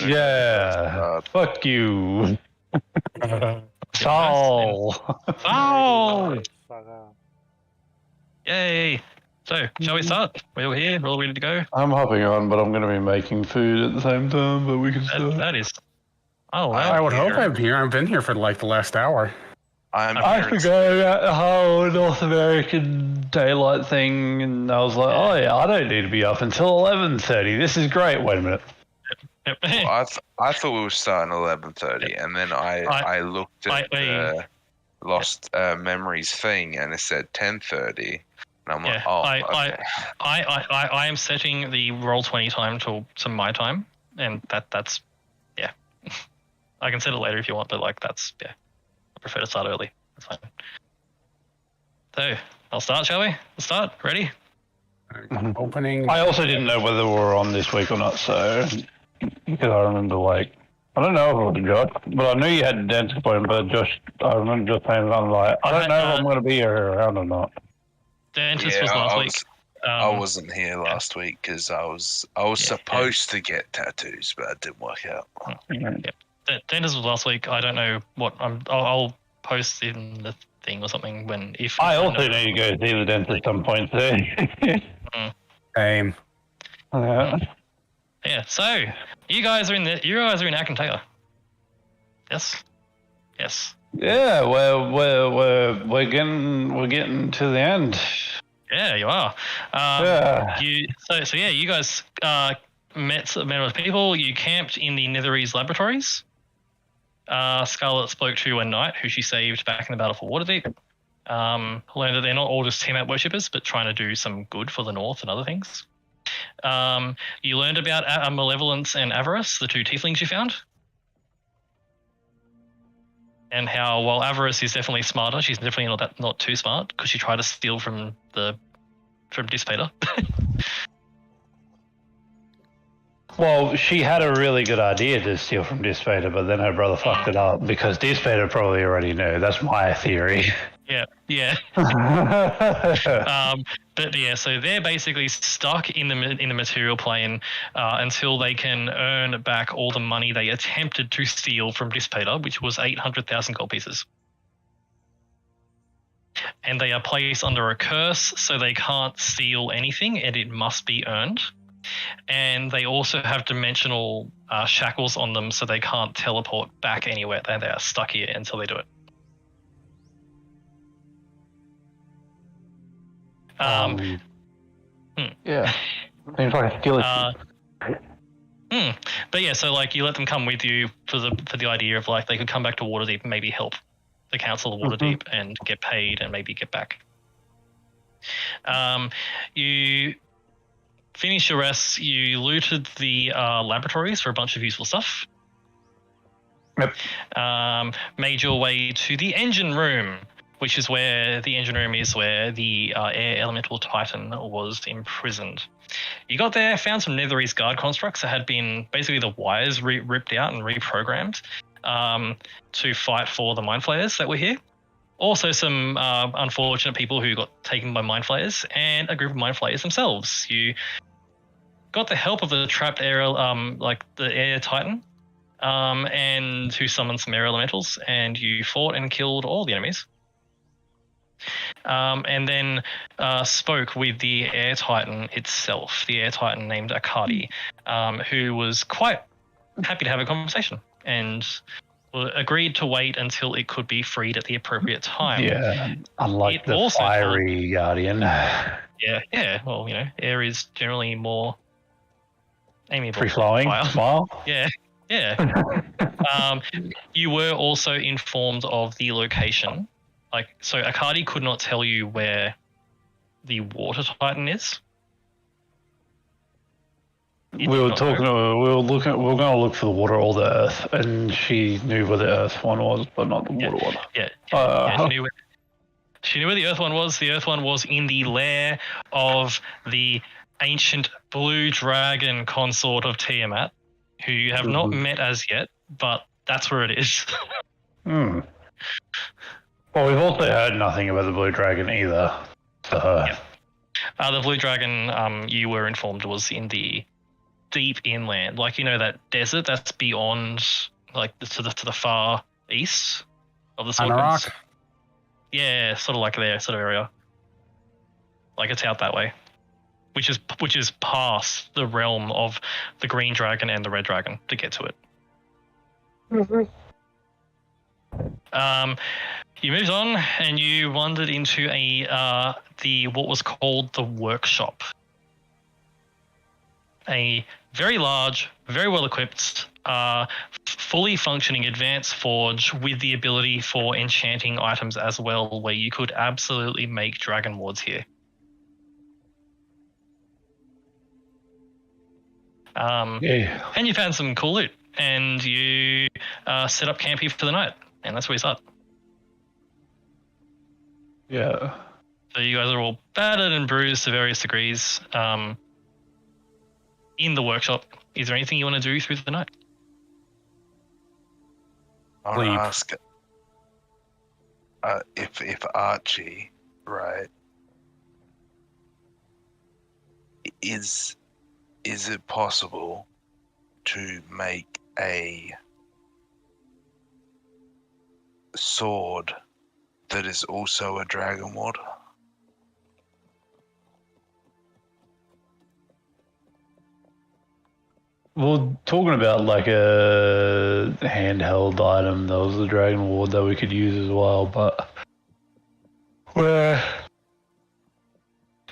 Yeah. Fuck you. Saul. Oh! Fuck off. Yay! So, shall we start? We're all here. We're all ready to go. I'm hopping on, but I'm going to be making food at the same time, but we can start. That is... Oh, wow. I would hope I'm here. I've been here for like the last hour. I forgot about the whole North American daylight thing, and I was like, oh yeah, I don't need to be up until 11:30. This is great. Wait a minute. Yep. Well, I thought we were starting at 11:30, and then I looked at the Lost Memories thing, and it said 10:30. And I'm like, okay. I am setting the Roll20 time to my time, and that's yeah. I can set it later if you want, but like that's I prefer to start early. That's fine. So I'll start, shall we? Let's start. Ready? Opening. I also didn't know whether we were on this week or not, so because I remember I don't know if it was a Josh, but I knew you had a dentist appointment. But Josh, I remember just saying something like, I don't know if I'm going to be here around or not. Dentist was last week. I wasn't here last week because I was supposed to get tattoos, but it didn't work out. Yep. Dentist was last week. I don't know what I'll post in the thing or something if I also need to go see the dentist at some point too. Same. Yeah. So you guys are in Akantea. Yes. Yes. Yeah, we're getting to the end. Yeah, you are. Yeah. You guys met with people. You camped in the Netherese laboratories. Scarlet spoke to a knight who she saved back in the battle for Waterdeep. Learned that they're not all just Tiamat worshippers, but trying to do some good for the North and other things. You learned about Malevolence and Avarice, the two tieflings you found. And how, while Avarice is definitely smarter, she's definitely not too smart because she tried to steal from Dissipator. Well, she had a really good idea to steal from Dissipator, but then her brother fucked it up because Dissipator probably already knew. That's my theory. Yeah. But yeah, so they're basically stuck in the material plane until they can earn back all the money they attempted to steal from Dissipator, which was 800,000 gold pieces. And they are placed under a curse, so they can't steal anything, and it must be earned. And they also have dimensional shackles on them, so they can't teleport back anywhere. They are stuck here until they do it. Yeah. Seems like a skill issue. But yeah, so like you let them come with you for the idea of like they could come back to Waterdeep and maybe help the Council of Waterdeep and get paid and maybe get back. You finish your rest. You looted the laboratories for a bunch of useful stuff. Yep. Made your way to the engine room, which is where the engine room is, where the air elemental titan was imprisoned. You got there, found some Netherese guard constructs that had been basically the wires ripped out and reprogrammed to fight for the mind flayers that were here. Also some unfortunate people who got taken by mind flayers and a group of mind flayers themselves. You got the help of the trapped air, like the air titan, and who summoned some air elementals, and you fought and killed all the enemies. And then spoke with the Air Titan itself, the Air Titan named Akadi, who was quite happy to have a conversation and agreed to wait until it could be freed at the appropriate time. Yeah, unlike the fiery guardian. Yeah. Well, air is generally more amiable. Free-flowing, smile. Yeah. You were also informed of the location. So Akadi could not tell you where the water titan is. We were going to look for the water or the earth, and she knew where the earth one was, but not the water one. Yeah. She knew where the earth one was. The earth one was in the lair of the ancient blue dragon consort of Tiamat, who you have not met as yet, but that's where it is. Well, we've also heard nothing about the blue dragon either. So. Yeah. The blue dragon, you were informed, was in the deep inland, like that desert that's beyond, like to the far east of the Sword Coast. Yeah, sort of like there, sort of area. Like it's out that way, which is past the realm of the green dragon and the red dragon to get to it. You moved on and you wandered into what was called the workshop. A very large, very well equipped, fully functioning advanced forge with the ability for enchanting items as well, where you could absolutely make dragon wards here. And you found some cool loot, and you set up camp here for the night, and that's where you start. Yeah. So you guys are all battered and bruised to various degrees. In the workshop, is there anything you want to do through the night? I want to ask if Archie, right, is it possible to make a sword that is also a dragon ward? Well, talking about like a handheld item, that was the dragon ward that we could use as well, but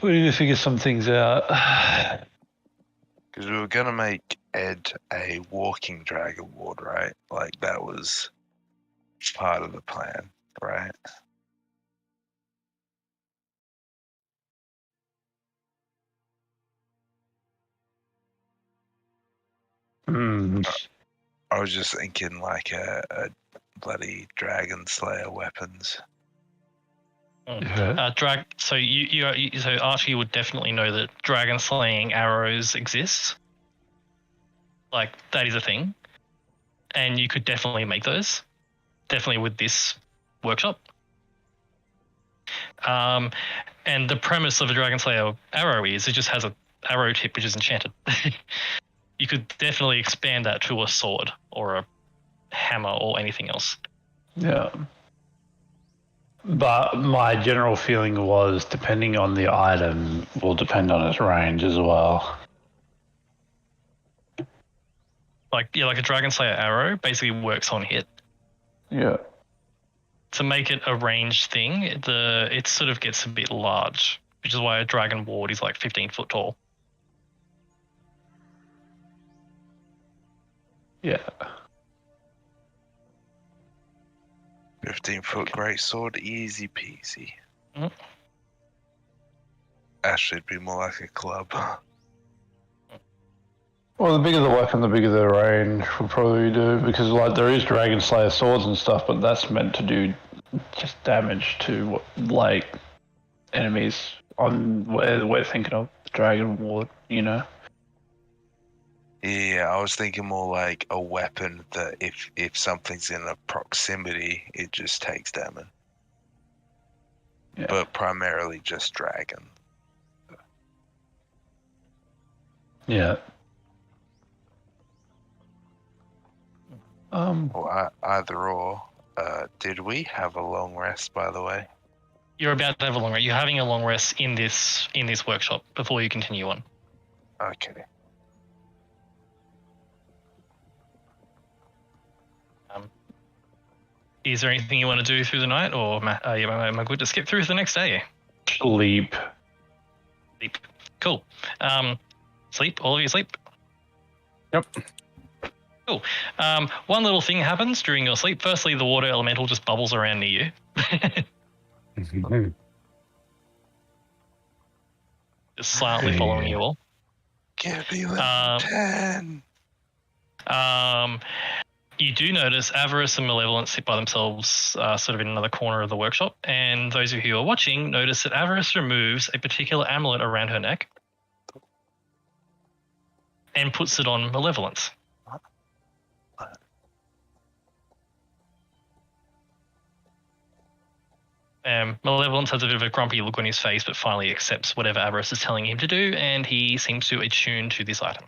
we need to figure some things out. Because we were going to make Ed a walking dragon ward, right? Like that was part of the plan, right? I was just thinking like a bloody dragon slayer weapons. So so Archie would definitely know that dragon slaying arrows exist. Like that is a thing, and you could definitely make those. Definitely with this workshop. And the premise of a dragon slayer arrow is it just has a arrow tip which is enchanted. You could definitely expand that to a sword or a hammer or anything else. Yeah. But my general feeling was, depending on the item, will depend on its range as well. Like a Dragon Slayer arrow basically works on hit. Yeah. To make it a ranged thing, it sort of gets a bit large, which is why a dragon ward is like 15 foot tall. Yeah. 15-foot greatsword, easy peasy. Mm-hmm. Actually, it'd be more like a club. Well, the bigger the weapon, the bigger the range would probably do, because like there is Dragon Slayer swords and stuff, but that's meant to do just damage to like enemies on where we're thinking of Dragon Ward, you know. Yeah, I was thinking more like a weapon that if something's in a proximity, it just takes damage. Yeah. But primarily just dragon. Yeah. Well, either or. Did we have a long rest, by the way? You're about to have a long rest. You're having a long rest in this workshop before you continue on. Okay. Is there anything you want to do through the night, or am I good to skip through to the next day? Sleep. Cool. Sleep? All of you sleep? Yep. Cool. One little thing happens during your sleep. Firstly, the water elemental just bubbles around near you. Just silently following you all. Give me level 10. You do notice Avarice and Malevolence sit by themselves sort of in another corner of the workshop, and those of you who are watching notice that Avarice removes a particular amulet around her neck and puts it on Malevolence. Malevolence has a bit of a grumpy look on his face, but finally accepts whatever Avarice is telling him to do, and he seems to attune to this item.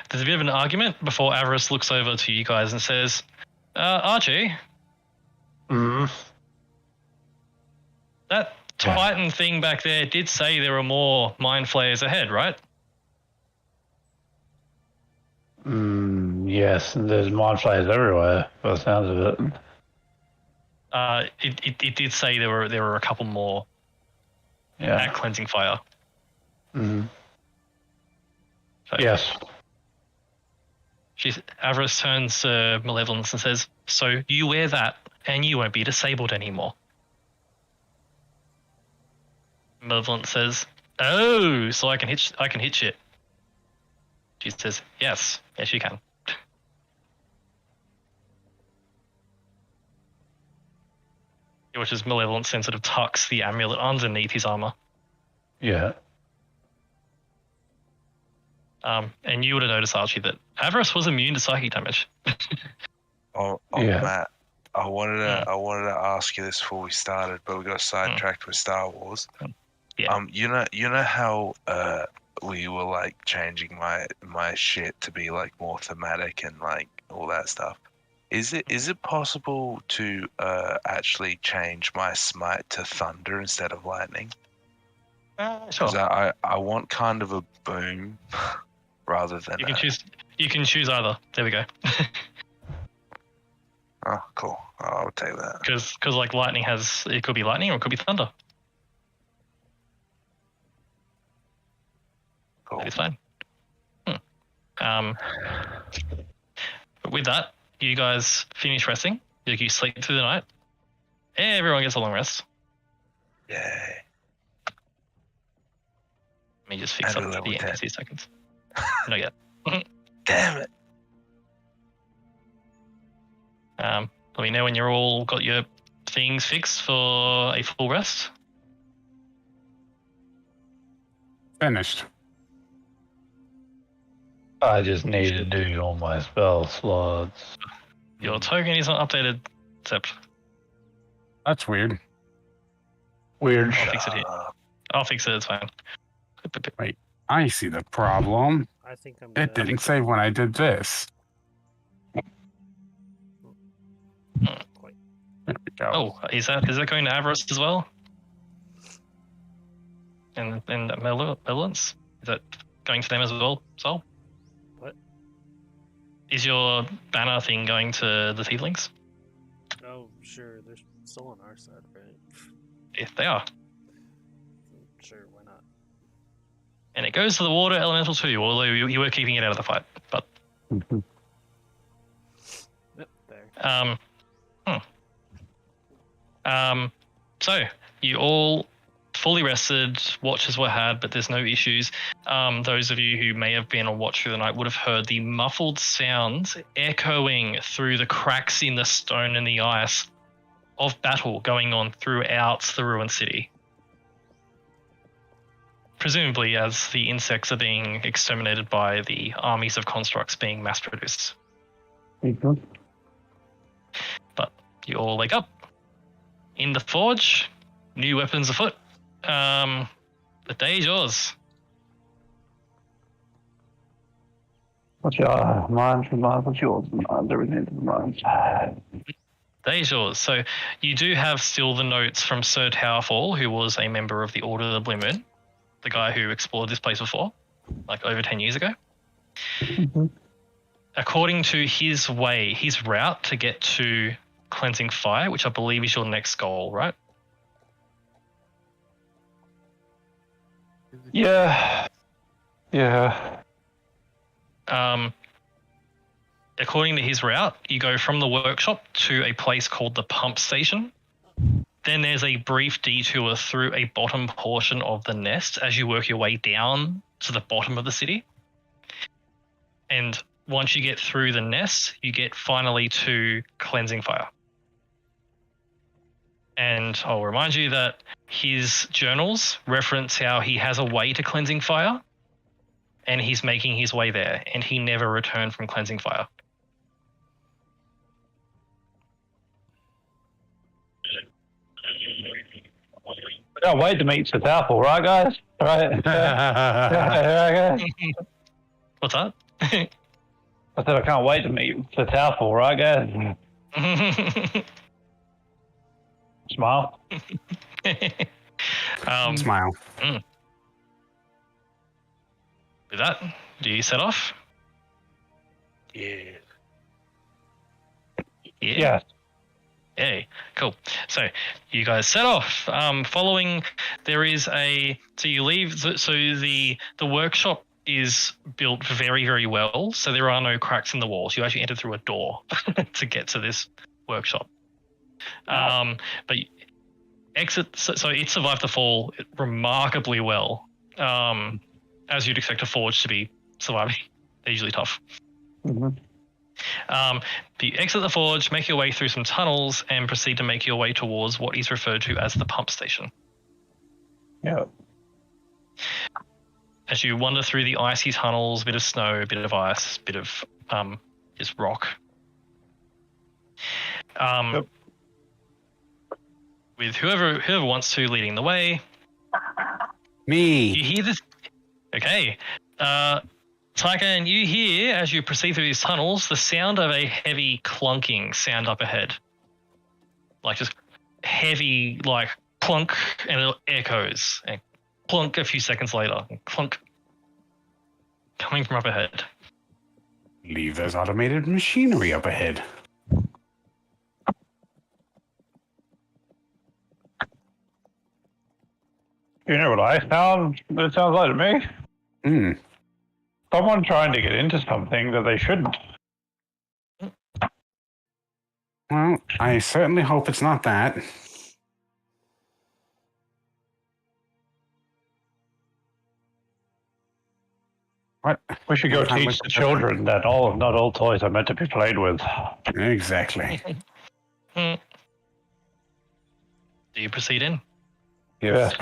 There's a bit of an argument before Avarice looks over to you guys and says, Archie, that Titan thing back there did say there were more mind flayers ahead, right? Yes, there's mind flayers everywhere, by the sounds of it. It did say there were a couple more at Cleansing Fire. Mm-hmm. So, yes. Avarice turns to Malevolence and says, so you wear that and you won't be disabled anymore. Malevolence says, oh, so I can hit shit. She says, yes you can. He watches Malevolence and sort of tucks the amulet underneath his armor. Yeah. And you would have noticed, Archie, that Avarice was immune to psychic damage. Matt, I wanted to ask you this before we started, but we got sidetracked with Star Wars. Yeah. You know how we were like changing my shit to be like more thematic and like all that stuff. Is it possible to actually change my smite to thunder instead of lightning? Sure. Because I want kind of a boom rather than you can choose either. There we go. Oh, cool. I'll take that. Because like lightning it could be lightning or it could be thunder. Cool. That is fine. But with that, you guys finish resting. You sleep through the night. Everyone gets a long rest. Yay. Let me just fix And up a the level 10. NPC seconds. Not yet. Damn it. Let me know when you're all got your things fixed for a full rest. Finished. I just need to do all my spell slots. Your token is not updated, except That's weird. Weird. I'll fix it here. I'll fix it, it's fine. Wait, I see the problem. I think I'm. It didn't save when I did this. Quite. There we go. Oh, is that going to Avarice as well? And Malevolence? Is that going to them as well, Sol? What? Is your banner thing going to the Tieflings? Oh, sure. They're still on our side, right? Yeah, they are. Sure, why not? And it goes to the water elemental too, although you were keeping it out of the fight. But Yep, there. So you all fully rested, watches were had, but there's no issues. Those of you who may have been on watch through the night would have heard the muffled sounds echoing through the cracks in the stone and the ice of battle going on throughout the ruined city. Presumably as the insects are being exterminated by the armies of constructs being mass produced. Mm-hmm. But you all wake up in the forge, new weapons afoot. The day is yours. What's your mine's mine? What's yours? Mine's everything's mine. Day is yours. So you do have still the notes from Sir Towerfall, who was a member of the Order of the Blue Moon, the guy who explored this place before, like over 10 years ago. Mm-hmm. According to his route to get to Cleansing Fire, which I believe is your next goal, right? Yeah. Yeah. According to his route, you go from the workshop to a place called the pump station. Then there's a brief detour through a bottom portion of the nest as you work your way down to the bottom of the city. And once you get through the nest, you get finally to Cleansing Fire. And I'll remind you that his journals reference how he has a way to Cleansing Fire, and he's making his way there, and he never returned from Cleansing Fire. We can't wait to meet Sir Towerfall, right, guys? Right? Right, guys? What's that? I said I can't wait to meet the Towel, right, guys? Smile. Smile. With that, do you set off? Yeah. Yes. Hey, cool. So you guys set off. Following, there is so you leave. So the workshop is built very, very well. So there are no cracks in the walls. You actually enter through a door to get to this workshop. But exit. So it survived the fall remarkably well. As you'd expect a forge to be surviving. They're usually tough. Mm-hmm. But you exit the forge, make your way through some tunnels, and proceed to make your way towards what is referred to as the pump station. Yeah. As you wander through the icy tunnels, a bit of snow, a bit of ice, a bit of just rock. Yep. With whoever wants to leading the way. Me. You hear this? Okay. Tycoon, you hear, as you proceed through these tunnels, the sound of a heavy clunking sound up ahead. Like just heavy, like clunk, and it echoes. And clunk a few seconds later. And clunk. Coming from up ahead. Leave those automated machinery up ahead. You know what I sound? It sounds like to me. Hmm. Someone trying to get into something that they shouldn't. Well, I certainly hope it's not that. What? We should go What time teach was the it? children that not all toys are meant to be played with. Exactly. Do you proceed in? Yes.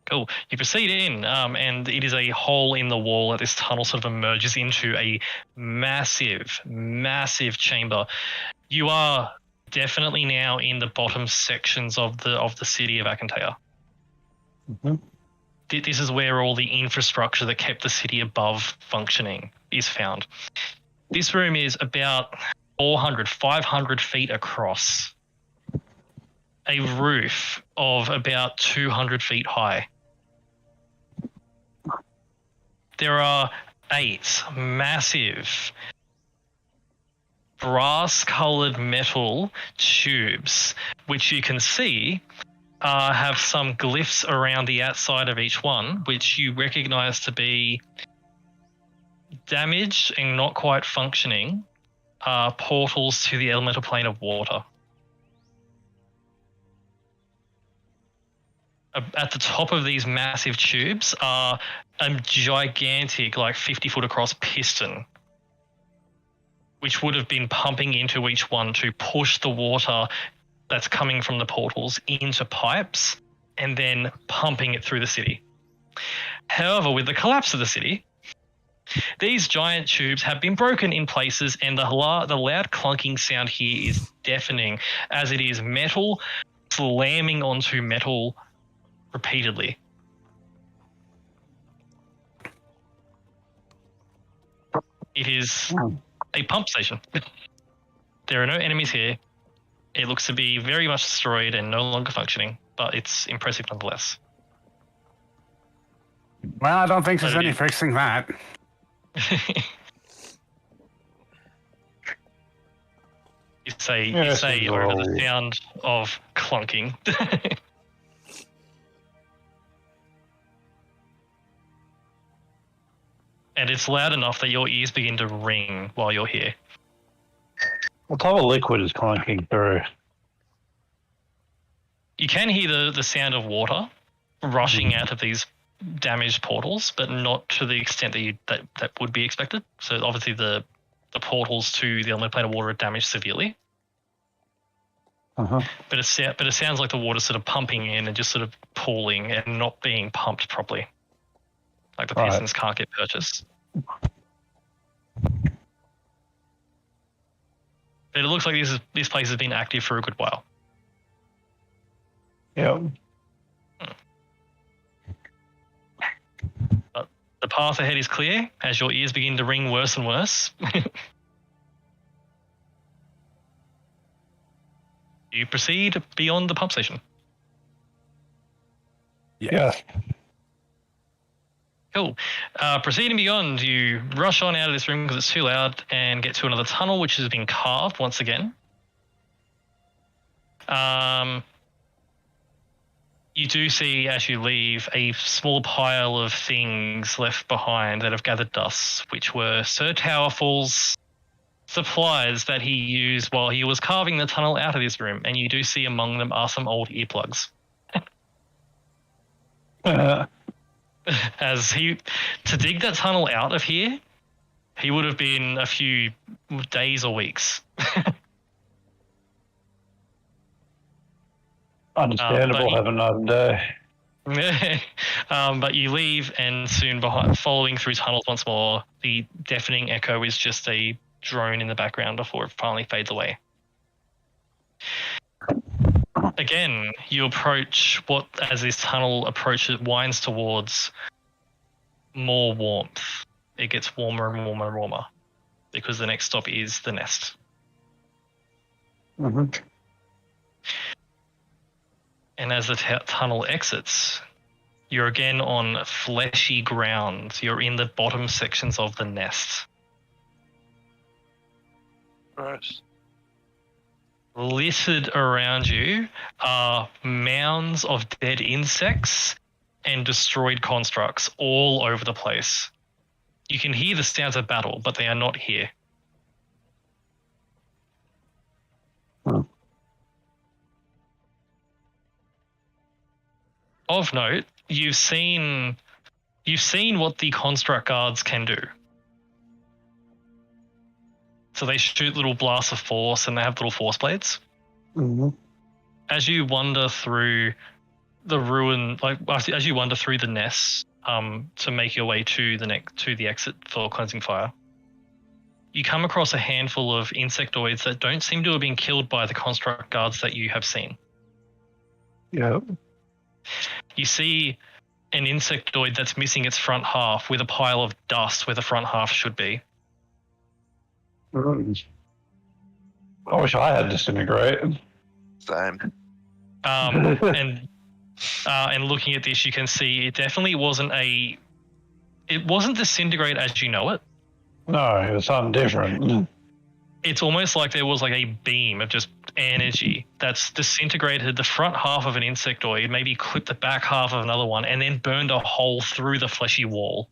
Cool. You proceed in, and it is a hole in the wall that this tunnel sort of emerges into a massive, massive chamber. You are definitely now in the bottom sections of the city of Akantea. Mm-hmm. This is where all the infrastructure that kept the city above functioning is found. This room is about 500 feet across. A roof of about 200 feet high. There are 8 massive brass-colored metal tubes, which you can see have some glyphs around the outside of each one, which you recognize to be damaged and not quite functioning portals to the elemental plane of water. At the top of these massive tubes are a gigantic, like 50-foot across piston, which would have been pumping into each one to push the water that's coming from the portals into pipes and then pumping it through the city. However, with the collapse of the city, these giant tubes have been broken in places, and the loud clunking sound here is deafening, as it is metal slamming onto metal repeatedly. It is a pump station. There are no enemies here. It looks to be very much destroyed and no longer functioning, but it's impressive nonetheless. Well, I don't think there's any fixing that. You say Yes, over the indeed. sound of clunking. And it's loud enough that your ears begin to ring while you're here. What type of liquid is clunking through? You can hear the sound of water rushing out of these damaged portals, but not to the extent that would be expected. So obviously the portals to the elemental plane of water are damaged severely. Uh-huh. But it sounds like the water's sort of pumping in and just sort of pooling and not being pumped properly. Like the Right. pistons can't get purchased. But it looks like this place has been active for a good while. Yeah. The path ahead is clear as your ears begin to ring worse and worse. You proceed beyond the pump station. Yeah. Cool. Proceeding beyond, you rush on out of this room because it's too loud and get to another tunnel which has been carved once again. You do see, as you leave, a small pile of things left behind that have gathered dust, which were Sir Towerfall's supplies that he used while he was carving the tunnel out of this room, and you do see among them are some old earplugs. As to dig that tunnel out of here, he would have been a few days or weeks. Understandable, have another day. But you leave, and soon following through tunnels once more, the deafening echo is just a drone in the background before it finally fades away. Again, you approach as this tunnel winds towards more warmth. It gets warmer and warmer and warmer because the next stop is the nest. Mm-hmm. And as the tunnel exits, you're again on fleshy ground. You're in the bottom sections of the nest. Gross. Littered around you are mounds of dead insects and destroyed constructs all over the place. You can hear the sounds of battle, but they are not here. Of note, you've seen what the construct guards can do. So they shoot little blasts of force, and they have little force blades. Mm-hmm. As you wander through the ruin, as you wander through the nests, to make your way to the exit for cleansing fire, you come across a handful of insectoids that don't seem to have been killed by the construct guards that you have seen. Yep. You see an insectoid that's missing its front half with a pile of dust where the front half should be. I wish I had disintegrate. Same. And looking at this, you can see it definitely wasn't disintegrate as you know it. No, it was something different. It's almost like there was like a beam of just energy that's disintegrated the front half of an insectoid, maybe clipped the back half of another one, and then burned a hole through the fleshy wall.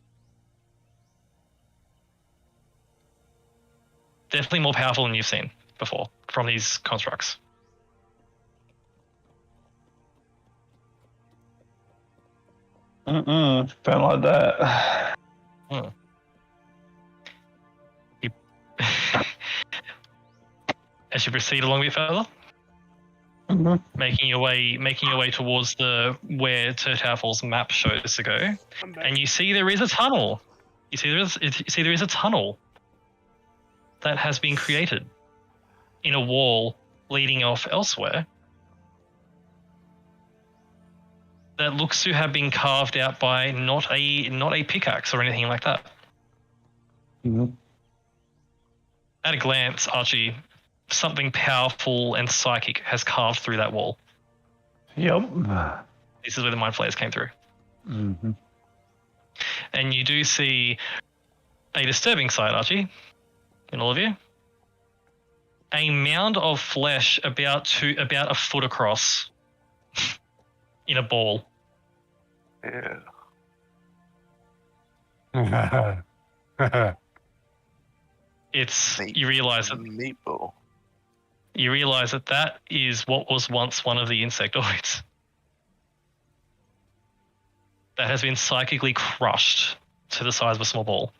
Definitely more powerful than you've seen before from these constructs. Don't like that. As you proceed along a bit further, making your way towards where Turtaffel's map shows to go, and you see there is a tunnel. You see there is a tunnel that has been created in a wall leading off elsewhere that looks to have been carved out by not a pickaxe or anything like that. Mm-hmm. At a glance, Archie, something powerful and psychic has carved through that wall. Yep. This is where the mind flayers came through. Mm-hmm. And you do see a disturbing sight, Archie, in all of you. A mound of flesh about a foot across in a ball. Yeah. You realize that meatball. You realize that is what was once one of the insectoids that has been psychically crushed to the size of a small ball.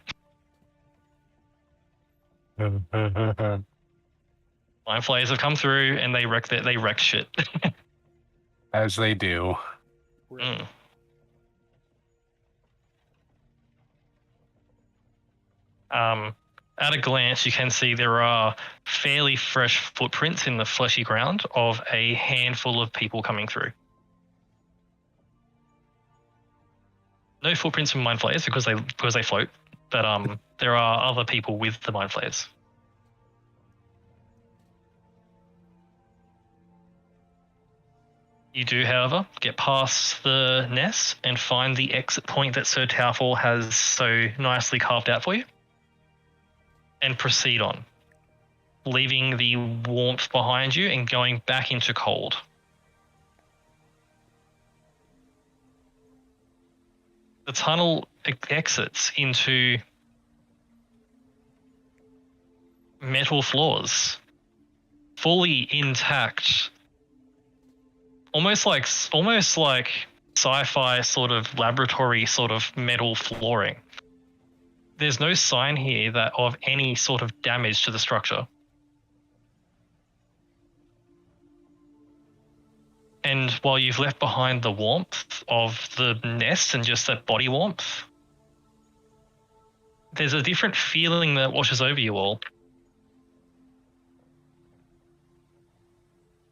Mind flayers have come through and they wreck shit. As they do. Mm. At a glance, you can see there are fairly fresh footprints in the fleshy ground of a handful of people coming through. no footprints from mind flayers because they float, but there are other people with the mind flayers. You do, however, get past the nest and find the exit point that Sir Taufel has so nicely carved out for you, and proceed on, leaving the warmth behind you and going back into cold. The tunnel exits into metal floors, fully intact. Almost like sci-fi sort of laboratory sort of metal flooring. There's no sign here that of any sort of damage to the structure. And while you've left behind the warmth of the nest and just that body warmth, there's a different feeling that washes over you all.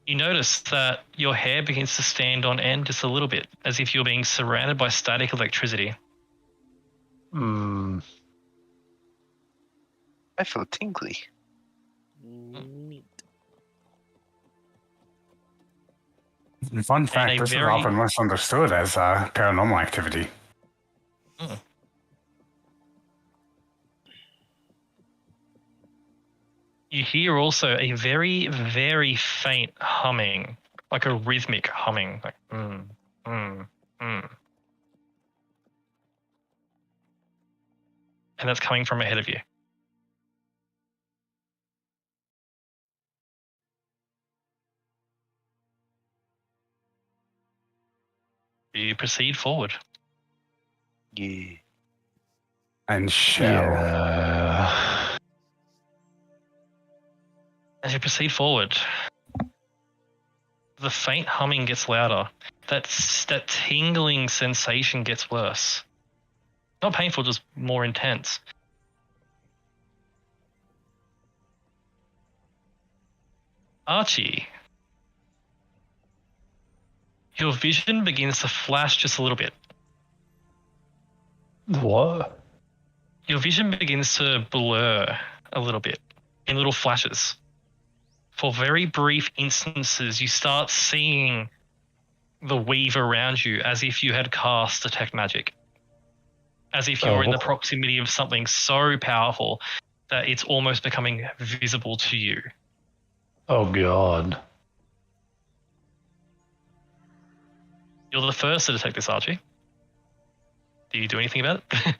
You notice that your hair begins to stand on end just a little bit, as if you're being surrounded by static electricity. Hmm. I feel tingly. Neat. Fun fact, this is often misunderstood as paranormal activity. You hear also a very, very faint humming, like a rhythmic humming, like and that's coming from ahead of you. You proceed forward. Yeah. And shell. Yeah. As you proceed forward, the faint humming gets louder. That tingling sensation gets worse. Not painful, just more intense. Archie, your vision begins to flash just a little bit. What? Your vision begins to blur a little bit in little flashes. For very brief instances, you start seeing the weave around you as if you had cast Detect Magic. As if you're in the proximity of something so powerful that it's almost becoming visible to you. Oh, God. You're the first to detect this, Archie. Do you do anything about it?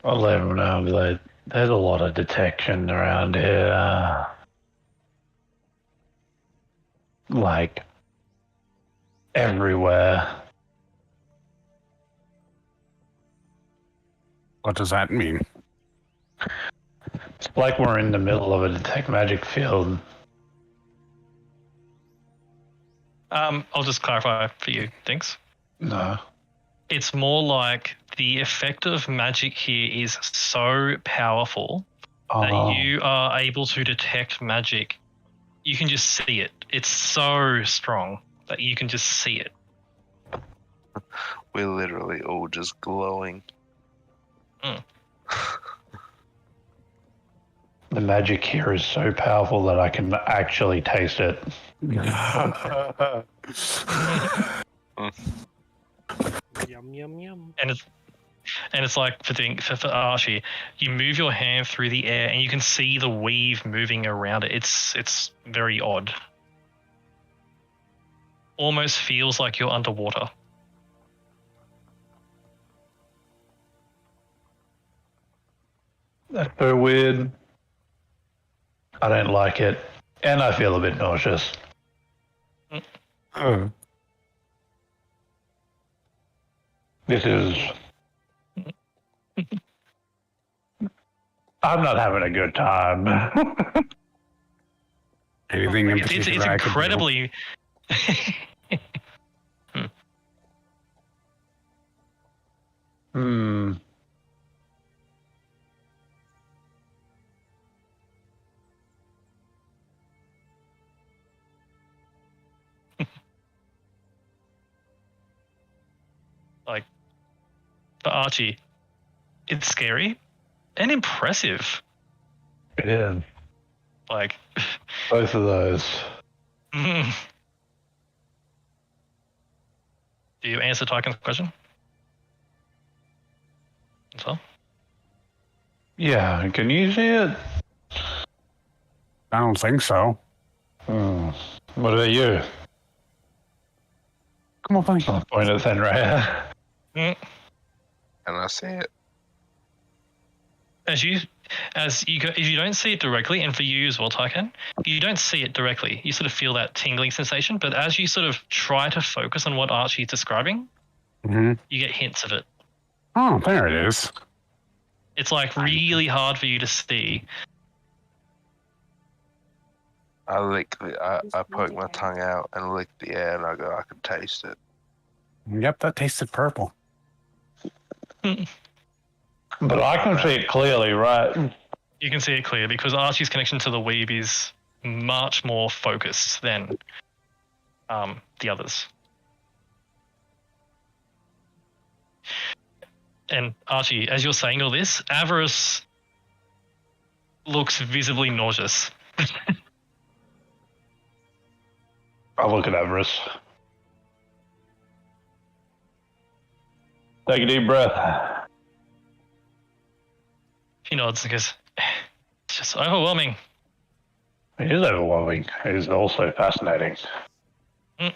I'll let him know. Like, there's a lot of detection around here. Like, everywhere. What does that mean? It's like we're in the middle of a detect magic field. I'll just clarify for you. Thanks. No. It's more like the effect of magic here is so powerful that you are able to detect magic. You can just see it. It's so strong that you can just see it. We're literally all just glowing. The magic here is so powerful that I can actually taste it. Yum yum yum. And it's like for Archie, you move your hand through the air and you can see the weave moving around it. It's very odd. Almost feels like you're underwater. That's so weird. I don't like it. And I feel a bit nauseous. Oh. This is... I'm not having a good time. Anything in It's particular I could do? incredibly... Like, for Archie, it's scary and impressive. It is. Like, Both of those. do you answer Tycon's question? As well? Yeah, can you see it? I don't think so. What about you? Come on, buddy. I'll point at Fenrir. Mm. And I see it. As you don't see it directly, and for you as well, Tycon, you don't see it directly. You sort of feel that tingling sensation, but as you sort of try to focus on what Archie's describing, you get hints of it. Oh, there it is. It's like really hard for you to see. I poke my tongue out and lick the air, and I go, I can taste it. Yep, that tasted purple. But I can see it clearly, right? You can see it clear because Archie's connection to the weeb is much more focused than the others. And Archie, as you're saying all this, Avarice looks visibly nauseous. I'll look at Everest. Take a deep breath. He nods and goes, it's just overwhelming. It is overwhelming. It is also fascinating. Mm.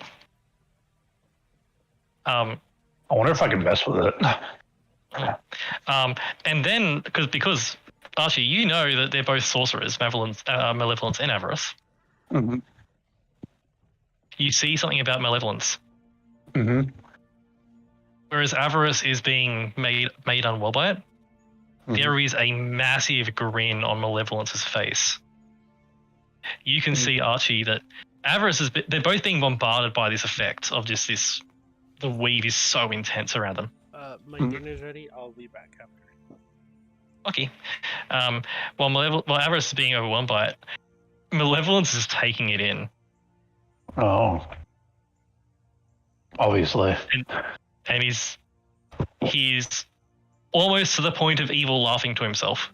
I wonder if I can mess with it. And then, because Archie, you know that they're both sorcerers, Malevolence and Avarice. Mm-hmm. You see something about Malevolence. Mm-hmm. Whereas Avarice is being made unwell by it. Mm-hmm. There is a massive grin on Malevolence's face. You can see, Archie, that Avarice they're both being bombarded by this effect of just this, the weave is so intense around them. My dinner's ready. I'll be back after. Okay. While Avarice is being overwhelmed by it, Malevolence is taking it in. Oh. Obviously. And he's almost to the point of evil laughing to himself.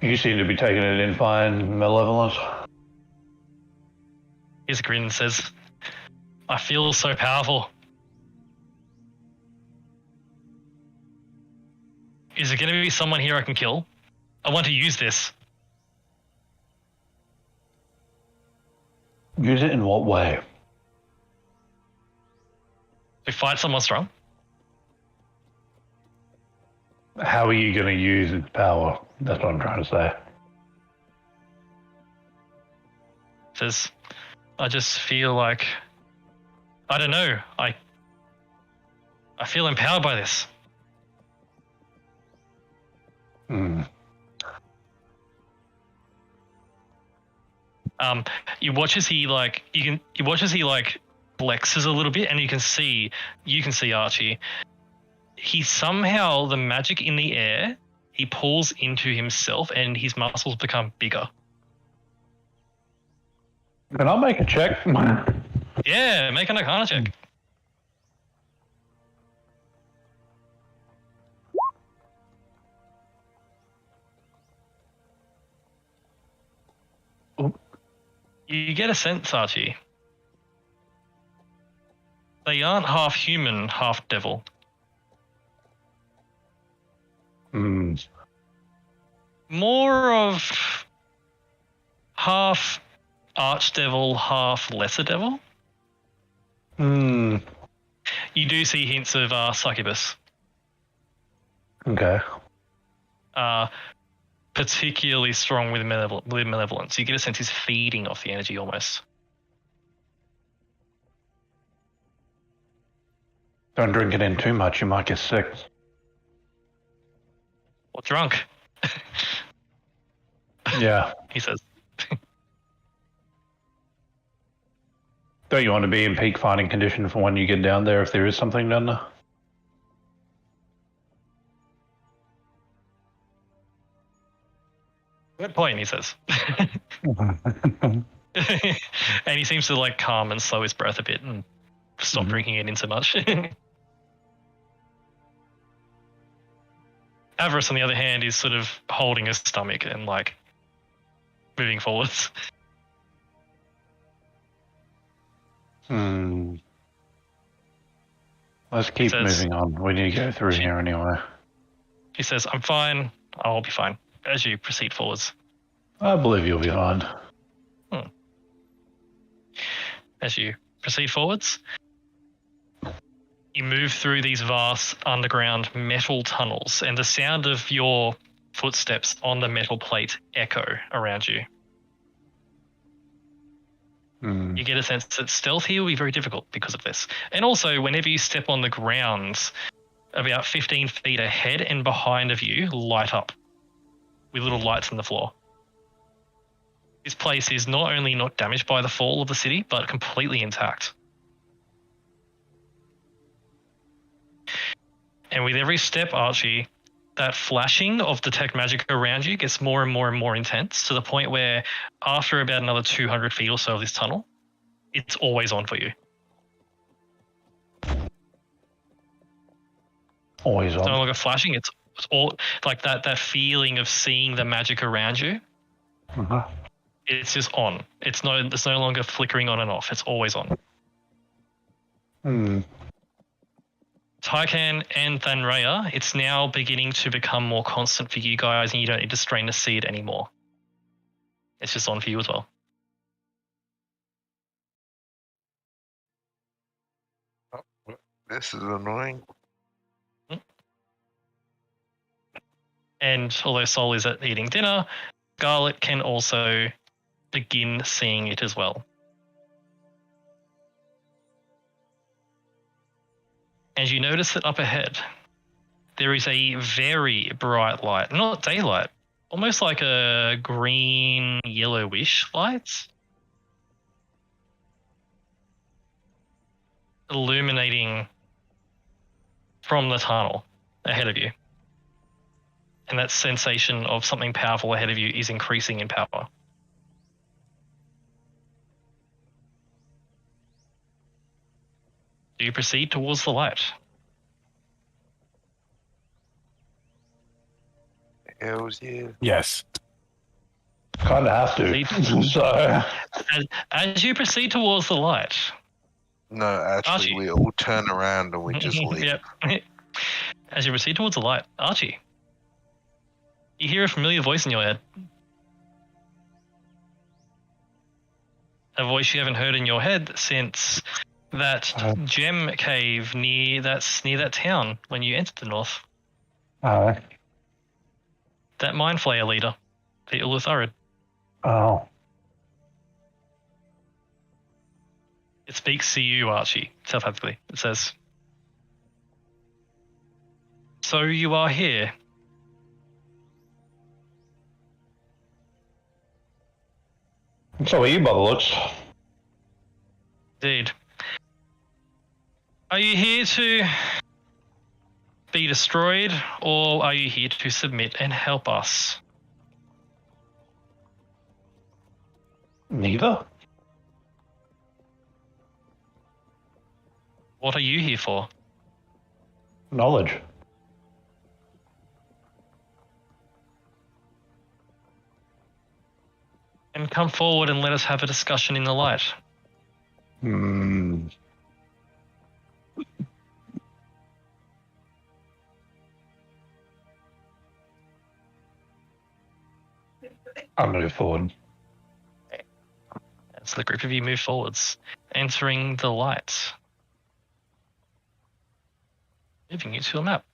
You seem to be taking it in fine, Malevolence. His grin says, I feel so powerful. Is there going to be someone here I can kill? I want to use this. Use it in what way? To fight someone strong? How are you going to use its power? That's what I'm trying to say. Says, I just feel like, I don't know, I feel empowered by this. You watch as he flexes a little bit, and you can see Archie. He somehow, the magic in the air, he pulls into himself, and his muscles become bigger. Can I make a check? Yeah, make an Arcana check. You get a sense, Archie. They aren't half human, half devil. More of half archdevil, half lesser devil. You do see hints of succubus. Okay. Particularly strong with malevolence. You get a sense he's feeding off the energy almost. Don't drink it in too much, you might get sick. Or drunk. Yeah. He says. Don't you want to be in peak fighting condition for when you get down there if there is something down there? Good point, he says. And he seems to like calm and slow his breath a bit and stop drinking it in so much. Avarice, on the other hand, is sort of holding his stomach and like moving forwards. Let's keep moving on. We need to go through here anyway. He says, I'm fine. I'll be fine. As you proceed forwards. I believe you'll be fine. As you proceed forwards, you move through these vast underground metal tunnels, and the sound of your footsteps on the metal plate echo around you. You get a sense that stealth here will be very difficult because of this. And also, whenever you step on the ground, about 15 feet ahead and behind of you light up with little lights on the floor. This place is not only not damaged by the fall of the city, but completely intact. And with every step, Archie, that flashing of detect magic around you gets more and more and more intense, to the point where after about another 200 feet or so of this tunnel, it's always on for you. Always on. It's no longer flashing, it's all like that feeling of seeing the magic around you. It's just on. It's no longer flickering on and off. It's always on. Tykan and Thanraya, it's now beginning to become more constant for you guys, and you don't need to strain to see it anymore. It's just on for you as well. This is annoying. And although Sol is eating dinner, Scarlet can also begin seeing it as well. And you notice that up ahead, there is a very bright light, not daylight, almost like a green, yellowish light, illuminating from the tunnel ahead of you. And that sensation of something powerful ahead of you is increasing in power. Do you proceed towards the light? Hells yeah. Yes. Kind of have to. So, as you proceed towards the light... No, actually, Archie. we all turn around and we just leave. Yep. As you proceed towards the light, Archie, you hear a familiar voice in your head. A voice you haven't heard in your head since that gem cave near that town when you entered the north. That mind flayer leader, the Ulutharid. Oh. It speaks to you, Archie, telepathically. It says, "So you are here. So are you, by the looks. Indeed. Are you here to be destroyed, or are you here to submit and help us?" Neither. What are you here for? Knowledge. And come forward and let us have a discussion in the light. I'll move forward. As the group of you move forwards, entering the light. Moving you to a map.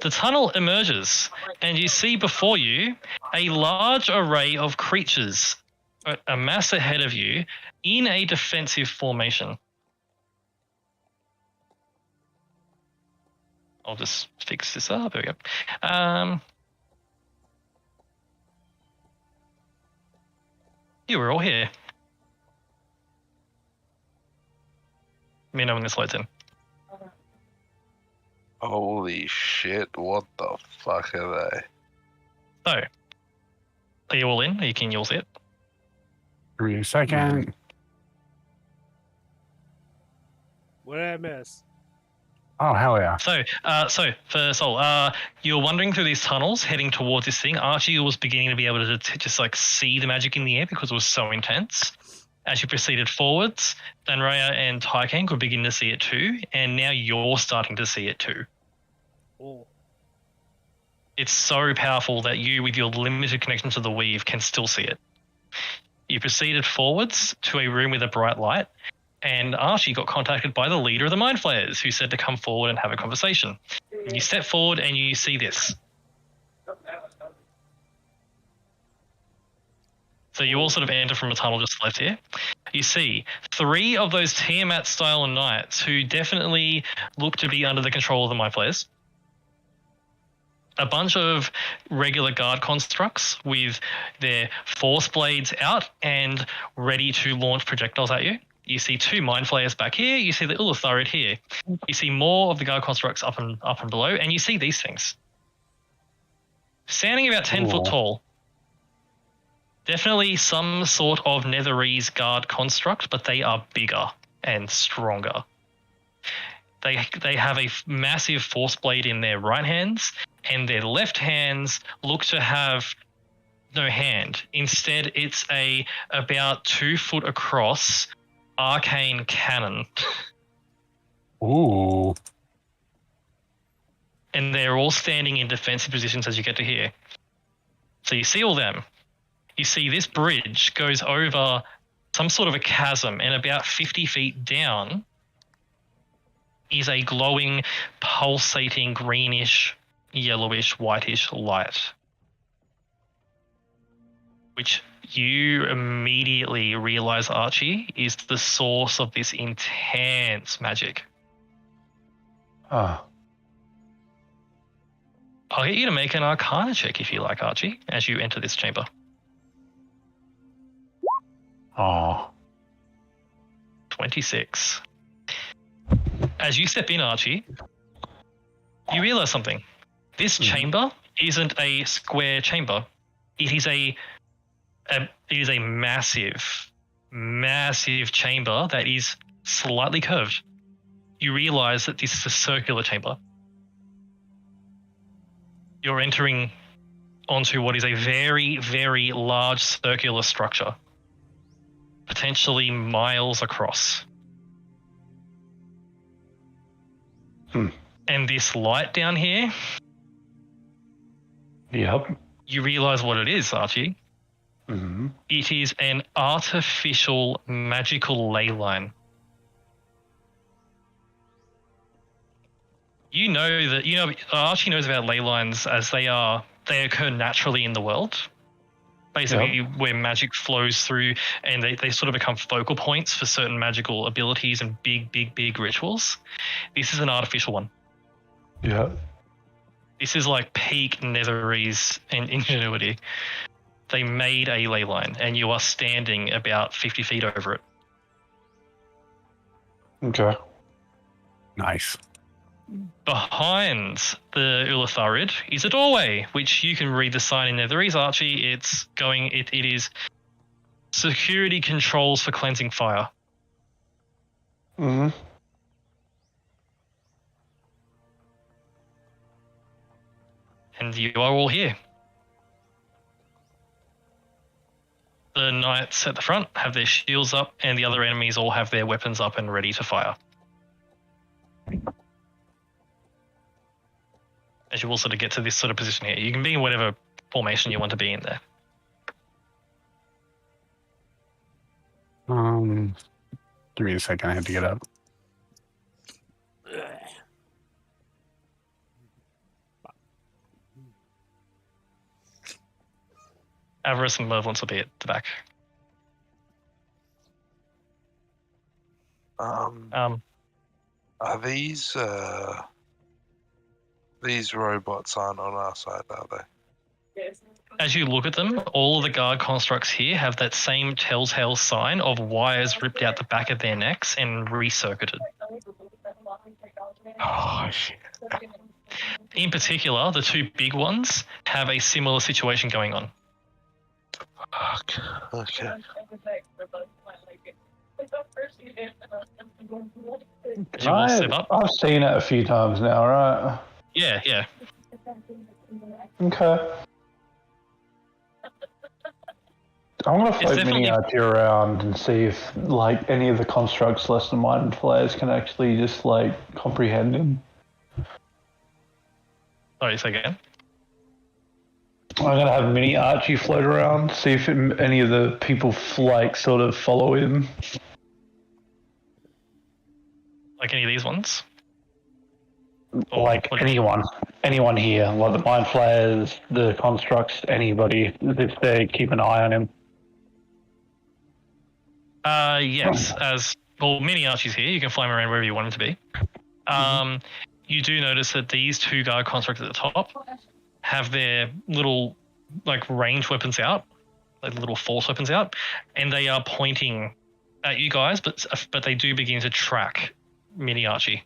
The tunnel emerges, and you see before you a large array of creatures amass ahead of you in a defensive formation. I'll just fix this up. There we go. You were all here. Let me know when this loads in. Holy shit, what the fuck are they? So, Are you all in? You can use it. Give me a second. What did I miss? Oh, hell yeah. So for Sol, you're wandering through these tunnels, heading towards this thing. Archie was beginning to be able to just like see the magic in the air because it was so intense. As you proceeded forwards, Danraya and Taikang could begin to see it too, and now you're starting to see it too. Oh. It's so powerful that you, with your limited connection to the weave, can still see it. You proceeded forwards to a room with a bright light, and Archie got contacted by the leader of the Mind Flayers, who said to come forward and have a conversation. You step forward and you see this. So you all sort of enter from a tunnel just left here. You see 3 of those Tiamat-style knights who definitely look to be under the control of the Mind Flayers. A bunch of regular guard constructs with their force blades out and ready to launch projectiles at you. You see 2 Mind Flayers back here. You see the Ulitharid here. You see more of the guard constructs up and below, and you see these things. Standing about 10 foot tall. Definitely some sort of Netherese guard construct, but they are bigger and stronger. They have a massive force blade in their right hands, and their left hands look to have no hand. Instead, it's a about 2 foot across arcane cannon. Ooh. And they're all standing in defensive positions as you get to here. So you see all them. You see this bridge goes over some sort of a chasm, and about 50 feet down is a glowing, pulsating, greenish, yellowish, whitish light, which you immediately realize, Archie, is the source of this intense magic. Oh. I'll get you to make an Arcana check if you like, Archie, as you enter this chamber. Oh. 26. As you step in, Archie, you realize something. This chamber isn't a square chamber. It is a massive, massive chamber that is slightly curved. You realize that this is a circular chamber. You're entering onto what is a very, very large circular structure, potentially miles across. And this light down here, Yep. you realize what it is, Archie. Mm-hmm. It is an artificial magical ley line. Archie knows about ley lines as they occur naturally in the world. Basically, where magic flows through, and they sort of become focal points for certain magical abilities and big rituals. This is an artificial one. Yeah. This is like peak Netherese and ingenuity. They made a ley line, and you are standing about 50 feet over it. Okay. Nice. Behind the Ulitharid is a doorway, which you can read the sign in Netherese, Archie. It is security controls for cleansing fire. Mm-hmm. And you are all here. The knights at the front have their shields up, and the other enemies all have their weapons up and ready to fire. As you all sort of get to this sort of position here, you can be in whatever formation you want to be in there. Give me a second. I have to get up. Avarice and Malevolence will be at the back. Are these robots aren't on our side, are they? As you look at them, all of the guard constructs here have that same telltale sign of wires ripped out the back of their necks and recircuited. Oh, shit. In particular, the 2 big ones have a similar situation going on. Fuck. Okay. As you all step up. I've seen it a few times now, right? Yeah. Okay. I'm gonna float definitely- Mini Archie around and see if like any of the constructs less than mind players can actually just like comprehend him. Sorry, say again. I'm gonna have Mini Archie float around, see if any of the people like sort of follow him. Like any of these ones? Or Like what- anyone here, like the mind players, the constructs, anybody, if they keep an eye on him. Yes. As well, Mini Archie's here. You can fly him around wherever you want him to be. You do notice that these two guard constructs at the top have their little like range weapons out, like little force weapons out, and they are pointing at you guys, but they do begin to track Mini Archie.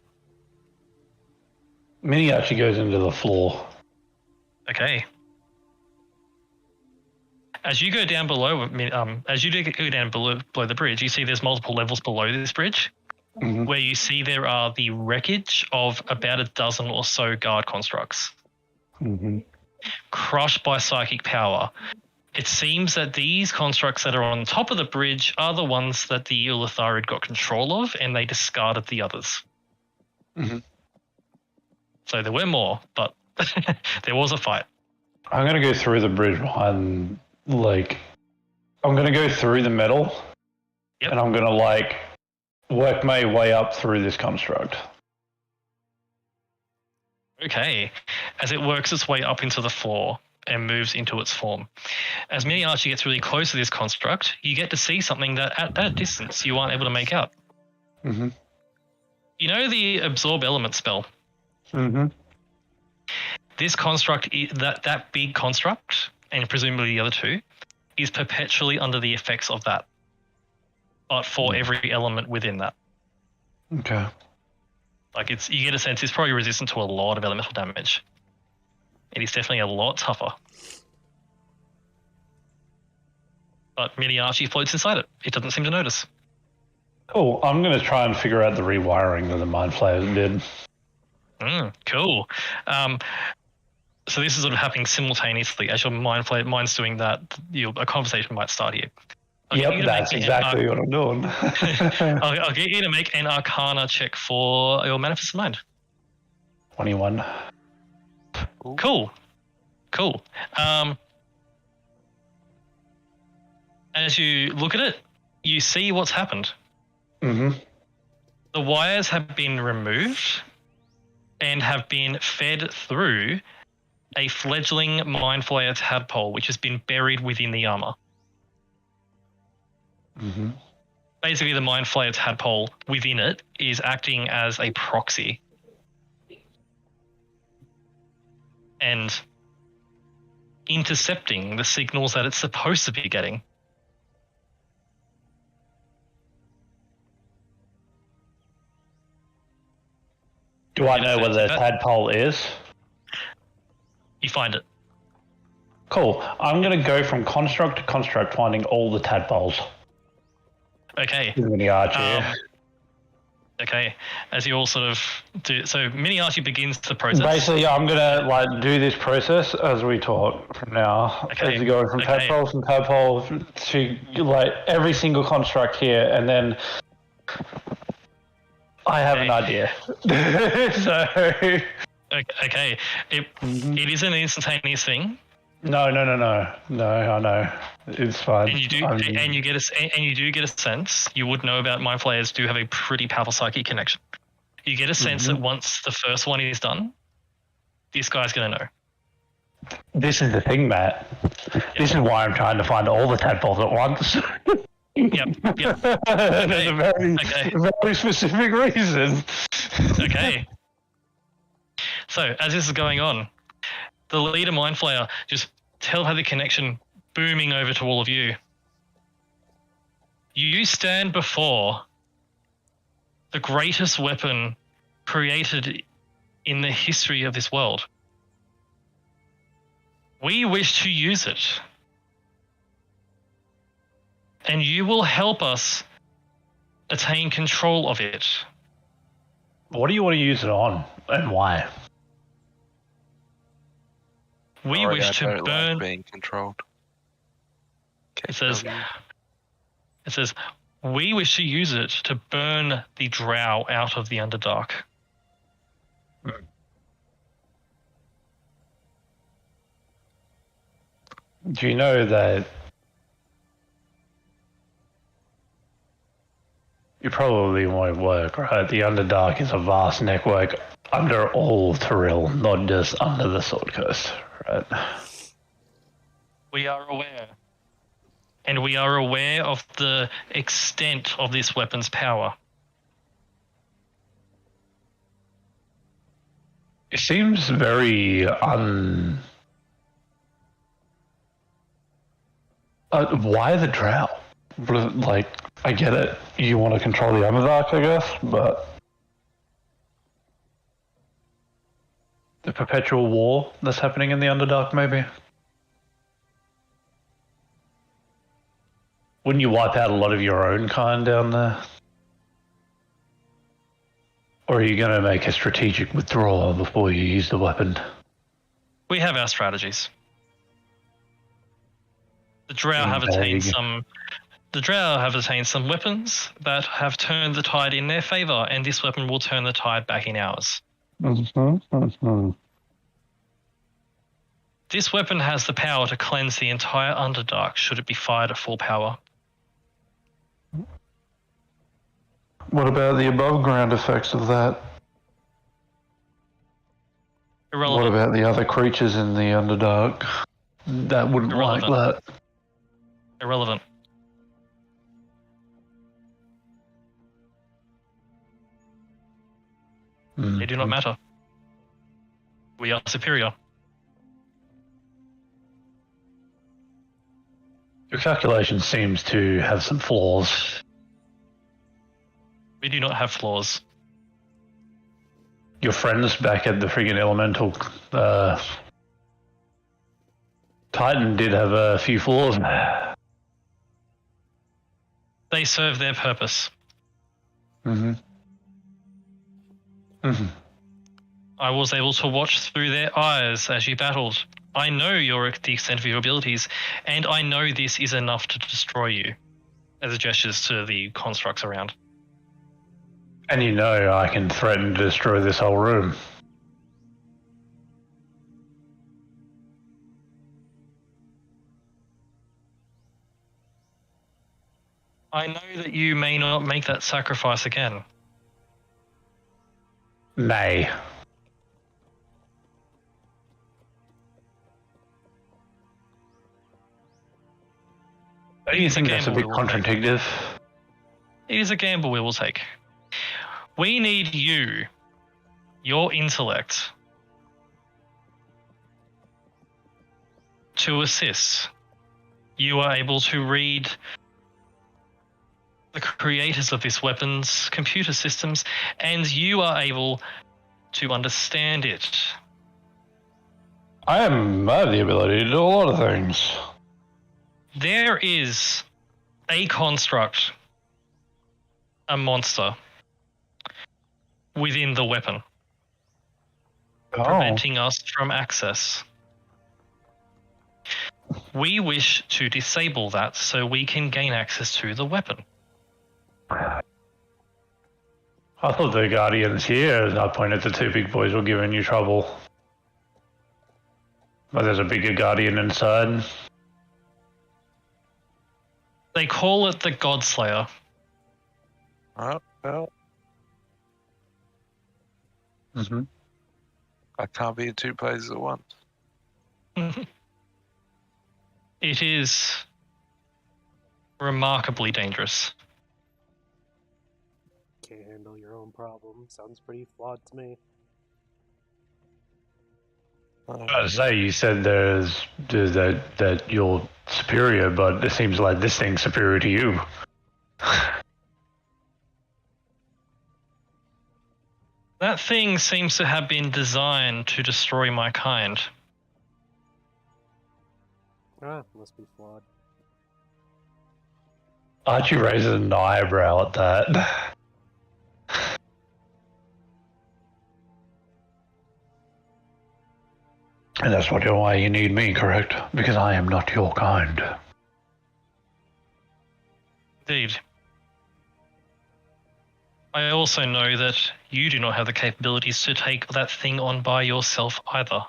Mini Archie goes into the floor. Okay. As you go down below, as you go down below the bridge, you see there's multiple levels below this bridge, where you see there are the wreckage of about a dozen or so guard constructs, crushed by psychic power. It seems that these constructs that are on top of the bridge are the ones that the Ulatharid got control of, and they discarded the others. So there were more, but there was a fight. I'm gonna go through the bridge behind, like, I'm gonna go through the metal, and I'm gonna like work my way up through this construct. Okay, as it works its way up into the floor and moves into its form. As Mini Archie gets really close to this construct, you get to see something that at that distance you aren't able to make out. You know the absorb element spell? This construct, that big construct, and presumably the other two, is perpetually under the effects of that, but for every element within that. Okay. Like you get a sense it's probably resistant to a lot of elemental damage. It is definitely a lot tougher. But Mini Archie floats inside it. It doesn't seem to notice. Cool. I'm gonna try and figure out the rewiring that the mind players did. Cool. So this is sort of happening simultaneously as your mind's doing that. A conversation might start here. That's exactly what I'm doing. I'll get you to make an Arcana check for your Manifest Mind. 21. Cool. As you look at it, you see what's happened. The wires have been removed and have been fed through a fledgling Mind Flayer tadpole, which has been buried within the armor. Basically, the Mind Flayer tadpole within it is acting as a proxy. And intercepting the signals that it's supposed to be getting. Do I know what the tadpole is? You find it. Cool. I'm going to go from construct to construct, finding all the tadpoles. Okay. Mini Archie. Okay. As you all sort of do, so Mini Archie begins the process. Basically, I'm going to like do this process as we talk from now. Okay. As you go from tadpole to like every single construct here, and then I have an idea. So. Okay. It is an instantaneous thing. No. I know. It's fine. And you do get a sense. You would know about Mind Flayers do have a pretty powerful psychic connection. You get a sense that once the first one is done, this guy's gonna know. This is the thing, Matt. This is why I'm trying to find all the tadpoles at once. Yep. There's a very specific reason. Okay. So as this is going on, the leader Mind Flayer just telepathic connection booming over to all of you. You stand before the greatest weapon created in the history of this world. We wish to use it. and you will help us attain control of it. What do you want to use it on, and why? We Sorry, wish I to don't burn. like being controlled. It says, we wish to use it to burn the drow out of the Underdark. Do you know that it probably won't work, right? The Underdark is a vast network under all Tyrell, not just under the Sword Coast, right? We are aware. And we are aware of the extent of this weapon's power. It seems very why the drow? Like, I get it. You want to control the Underdark, I guess, but the perpetual war that's happening in the Underdark, maybe? Wouldn't you wipe out a lot of your own kind down there? Or are you going to make a strategic withdrawal before you use the weapon? We have our strategies. The drow have attained some weapons that have turned the tide in their favor, and this weapon will turn the tide back in ours. This weapon has the power to cleanse the entire Underdark should it be fired at full power. What about the above ground effects of that? Irrelevant. What about the other creatures in the Underdark that wouldn't like that? Irrelevant. They do not matter. We are superior. Your calculation seems to have some flaws. We do not have flaws. Your friends back at the friggin' Elemental Titan did have a few flaws. They serve their purpose. I was able to watch through their eyes as you battled. I know the extent of your abilities, and I know this is enough to destroy you, as it gestures to the constructs around. And you know I can threaten to destroy this whole room. I know that you may not make that sacrifice again. May. Don't you think that's a bit contradictive? It is a gamble we will take. We need you, your intellect, to assist. You are able to read the creators of this weapon's computer systems, and you are able to understand it. I have the ability to do a lot of things. There is a construct, a monster, within the weapon, preventing us from access. We wish to disable that so we can gain access to the weapon. I thought the Guardians here, as I pointed to two big boys, were giving you trouble. But there's a bigger Guardian inside. They call it the Godslayer. Oh, well. I can't be in two places at once. It is remarkably dangerous. Can't handle your own problem. Sounds pretty flawed to me. I was say, you said that you're superior, but it seems like this thing's superior to you. That thing seems to have been designed to destroy my kind. Ah, must be flawed. Archie raises an eyebrow at that. And that's why you need me, correct? Because I am not your kind. Indeed. I also know that you do not have the capabilities to take that thing on by yourself either.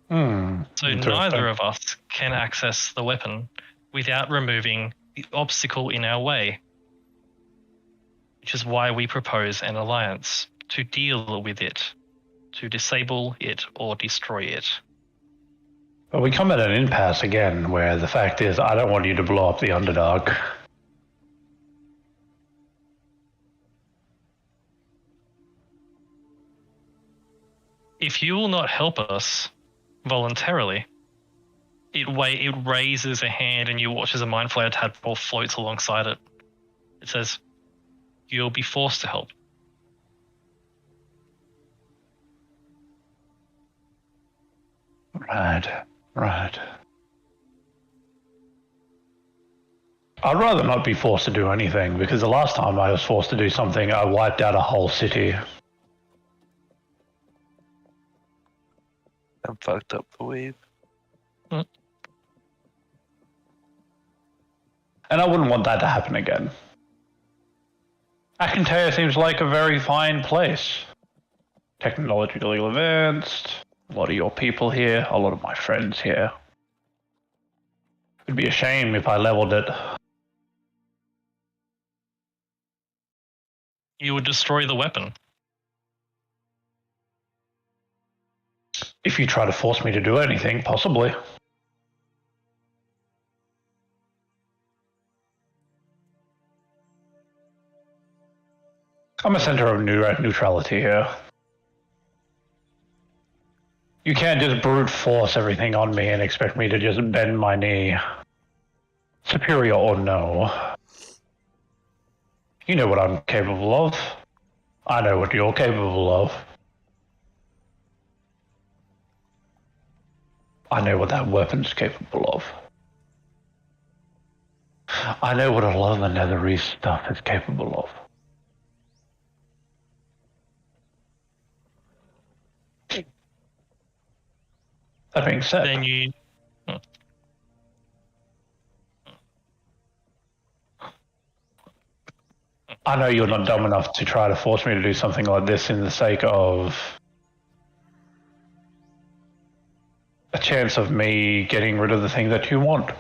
So neither of us can access the weapon without removing the obstacle in our way. Which is why we propose an alliance, to deal with it, to disable it or destroy it. But we come at an impasse again, where the fact is I don't want you to blow up the Underdark. If you will not help us voluntarily, it raises a hand and you watch as a Mind Flayer tadpole floats alongside it. It says, you'll be forced to help. Right. I'd rather not be forced to do anything, because the last time I was forced to do something, I wiped out a whole city. I'm fucked up the weave. And I wouldn't want that to happen again. Akinteia seems like a very fine place. Technologically advanced, a lot of your people here, a lot of my friends here. It'd be a shame if I leveled it. You would destroy the weapon. If you try to force me to do anything, possibly. I'm a center of neutrality here. You can't just brute force everything on me and expect me to just bend my knee. Superior or no. You know what I'm capable of. I know what you're capable of. I know what that weapon's capable of. I know what a lot of the Netherese stuff is capable of. That being said, Then you... I know you're not dumb enough to try to force me to do something like this in the sake of a chance of me getting rid of the thing that you want.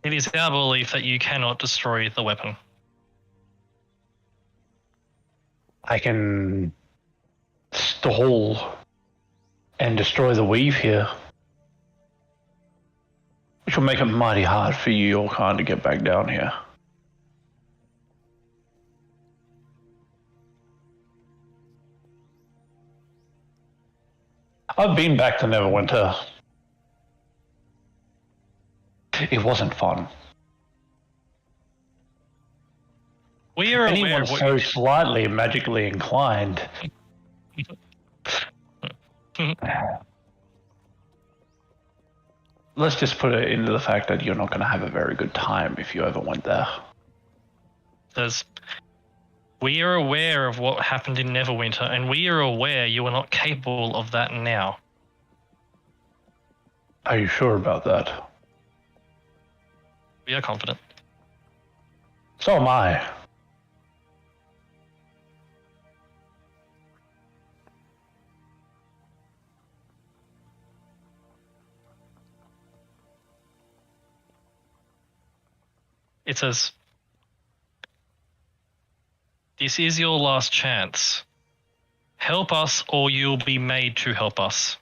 It is our belief that you cannot destroy the weapon. I can stall and destroy the weave here, which will make it mighty hard for you, your kind, to get back down here. I've been back to Neverwinter. It wasn't fun. We are aware Anyone of what so you... slightly magically inclined. Let's just put it into the fact that you're not going to have a very good time if you ever went there. We are aware of what happened in Neverwinter, and we are aware you are not capable of that now. Are you sure about that? We are confident. So am I. It says, this is your last chance. Help us or you'll be made to help us.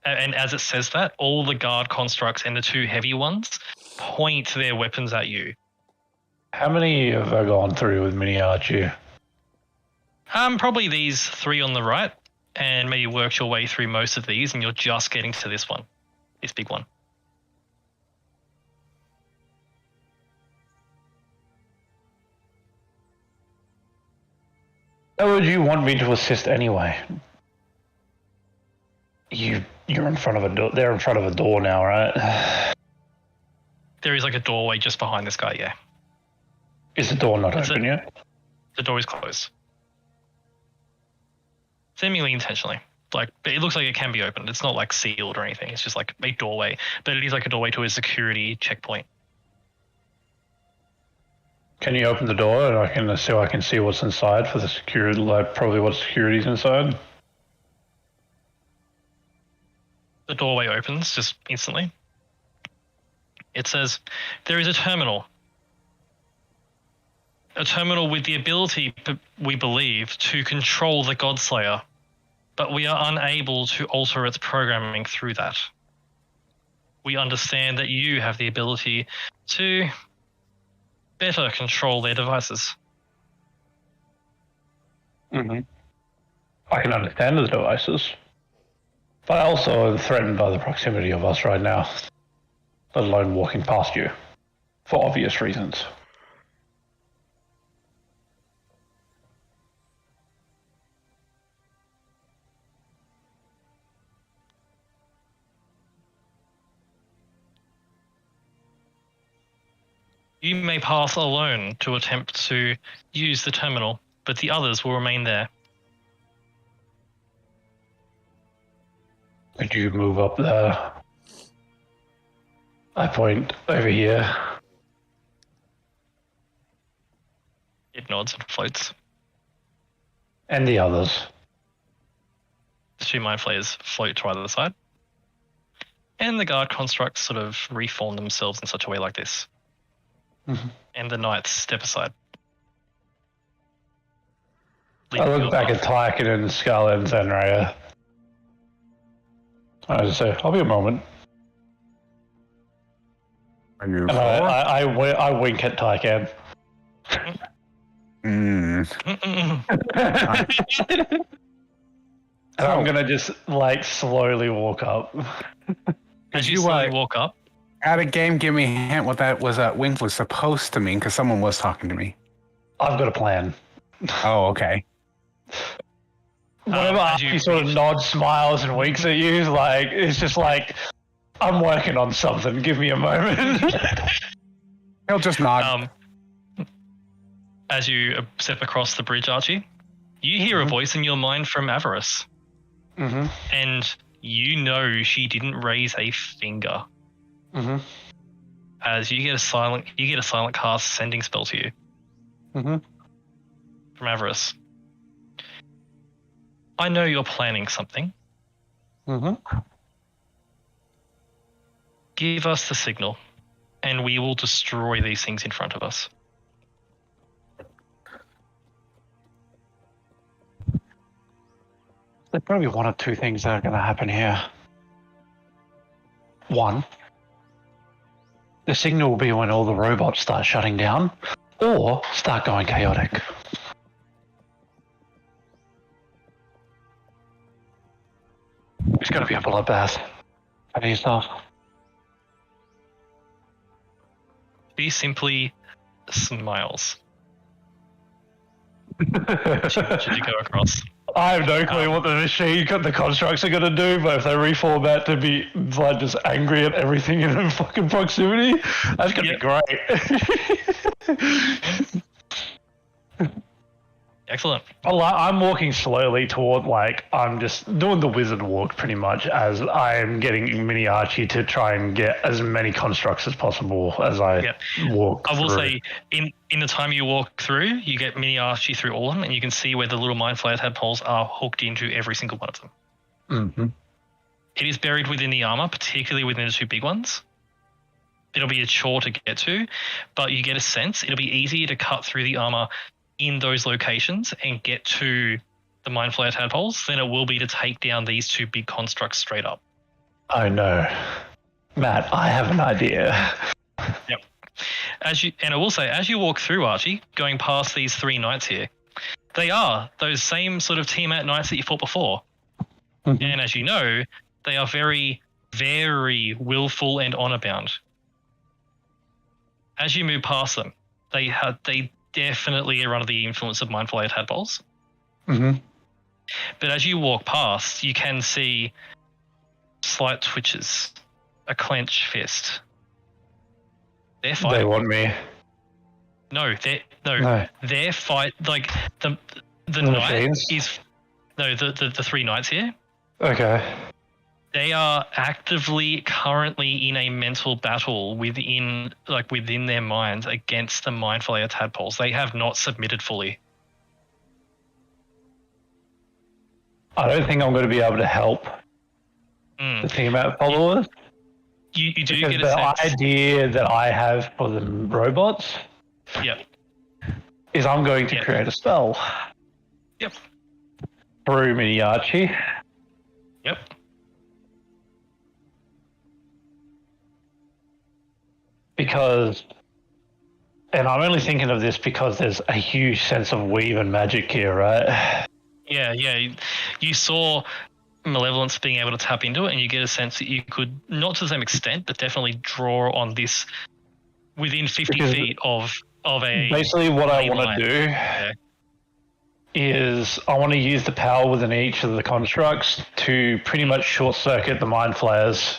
And as it says that, all the guard constructs and the two heavy ones point their weapons at you. How many have I gone through with Mini Archie? Probably these three on the right, and maybe worked your way through most of these, and you're just getting to this one, this big one. How would you want me to assist anyway? You You're in front of a door. They're in front of a door now, right? There is like a doorway just behind this guy, yeah. Is the door not open yet? The door is closed. Seemingly intentionally. Like, it looks like it can be opened. It's not like sealed or anything. It's just like a doorway. But it is like a doorway to a security checkpoint. Can you open the door and I can see what's inside for the security, like probably what security's inside? The doorway opens just instantly. It says, there is a terminal. A terminal with the ability, we believe, to control the Godslayer, but we are unable to alter its programming through that. We understand that you have the ability to better control their devices. Mm-hmm. I can understand the devices, but I also am threatened by the proximity of us right now, let alone walking past you, for obvious reasons. You may pass alone to attempt to use the terminal, but the others will remain there. Could you move up there? I point over here. It nods and floats. And the others. The two mind flayers float to either side. And the guard constructs sort of reform themselves in such a way like this. Mm-hmm. And the knights step aside. I look back at Tyken and Scarlet and Zenraya. I just say, I'll be a moment. Are you? And I wink at Tyken. And I'm gonna just like slowly walk up. As you slowly walk up, at a game, give me a hint what that wink was supposed to mean, because someone was talking to me. I've got a plan. Oh, okay. Whenever he sort of nods, smiles, and winks at you, like it's just like I'm working on something. Give me a moment. He'll just nod. As you step across the bridge, Archie, you hear a voice in your mind from Avarice, and you know she didn't raise a finger. As you get a silent cast sending spell to you from Avarice. I know you're planning something. Give us the signal, and we will destroy these things in front of us. There's probably one or two things that are going to happen here. One, the signal will be when all the robots start shutting down or start going chaotic. It's going to be a bloodbath. Any stuff? She simply smiles. Should you go across? I have no clue what the constructs are going to do, but if they reform that to be like just angry at everything in their fucking proximity, that's going to be great. Excellent. I'm walking slowly toward, like, I'm just doing the wizard walk pretty much as I'm getting Mini Archie to try and get as many constructs as possible as I walk I will through. say, in the time you walk through, you get Mini Archie through all of them, and you can see where the little mind flayer tadpoles are hooked into every single one of them. It is buried within the armor, particularly within the two big ones. It'll be a chore to get to, but you get a sense it'll be easier to cut through the armor in those locations and get to the mind flayer tadpoles than it will be to take down these two big constructs straight up. Oh no. Matt, I have an idea. Yep. And I will say, as you walk through, Archie, going past these three knights here, they are those same sort of Tiamat knights that you fought before. And as you know, they are very, very willful and honor bound. As you move past them, they definitely are under the influence of mind flayer tadpoles. But as you walk past, you can see slight twitches, a clenched fist. They're They fighting. want me. No, No. their fight, like the The knight machines? is the three knights here. Okay. They are actively currently in a mental battle within their minds against the Mind Flayer tadpoles. They have not submitted fully. I don't think I'm going to be able to help the team out followers. You do Because get a the sense. idea that I have for the robots Yep. is I'm going to Yep. create a spell Yep. through Miniachi. Yep. Because, and I'm only thinking of this because there's a huge sense of weave and magic here, right? Yeah. You saw Malevolence being able to tap into it, and you get a sense that you could, not to the same extent, but definitely draw on this within 50 Because feet of a. Basically, what I main want line. to do is I want to use the power within each of the constructs to pretty much short circuit the mind flayers,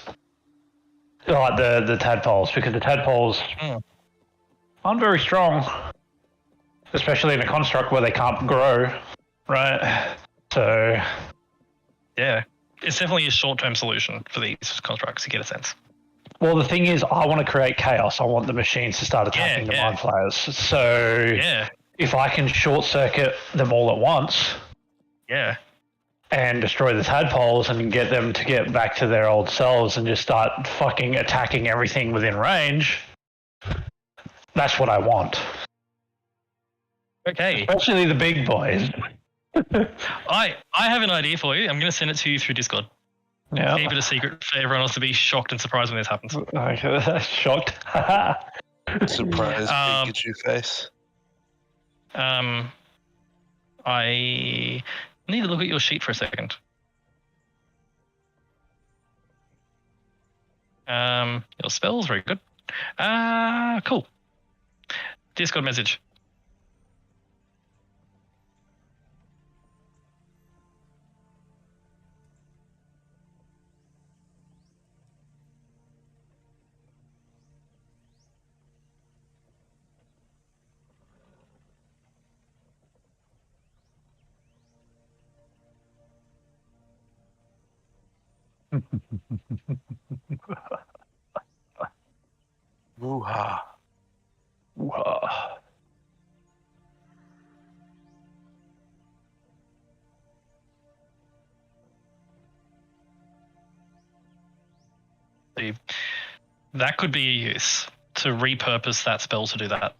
like the tadpoles, because the tadpoles aren't very strong, especially in a construct where they can't grow, right? So Yeah, it's definitely a short-term solution for these constructs. You get a sense. well, the thing is, I want to create chaos. I want the machines to start attacking the mind flayers. So Yeah. if I can short circuit them all at once, Yeah. and destroy the tadpoles and get them to get back to their old selves and just start fucking attacking everything within range, that's what I want. Okay. Especially the big boys. I have an idea for you. I'm going to send it to you through Discord. Yeah. Keep it a secret for everyone else to be shocked and surprised when this happens. Shocked. Surprise Pikachu face. I need to look at your sheet for a second. Your spells, very good. Cool. Discord message. Woo-ha. Whoa. See, that could be a use to repurpose that spell to do that.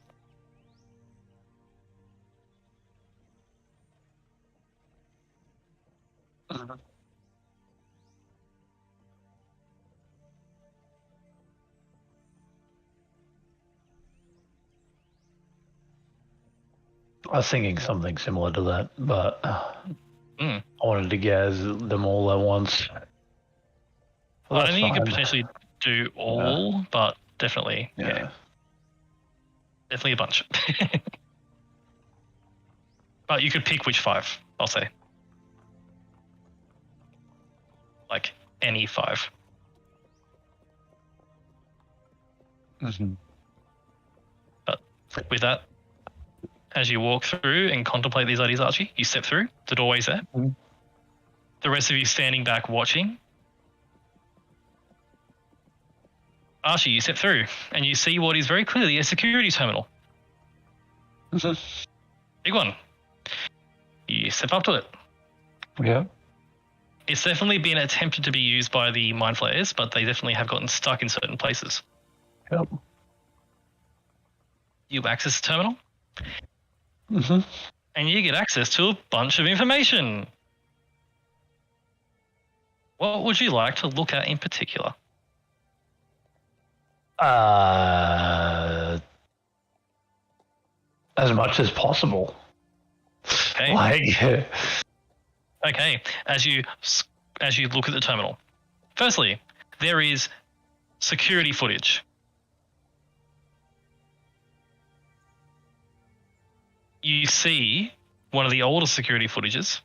I was thinking something similar to that, but I wanted to gas them all at once. Well, I think you could fine. potentially do all, but definitely, Yeah. definitely a bunch. But you could pick which 5, I'll say. Like any 5. Mm-hmm. But with that, as you walk through and contemplate these ideas, Archie, you step through. The doorway's there. Mhm. The rest of you standing back watching. Archie, you step through and you see what is very clearly a security terminal. Big one. You step up to it. Yeah. It's definitely been attempted to be used by the Mind Flayers, but they definitely have gotten stuck in certain places. Yep. You access the terminal, Mm-hmm. and you get access to a bunch of information. What would you like to look at in particular? As much as possible. Okay. Like, Okay. As you look at the terminal, firstly, there is security footage. You see one of the older security footages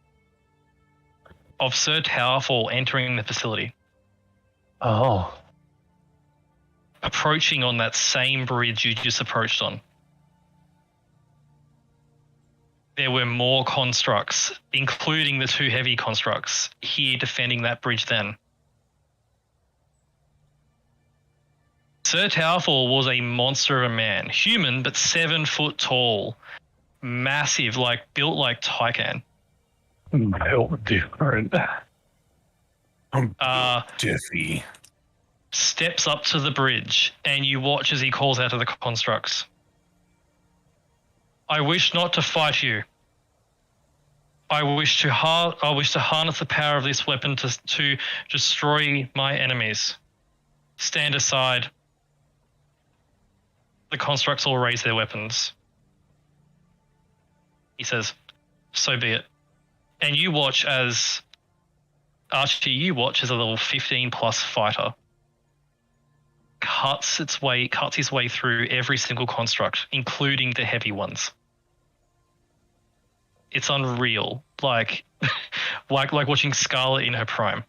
of Sir Towerfall entering the facility. Oh. Approaching on that same bridge you just approached on. There were more constructs, including the 2 heavy constructs, here defending that bridge then. Sir Towerfall was a monster of a man. Human, but 7 foot tall. Massive, built like Tycan. Built different. Jiffy. Steps up to the bridge, and you watch as he calls out to the constructs. I wish not to fight you. I wish to harness the power of this weapon to destroy my enemies. Stand aside. The constructs all raise their weapons. He says, so be it. And you watch as Archie, a level 15 plus fighter cuts his way through every single construct, including the heavy ones. It's unreal, like watching Scarlet in her prime.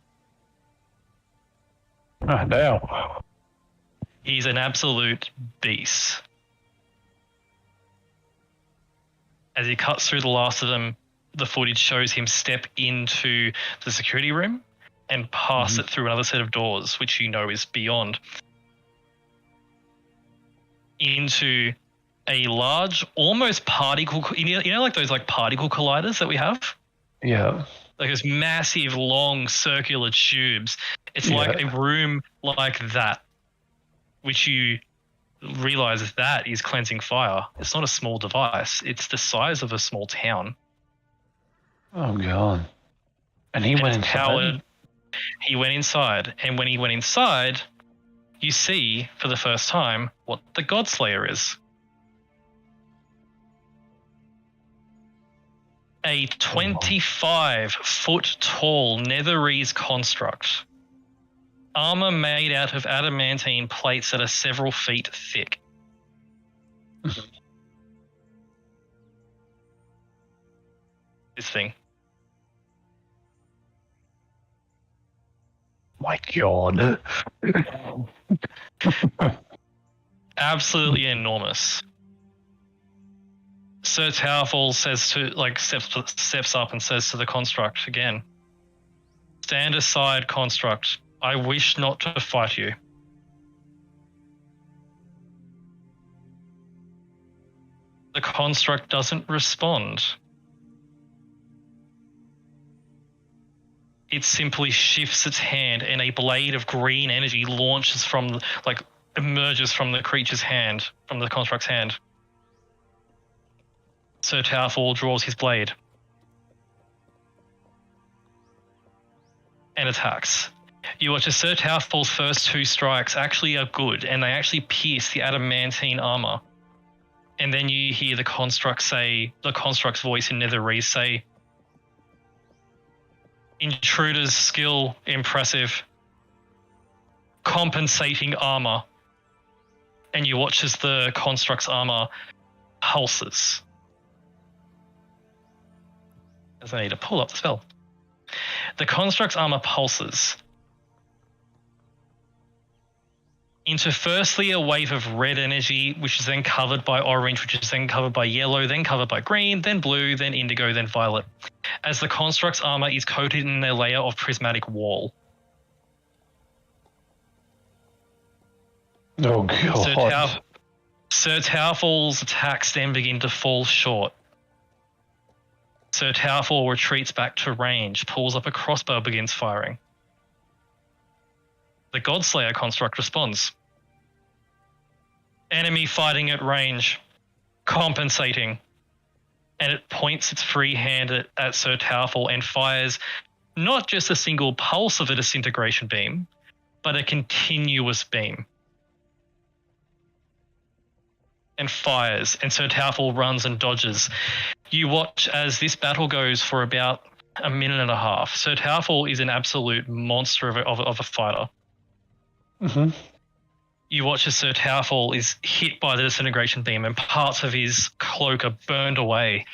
Ah, damn. He's an absolute beast. As he cuts through the last of them, the footage shows him step into the security room and pass it through another set of doors, which you know is beyond, into a large, almost particle, like those particle colliders that we have? Yeah. Like those massive, long, circular tubes. It's like a room like that, which you realize that is cleansing fire. It's not a small device. It's the size of a small town. Oh, God. And he went inside? He went inside. And when he went inside, you see for the first time what the Godslayer is. A 25-foot tall Netherese construct. Armor made out of adamantine plates that are several feet thick. This thing. My God. Absolutely enormous. Sir Towerfall says to, steps up and says to the construct again, stand aside, construct. I wish not to fight you. The construct doesn't respond. It simply shifts its hand and a blade of green energy launches emerges from the creature's hand, from the construct's hand. Sir Towerfall draws his blade and attacks. You watch as Sir Towerfall's first 2 strikes actually are good, and they actually pierce the adamantine armor. And then you hear the construct's voice in Netherese say, intruder's skill impressive, compensating armor. And you watch as the construct's armor pulses. As I need to pull up the spell. The construct's armor pulses into firstly a wave of red energy, which is then covered by orange, which is then covered by yellow, then covered by green, then blue, then indigo, then violet, as the construct's armor is coated in a layer of prismatic wall. Oh, God. Sir Towerfall's attacks then begin to fall short. Sir Towerfall retreats back to range, pulls up a crossbow, begins firing. The Godslayer construct responds. Enemy fighting at range, compensating. And it points its free hand at Sir Towerfall and fires not just a single pulse of a disintegration beam, but a continuous beam. And fires, and Sir Towerfall runs and dodges. You watch as this battle goes for about a minute and a half. Sir Towerfall is an absolute monster of a fighter. Mm-hmm. You watch as Sir Towerfall is hit by the disintegration beam and parts of his cloak are burned away.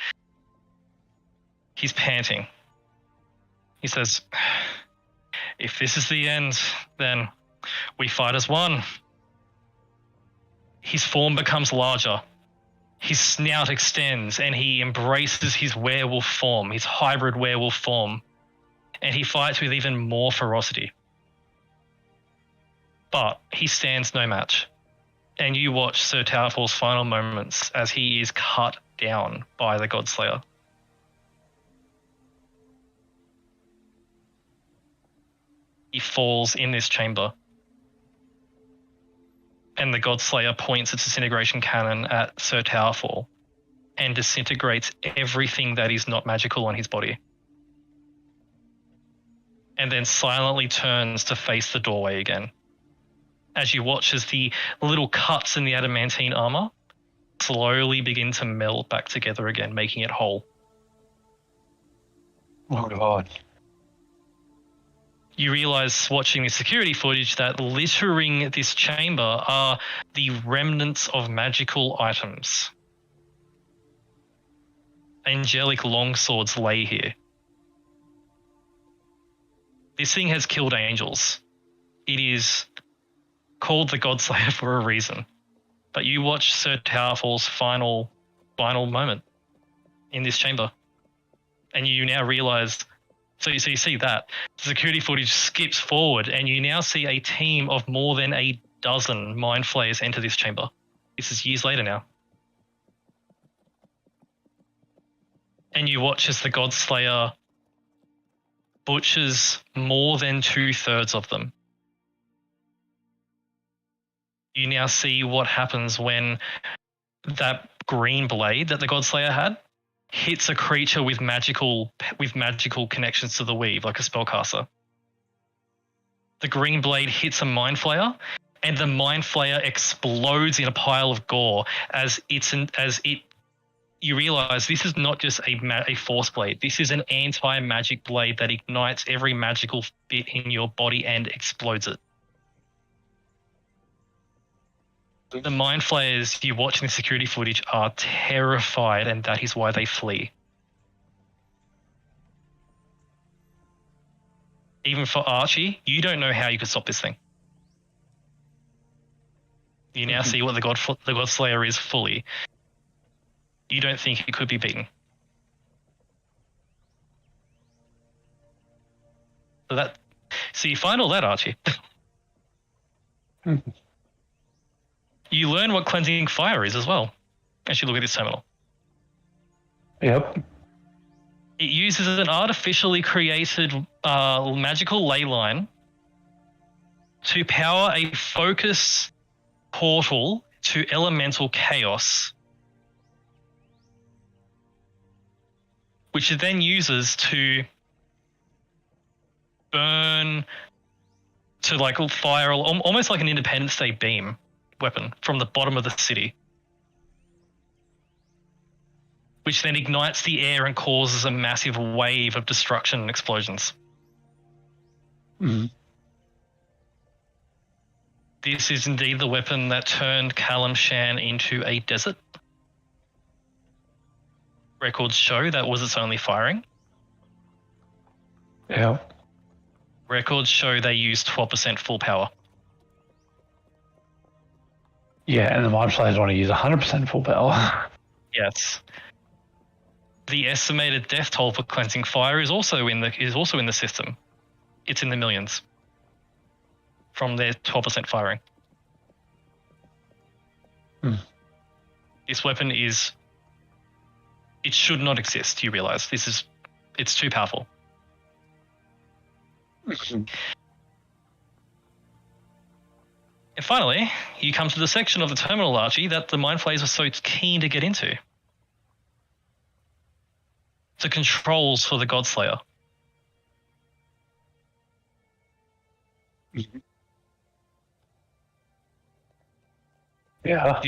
He's panting. He says, if this is the end, then We fight as one. His form becomes larger. His snout extends and he embraces his werewolf form, his hybrid werewolf form. And he fights with even more ferocity. But he stands no match. And you watch Sir Towerfall's final moments as he is cut down by the Godslayer. He falls in this chamber. And the Godslayer points its disintegration cannon at Sir Towerfall and disintegrates everything that is not magical on his body. And then silently turns to face the doorway again. As you watch as the little cuts in the adamantine armor slowly begin to melt back together again, making it whole. Oh, God. You realize watching the security footage that littering this chamber are the remnants of magical items. Angelic longswords lay here. This thing has killed angels. It is called the Godslayer for a reason. But you watch Sir Towerfall's final moment in this chamber. And you now realize... So you see that. The security footage skips forward and you now see a team of more than a dozen mind flayers enter this chamber. This is years later now. And you watch as the Godslayer butchers more than 2/3 of them. You now see what happens when that green blade that the Godslayer had hits a creature with magical connections to the weave, like a spellcaster. The green blade hits a mind flayer, and the mind flayer explodes in a pile of gore you realize this is not just a force blade. This is an anti-magic blade that ignites every magical bit in your body and explodes it. The mind flayers you watch in the security footage are terrified, and that is why they flee. Even for Archie, you don't know how you could stop this thing. You now see what the Godslayer is fully. You don't think it could be beaten. So you find all that, Archie. You learn what cleansing fire is as well, as you look at this terminal. Yep. It uses an artificially created magical ley line to power a focus portal to elemental chaos, which it then uses to burn, to like fire almost like an Independence Day beam weapon from the bottom of the city, which then ignites the air and causes a massive wave of destruction and explosions. Mm-hmm. This is indeed the weapon that turned Callum Shan into a desert. Records show that was its only firing. Yeah. Records show they used 12% full power. Yeah, and the mind flayers want to use 100% full power. Yes. The estimated death toll for cleansing fire is also in the system. It's in the millions from their 12% firing. This weapon it should not exist, you realize. It's too powerful. And finally, you come to the section of the terminal, Archie, that the mind flayers are so keen to get into. The controls for the Godslayer. Yeah.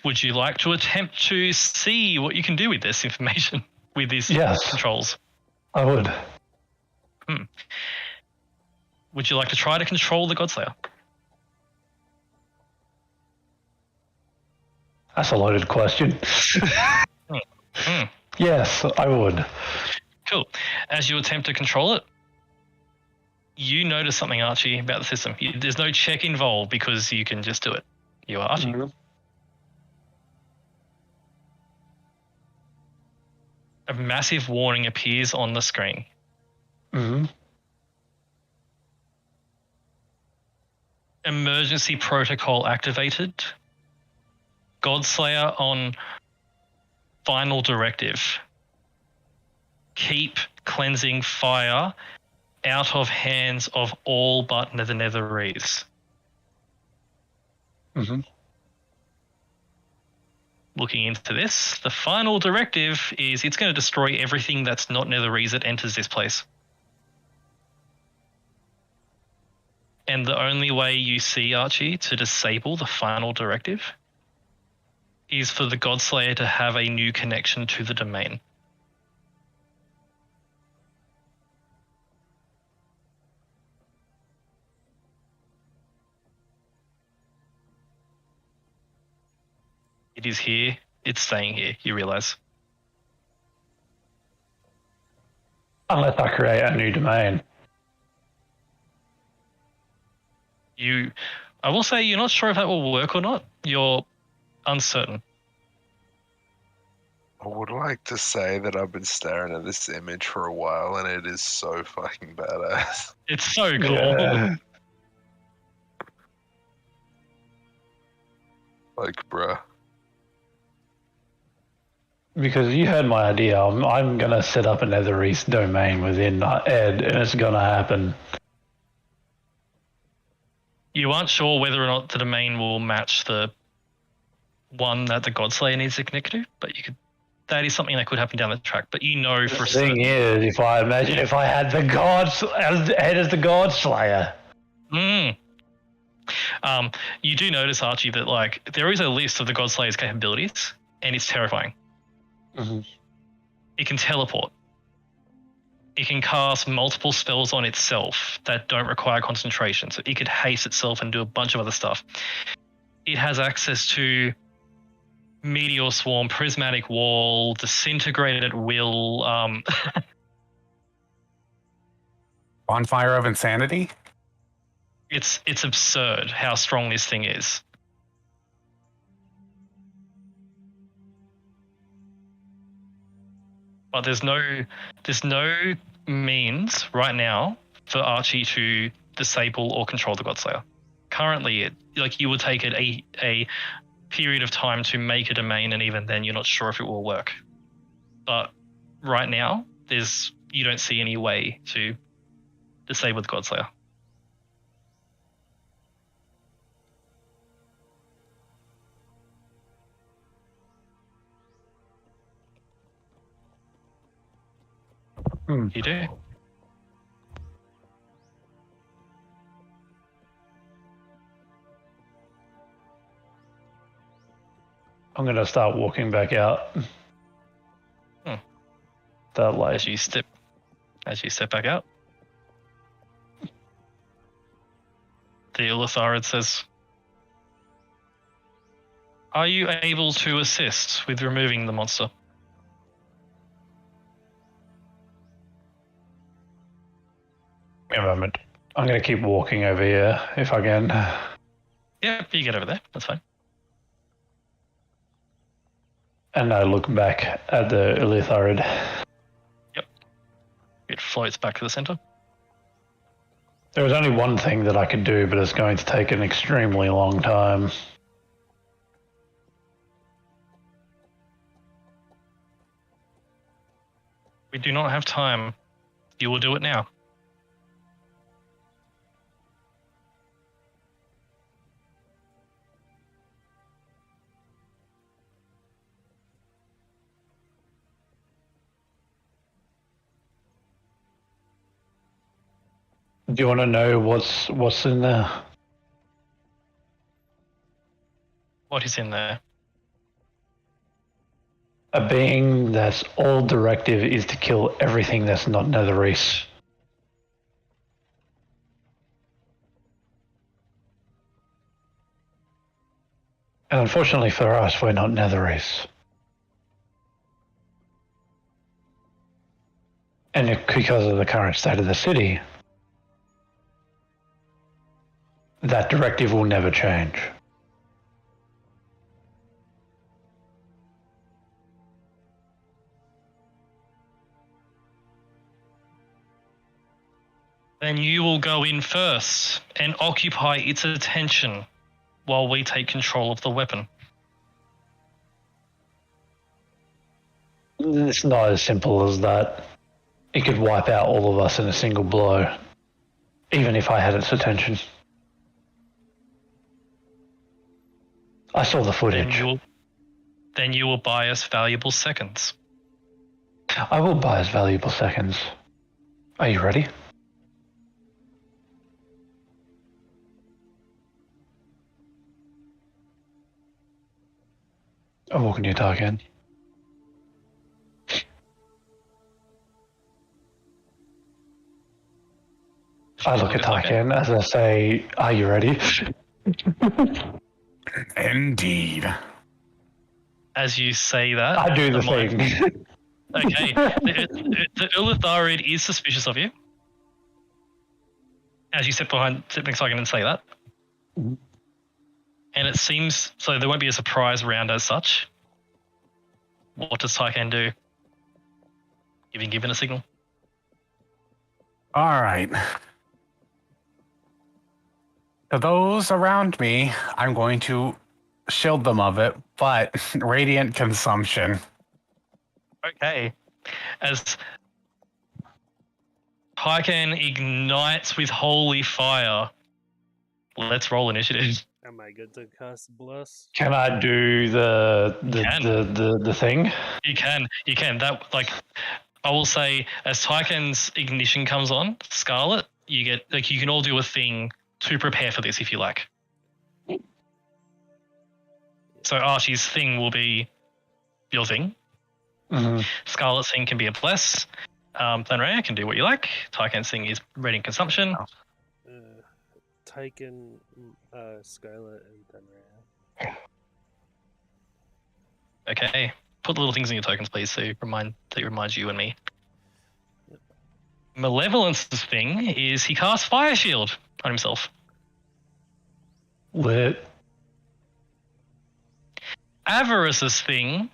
Would you like to attempt to see what you can do with this information, with these controls? I would. Would you like to try to control the Godslayer? That's a loaded question. Yes, I would. Cool. As you attempt to control it, You notice something, Archie, about the system. There's no check involved because you can just do it. You are Archie. Mm-hmm. A massive warning appears on the screen. Mm-hmm. Emergency protocol activated. Godslayer on final directive. Keep cleansing fire out of hands of all but the Netherese. Mm-hmm. Looking into this, the final directive is it's going to destroy everything that's not Netherese that enters this place. And the only way you see, Archie, to disable the final directive is for the Godslayer to have a new connection to the domain. It is here. It's staying here, you realize. Unless I create a new domain. I will say you're not sure if that will work or not. You're uncertain. I would like to say that I've been staring at this image for a while and it is so fucking badass. It's so cool. Yeah. Like, bruh. Because you heard my idea. I'm going to set up a Netherese domain within Ed, and it's going to happen. You aren't sure whether or not the domain will match the one that the Godslayer needs to connect to, but that is something that could happen down the track. But you know for The thing is, if I had the gods as Ed as the Godslayer. You do notice, Archie, that like there is a list of the Godslayer's capabilities, and it's terrifying. Mm-hmm. It can teleport. It can cast multiple spells on itself that don't require concentration. So it could haste itself and do a bunch of other stuff. It has access to Meteor Swarm, Prismatic Wall, Disintegrated at Will. Bonfire of Insanity? It's absurd how strong this thing is. But there's no means right now for Archie to disable or control the Godslayer. Currently, you would take it a period of time to make a domain, and even then, you're not sure if it will work. But right now, you don't see any way to disable the Godslayer. You do. I'm going to start walking back out. That way. As you step back out, the Illitharid says, "Are you able to assist with removing the monster?" A moment. I'm going to keep walking over here if I can. Yeah, you get over there. That's fine. And I look back at the Illitharid. Yep. It floats back to the center. There was only one thing that I could do, but it's going to take an extremely long time. We do not have time. You will do it now. Do you want to know what's in there? What is in there? A being that's all directive is to kill everything that's not Netherese. And unfortunately for us, we're not Netherese. And because of the current state of the city, That directive will never change. Then you will go in first and occupy its attention while we take control of the weapon. It's not as simple as that. It could wipe out all of us in a single blow, even if I had its attention. I saw the footage. Then you will buy us valuable seconds. I will buy us valuable seconds. Are you ready? I'm walking your talk in. I look at Tarkin as I say, are you ready? Indeed. As you say that... I do the thing. Okay. The Ulitharid is suspicious of you. As you sit next to Tarkin and say that. Mm-hmm. And it seems... So there won't be a surprise round as such. What does Tarkin do? You've been given a signal. All right. To those around me, I'm going to shield them of it, but radiant consumption. Okay. As Tarkin ignites with holy fire, let's roll initiative. Am I good to cast Bless? Can I do the thing? You can. That, like, I will say, as Tyken's ignition comes on, Scarlet, you get, like, you can all do a thing to prepare for this if you like. So Archie's thing will be your thing. Mm-hmm. Scarlet's thing can be a bless. Planraya can do what you like. Tyken's thing is radiant consumption. Tyken, Scarlet, and Planraya. Okay. Put little things in your tokens, please, so it reminds you and me. Yep. Malevolence's thing is he casts Fire Shield on himself. Lit. Avarice's thing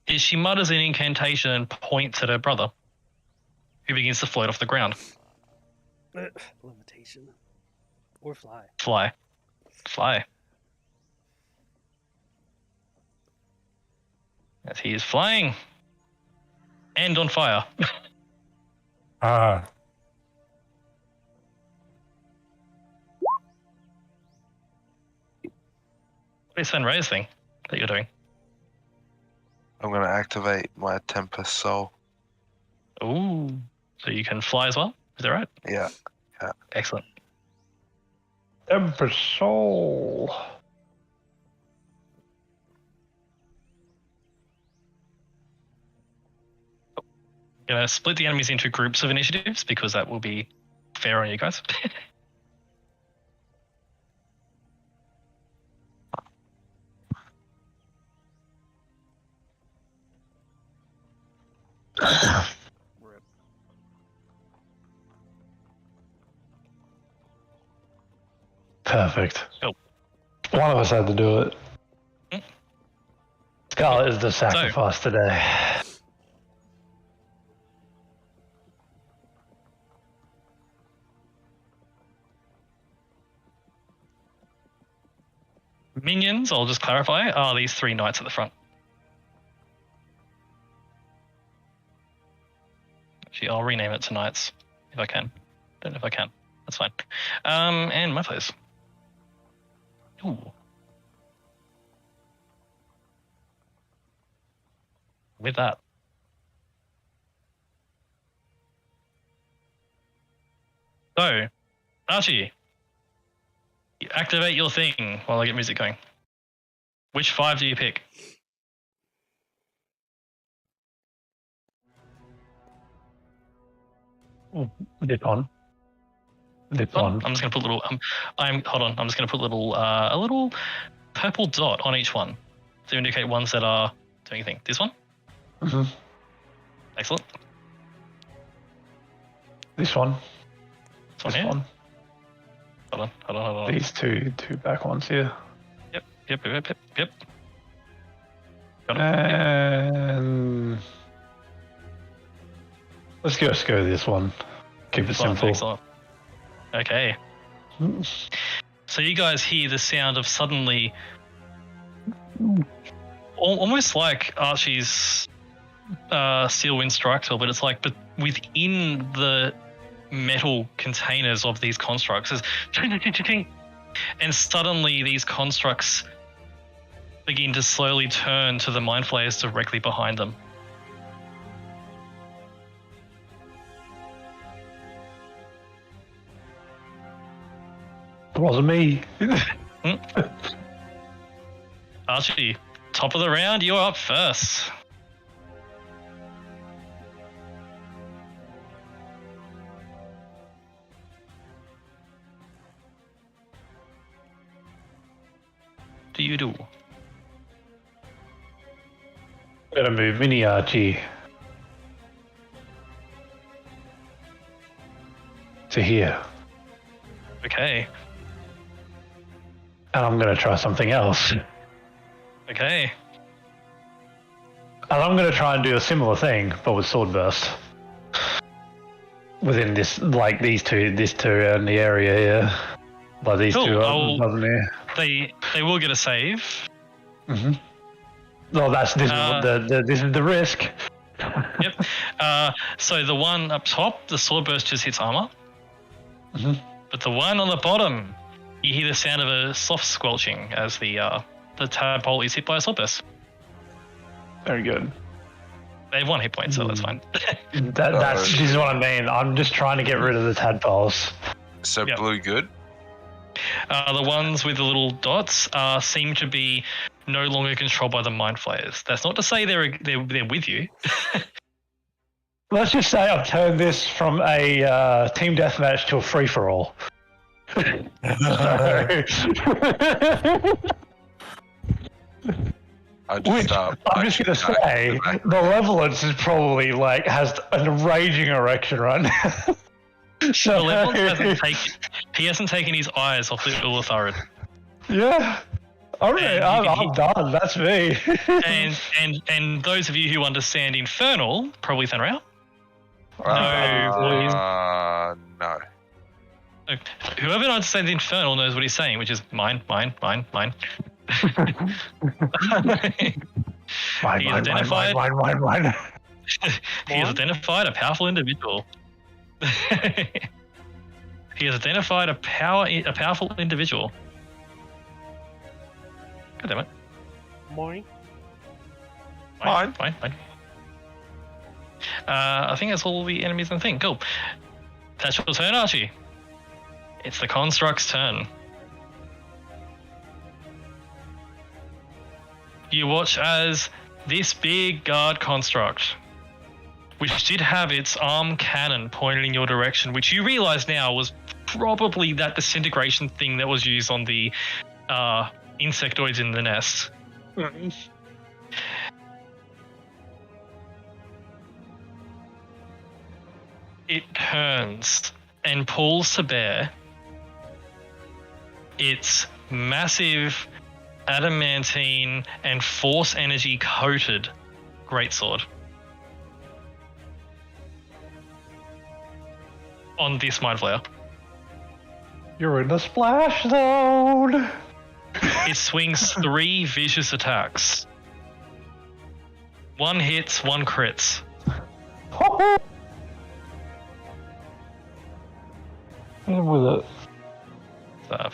is she mutters an incantation and points at her brother, who begins to float off the ground. Levitation. Or fly. Fly. As he is flying. And on fire. What is Sunray's thing that you're doing? I'm going to activate my Tempest Soul. Ooh. So you can fly as well? Is that right? Yeah. Excellent. Emperor Soul. Gonna split the enemies into groups of initiatives because that will be fair on you guys. Perfect. Oh. One of us had to do it. Scarlet is the sacrifice today. Minions, I'll just clarify, are these 3 knights at the front. Actually, I'll rename it to knights if I can. Don't know if I can. That's fine. And my place. Ooh. With that. So, Archie, you activate your thing while I get music going. Which 5 do you pick? Dip on. I'm just gonna put little. Hold on. I'm just gonna put a little purple dot on each one to indicate ones that are doing anything. This one. Mm-hmm. Excellent. This one. This one. Hold on. These two back ones here. Yep. Got it. And let's just go this one. Keep it simple. Excellent. Okay. So you guys hear the sound of suddenly, almost like Archie's Steel Wind Strike, but it's like, but within the metal containers of these constructs, there's and suddenly these constructs begin to slowly turn to the mind flayers directly behind them. It wasn't me. Archie, top of the round, you're up first. Do you do? Gotta move Mini Archie to here. Okay. And I'm gonna try something else. Okay. And I'm gonna try and do a similar thing, but with Sword Burst. Within this, like these two and the area here. Like these Cool. two up here. They will get a save. Mm-hmm. Well, this is the risk. Yep. So the one up top, the sword burst just hits armor. Mm-hmm. But the one on the bottom, you hear the sound of a soft squelching as the tadpole is hit by a sword burst. Very good. They have 1 hit point, so that's fine. This is what I mean. I'm just trying to get rid of the tadpoles. So Yep. blue good. The ones with the little dots seem to be no longer controlled by the mind flayers. That's not to say they're with you. Let's just say I've turned this from a team deathmatch to a free for all. I just I'm just gonna say the Levelance is probably like has a raging erection right now. So The he hasn't taken his eyes off the Ultharid. yeah. Alright, I'm done. That's me. and those of you who understand Infernal, probably Thenrau. No. Whoever understands Infernal knows what he's saying, which is mine. Mine. He has identified a powerful individual. He has identified a powerful individual. God damn it. Morning. Fine. I think that's all the enemies in the thing. Cool. That's your turn, Archie. It's the construct's turn. You watch as this big guard construct, which did have its arm cannon pointed in your direction, which you realize now was probably that disintegration thing that was used on the insectoids in the nest. It turns and pulls to bear its massive adamantine and force energy coated greatsword on this mind flayer. You're in the splash zone. It swings 3 vicious attacks. 1 hits, 1 crits. With it.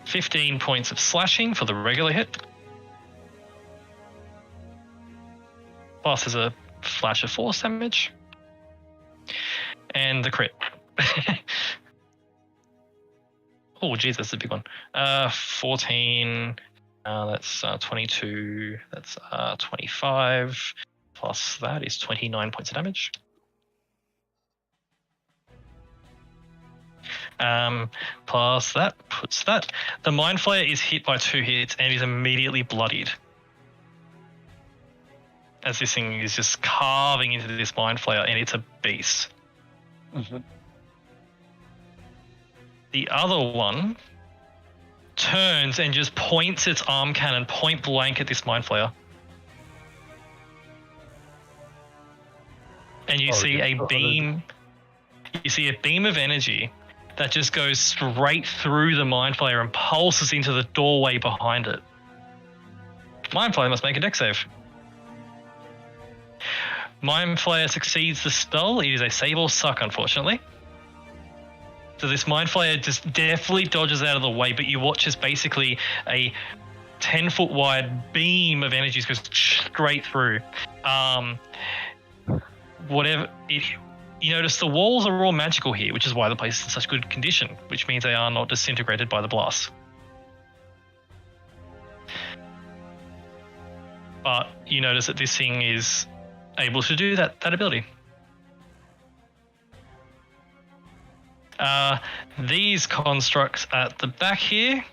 15 points of slashing for the regular hit. Plus there's a flash of force damage. And the crit. Oh, geez, that's a big one. 14, that's 22, that's 25. Plus that is 29 points of damage. Plus that puts that. The Mind Flayer is hit by 2 hits and is immediately bloodied. As this thing is just carving into this Mind Flayer, and it's a beast. Mm-hmm. The other one turns and just points its arm cannon point blank at this mind flayer. And you see a beam. You see a beam of energy that just goes straight through the mind flayer and pulses into the doorway behind it. Mind flayer must make a dex save. Mind flayer succeeds the spell. It is a save or suck, unfortunately. So this mind flayer just definitely dodges out of the way, but you watch as basically a 10-foot wide beam of energy goes straight through. You notice the walls are all magical here, which is why the place is in such good condition, which means they are not disintegrated by the blast. But you notice that this thing is able to do that ability. These constructs at the back here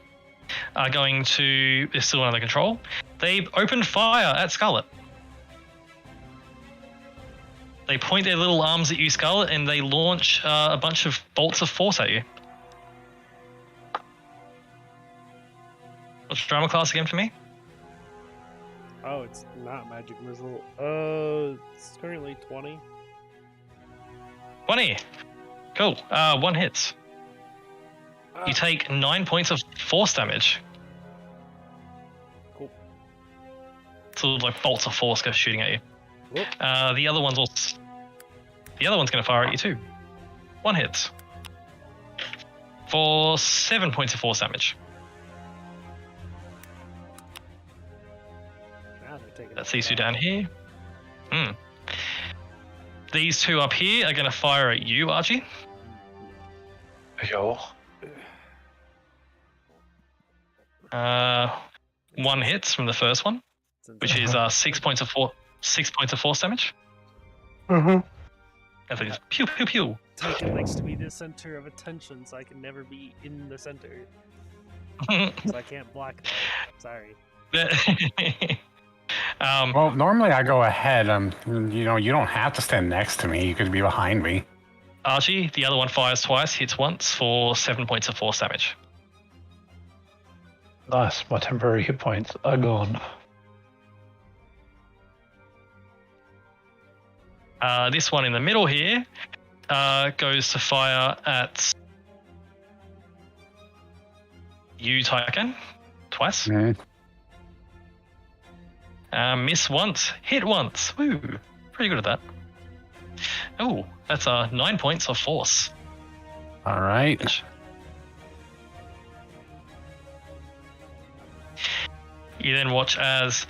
are going to... They're still under control. They opened fire at Scarlet. They point their little arms at you, Scarlet, and they launch a bunch of bolts of force at you. What's drama class again for me? Oh, it's not magic missile. It's currently 20. 20. Cool. One hits. You take 9 points of force damage. Cool. So like bolts of force go shooting at you. Whoop. The other one's going to fire at you too. One hits. For 7 points of force damage. Now they're taking That's these two down here. These two up here are going to fire at you, Archie. Yo. One hits from the first one, which is 6 points of force damage. Mm-hmm. And then just pew pew pew. Titan likes to be the center of attention, so I can never be in the center. So I can't block that. Sorry. Well, normally I go ahead. You don't have to stand next to me. You could be behind me. Archie, the other one fires twice, hits once for 7 points of force damage. Nice. My temporary hit points are gone. This one in the middle here goes to fire at you, Taiken, twice. Miss once, hit once. Woo, pretty good at that. Oh, that's 9 points of force. All right. You then watch as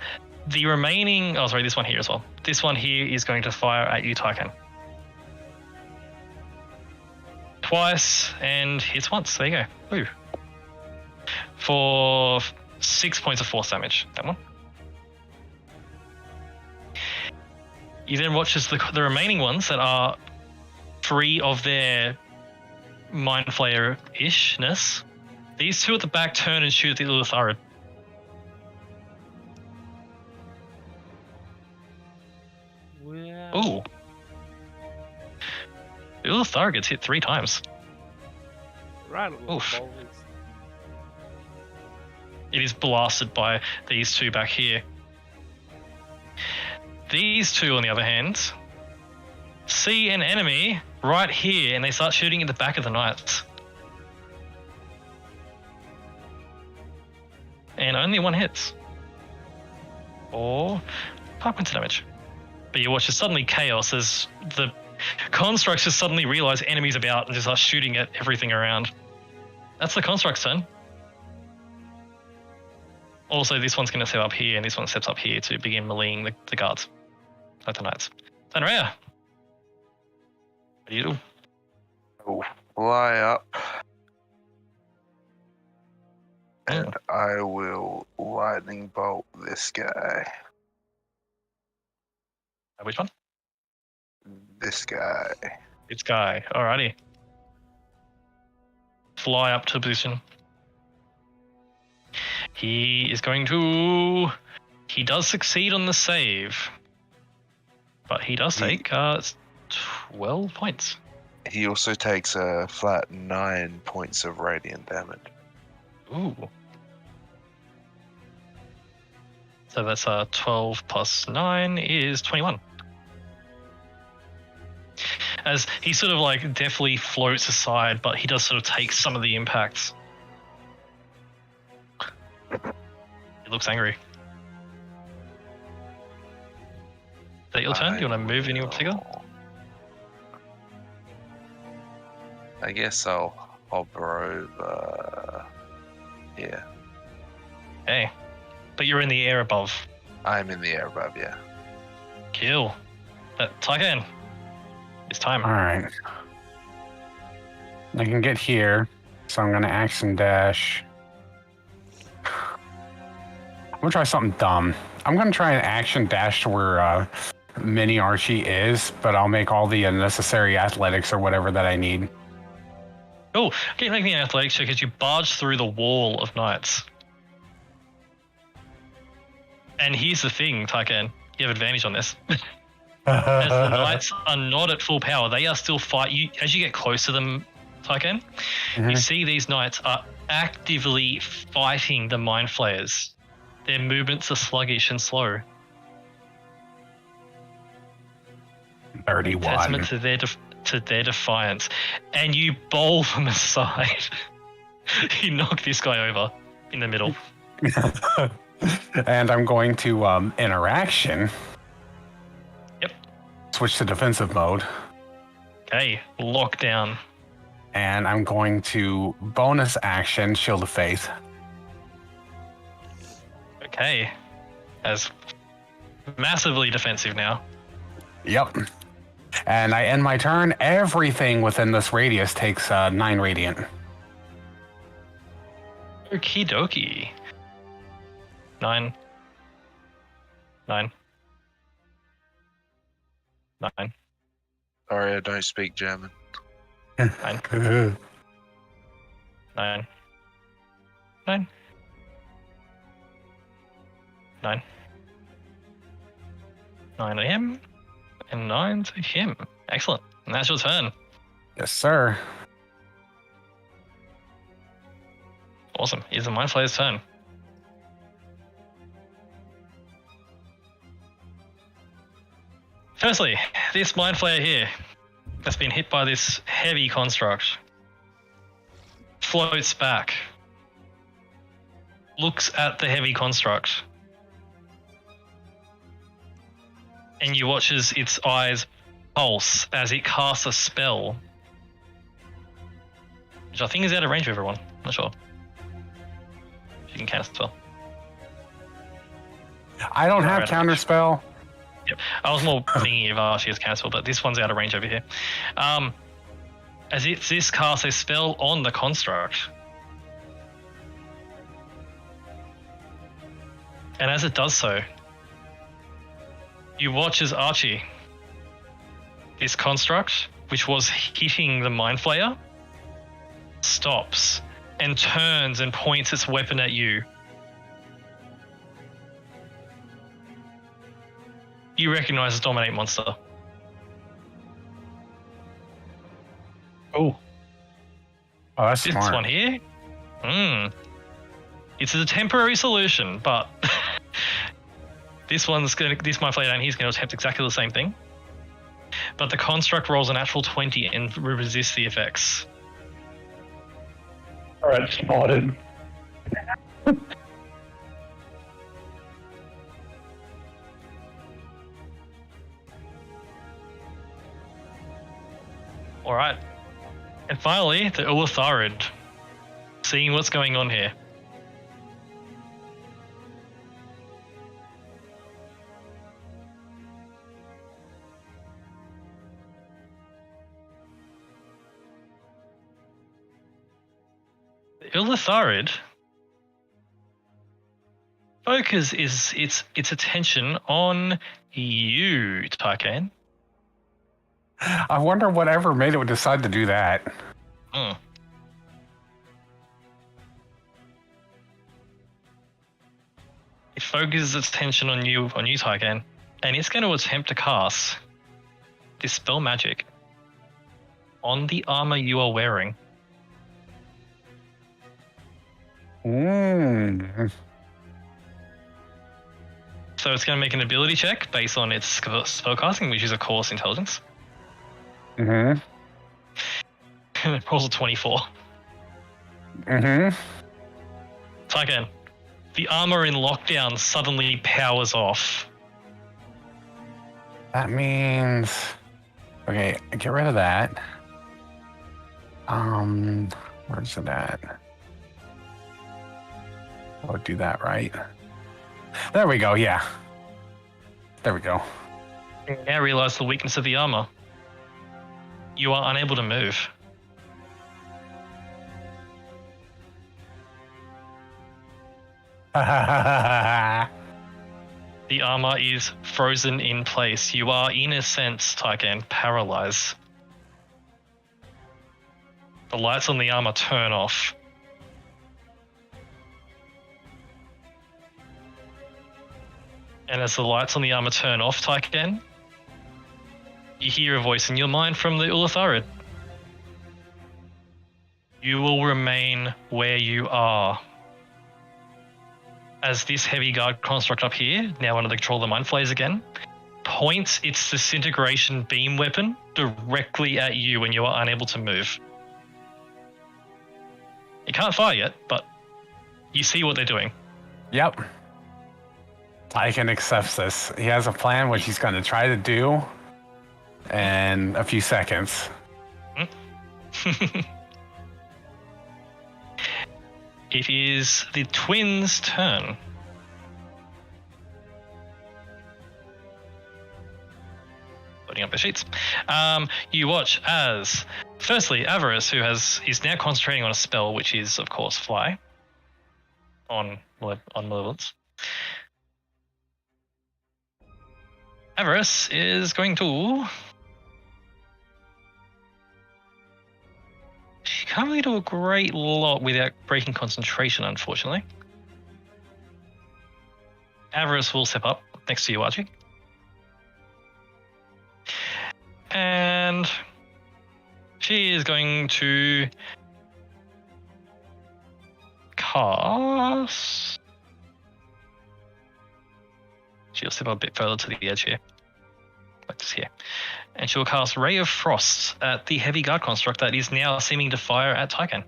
the remaining... Oh, sorry, this one here as well. This one here is going to fire at you, Taiken. Twice and hits once. There you go. Woo. For 6 points of force damage, that one. You then watch as the remaining ones that are free of their Mind Flayer-ishness. These two at the back turn and shoot at the Ultharid. Ooh. The Ultharid gets hit 3 times. Right. Oof. It is blasted by these two back here. These two, on the other hand, see an enemy right here and they start shooting at the back of the knights. And only one hits. Or 5 points of damage. But you watch as suddenly chaos as the constructs just suddenly realize enemies about and just start shooting at everything around. That's the construct's turn. Also, this one's going to step up here and this one steps up here to begin meleeing the guards. Like the knights. Sanrea, what do you do? I'll fly up. And I will lightning bolt this guy. Which one? This guy. This guy. Alrighty. Fly up to position. He is going to... He does succeed on the save. But he does take 12 points. He also takes a flat 9 points of radiant damage. Ooh. So that's 12 plus 9 is 21. As he sort of like deftly floats aside, but he does sort of take some of the impacts. He looks angry. Is that your turn? Do you want to move any particular? I guess I'll hover over. Yeah, Okay. But you're in the air above. I'm in the air above. Yeah. Kill. Tycoon. It's time. All right. I can get here, so I'm going to action dash. I'm going to try something dumb. I'm going to try an action dash to where Mini Archie is, but I'll make all the necessary athletics or whatever that I need. Oh, okay, make me an athletics check as you barge through the wall of knights. And here's the thing, Tycoon. You have advantage on this. As the knights are not at full power, they are still fight. As you get close to them, Tycoon, you see these knights are actively fighting the mind flayers. Their movements are sluggish and slow. 31. Testament to their defiance. And you bowl them aside. You knock this guy over in the middle. And I'm going to interaction. Yep. Switch to defensive mode. Okay, lockdown. And I'm going to bonus action Shield of Faith. Okay. As massively defensive now. Yep. And I end my turn. Everything within this radius takes 9 radiant. Okie dokie. 9. 9. 9. Sorry, I don't speak German. 9. 9. 9. 9. 9 to him. And 9 to him. Excellent. And that's your turn. Yes, sir. Awesome. Here's the Mind Flayer's turn. Firstly, this Mind Flayer here that's been hit by this heavy construct floats back, looks at the heavy construct, and you watch as its eyes pulse as it casts a spell, which I think is out of range of everyone. Not sure. You can cast a spell. I don't have counterspell. Yep. I was more thinking of Archie's cancel, but this one's out of range over here. As this casts a spell on the construct. And as it does so, you watch as Archie, this construct, which was hitting the Mind Flayer, stops and turns and points its weapon at you. You recognize the Dominate monster. Oh, that's This smart. one here? It's a temporary solution, but this Mind Flayer down here is going to attempt exactly the same thing. But the construct rolls a natural 20 and resists the effects. Alright, spotted. Alright. And finally, the Ulatharid. Seeing what's going on here. The Ulatharid focus is its attention on you, Tycoon. I wonder whatever made it decide to do that. It focuses its attention on you, Tycoon, and it's going to attempt to cast Dispel Magic. on the armor you are wearing. So it's going to make an ability check based on its spellcasting, which is, of course, intelligence. Mm-hmm. And it rolls a 24. Mm-hmm. Tyken, the armor in lockdown suddenly powers off. That means... Okay, get rid of that. Where's it at? Oh, do that right. There we go, yeah. There we go. You now realize the weakness of the armor. You are unable to move. The armor is frozen in place. You are, in a sense, Tyken, paralyzed. The lights on the armor turn off. And as the lights on the armor turn off, Tyken, you hear a voice in your mind from the Ulatharid. You will remain where you are. As this heavy guard construct up here, now under the control of the Mind Flayers again, points its disintegration beam weapon directly at you when you are unable to move. You can't fire yet, but you see what they're doing. Yep. Tyken accepts this. He has a plan, which he's going to try to do in a few seconds. It is the twins' turn. Loading up the sheets. You watch as, firstly, Avarice, who is now concentrating on a spell, which is, of course, Fly on Malevolence. Avarice is going to... She can't really do a great lot without breaking concentration, unfortunately. Avarice will step up next to you, Archie. And she is going to cast... She'll step up a bit further to the edge here. Like this here. And she'll cast Ray of Frost at the heavy guard construct that is now seeming to fire at Tyken.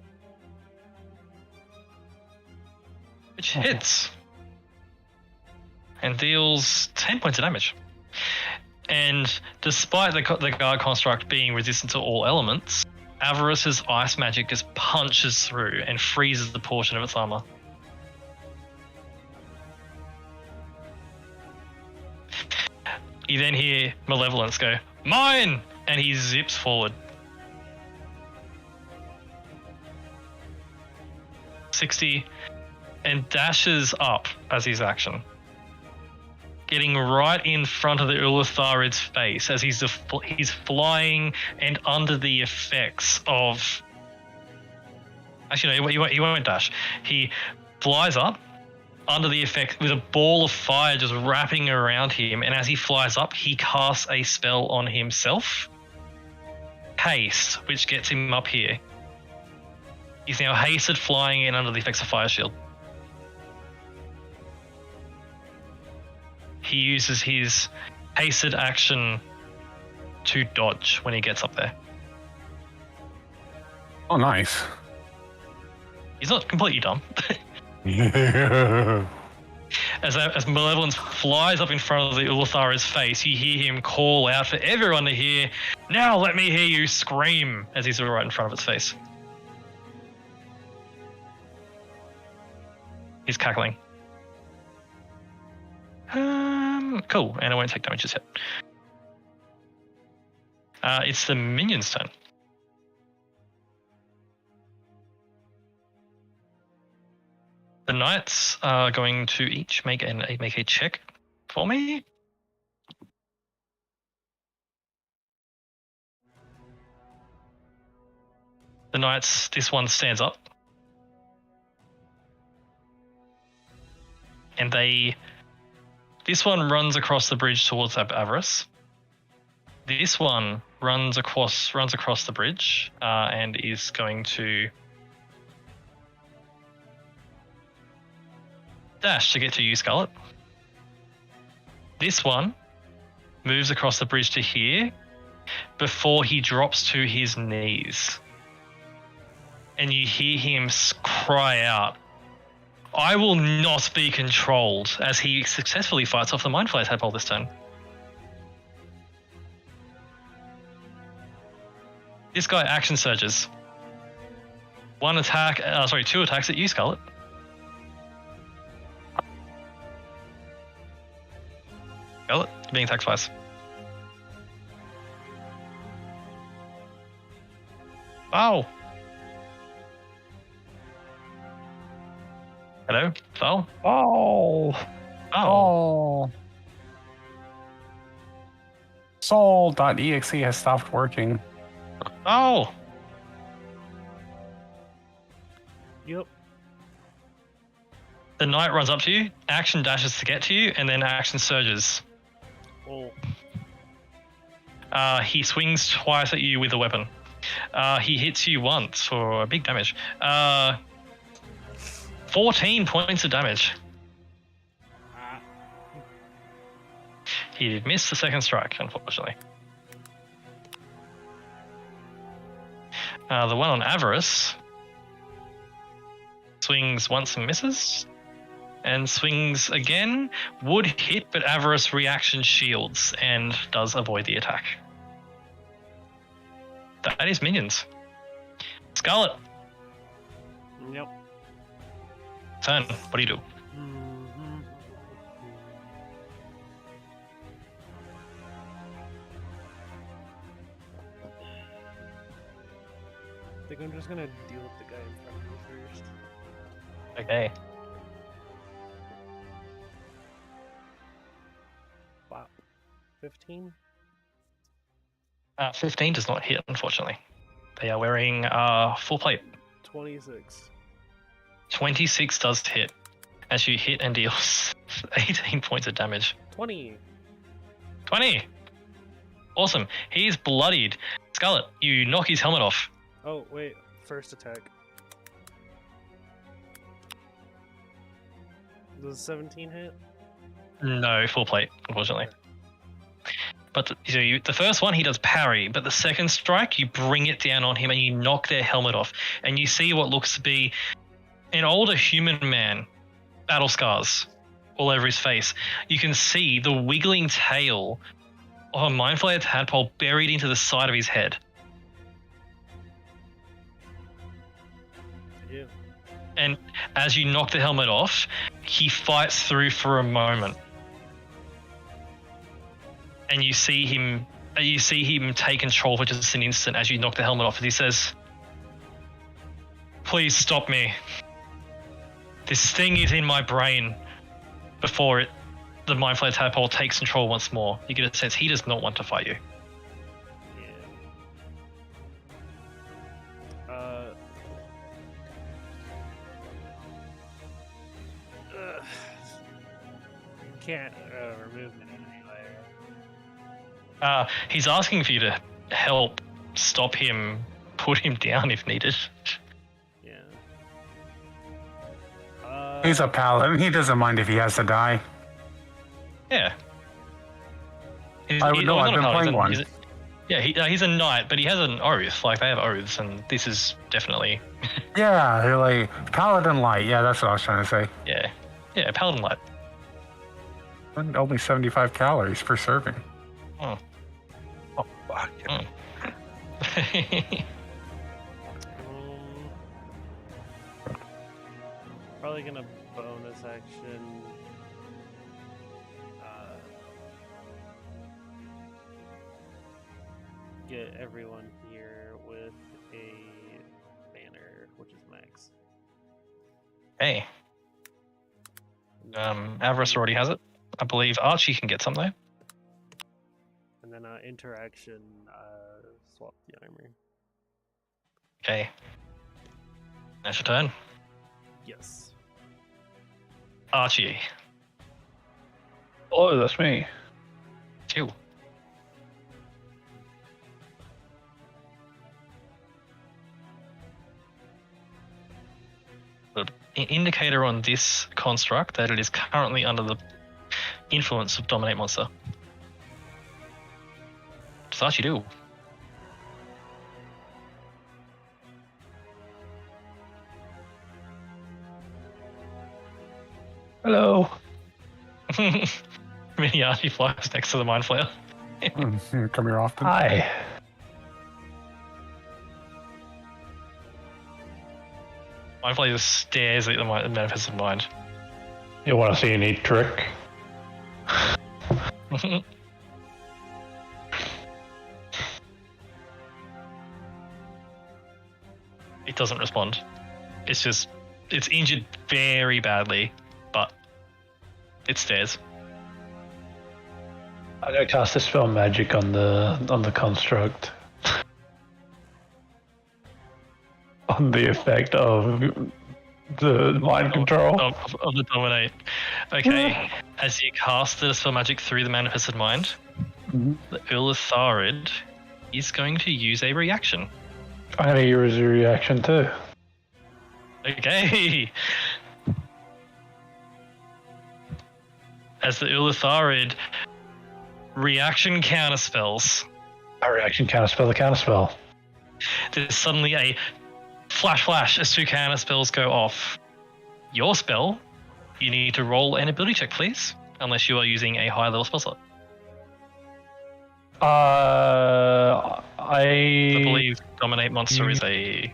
Which hits. And deals 10 points of damage. And despite the guard construct being resistant to all elements, Avarice's ice magic just punches through and freezes the portion of its armor. You then hear Malevolence go, "Mine!" And he zips forward. 60 and dashes up as his action. Getting right in front of the Ulatharid's face as he's flying and under the effects of... Actually, no, he won't dash. He flies up under the effect with a ball of fire just wrapping around him, and as he flies up, he casts a spell on himself. Haste, which gets him up here. He's now hasted, flying in under the effects of Fire Shield. He uses his hasted action to dodge when he gets up there. Oh, nice. He's not completely dumb. Yeah. As Malevolence flies up in front of the Ulatharid's face, you hear him call out for everyone to hear, "Now let me hear you scream," as he's right in front of its face. He's cackling. Cool, and I won't take damage just yet. It's the minion's turn. The knights are going to each make a check for me. The knights, this one stands up. And this one runs across the bridge towards Avarice. This one runs across the bridge and is going to dash to get to you, Scarlet. This one moves across the bridge to here before he drops to his knees. And you hear him cry out, "I will not be controlled," as he successfully fights off the Mind Flayer tadpole this turn. This guy action surges. Two attacks at you, Scarlet. Scarlet, you're being attacked twice. Oh. Hello? Foul? Oh. Oh. Soul.exe has stopped working. Oh. Yep. The knight runs up to you, action dashes to get to you, and then action surges. Oh. He swings twice at you with a weapon. He hits you once for big damage. 14 points of damage. He missed the second strike, unfortunately. The one on Avarice swings once and misses, and swings again. Would hit, but Avarice reaction shields and does avoid the attack. That is minions. Scarlet, Yep. turn. What do you do? Mhm. I think I'm just gonna deal with the guy in front of me first. Okay. Wow. 15? 15 does not hit, unfortunately. They are wearing full plate. 26. 26 does hit, as you hit and deals 18 points of damage. 20. 20! Awesome. He's bloodied. Scarlet, you knock his helmet off. Oh, wait. First attack. Does 17 hit? No, full plate, unfortunately. But the first one, he does parry, but the second strike, you bring it down on him and you knock their helmet off. And you see what looks to be an older human man, battle scars all over his face. You can see the wiggling tail of a Mind Flayer tadpole buried into the side of his head. Yeah. And as you knock the helmet off, he fights through for a moment. And you see him take control for just an instant as you knock the helmet off, and he says, "Please stop me. This thing is in my brain." Before the Mind Flayer tadpole takes control once more, you get a sense he does not want to fight you. Can't remove it anyway. He's asking for you to help stop him, put him down if needed. Yeah. He's a paladin. He doesn't mind if he has to die. Yeah. I would know. I've been playing one. He's a knight, but he has an oath. Like, they have oaths, and this is definitely... Yeah, they're like paladin light. Yeah, that's what I was trying to say. Yeah, paladin light. Only 75 calories per serving. Oh. Oh, fuck. Probably gonna bonus action. Get everyone here with a banner, which is max. Hey. Avarice already has it. I believe Archie can get some though. And then interaction, swap the armor. Okay. That's your turn. Yes. Archie. Oh, that's me. Two. an indicator on this construct that it is currently under the influence of Dominate Monster. Sachi do. Hello. Miniati flies next to the Mind Flayer. Come here often. Hi. Mind Flayer just stares at the manifested mind. You want to see a neat trick? It doesn't respond. It's injured very badly, but it stares. I'm gonna cast Dispel Magic on the construct. On the effect of the mind control. Of the Dominate. Okay. As you cast the Dispel Magic through the manifested mind, the Ulitharid is going to use a reaction. I'm gonna use a reaction too. Okay. As the Ulitharid reaction counterspells, A reaction counterspell the counterspell. there's suddenly a flash as two counterspells go off. Your spell, you need to roll an ability check, please, unless you are using a high level spell slot. I believe Dominate Monster is a.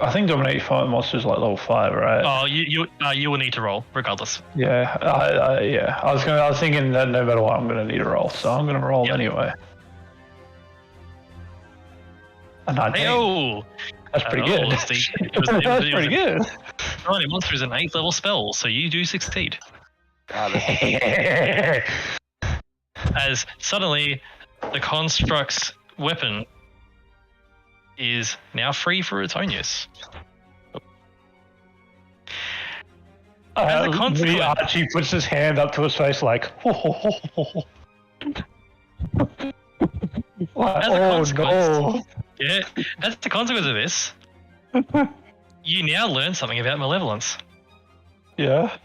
I think Dominate Monster is like level 5, right? Oh, you will need to roll regardless. Yeah, yeah. I was thinking that no matter what, I'm gonna need a roll, so I'm gonna roll anyway. A 19. Hey-oh! That's pretty good. That's pretty good. Dominate Monster is an 8th level spell, so you do succeed. As suddenly, the construct's weapon is now free for its own use. As a consequence, Archie puts his hand up to his face like, oh no. Yeah, that's the consequence of this. You now learn something about malevolence. Yeah.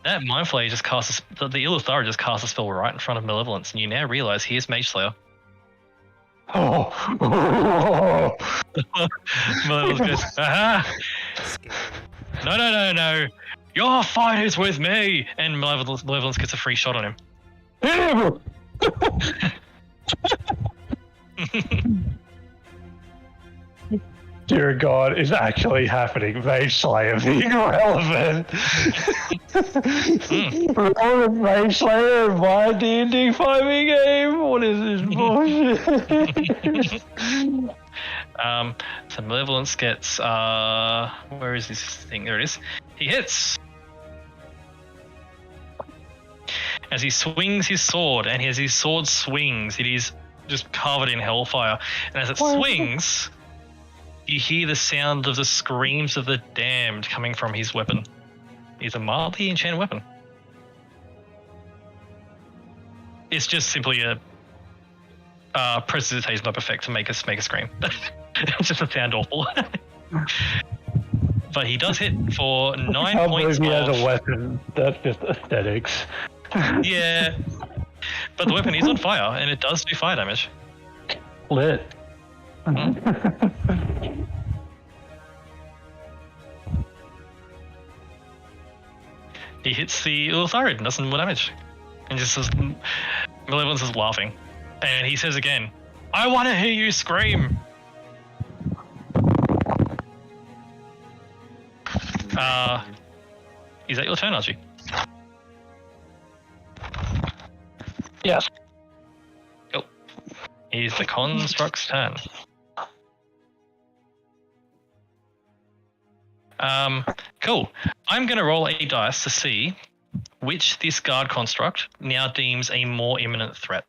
That Mind Flayer just casts the Illithara just cast a spell right in front of malevolence, and you now realize he is Mage Slayer. Oh. Malevolence goes, aha! No. Your fight is with me! And Malevolence gets a free shot on him. Dear God, is actually happening. Mage Slayer being relevant. Mage Slayer in my D&D 5e game? What is this bullshit? So Malevolence gets, where is this thing? There it is. He hits! As he swings his sword, and as his sword swings, it is just covered in hellfire. And as it swings, you hear the sound of the screams of the damned coming from his weapon. It's a mildly enchanted weapon. It's just simply a prestidigitation type effect to make us scream. It's just a sound awful. But he does hit for 9 points. He has a weapon. That's just aesthetics. Yeah, but the weapon is on fire, and it does do fire damage. Lit. He hits the Ultharid and does more damage. And just says, Malevolence is laughing. And he says again, I want to hear you scream! Is that your turn, Archie? Yes. Cool. It is the construct's turn. Cool. I'm going to roll a dice to see which this guard construct now deems a more imminent threat.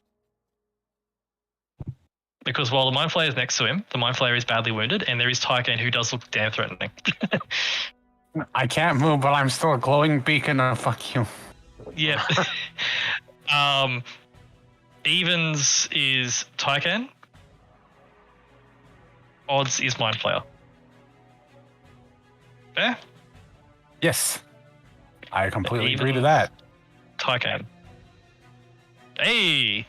Because while the Mind Flayer is next to him, the Mind Flayer is badly wounded, and there is Tycoon who does look damn threatening. I can't move, but I'm still a glowing beacon of fuck you. Yeah. Evens is Tycoon. Odds is Mind Flayer. Fair? Yes. I completely Even agree to that. Taikan. Hey!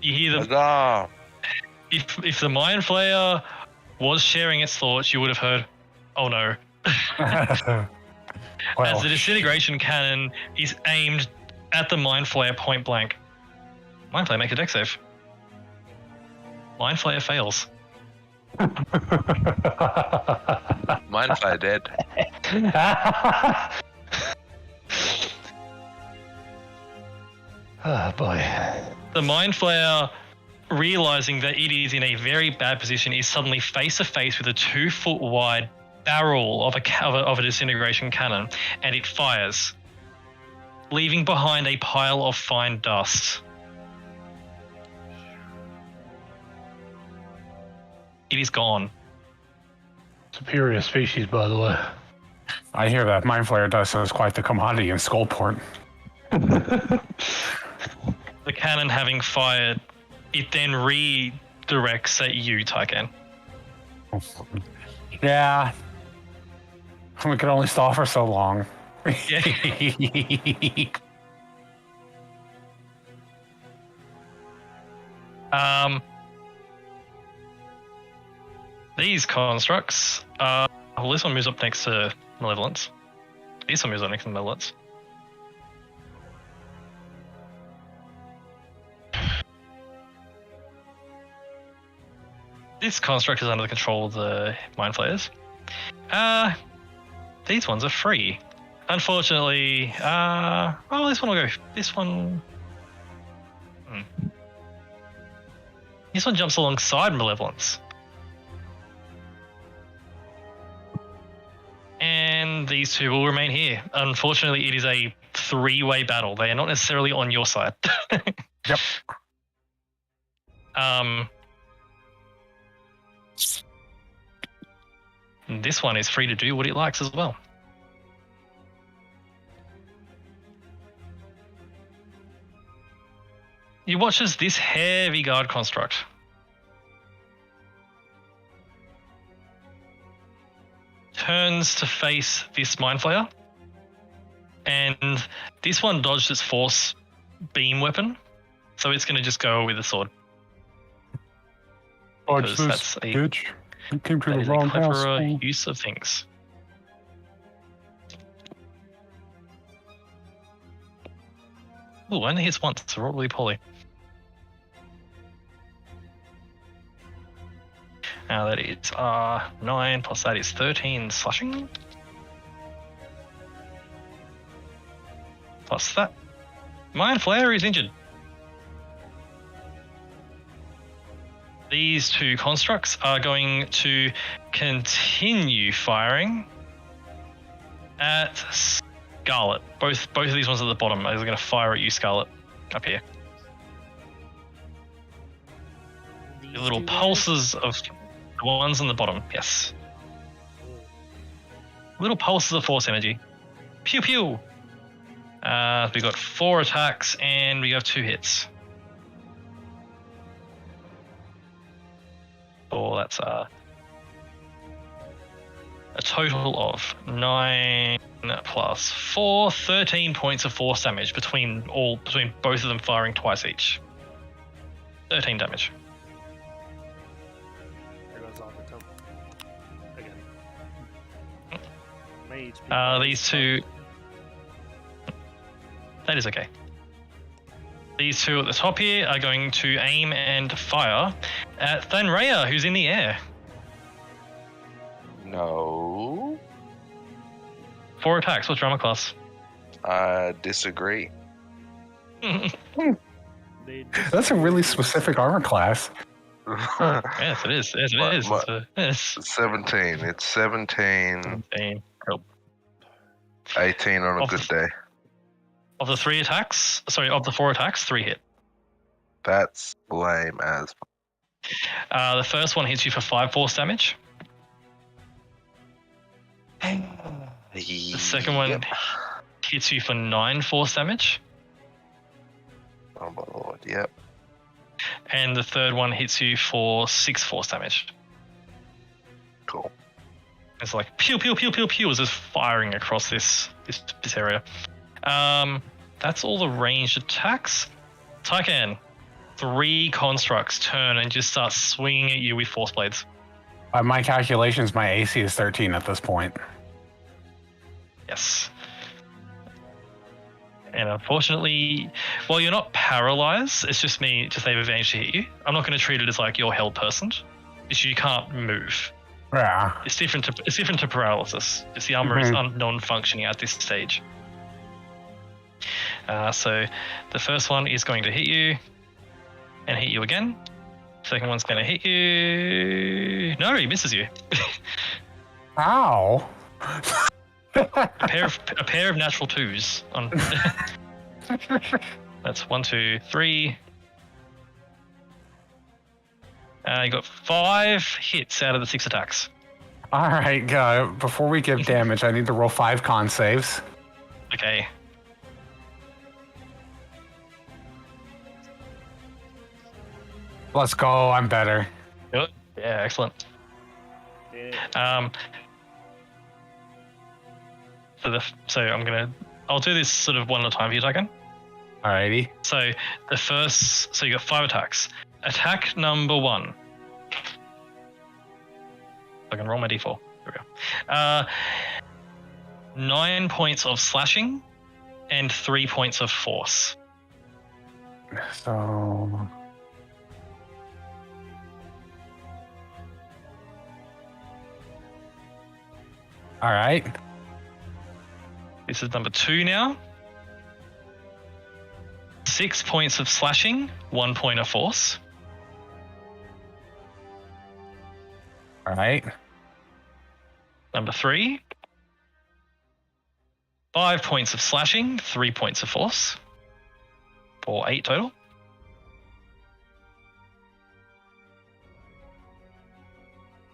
You hear them. Huzzah! If the Mind Flayer was sharing its thoughts, you would have heard, oh no. Well, As the disintegration cannon is aimed at the Mind Flayer point blank. Mind Flayer, make a dex save. Mind Flayer fails. Mind Flayer dead. Oh boy. The Mind Flayer, realizing that it is in a very bad position, is suddenly face to face with a 2-foot wide barrel of a disintegration cannon, and it fires, leaving behind a pile of fine dust. It is gone. Superior species, by the way. I hear that Mind Flayer dust is quite the commodity in Skullport. The cannon having fired, it then redirects at you, Taikan. Yeah. We could only stall for so long. Yeah. These constructs, well, this one moves up next to Malevolence. This one moves up next to Malevolence. This construct is under the control of the Mind Flayers. These ones are free. Unfortunately, oh, this one will go. This one. This one jumps alongside Malevolence. And these two will remain here. Unfortunately, it is a 3-way battle. They are not necessarily on your side. Yep. This one is free to do what it likes as well. You watch as this heavy guard construct turns to face this Mind Flayer, and this one dodged its force beam weapon, so it's going to just go with the sword. Dodge Because this, that's a- bitch. You came to That the is a wrong house. cleverer fool. use of things. Ooh, only hits once, so roll really poorly. Now that is 9 plus that is 13 slashing. Plus that. Mind Flayer is injured. These two constructs are going to continue firing at Scarlet. Both of these ones at the bottom are going to fire at you, Scarlet, up here. These The little two guys? pulses of the ones on the bottom, yes. Little pulses of force energy. Pew pew. We got 4 attacks and we have 2 hits. So that's a total of 9 plus 4, 13 points of force damage between both of them firing twice each. 13 damage. There goes off the top. Again. My HP These two. That is okay. These two at the top here are going to aim and fire at Thanraya, who's in the air. No, 4 attacks. What's your armor class? I disagree. They That's a really specific armor class. Yes, it is. Yes, it is. Yes. 17. It's 17, 17. Cool. 18 on a Of good the- day. Of the 4 attacks, 3 hit. That's lame as. The first one hits you for 5 force damage. The second one hits you for 9 force damage. Oh my lord, yep. And the third one hits you for 6 force damage. It's like pew pew pew pew pew is just firing across this area. That's all the ranged attacks. Tycan, 3 constructs turn and just start swinging at you with force blades. By my calculations, my AC is 13 at this point. Yes. And unfortunately, well, you're not paralyzed. It's just me, just they've advantage to hit you. I'm not going to treat it as like you're held person. It's you can't move. Yeah. It's different to paralysis. Just the armor is non-functioning at this stage. So the first one is going to hit you and hit you again. Second one's going to hit you. No, he misses you. Ow. a pair of natural 2s on. That's 1, 2, 3. You got 5 hits out of the 6 attacks. All right, before we give damage, I need to roll 5 con saves. Okay. Let's go. I'm better. Good. Yeah, excellent. Yeah. I'll do this sort of one at a time for you, Tycan. Alrighty. So you got 5 attacks. Attack number 1. I can roll my d4. There we go. 9 points of slashing and 3 points of force. So. All right. This is number 2 now. 6 points of slashing, 1 point of force. All right. Number 3. 5 points of slashing, 3 points of force. For 8 total.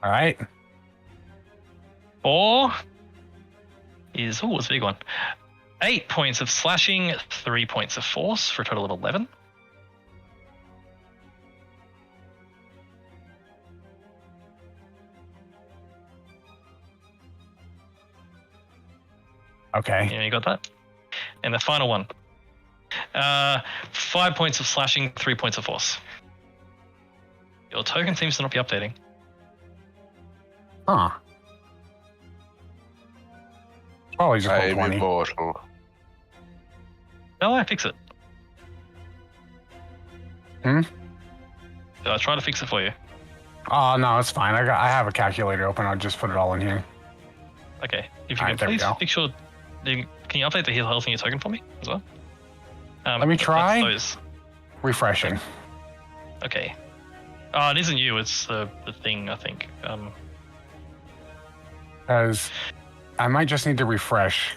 All right. 4 is, it's a big one. 8 points of slashing, 3 points of force for a total of 11. Okay. Yeah, you got that. And the final one. 5 points of slashing, 3 points of force. Your token seems to not be updating. Huh. Probably just roll I am 20. immortal. No, I fix it. Hmm? Did I try to fix it for you? Oh no, it's fine. I have a calculator open. I'll just put it all in here. Okay. If you Alright, can there we please go. fix your... Can you update the heal health in your token for me as well? Let me try. Those. Refreshing. Okay. Oh, it isn't you. It's the thing, I think. Because I might just need to refresh.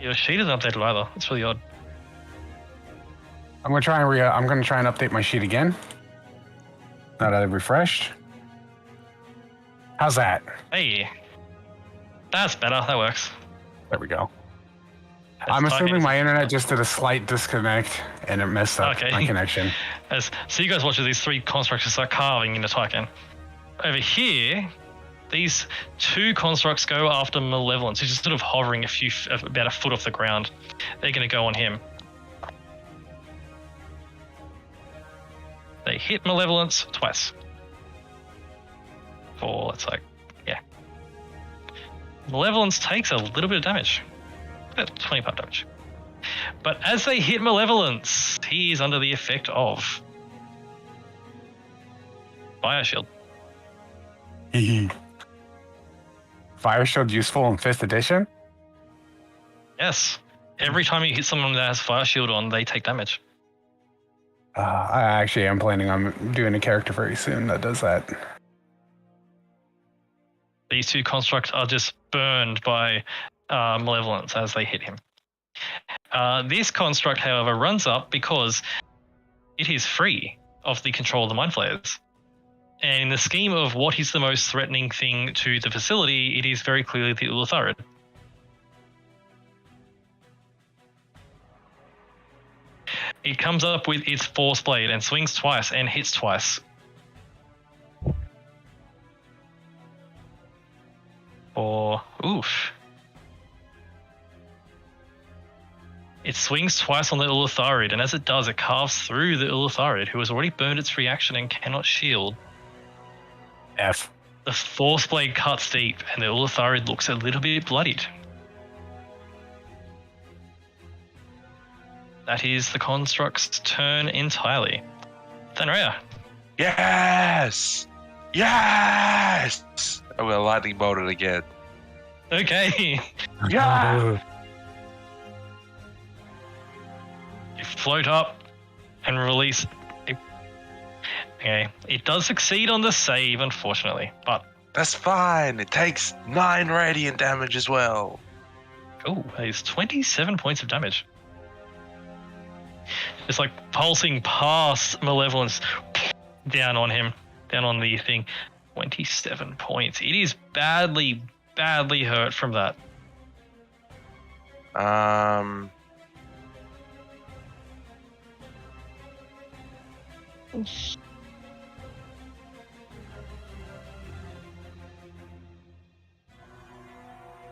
Your sheet isn't updated either. It's really odd. I'm gonna try and update my sheet again. Now that I've refreshed. How's that? Hey. That's better. That works. There we go. That's I'm assuming Tycan. my internet just did a slight disconnect and it messed up Okay. my connection. So you guys watch as these 3 constructs start carving into Tycan. Over here, these 2 constructs go after Malevolence, who's just sort of hovering about a foot off the ground. They're going to go on him. They hit Malevolence twice. Yeah. Malevolence takes a little bit of damage. About 25 damage. But as they hit Malevolence, he is under the effect of Fire Shield. Fire Shield useful in 5th edition? Yes. Every time you hit someone that has Fire Shield on, they take damage. I actually am planning on doing a character very soon that does that. These 2 constructs are just burned by Malevolence as they hit him. This construct, however, runs up because it is free of the control of the Mind Flayers. And in the scheme of what is the most threatening thing to the facility, it is very clearly the Ulutharid. It comes up with its Force Blade and swings twice and hits twice. for oof. It swings twice on the Ulitharid, and as it does, it carves through the Ulitharid, who has already burned its reaction and cannot shield. F. The Force Blade cuts deep, and the Ulitharid looks a little bit bloodied. That is the construct's turn entirely. Thanrea. Yes! Yes! I'm gonna lightning bolt it again. Okay. Yeah! You float up and release. Okay. It does succeed on the save, unfortunately, but. That's fine. It takes 9 radiant damage as well. Oh, it's 27 points of damage. It's like pulsing past Malevolence down on him, down on the thing. 27 points. It is badly, badly hurt from that.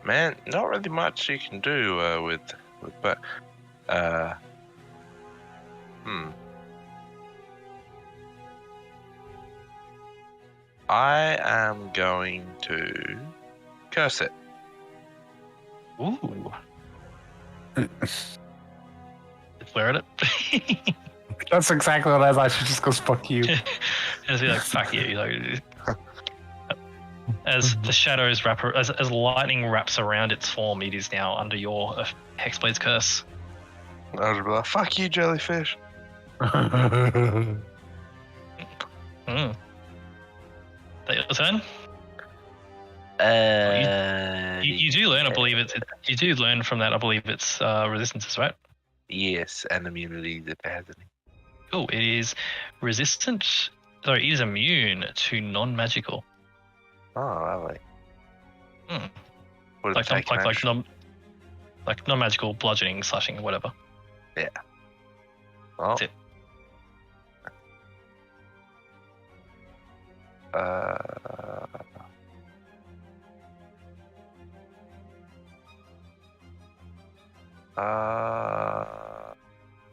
Man, not really much you can do with but I am going to curse it. Ooh. Where at it? That's exactly what I thought. She just goes, fuck you. And be like, fuck you. Like, as the shadows wrap, as lightning wraps around its form, it is now under your Hexblade's curse. I was like, fuck you, jellyfish. Mm. That your turn? You do learn, I believe you do learn from that. I believe it's resistances, right? Yes, and immunity if it has any. Oh, it is resistant. Sorry, it is immune to non-magical. Oh, lovely. Hmm. What Like non-magical bludgeoning, slashing, whatever. Yeah. Well, That's it.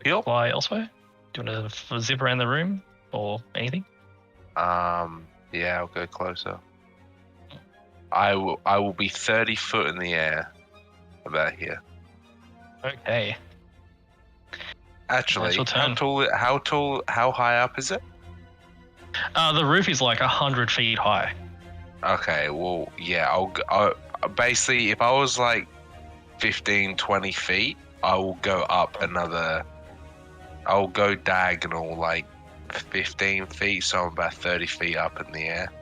Heal? Fly elsewhere? Do you want to zip around the room or anything? Yeah, I'll go closer. I will be 30 foot in the air, about here. Okay. Actually, That's your turn. how high up is it? The roof is like 100 feet high. Okay, well, yeah, I'll basically, if I was like 15, 20 feet, I will go up another, I'll go diagonal like 15 feet, so I'm about 30 feet up in the air.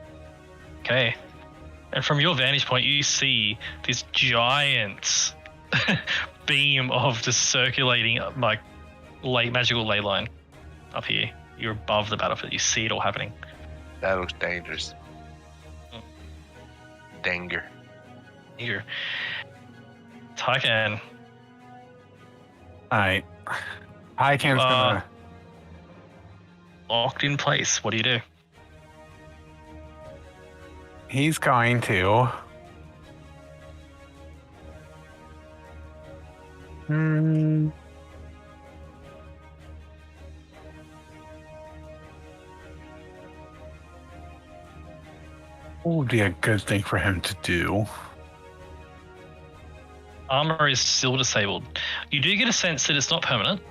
Okay. And from your vantage point, you see this giant beam of just circulating like magical ley line up here. You're above the battlefield. You see it all happening. That looks dangerous. Danger. Here. Tycan. Alright. Tycan's gonna... Locked in place. What do you do? He's going to... What would be a good thing for him to do? Armor is still disabled. You do get a sense that it's not permanent.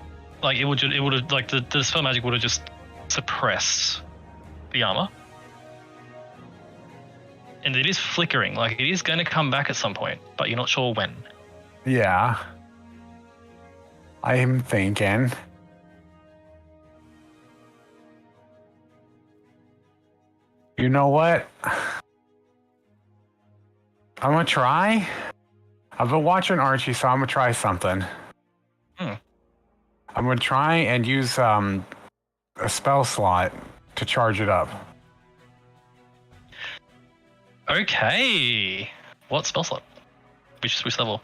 Like it would have like the dispel magic would have just suppressed the armor. And it is flickering. Like it is going to come back at some point, but you're not sure when. Yeah. I'm thinking... You know what? I'm gonna try. I've been watching Archie, so I'm gonna try something. I'm gonna try and use a spell slot to charge it up. Okay. What spell slot? Which level?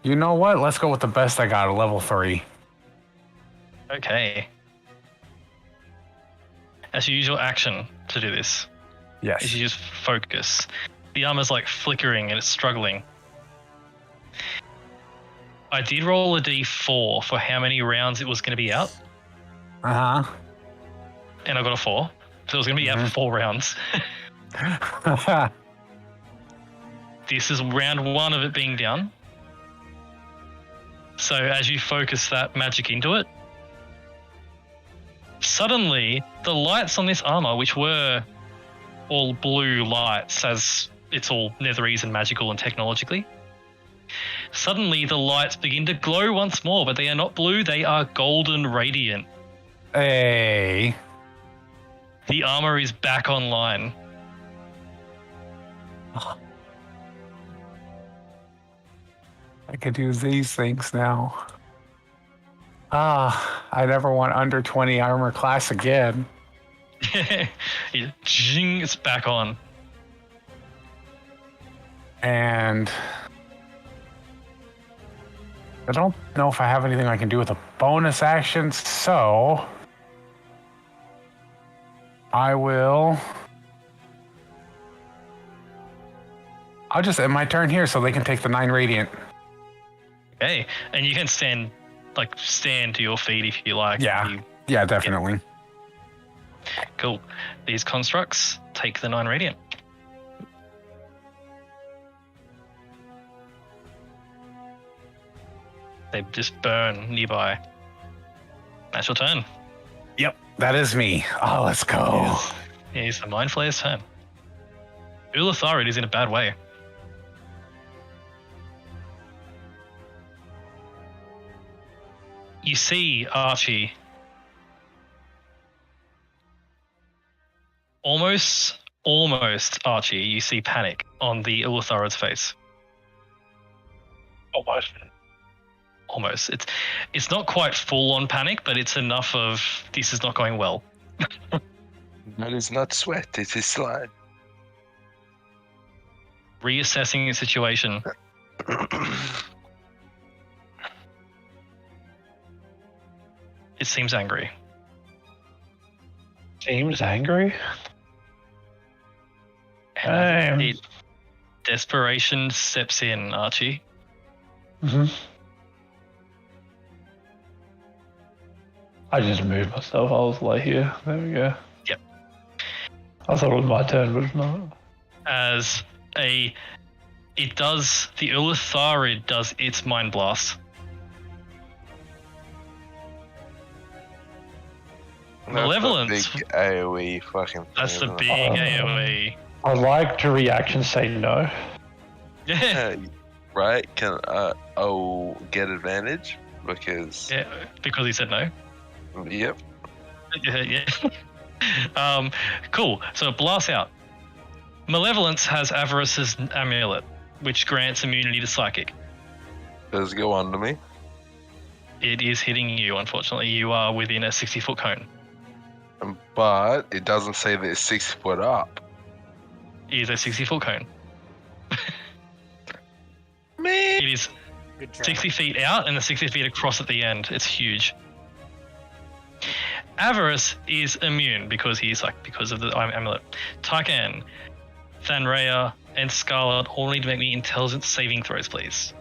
You know what? Let's go with the best I got, a level 3. Okay. As your usual action, to do this. Yes. Is you just focus. The armor's like flickering and it's struggling. I did roll a d4 for how many rounds it was going to be out, Uh-huh. and I got a 4. So it was going to be out for 4 rounds. This is round 1 of it being down. So as you focus that magic into it, suddenly the lights on this armor, which were all blue lights as it's all netherese and magical and technologically, suddenly the lights begin to glow once more, but they are not blue, they are golden radiant. Hey. The armor is back online. I could use these things now. I never want under 20 armor class again. It's back on. And I don't know if I have anything I can do with a bonus action, so I'll just end my turn here so they can take the 9 radiant. Okay, and you can stand to your feet if you like. Yeah. Yeah, definitely. Cool. These constructs take the 9 radiant. They just burn nearby. That's your turn. Yep, that is me. Oh, let's go. Here's the Mind Flayer's turn. Ulatharid is in a bad way. You see Archie almost Archie, you see panic on the Ulatharid's face. Almost. It's not quite full on panic, but it's enough of this is not going well. That is not sweat, it is slime. Reassessing the situation. It seems angry. Seems angry? And Damn. desperation steps in, Archie. Mm-hmm. I just moved myself. I was like, here. There we go. Yep. I thought it was my turn, but it's not. The Ulatharid does its Mind Blast. Malevolence. That's the big AoE fucking thing. That's the isn't it? big AoE. I'd like to reaction say no. Yeah. Right? I'll get advantage because. Yeah, because he said no. Yep. Yeah. Cool. So it blasts out. Malevolence has Avarice's amulet, which grants immunity to psychic. Does it go under me? It is hitting you, unfortunately. You are within a 60-foot cone. But it doesn't say that it's 6 foot up. It is a 60-foot cone. Man. It is Good try. 60 feet out and the 60 feet across at the end. It's huge. Avarice is immune because of the amulet. Tarkan, Thanraya, and Scarlet all need to make me intelligence saving throws, please.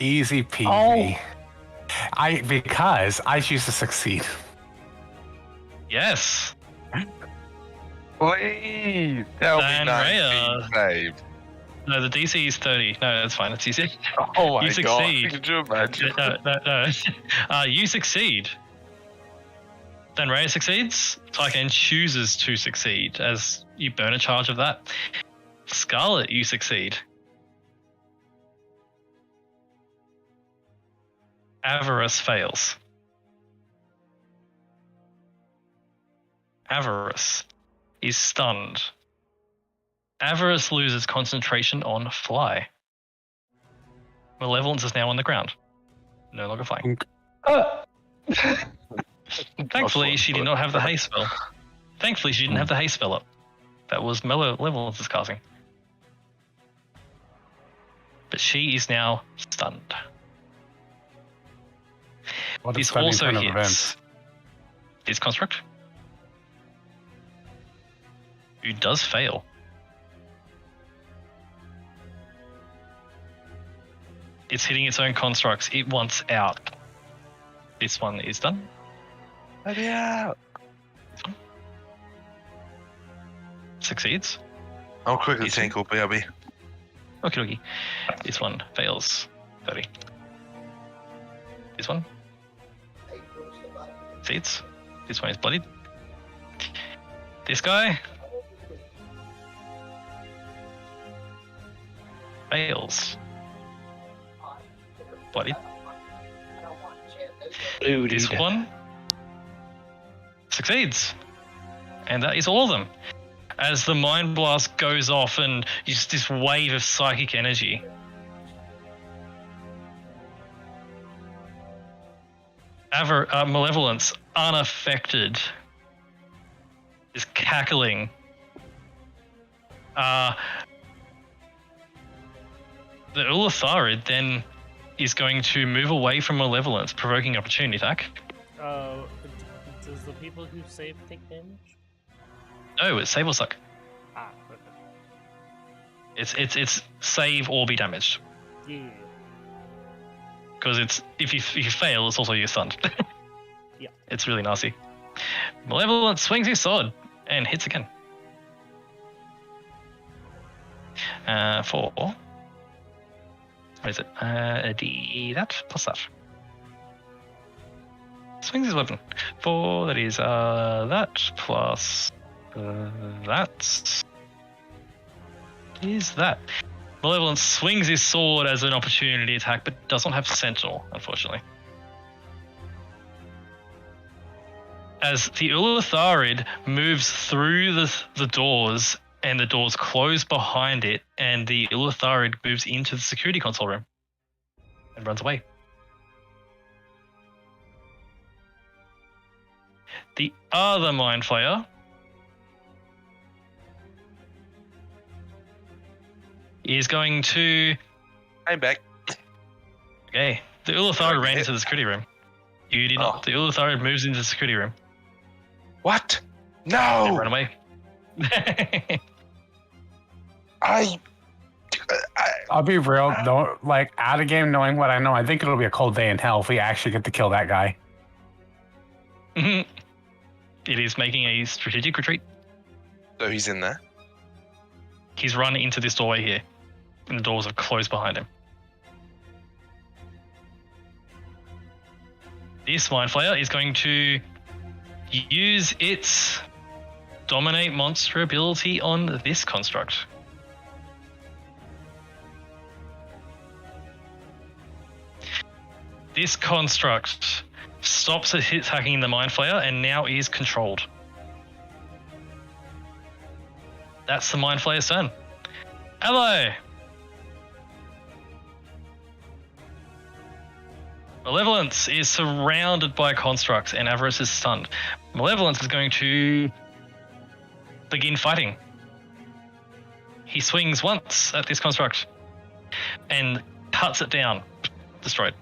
Easy peasy. Because I choose to succeed. Yes. Please tell me Thanraya. 19 saved. No, the DC is 30. No, that's fine. It's easy. Oh my You god. succeed. Could you imagine? No. You succeed. Then Rhea succeeds. Tyken chooses to succeed as you burn a charge of that. Scarlet, you succeed. Avarice fails. Avarice is stunned. Avarice loses concentration on fly. Malevolence is now on the ground. No longer flying. Thankfully, she did not have the haste spell. Thankfully, she didn't have the haste spell up. That was Malevolence's casting. But she is now stunned. What a This stunning also turn of hits. events. Is construct. who does fail. It's hitting its own constructs. It wants out. This one is done. Let me out. Succeeds. I'll quickly Easy. tinkle, BRB. Okie dokie. This one fails. 30. This one. Succeeds. This one is bloodied. This guy. Fails. Bloodied. This one succeeds. And that is all of them. As the Mind Blast goes off and just this wave of psychic energy. Malevolence, unaffected, is cackling. The Ulatharid then is going to move away from Malevolence, provoking opportunity attack. Does the people who save take damage? No, it's save or suck. Ah, okay. It's save or be damaged. Yeah. Because it's if you fail, it's also you're stunned. Yeah. It's really nasty. Malevolence swings his sword and hits again. 4. What is it? That plus that. Swings his weapon. 4. That is that plus that. Is that? Malevolence swings his sword as an opportunity attack, but does not have Sentinel, unfortunately. As the Ulatharid moves through the doors, and the doors close behind it, and the Ulatharid moves into the security console room and runs away. The other Mind Flayer is going to... I'm back. Okay. The Ulatharid ran into the security room. You did not. The Ulatharid moves into the security room. What? And No! run away. I'll be real, though, like, out of game, knowing what I know, I think it'll be a cold day in hell if we actually get to kill that guy. It is making a strategic retreat. So he's in there. He's run into this doorway here, and the doors have closed behind him. This Mind Flayer is going to use its Dominate Monster ability on this construct. This construct stops at attacking the Mind Flayer and now is controlled. That's the Mind Flayer's turn. Hello! Malevolence is surrounded by constructs and Avarice is stunned. Malevolence is going to begin fighting. He swings once at this construct and cuts it down. Destroyed.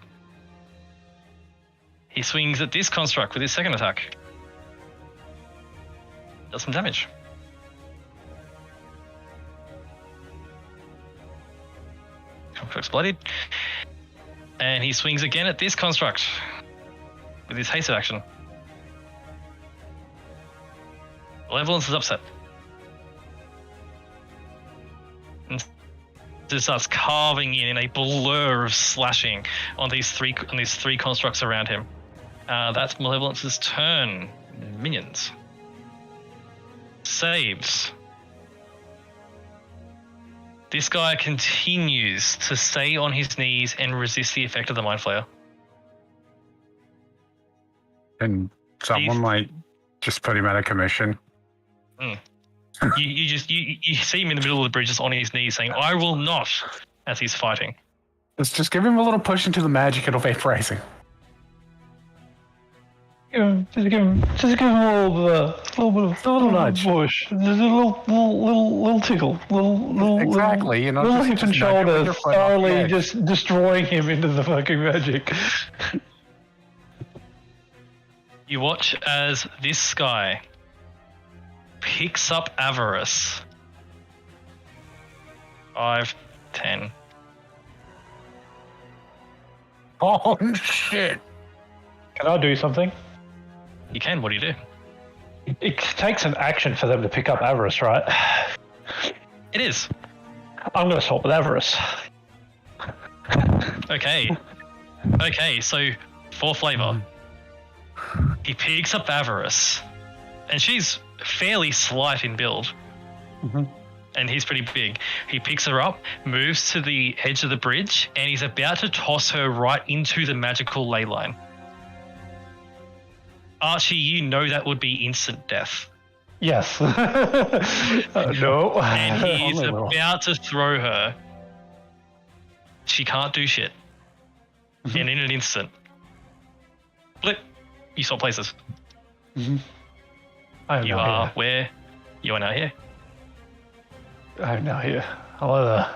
He swings at this construct with his second attack. Does some damage. Construct's bloodied. And he swings again at this construct with his haste action. Malevolence is upset. And just starts carving in a blur of slashing on these three constructs around him. That's Malevolence's turn. Minions. Saves. This guy continues to stay on his knees and resist the effect of the Mind Flayer. And someone might just put him out of commission. You see him in the middle of the bridge just on his knees saying, "I will not," as he's fighting. Let's just give him a little push into the magic, it'll vaporizing. Just give him a little nudge. push. Just a little tickle. Exactly, you know, Little just- hip and just nudge him with shoulder, your foot off the thoroughly edge. just destroying him into the fucking magic. You watch as this guy picks up Avarice. 5, 10. Oh shit! Can I do something? You can. What do you do? It takes an action for them to pick up Avarice, right? It is. I'm going to swap with Avarice. Okay. Okay, so for flavor, he picks up Avarice, and she's fairly slight in build, and he's pretty big. He picks her up, moves to the edge of the bridge, and he's about to toss her right into the magical ley line. Archie, you know that would be instant death. Yes. No. And he's Only little. about to throw her. She can't do shit. And in an instant, blip, you swap places. I have You no are idea. where? You are now here. I have no idea. Hello there.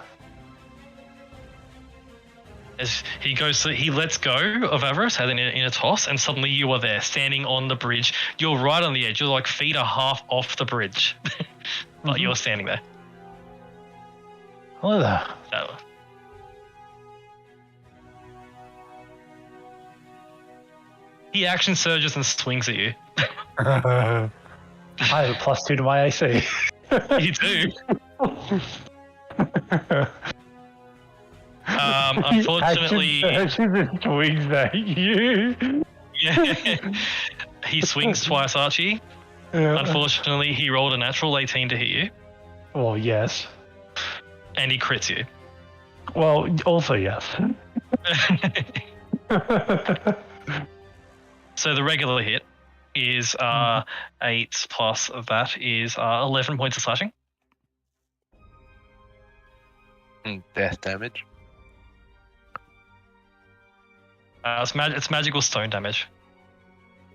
As he goes, he lets go of Avarice, in a toss, and suddenly you are there, standing on the bridge. You're right on the edge. You're like feet are half off the bridge, but you're standing there. Hello there. So, he action surges and swings at you. I have a +2 to my AC. You do. Unfortunately, swings at you. yeah, he swings twice, Archie. Yeah. Unfortunately, he rolled a natural 18 to hit you, Well, yes. and he crits you. Well, also yes. So the regular hit is 8 plus that is 11 points of slashing. Death damage. It's magical stone damage.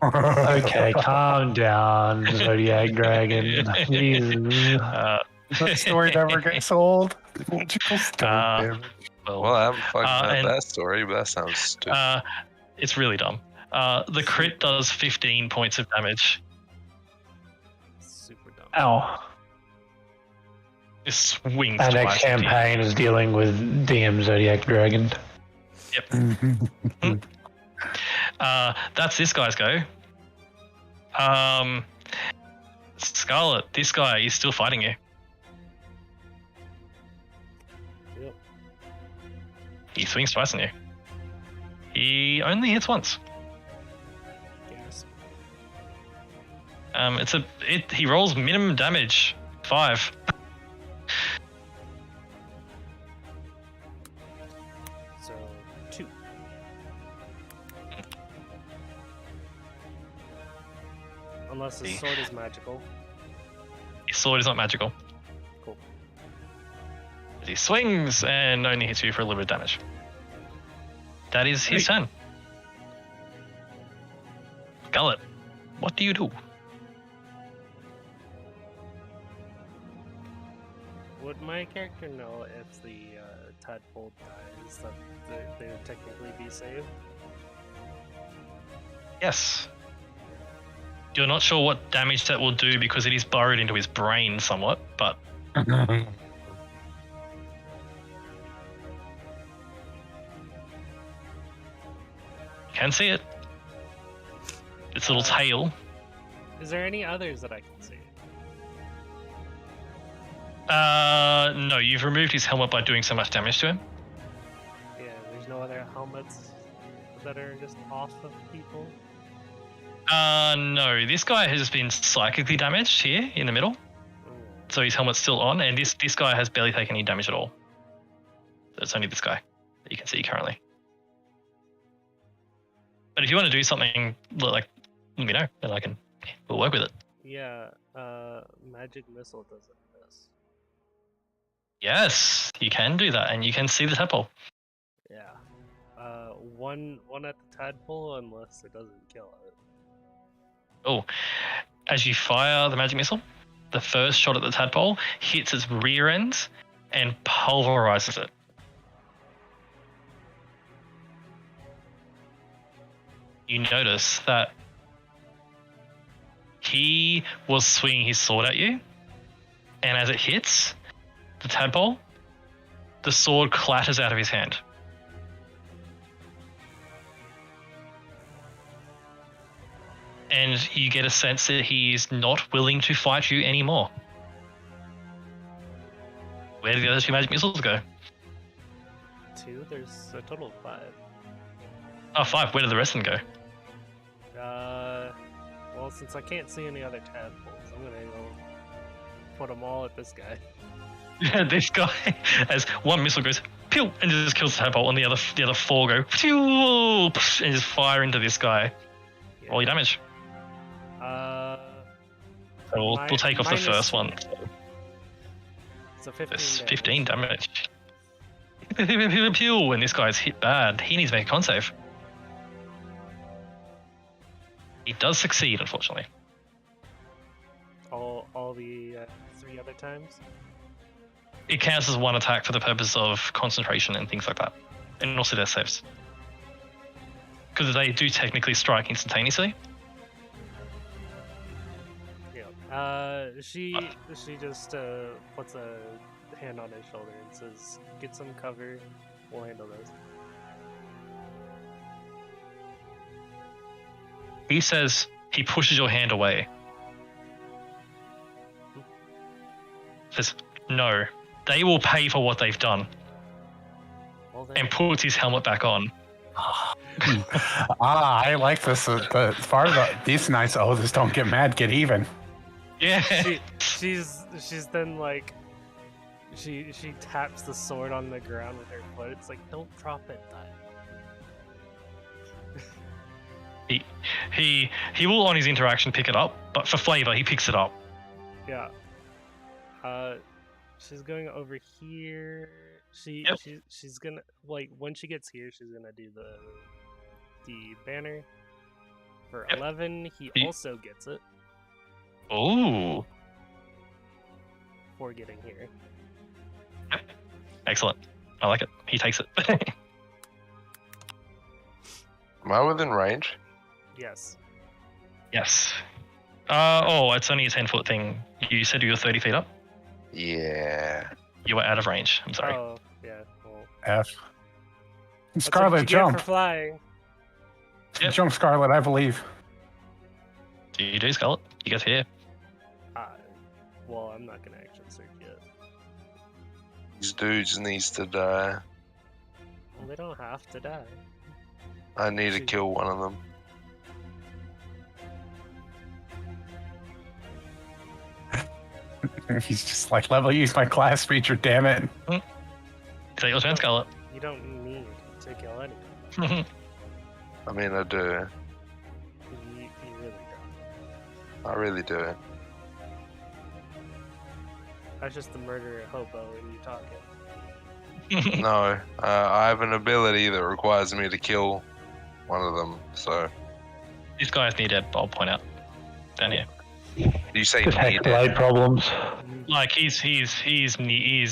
Okay, calm down, Zodiac Dragon. Jesus. That story never gets old. Magical stone damage. Well, I haven't fucking heard and- that story, but that sounds stupid. It's really dumb. The crit does 15 points of damage. Super dumb. Ow. It swings Our twice. next at you. campaign is dealing with DM Zodiac Dragon. That's this guy's go. Scarlet, this guy is still fighting you. Yep. He swings twice on you. He only hits once. Gasp. He rolls minimum damage, 5. So 2. Unless his sword is magical. His sword is not magical. Cool. He swings and only hits you for a little bit of damage. That is his turn. Gullet, what do you do? Would my character know if the tadpole dies that they would technically be saved? Yes. You're not sure what damage that will do because it is burrowed into his brain somewhat, but you can see it. Its little tail. Is there any others that I can see? No, you've removed his helmet by doing so much damage to him. Yeah, there's no other helmets that are just off of people. No, this guy has been psychically damaged here in the middle, so his helmet's still on, and this guy has barely taken any damage at all. It's only this guy that you can see currently. But if you want to do something, like, let me know, and we'll work with it. Yeah, magic missile doesn't miss. Yes, you can do that, and you can see the tadpole. Yeah. One at the tadpole unless it doesn't kill it. Oh, as you fire the magic missile, the first shot at the tadpole hits its rear end and pulverizes it. You notice that he was swinging his sword at you, and as it hits the tadpole, the sword clatters out of his hand. And you get a sense that he is not willing to fight you anymore. Where did the other 2 magic missiles go? 2? There's a total of 5. Oh, 5. Where did the rest of them go? Well, since I can't see any other tadpoles, I'm gonna go put them all at this guy. Yeah, this guy, as one missile goes, pew, and just kills the tadpole, and the other 4 go, pew, and just fire into this guy. Yeah. Roll your damage. So we'll take off the first one. So 15 It's damage. 15 damage. Pew, pew, pew, pew, and this guy's hit bad. He needs to make a con save. He does succeed, unfortunately. All the 3 other times? It counts as 1 attack for the purpose of concentration and things like that. And also their saves. Because they do technically strike instantaneously. Yeah. She just puts a hand on his shoulder and says, "Get some cover. We'll handle this." He says he pushes your hand away. Says, "No, they will pay for what they've done." Well, then, And puts his helmet back on. I like this. The part of these nice oaths don't get mad, get even. Yeah. she's then like she taps the sword on the ground with her foot. It's like, don't drop it, Dad. He will on his interaction pick it up, but for flavor he picks it up. Yeah. She's going over here. She's gonna, like, when she gets here, she's gonna do the banner for 11. He also gets it Ooh. for getting here. Excellent. I like it. He takes it. Am I within range? Yes. Yes. It's only a 10-foot thing. You said you were 30 feet up? Yeah. You were out of range. I'm sorry. Oh, yeah. Well, F. that's what you Scarlet, get jump. for flying. Yep. Jump, Scarlet, I believe. Do you do, Scarlet? You get here. Well, I'm not gonna action search yet. These dudes needs to die. Well, they don't have to die. I need to kill one of them. He's just like, level use my class feature, damn it. Is that your turn, Scarlet? You don't need to kill anyone. I mean, I do. You really don't. I really do. That's just the murderer hobo and you talking. No, I have an ability that requires me to kill one of them. So This guy's near dead, I'll point out. Down here. you say Just near heck dead. blade problems. Like, he's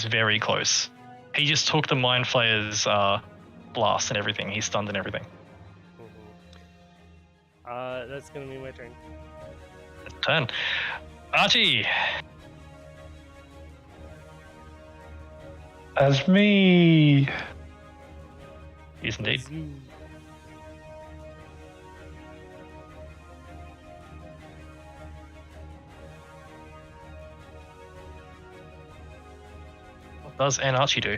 very close. He just took the Mind Flayer's blast and everything. He's stunned and everything. That's gonna be my turn. Turn. Archie! As me. Yes, indeed. Zoo. What does an Archie do?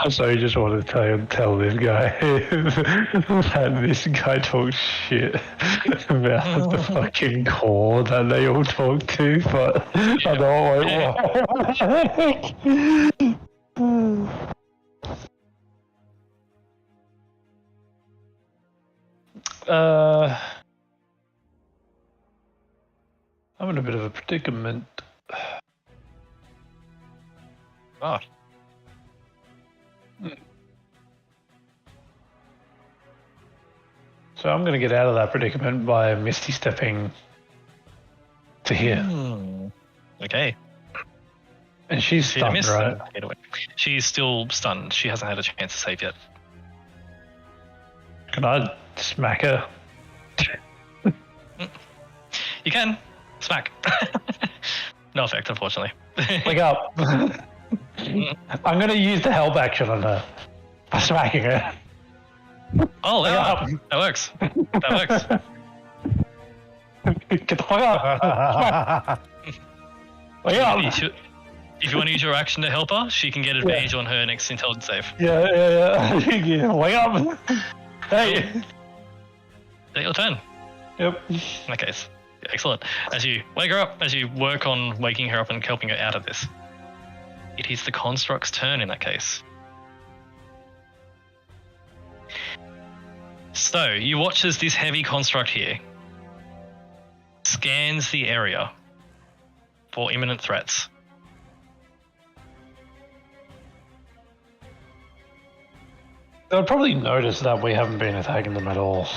So you just wanted to tell this guy that this guy talks shit about the fucking core that they all talk to, but I don't like I'm in a bit of a predicament. Oh. So I'm going to get out of that predicament by misty stepping to here. Okay. And she's Hit or stunned, miss. right? Hit or win. She's still stunned. She hasn't had a chance to save yet. Can I smack her? You can. Smack. No effect, unfortunately. Wake up. I'm going to use the help action on her. By smacking her. Oh, Wake up. that works. That works. Get the fuck up. Wake up. If you want to use your action to help her, she can get advantage on her next intelligence save. Yeah. Yeah. Wake up. Hey. Is that your turn? Yep. In that case. Excellent. As you wake her up, as you work on waking her up and helping her out of this, it is the construct's turn in that case. So, you watch as this heavy construct here scans the area for imminent threats. They'll probably notice that we haven't been attacking them at all.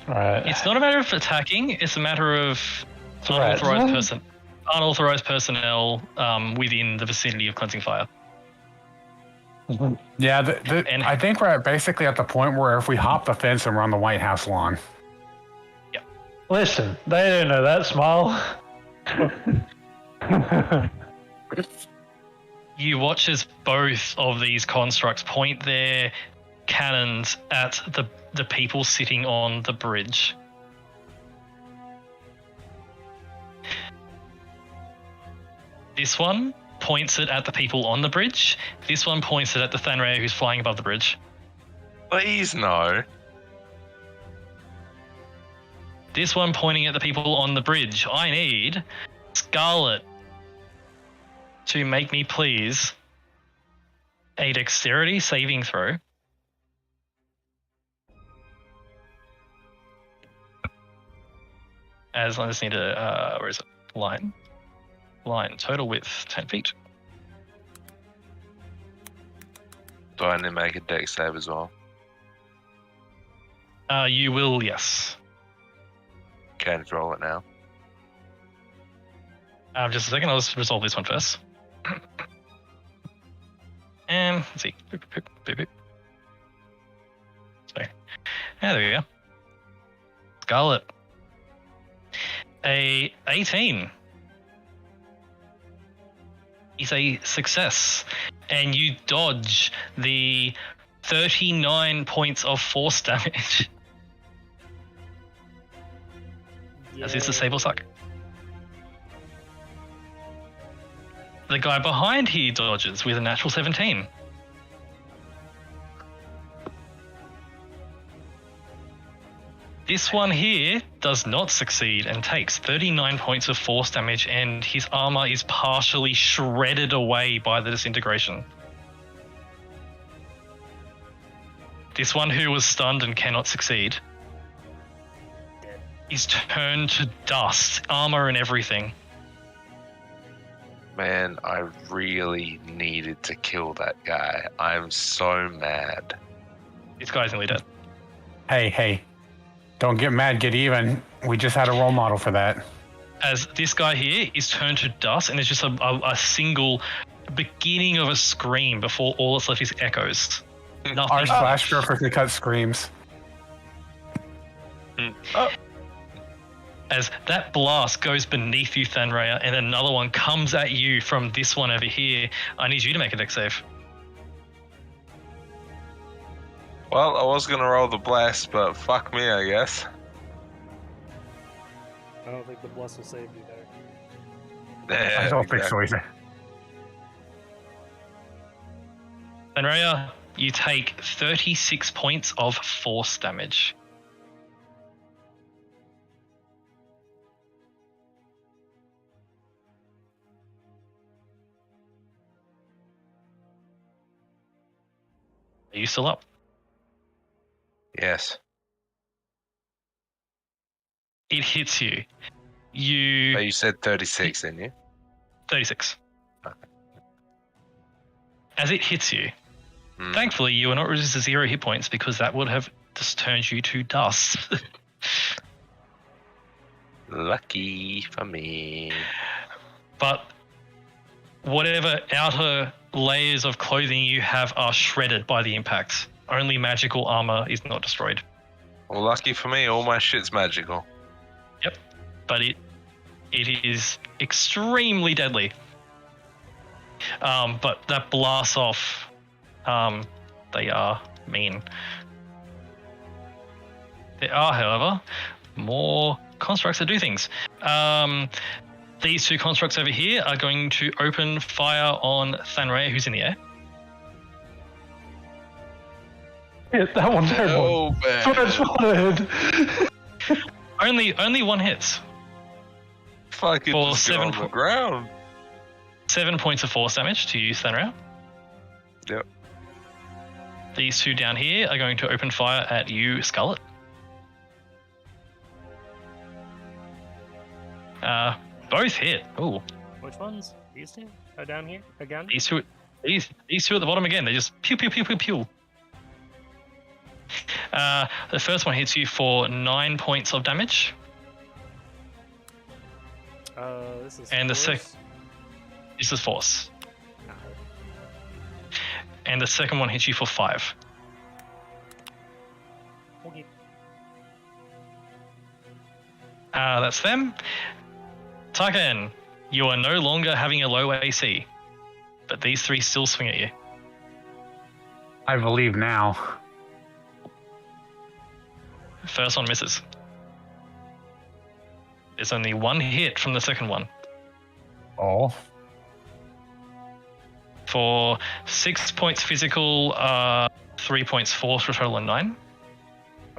Right. It's not a matter of attacking, it's a matter of Threats. unauthorized personnel within the vicinity of Cleansing Fire. Yeah, And- I think we're basically at the point where if we hop the fence and we're on the White House lawn. Listen, they don't know that smile. You watch as both of these constructs point their cannons at the people sitting on the bridge. This one points it at the people on the bridge. This one points it at the Thanraya who's flying above the bridge. Please no. This one pointing at the people on the bridge. I need Scarlet to make me please a dexterity saving throw. As I just need a, where is it? Line, total width 10 feet. Do I need to make a dex save as well? You will, yes. Okay, let's roll it now. Just a second, I'll just resolve this one first. And let's see. Boop, boop, boop, boop. Sorry. There we go. Scarlet. A 18 is a success, and you dodge the 39 points of force damage. As is the Sable Suck. The guy behind here dodges with a natural 17. This one here does not succeed and takes 39 points of force damage, and his armor is partially shredded away by the disintegration. This one who was stunned and cannot succeed is turned to dust, armor and everything. Man, I really needed to kill that guy. I'm so mad. This guy's nearly dead. Hey. Don't get mad, get even. We just had a role model for that. As this guy here is turned to dust, and there's just a single beginning of a scream before all that's left is echoes. Nothing. Our slash perfectly cut screams. As that blast goes beneath you, Thanraya, and another one comes at you from this one over here, I need you to make a dex save. Well, I was gonna roll the blast, but fuck me, I guess. I don't think the bless will save you there. Yeah, I don't think so either. Thanraya, you take 36 points of force damage. Are you still up? Yes. It hits you. But You... you said 36, didn't you? 36. Okay. As it hits you, thankfully you are not reduced to 0 hit points because that would have just turned you to dust. Lucky for me. But whatever outer layers of clothing you have are shredded by the impacts. Only magical armor is not destroyed. Well, lucky for me, all my shit's magical. Yep, but it is extremely deadly. But that blasts off. They are mean. There are, however, more constructs that do things. These two constructs over here are going to open fire on Thanray, who's in the air. Yeah, that one's terrible. Oh, man. That's what I heard. Only one hits. Fucking For just go 7 on the ground. 7 points of force damage to you, Thanray. Yep. These two down here are going to open fire at you, Scarlet. Both hit. Ooh. Which ones? These two? Oh, down here? Again? These two at the bottom again. They just pew, pew, pew, pew, pew. The first one hits you for 9 points of damage. This is And the force. This is force. No. And the second one hits you for 5. Okay. That's them. Tarkin, you are no longer having a low AC, but these three still swing at you. I believe now. First one misses. There's only one hit from the second one. Oh. For 6 points physical, 3 points force for a total of 9.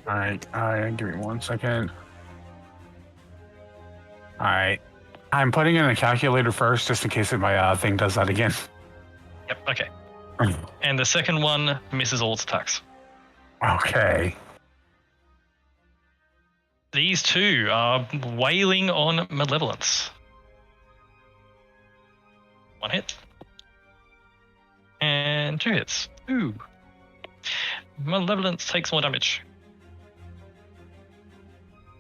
All right. Give me 1 second. All right. I'm putting in a calculator first, just in case my thing does that again. Yep, okay. And the second one misses all its attacks. Okay. These two are wailing on Malevolence. 1 hit. And 2 hits. Ooh. Malevolence takes more damage.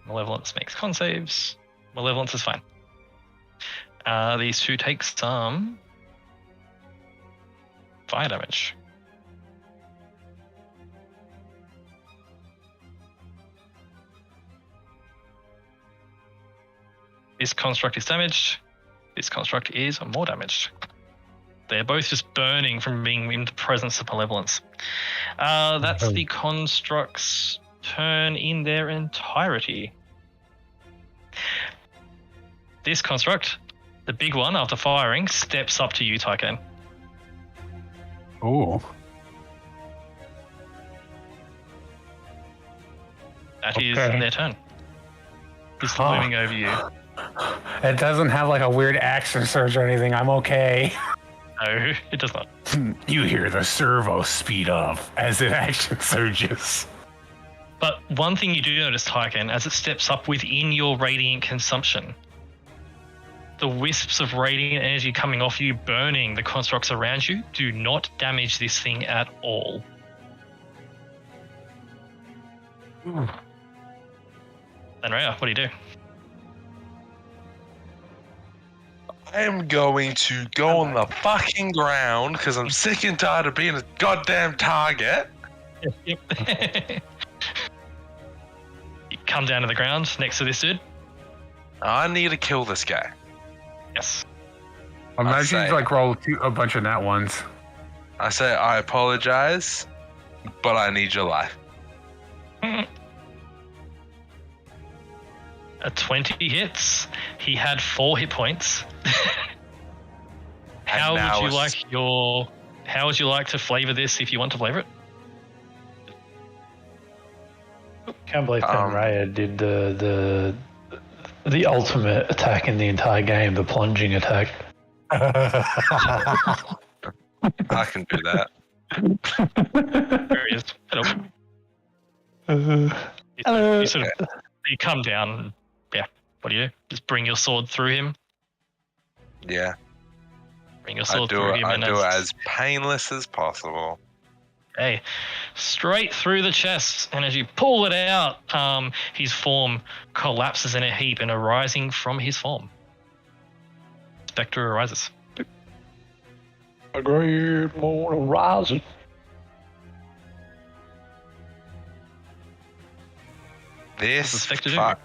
Malevolence makes con saves. Malevolence is fine. These two take some fire damage. This construct is damaged. This construct is more damaged. They're both just burning from being in the presence of Malevolence. That's the construct's turn in their entirety. This construct, the big one, after firing, steps up to you, Tycoon. Ooh. That is Okay. their turn. It's Huh. looming over you. It doesn't have like a weird action surge or anything. I'm okay. No, it does not. You hear the servo speed up as it action surges. But one thing you do notice, Tycoon, as it steps up within your radiant consumption, the wisps of radiant energy coming off you, burning the constructs around you, do not damage this thing at all. Then Rhea, what do you do? I am going to go on the fucking ground because I'm sick and tired of being a goddamn target. Yep. You come down to the ground next to this dude. I need to kill this guy. Yes. Imagine say- you like roll a bunch of nat ones. I say I apologize, but I need your life. A 20 hits. He had 4 hit points. How now would you it's- how would you like to flavor this if you want to flavor it? Can't believe Raya did the ultimate attack in the entire game, the plunging attack. I can do that. There he is. Hello. Hello. You come down and, yeah, what do you do? Just bring your sword through him. Yeah, Bring your I sword do through it. him. I and do it it's- as painless as possible. Hey, straight through the chest, and as you pull it out, his form collapses in a heap and arising from his form. Spectre arises. Boop. A great morning rising. This Suspect to do. fuck.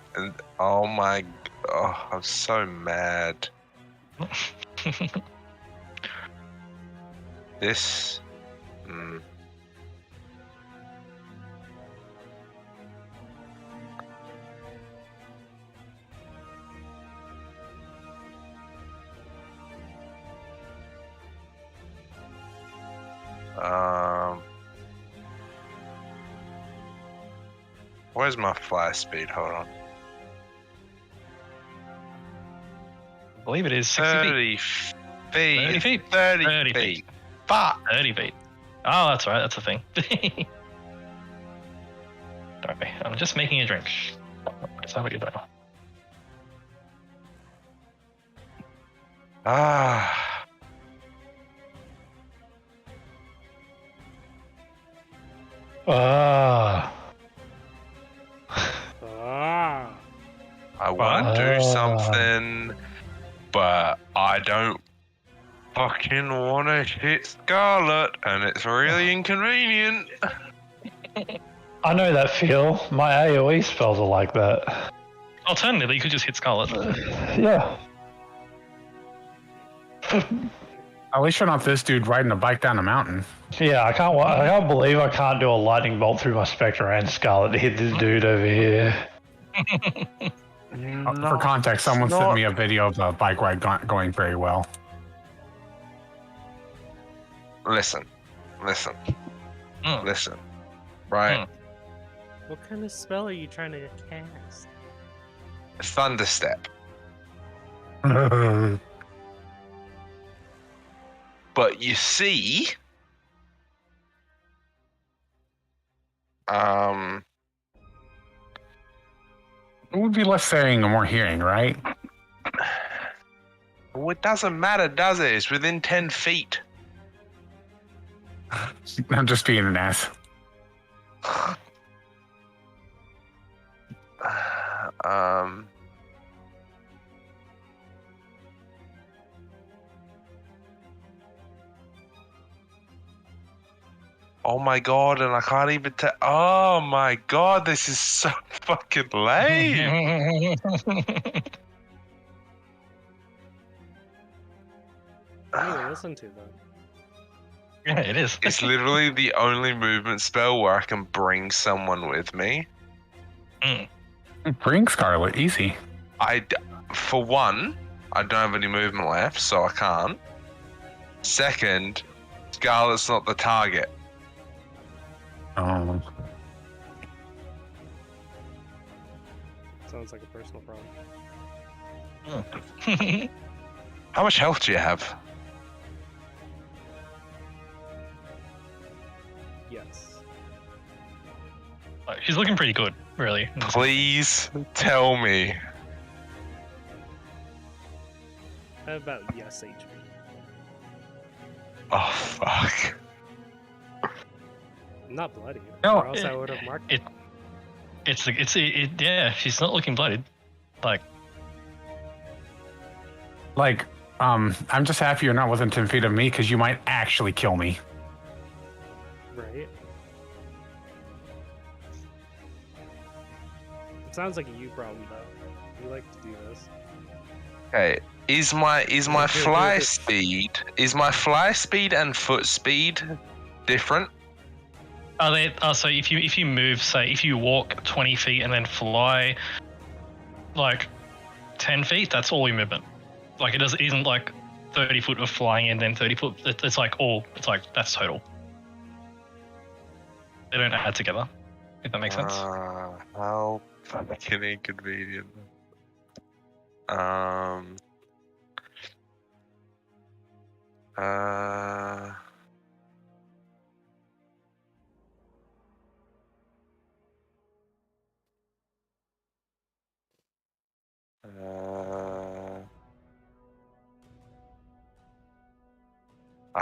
Oh my. Oh, I'm so mad. This. Where's my fly speed? Hold on. I believe it is 60 feet. 30 feet. 30 feet. 30 feet. Fuck. 30 feet. Oh, that's right. That's a thing. Sorry, I'm just making a drink. Is that what you're doing? Ah. Ah. I want to do something, but I don't fucking want to hit Scarlet, and it's really inconvenient. I know that feel. My AoE spells are like that. Alternatively, you could just hit Scarlet. Yeah. At least you're not this dude riding a bike down a mountain. Yeah, I can't believe I can't do a lightning bolt through my Spectre and Scarlet to hit this dude over here. For context, someone sent me a video of the bike ride going very well. Listen. Right? What kind of spell are you trying to cast? Thunderstep. But you see, it would be less saying and more hearing, right? well, it doesn't matter, does it? It's within 10 feet. I'm just being an ass. Oh my god, and I can't even tell. Oh my god, this is so fucking lame. I listen to them. Yeah, it is. It's literally the only movement spell where I can bring someone with me. Bring Scarlet, easy. For one, I don't have any movement left, so I can't. Second, Scarlet's not the target. Sounds like a personal problem. How much health do you have? Yes. She's looking pretty good, really. Please tell me. How about yes HP? Oh, fuck. I'm not bloody. No, or else I would have marked it. Yeah, she's not looking blooded. I'm just happy you're not within 10 feet of me because you might actually kill me. Right. It sounds like a you problem though. You like to do this. Okay, is my fly speed and foot speed different? So if you move, say if you walk 20 feet and then fly 10 feet, that's all your movement. It isn't 30 foot of flying and then 30 foot. It's that's total. They don't add together. If that makes sense. How fucking inconvenient. I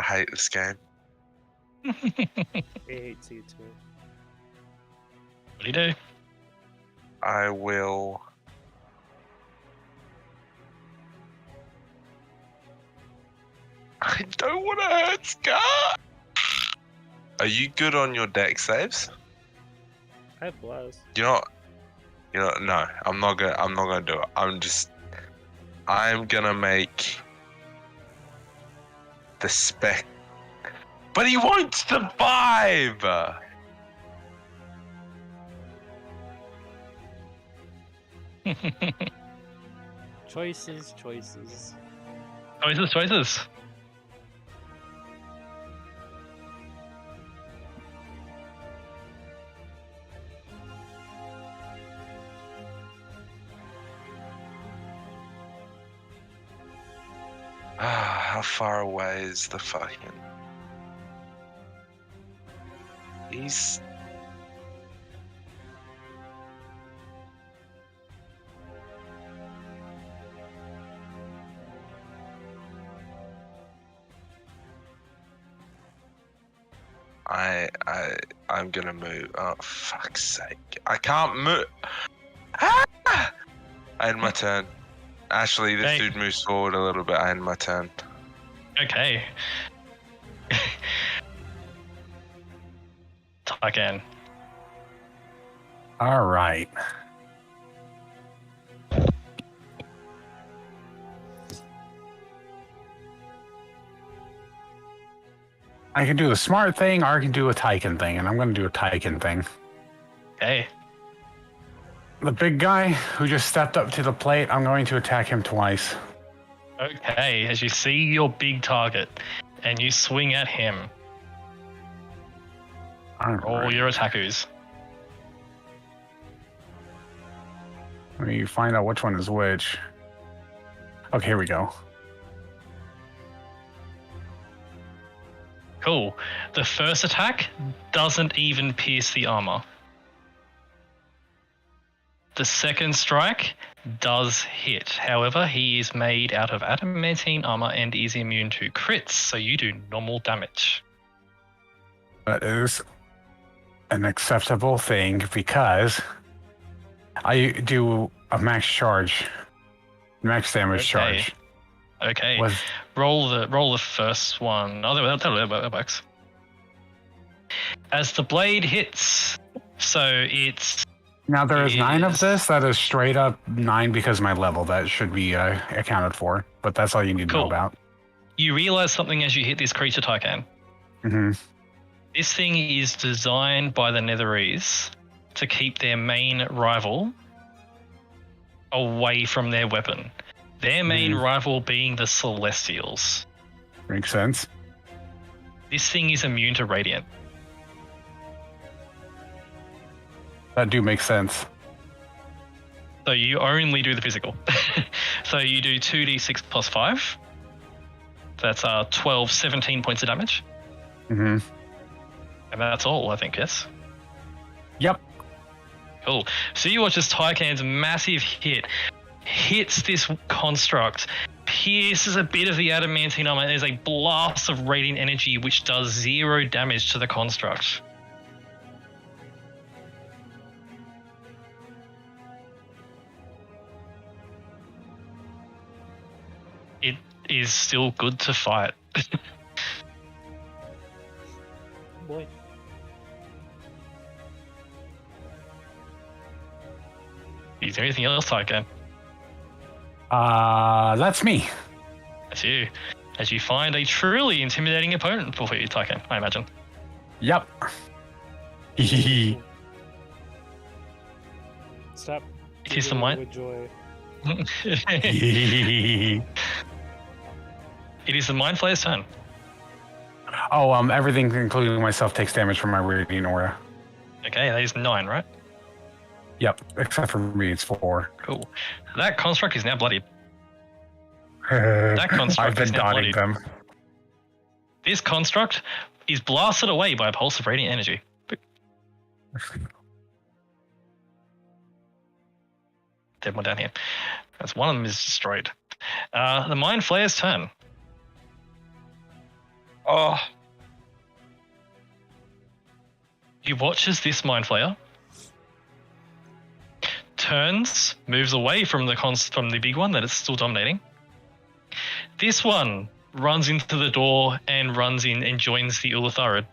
hate this game. I hate you too. What do you do? I will. I don't want to hurt Scar. Are you good on your deck saves? I have blast. No, I'm not gonna do it. I'm gonna make the spec. But he won't survive! Choices. Choices. How far away is the fucking... He's... I'm gonna move. Oh, fuck's sake. I can't move. Ah! I had my turn. Actually, this dude moves forward a little bit. I had my turn. Okay. Again. All right. I can do a smart thing, or I can do a Tyken thing, and I'm going to do a Tyken thing. Okay. The big guy who just stepped up to the plate, I'm going to attack him twice. Okay, as you see your big target, and you swing at him. All your attackers. Let me find out which one is which. Okay, here we go. Cool. The first attack doesn't even pierce the armor. The second strike does hit. However, he is made out of adamantine armor and is immune to crits, so you do normal damage. That is an acceptable thing because I do a max charge, max damage charge. Okay. Was Roll the first one. Oh, that works. As the blade hits, so it's... Now there is 9 of this. That is straight up 9 because of my level. That should be accounted for. But that's all you need to know about. You realize something as you hit this creature, Tykan. Mm-hmm. This thing is designed by the Netherese to keep their main rival away from their weapon. Their main rival being the Celestials. Makes sense. This thing is immune to Radiant. That do make sense. So you only do the physical. So you do 2d6 plus 5. That's 12, 17 points of damage. Mm-hmm. And that's all, I think, yes? Yep. Cool. So you watch as Tykan's massive hit hits this construct, pierces a bit of the adamantine armor, and there's a blast of radiant energy which does 0 damage to the construct. It is still good to fight. Boy. Is there anything else, Tykan? That's me. That's you. As you find a truly intimidating opponent for you, Tykan, I imagine. Yep. Stop. It is the mind. With joy. It is the Mind Flayer's turn. Oh, everything, including myself, takes damage from my radiant aura. Okay, that is 9, right? Yep, except for me, it's 4. Cool. That construct is now bloodied. That construct I've been is now dotting bloodied. them. This construct is blasted away by a pulse of radiant energy. Dead one down here. That's one of them is destroyed. The Mind Flayer's turn. Oh. You watch as this Mind Flayer moves away from the big one that is still dominating. This one runs into the door and runs in and joins the Ulatharid.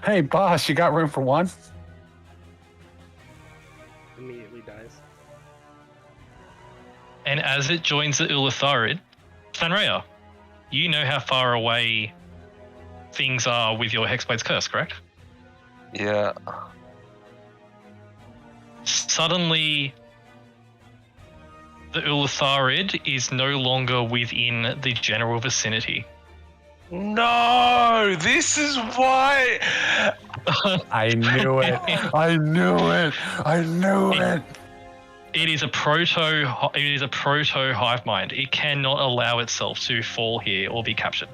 Hey, boss, you got room for one? Immediately dies. And as it joins the Ulatharid, Fanrea, you know how far away things are with your Hexblade's curse, correct? Yeah. Suddenly, the Ulatharid is no longer within the general vicinity. No, this is why. I knew it. I knew it. I knew it. It is a proto hive mind. It cannot allow itself to fall here or be captured.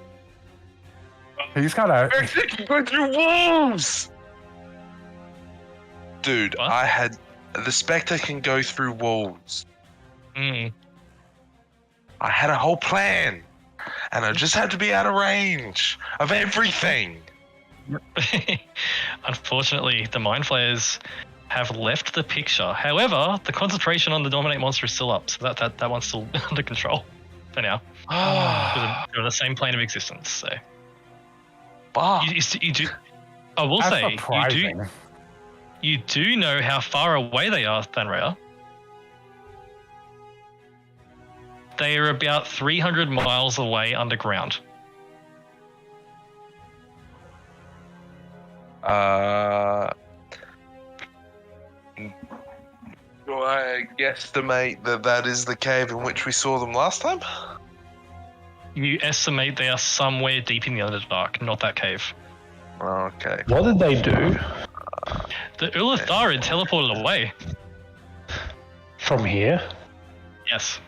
He's got a. It can go through walls. Dude, What? the Spectre can go through walls. Mm. I had a whole plan, and I just had to be out of range of everything. Unfortunately, the Mind Flayers have left the picture. However, the concentration on the Dominate monster is still up, so that one's still under control for now. They're on the same plane of existence. So you do. I will That's say surprising. you do know how far away they are, Thanrea. They are about 300 miles away underground. Do I guesstimate that is the cave in which we saw them last time? You estimate they are somewhere deep in the Underdark, not that cave. Okay. What did they do The Ulatharid teleported away. from here? Yes.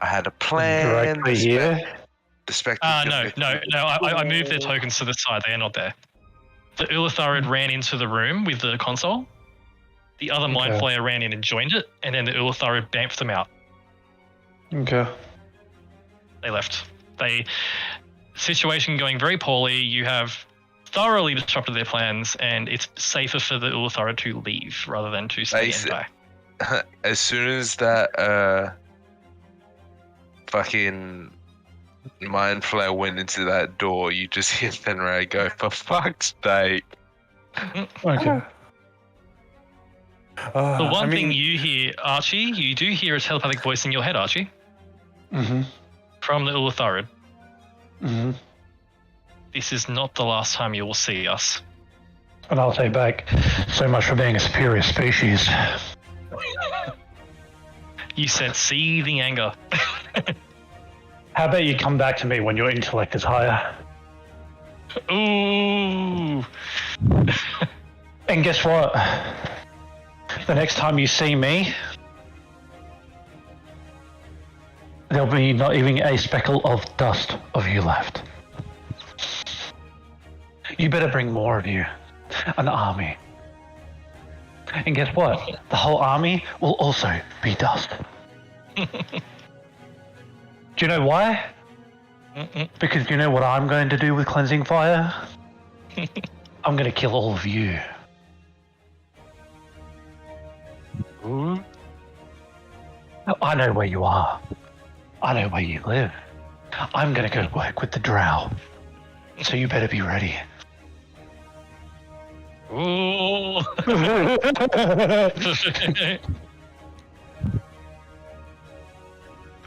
I had a plan. Directly here? The Spectre. No. I moved their tokens to the side. They are not there. The Ulatharid ran into the room with the console. The other Mind Okay. Flayer ran in and joined it, and then the Ulatharid bamfed them out. Okay. They left. Situation going very poorly. You have thoroughly disrupted their plans, and it's safer for the Ulatharid to leave rather than to stay and die. As soon as that fucking Mind Flayer went into that door, you just hear Fenrir go, "For fuck's sake!" Okay. The one thing you hear, Archie, you do hear a telepathic voice in your head, Archie, Mm-hmm. from the Ulatharid. Mm-hmm. This is not the last time you will see us. And I'll say back, so much for being a superior species. You sense seething anger. How about you come back to me when your intellect is higher? Ooh. And guess what? The next time you see me, there'll be not even a speckle of dust of you left. You better bring more of you. An army. And guess what? The whole army will also be dust. Do you know why? Because you know what I'm going to do with cleansing fire? I'm going to kill all of you. I know where you are. I know where you live. I'm going to go work with the drow. So you better be ready. Ooh.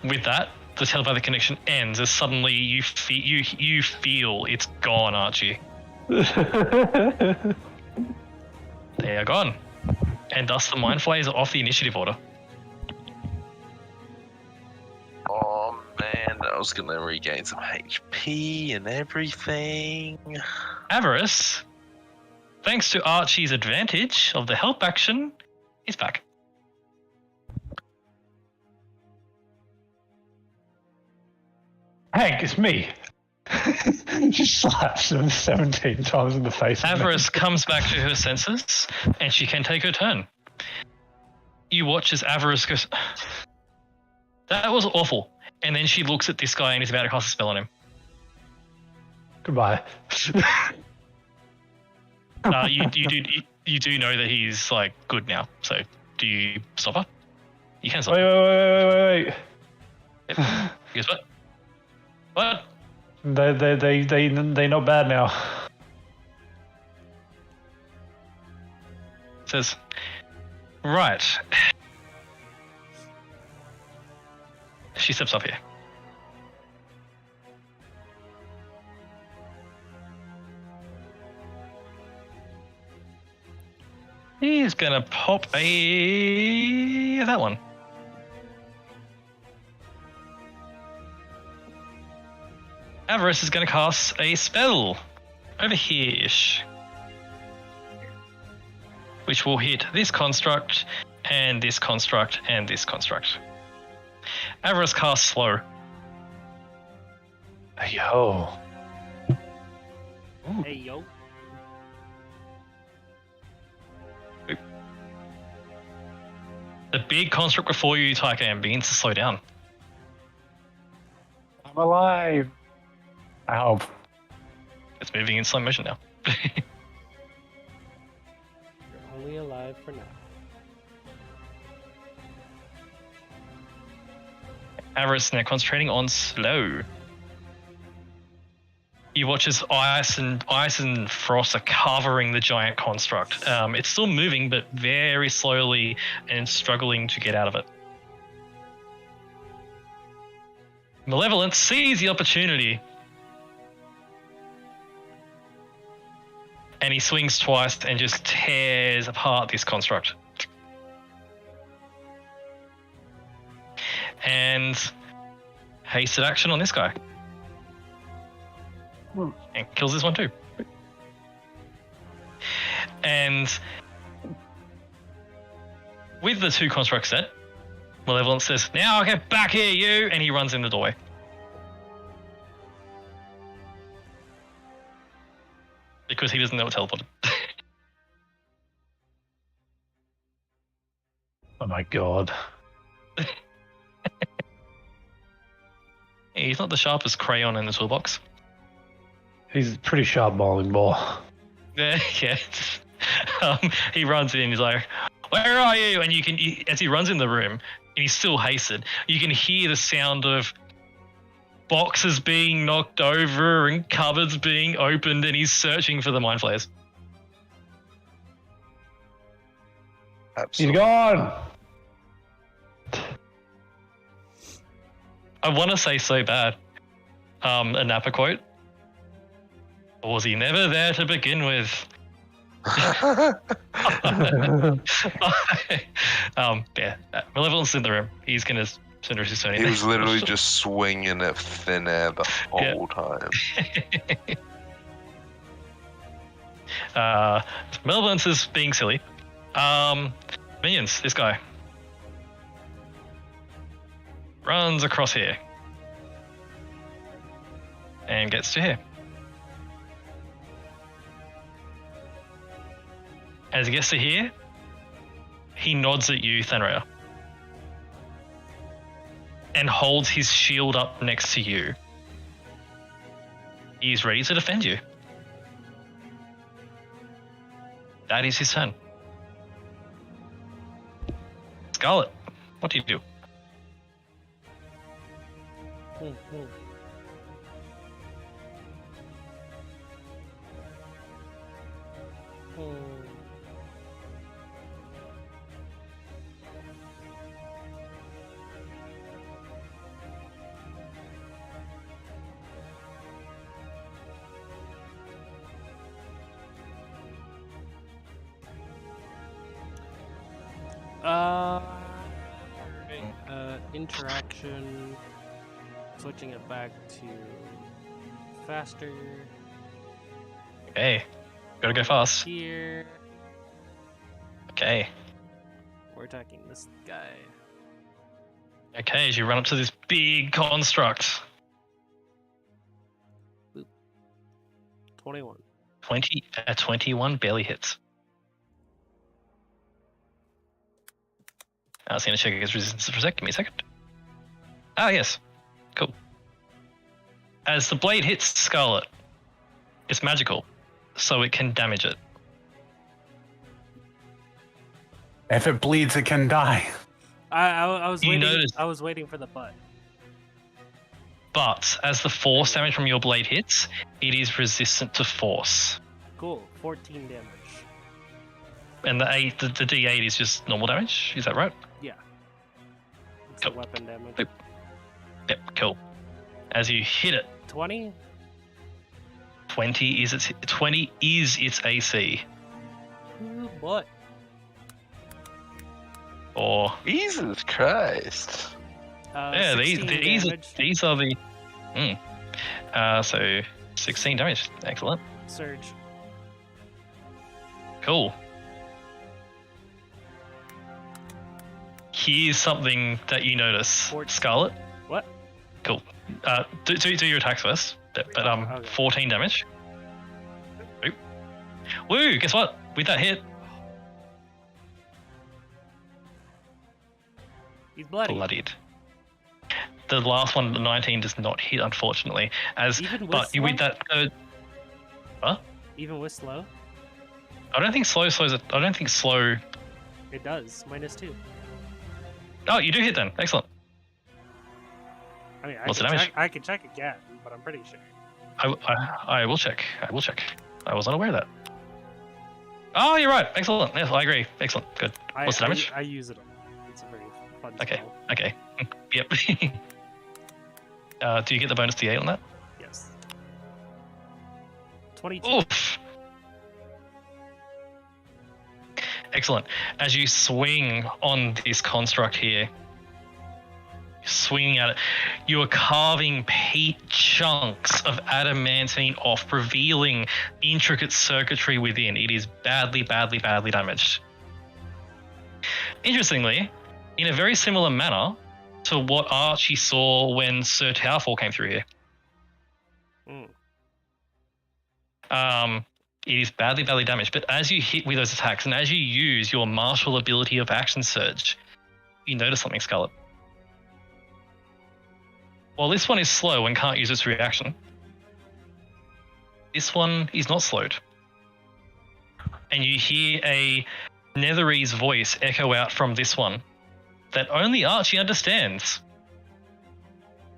With that, the telepathic connection ends as suddenly you feel it's gone, Archie. They are gone. And thus the Mind Flayers are off the initiative order. Oh man, I was gonna regain some HP and everything. Avarice, thanks to Archie's advantage of the help action, is back. Hank, it's me. She slaps him 17 times in the face. Avarice comes back to her senses, and she can take her turn. You watch as Avarice goes, "That was awful." And then she looks at this guy and is about to cast a spell on him. Goodbye. You do know that he's like good now. So do you stop her? You can stop. Wait. Yep. Guess what? What? They not bad now. Says, right. She steps up here. He's gonna pop that one. Avarice is gonna cast a spell over here-ish, which will hit this construct and this construct and this construct. Avarice casts slow. Yo. Hey, yo. The big construct before you, Tycan, begins to slow down. I'm alive. I hope. It's moving in slow motion now. You're only alive for now. Avarice now concentrating on slow. You watch as ice and frost are covering the giant construct. It's still moving, but very slowly and struggling to get out of it. Malevolence sees the opportunity, and he swings twice and just tears apart this construct. And hasted action on this guy. And kills this one too. And with the two constructs set, Malevolence says, "Now I'll get back here, you!" And he runs in the doorway. Because he doesn't know what teleported. Oh my god. He's not the sharpest crayon in the toolbox. He's a pretty sharp bowling ball. Yeah. He runs in, he's like, "Where are you?" And as he runs in the room, and he's still hasted, you can hear the sound of boxes being knocked over and cupboards being opened, and he's searching for the mind flayers. He's Absolutely. gone. I want to say so bad. A Napa quote. Or was he never there to begin with? Yeah. Malevolence in the room. He's gonna send her to He was literally just swinging at thin air the whole time. Malevolence is being silly. Minions, this guy runs across here and gets to here. As he gets to here, he nods at you, Thanraya, and holds his shield up next to you. He's ready to defend you. That is his turn. Scarlet, what do you do? Interaction. Switching it back to faster. Okay, gotta go fast. Here. Okay. We're attacking this guy. Okay, as you run up to this big construct. 21. 21 barely hits. I was going to check his resistance for a sec. Give me a second. Oh, yes. Cool. As the blade hits Scarlet, it's magical, so it can damage it. If it bleeds, it can die. I was You waiting. notice- I was waiting for the butt. But as the force damage from your blade hits, it is resistant to force. Cool. 14 damage. And the D8 is just normal damage. Is that right? It's Cool. a weapon damage. Yep. Cool. As you hit it, 20. 20 is its AC. Ooh, what? Or Jesus Christ. yeah, 16 damage. these are the. So 16 damage. Excellent. Surge. Cool. Here's something that you notice, 14. Scarlet. What? Cool. Do your attacks first. But Okay. 14 damage. Oop. Woo! Guess what? With that hit, He's bloody. bloodied. The last one, the 19, does not hit, unfortunately. Even with But you with slow? that. Even with slow, I don't think slow slows it. I don't think slow. it does. -2. Oh, you do hit then. Excellent. I mean, What's the damage? I can check again, but I'm pretty sure. I will check. I will check. I was unaware of that. Oh, you're right. Excellent. Yes, I agree. Excellent. Good. What's the damage? I use it. It's a very fun Okay. spell. Okay. Yep. Do you get the bonus D8 on that? Yes. 22. Oof. Excellent. As you swing on this construct here, swinging at it, you are carving chunks of adamantine off, revealing intricate circuitry within. It is badly, badly, badly damaged. Interestingly, in a very similar manner to what Archie saw when Sir Towerfall came through here. It is badly, badly damaged, but as you hit with those attacks and as you use your martial ability of Action Surge, you notice something, Scarlet. While this one is slow and can't use its reaction, this one is not slowed. And you hear a Netherese voice echo out from this one that only Archie understands.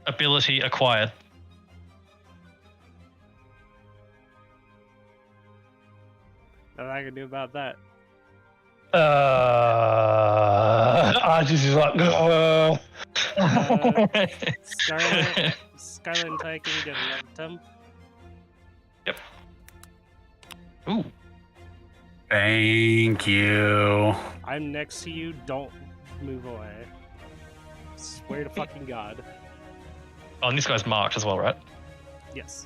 Ability acquired. Nothing I can do about that. Archie's just like, Scarlet and Ty, can you get another 10? Ooh. Thank you. I'm next to you. Don't move away. Swear to fucking God. Oh, and this guy's marked as well, right? Yes.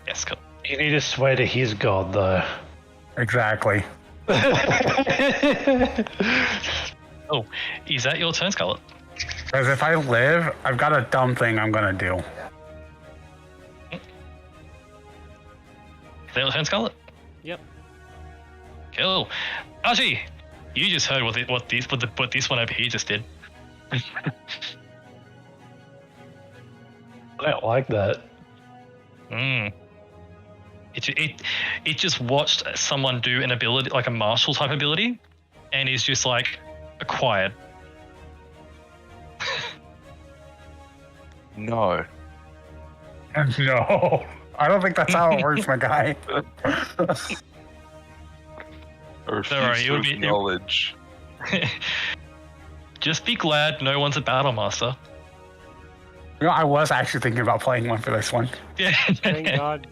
Yes, cool. you need to swear to his god, though. Exactly. Oh, is that your turn, Scarlet? Because if I live, I've got a dumb thing I'm gonna do. Is that your turn, Scarlet? Yep. Cool. Archie, you just heard what this one over here just did. I don't like that. It just watched someone do an ability, like a martial type ability, and is just like acquired. No. No. I don't think that's how it works, my guy. I refuse worry, it to would be- acknowledge. Just be glad no one's a battle master. You know, I was actually thinking about playing one for this one. Yeah. Thank God.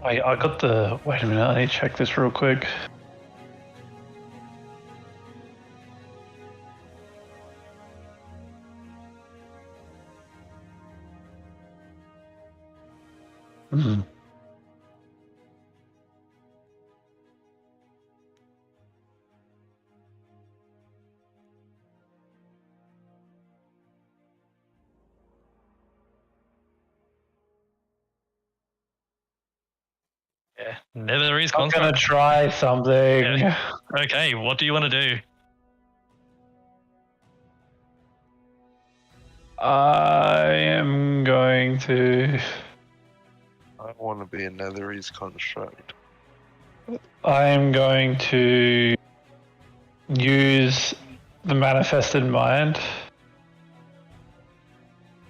I got the. Wait a minute, I need to check this real quick. Yeah, never is I'm gonna construct. try something. Yeah. Okay, what do you want to do? I am going to. I want to be a Netherese construct. I am going to use the manifested mind,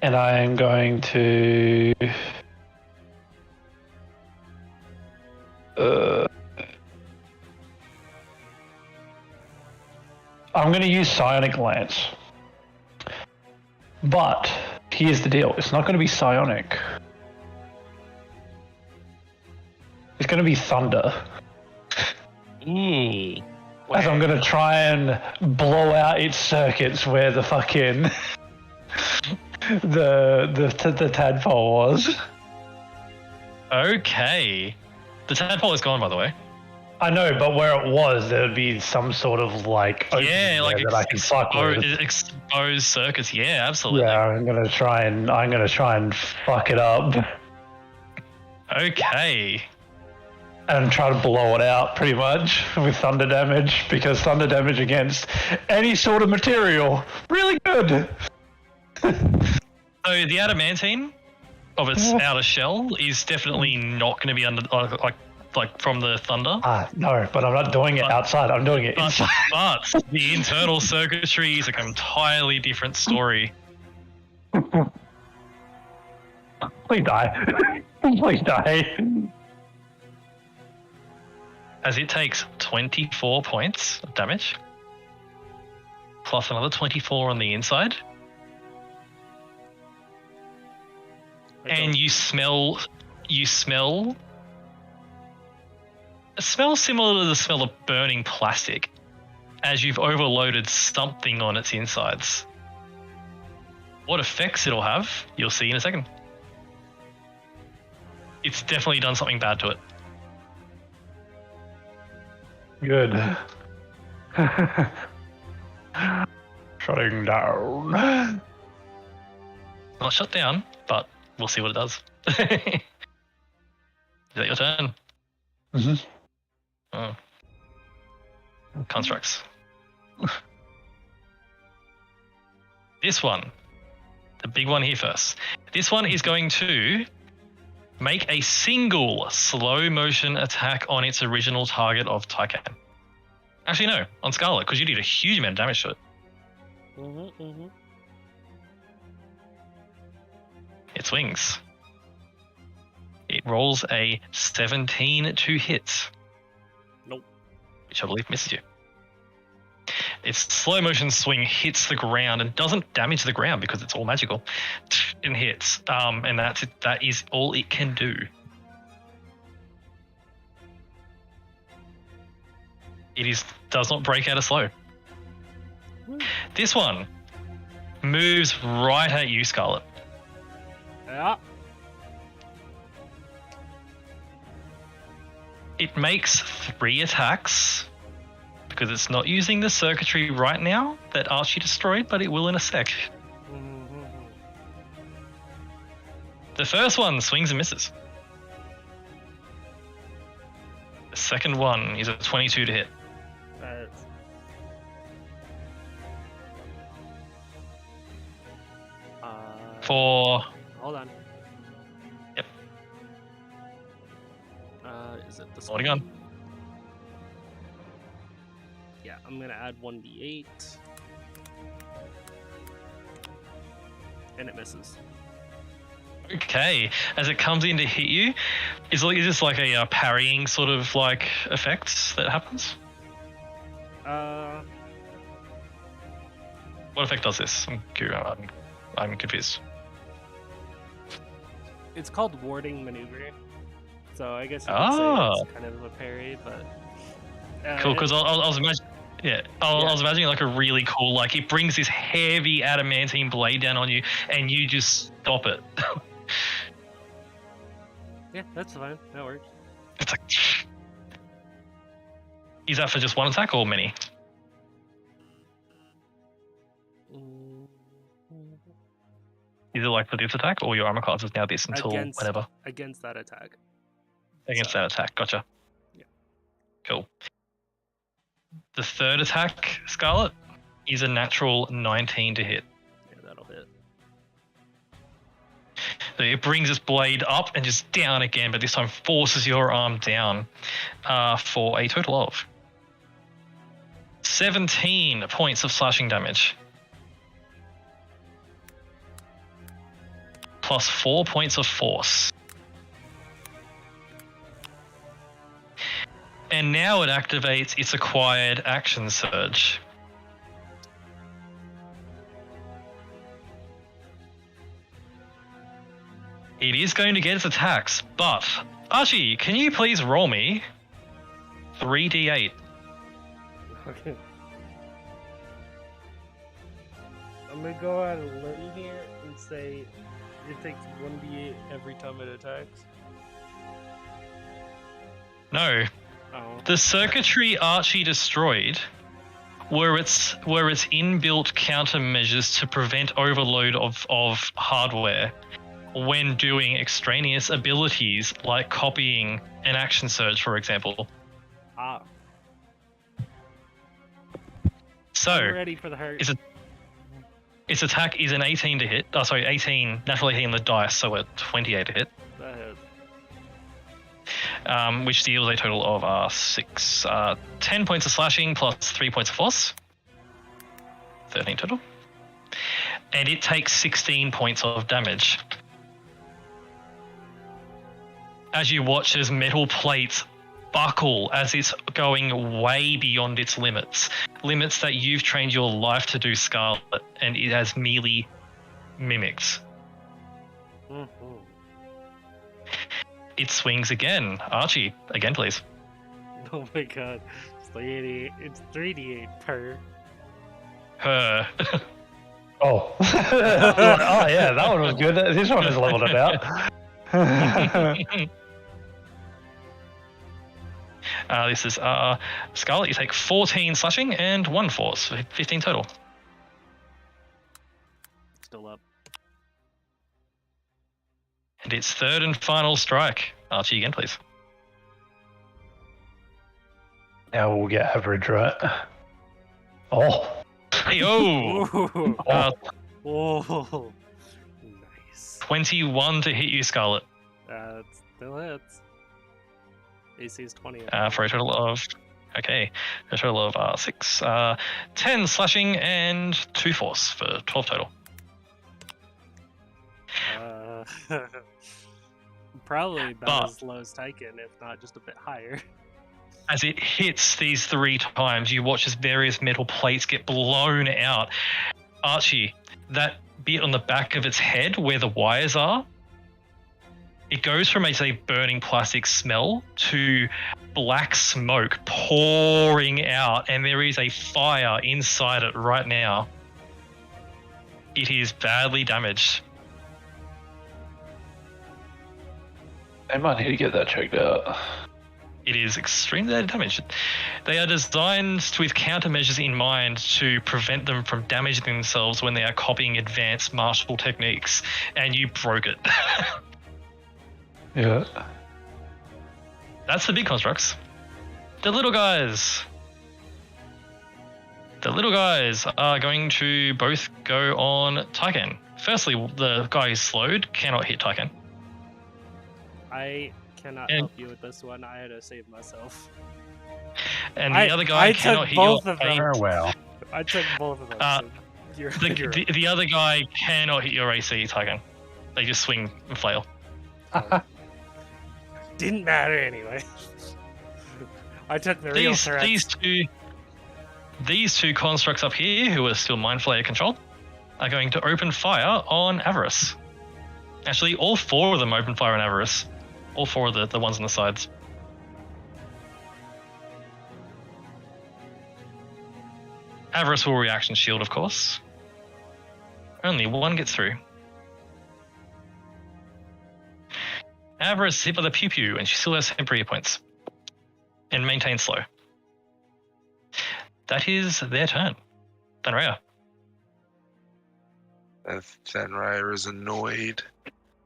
and I am going to I'm going to use psionic lance, but here's the deal: it's not going to be psionic. It's going to be thunder. Ooh. As I'm going to try and blow out its circuits where the fucking the tadpole was. Okay. The tadpole is gone, by the way. I know, but where it was, there would be some sort of like Yeah, like that I can fuck with. exposed circuits. Yeah, absolutely. Yeah, I'm gonna try and fuck it up Okay. and try to blow it out pretty much with thunder damage, because thunder damage against any sort of material really good. So the adamantine of its outer shell is definitely not going to be under like from the thunder. No, but I'm not doing it outside. I'm doing it inside. But the internal circuitry is a entirely different story. Please die. Please die. As it takes 24 points of damage, plus another 24 on the inside. And you smell a smell similar to the smell of burning plastic, as you've overloaded something on its insides. What effects it'll have, you'll see in a second. It's definitely done something bad to it. Good. Shutting down. Not shut down, but we'll see what it does. Is that your turn? Mm-hmm. Oh. Constructs. This one, the big one here first. This one is going to make a single slow motion attack on its original target of Tycan. Actually, no, on Scarlet, because you did a huge amount of damage to it. It swings. It rolls a 17 to hit. Nope. Which I believe misses you. Its slow motion swing hits the ground and doesn't damage the ground because it's all magical. And hits. And that's it. That is all it can do. It does not break out of slow. This one moves right at you, Scarlet. Yeah. It makes 3 attacks because it's not using the circuitry right now that Archie destroyed, but it will in a sec. The first one swings and misses. The second one is a 22 to hit. That's... For... Hold on. Yep. Is it this Holding one? on. Yeah, I'm gonna add 1d8. And it misses. Okay, as it comes in to hit you, is this like a parrying sort of like effect that happens? What effect does this? I'm confused. It's called warding maneuver. So I guess you could say it's kind of a parry, but... Cool, because I was imagining... Yeah, I was imagining like a really cool, like it brings this heavy adamantine blade down on you and you just stop it. Yeah, that's fine. That works. It's like... Is that for just one attack or many? Is it like for this attack or your armor class is now this until whenever? Against that attack. Against that attack, gotcha. Yeah. Cool. The third attack, Scarlet, is a natural 19 to hit. Yeah, that'll hit. So it brings its blade up and just down again, but this time forces your arm down for a total of 17 points of slashing damage. Plus 4 points of force. And now it activates its acquired action surge. It is going to get its attacks, but Archie, can you please roll me 3d8? Okay. I'm gonna go out a limb here and say it takes 1d8 every time it attacks. No. Oh. The circuitry Archie destroyed were its inbuilt countermeasures to prevent overload of hardware when doing extraneous abilities like copying an action surge, for example. Ah. So, I'm ready for the hurt. its attack is an 18 to hit. 18, natural 18 on the dice, so a 28 to hit. That hits. Which deals a total of 10 points of slashing plus 3 points of force. 13 total. And it takes 16 points of damage. As you watch as metal plates buckle as it's going way beyond its limits. Limits that you've trained your life to do, Scarlet, and it has merely mimicked. Mm-hmm. It swings again. Archie, again, please. Oh my god. It's 3d8 per. Her. Oh. Oh, yeah, that one was good. This one is leveled it out. This is Scarlet. You take 14 slashing and 1 force, so 15 total. Still up. And it's third and final strike. Archie, again, please. Now we'll get average, right? Oh. Hey, oh! Ooh. Oh. Nice. 21 to hit you, Scarlet. That still hits. AC is 20. For a total of... Okay. A total of 6. 10 slashing and 2 force for 12 total. Probably about as low as Tyken, if not just a bit higher. As it hits these 3 times, you watch as various metal plates get blown out. Archie, that bit on the back of its head where the wires are, it goes from a burning plastic smell to black smoke pouring out, and there is a fire inside it right now. It is badly damaged. They might need to get that checked out. It is extremely damaged. They are designed with countermeasures in mind to prevent them from damaging themselves when they are copying advanced martial techniques, and you broke it. Yeah. That's the big constructs. The little guys. The little guys are going to both go on Tyken. Firstly, the guy who's slowed cannot hit Tyken. I cannot help you with this one. I had to save myself. And the other guy cannot hit your AC. Farewell. I took both of them. So you're the other guy cannot hit your AC, Tyken. They just swing and flail. Didn't matter anyway. I took the real threats. These two constructs up here, who are still Mind Flayer controlled, are going to open fire on Avarice. Actually, all 4 of them open fire on Avarice. All 4 of the ones on the sides. Avarice will reaction shield, of course. Only 1 gets through. Avarice is hit by the pew pew, and she still has temporary points. And maintains slow. That is their turn. Danraya. Thanraya is annoyed,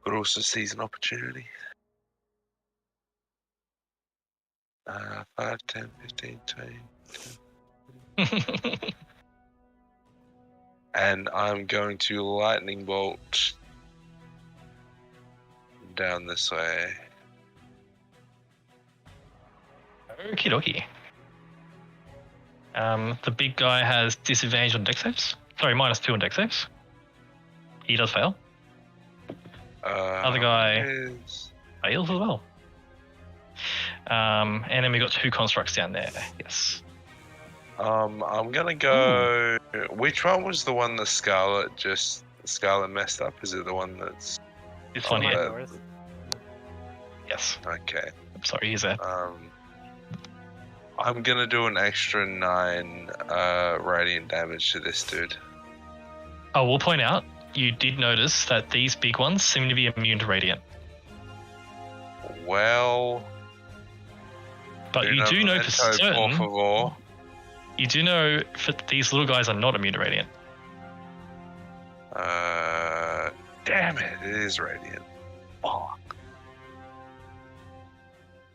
but also sees an opportunity. 5, 10, 15, 20. And I'm going to lightning bolt down this way. Okie dokie. The big guy has disadvantage on dex saves. Sorry, -2 on dex saves. He does fail. Other guy fails as well. And then we got 2 constructs down there. Yes. I'm gonna go. Which one was the one that Scarlet messed up? Is it the one that's This one here? North. Yes. Okay. I'm sorry, he's there. I'm gonna do an extra 9 radiant damage to this dude. I will point out, you did notice that these big ones seem to be immune to radiant. Well, but you do know for certain. Por favor. You do know that these little guys are not immune to radiant. Damn it! It is radiant. Fuck.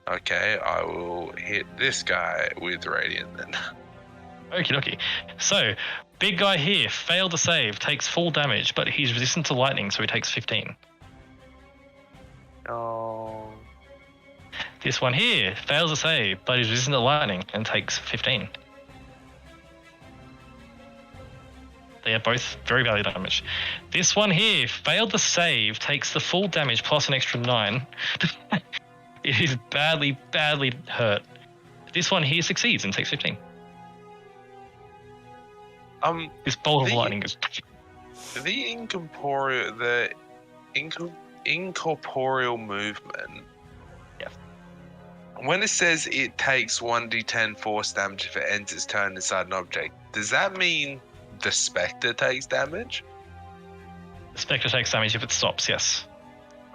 Okay, I will hit this guy with radiant then. Okie dokie. So, big guy here failed to save, takes full damage, but he's resistant to lightning, so he takes 15. Oh. This one here fails to save, but he's resistant to lightning and takes 15. They are both very value damage. This one here failed to save, takes the full damage plus an extra 9. It is badly, badly hurt. This one here succeeds and takes 15. This bolt of lightning is. The incorporeal movement. Yeah. When it says it takes 1d10 force damage if it ends its turn inside an object, does that mean the Spectre takes damage? The Spectre takes damage if it stops, yes.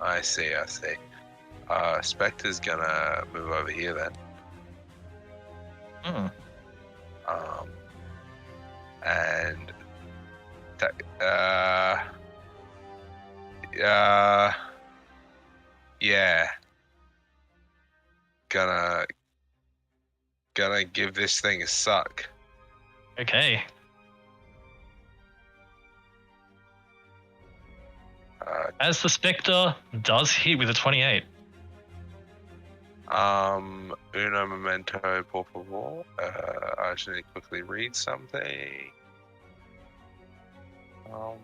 I see. Spectre's gonna move over here then. And yeah. Gonna give this thing a suck. Okay. As the Spectre does hit with a 28. Uno momento, por favor. I just need to quickly read something. Oh.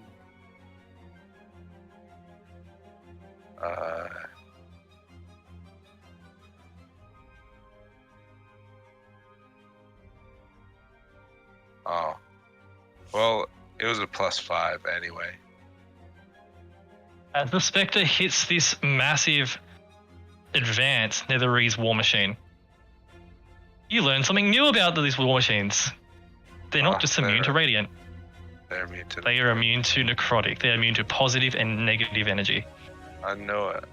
Well, it was a +5 anyway. As the Spectre hits this massive advanced Netherese war machine, you learn something new about these war machines. They're not just immune to radiant. They're immune to. They are immune to necrotic. They're immune to positive and negative energy. I know it.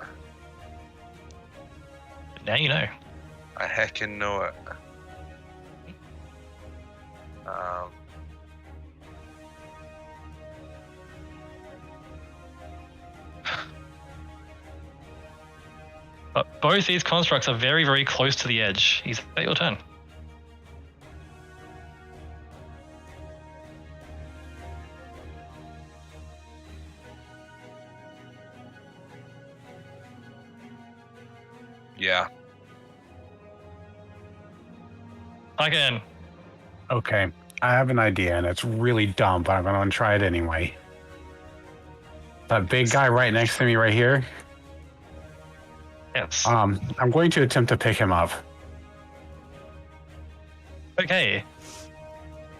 But now you know. I heckin' know it. But both these constructs are very, very close to the edge. Is that your turn? Yeah. Again. Okay, I have an idea, and it's really dumb, but I'm going to try it anyway. That big guy right next to me right here. Yes. I'm going to attempt to pick him up. Okay.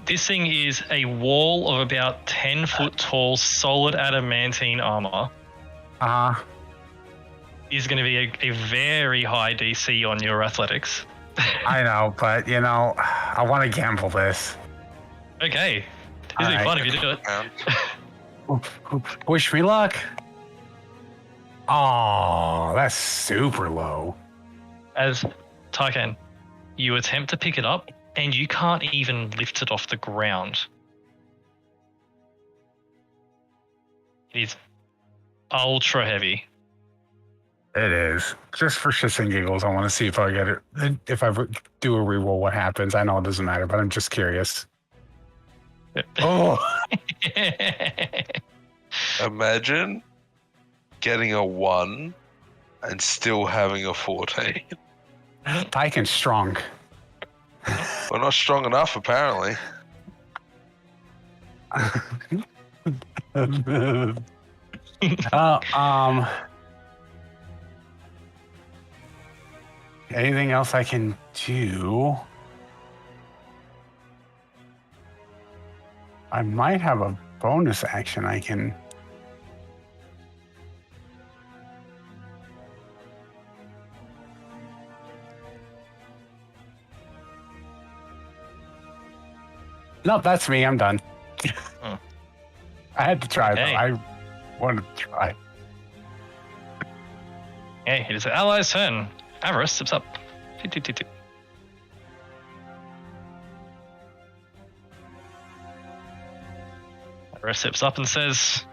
This thing is a wall of about 10 foot tall solid adamantine armor. Is going to be a very high DC on your athletics. I know, but you know, I want to gamble this. Okay. This will be fun if you do it. Wish me luck. Oh, that's super low. As Taikan, you attempt to pick it up and you can't even lift it off the ground. It is ultra heavy. It is. Just for shits and giggles, I want to see if I get it. If I do a reroll, what happens? I know it doesn't matter, but I'm just curious. Oh. Imagine getting a 1 and still having a 14. Tyken's strong. We're not strong enough, apparently. uh, anything else I can do? I might have a bonus action I can. No, that's me. I'm done. Hmm. I had to try Okay. though. I wanted to try. Okay, it is the allies' turn. Avarice steps up. Toot, toot, toot, toot. Avarice steps up and says,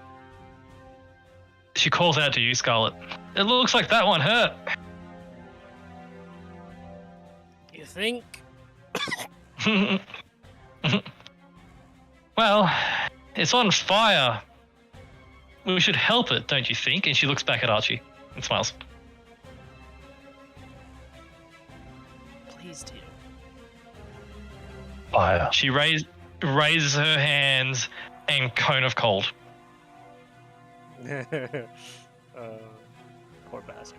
she calls out to you, Scarlet. It looks like that one hurt. You think? Well, it's on fire. We should help it, don't you think? And she looks back at Archie and smiles. Please do. Fire. She raises her hands and cone of cold. Poor bastard.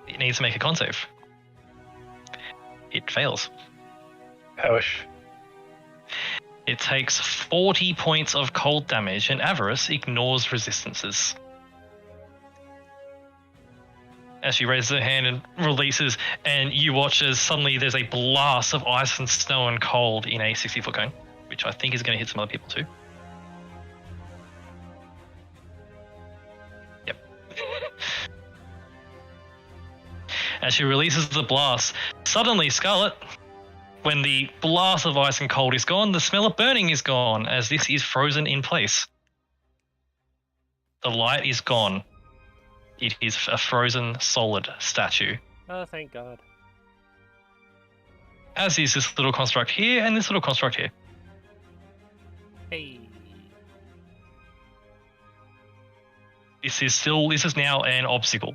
It needs to make a con save. It fails. Hellish. It takes 40 points of cold damage, and Avarice ignores resistances. As she raises her hand and releases, and you watch as suddenly there's a blast of ice and snow and cold in a 60-foot cone, which I think is going to hit some other people too. Yep. As she releases the blast, suddenly, Scarlet, when the blast of ice and cold is gone, the smell of burning is gone, as this is frozen in place. The light is gone. It is a frozen, solid statue. Oh, thank God. As is this little construct here and this little construct here. Hey. This is now an obstacle.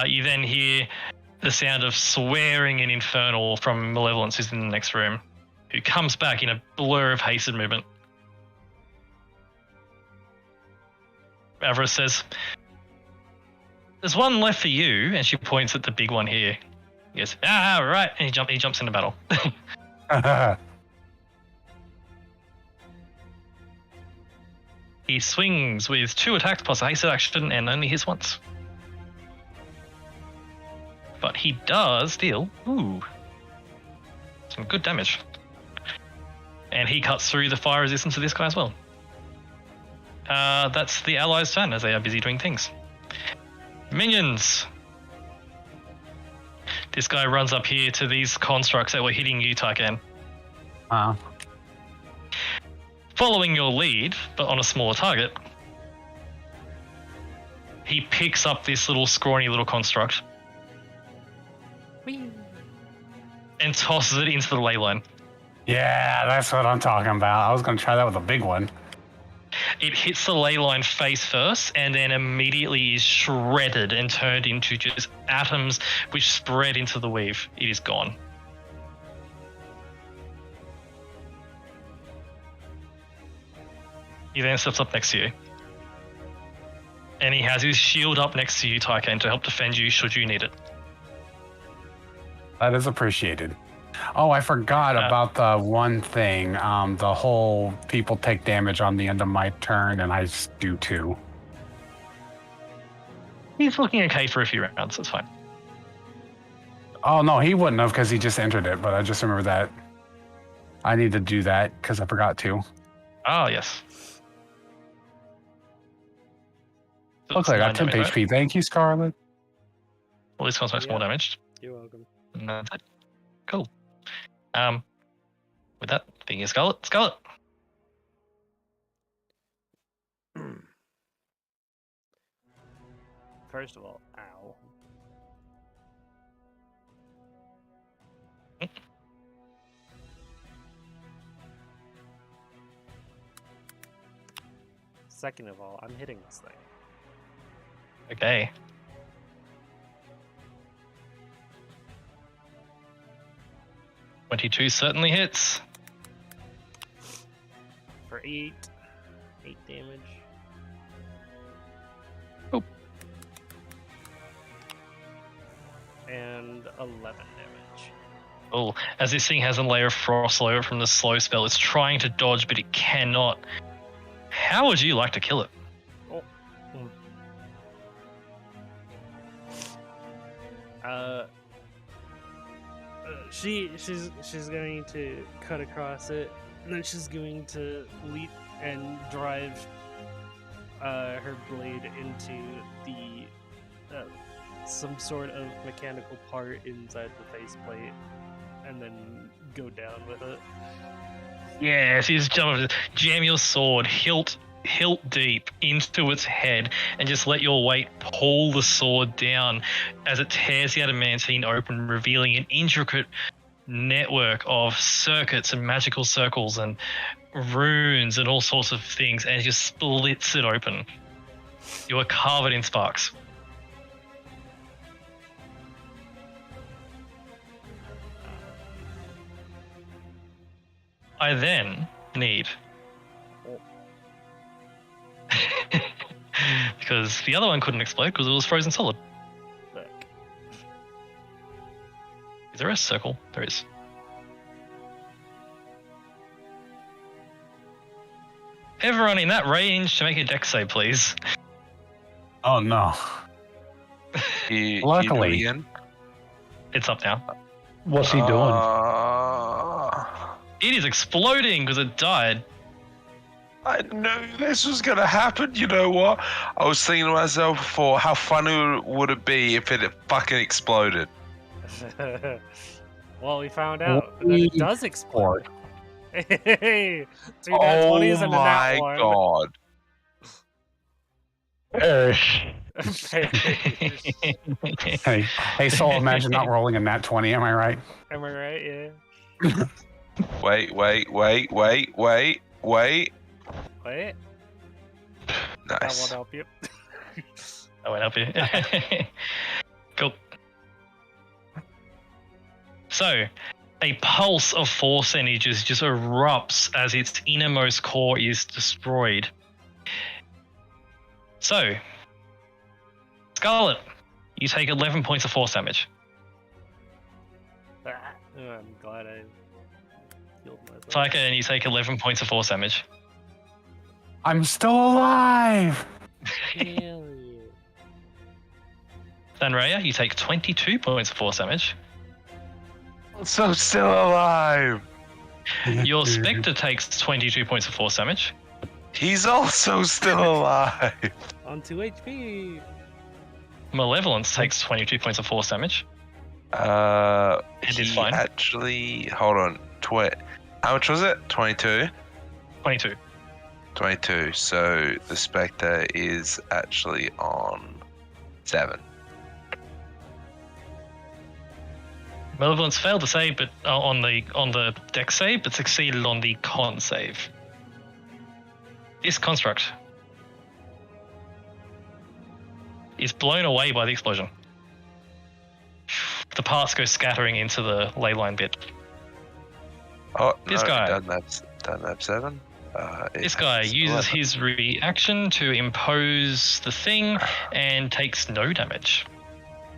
You then hear the sound of swearing and infernal from Malevolence, who's in the next room, who comes back in a blur of hasted movement. Avarice says, "There's one left for you," and she points at the big one here. He goes, right, and he jumps into battle. He swings with 2 attacks plus a hasted action and only hits once. But he does deal, some good damage. And he cuts through the fire resistance of this guy as well. That's the allies' turn as they are busy doing things. Minions. This guy runs up here to these constructs that were hitting you, Tyken. Wow. Following your lead, but on a smaller target, he picks up this little scrawny little construct Whee. and tosses it into the ley line. Yeah, that's what I'm talking about. I was going to try that with a big one. It hits the ley line face first and then immediately is shredded and turned into just atoms which spread into the weave. It is gone. He then steps up next to you. And he has his shield up next to you, Tyken, to help defend you should you need it. That is appreciated. Oh, I forgot about the one thing. The whole people take damage on the end of my turn, and I do too. He's looking okay for a few rounds, that's fine. Oh, no, he wouldn't have because he just entered it, but I just remember that I need to do that because I forgot to. Oh, yes. So Looks like I got 10 9 damage, HP. right? Thank you, Scarlet. Well, this one's much more damaged. You're welcome. Cool. With that, being a Scarlet. First of all, ow. Second of all, I'm hitting this thing. Okay. "22 certainly hits. For 8 damage. Oh. And 11 damage. Oh, as this thing has a layer of frost all over it from the slow spell, it's trying to dodge, but it cannot. How would you like to kill it? Oh. She's going to cut across it, and then she's going to leap and drive her blade into the some sort of mechanical part inside the faceplate, and then go down with it. Yeah, so you just jam your sword hilt deep into its head and just let your weight pull the sword down as it tears the adamantine open, revealing an intricate network of circuits and magical circles and runes and all sorts of things, and it just splits it open. You are covered in sparks. I then need because the other one couldn't explode because it was frozen solid. Look. Is there a circle? There is. Everyone in that range to make a dex save, please. Oh no. Luckily. You do it again? It's up now. What's he doing? It is exploding because it died. I knew this was gonna happen. You know what? I was thinking to myself before, how funny would it be if it fucking exploded? Well, we found out that it does explode. Hey, 2 nat 20s and a nat 1. Oh my god. Hey, Soul, imagine not rolling a nat 20, am I right? Am I right? Yeah. Wait. Wait. That Nice. won't help you. I won't help you. Cool. So, a pulse of force energies just erupts as its innermost core is destroyed. So, Scarlet, you take 11 points of force damage. Oh, I'm glad I healed myself. Taika, and you take 11 points of force damage. I'm still alive! Hell yeah. Thanraya, you take 22 points of force damage. I'm so still alive. Your Spectre takes 22 points of force damage. He's also still alive. On 2 HP. Malevolence takes 22 points of force damage. And It is fine. Actually, hold on. How much was it? 22? 22. 22. So the Spectre is actually on 7. Malevolence failed to save, but on the dex save, but succeeded on the con save. This construct is blown away by the explosion. The parts go scattering into the ley line bit. Oh, This no, guy. Doesn't have 7. This guy uses his reaction to impose the thing and takes no damage.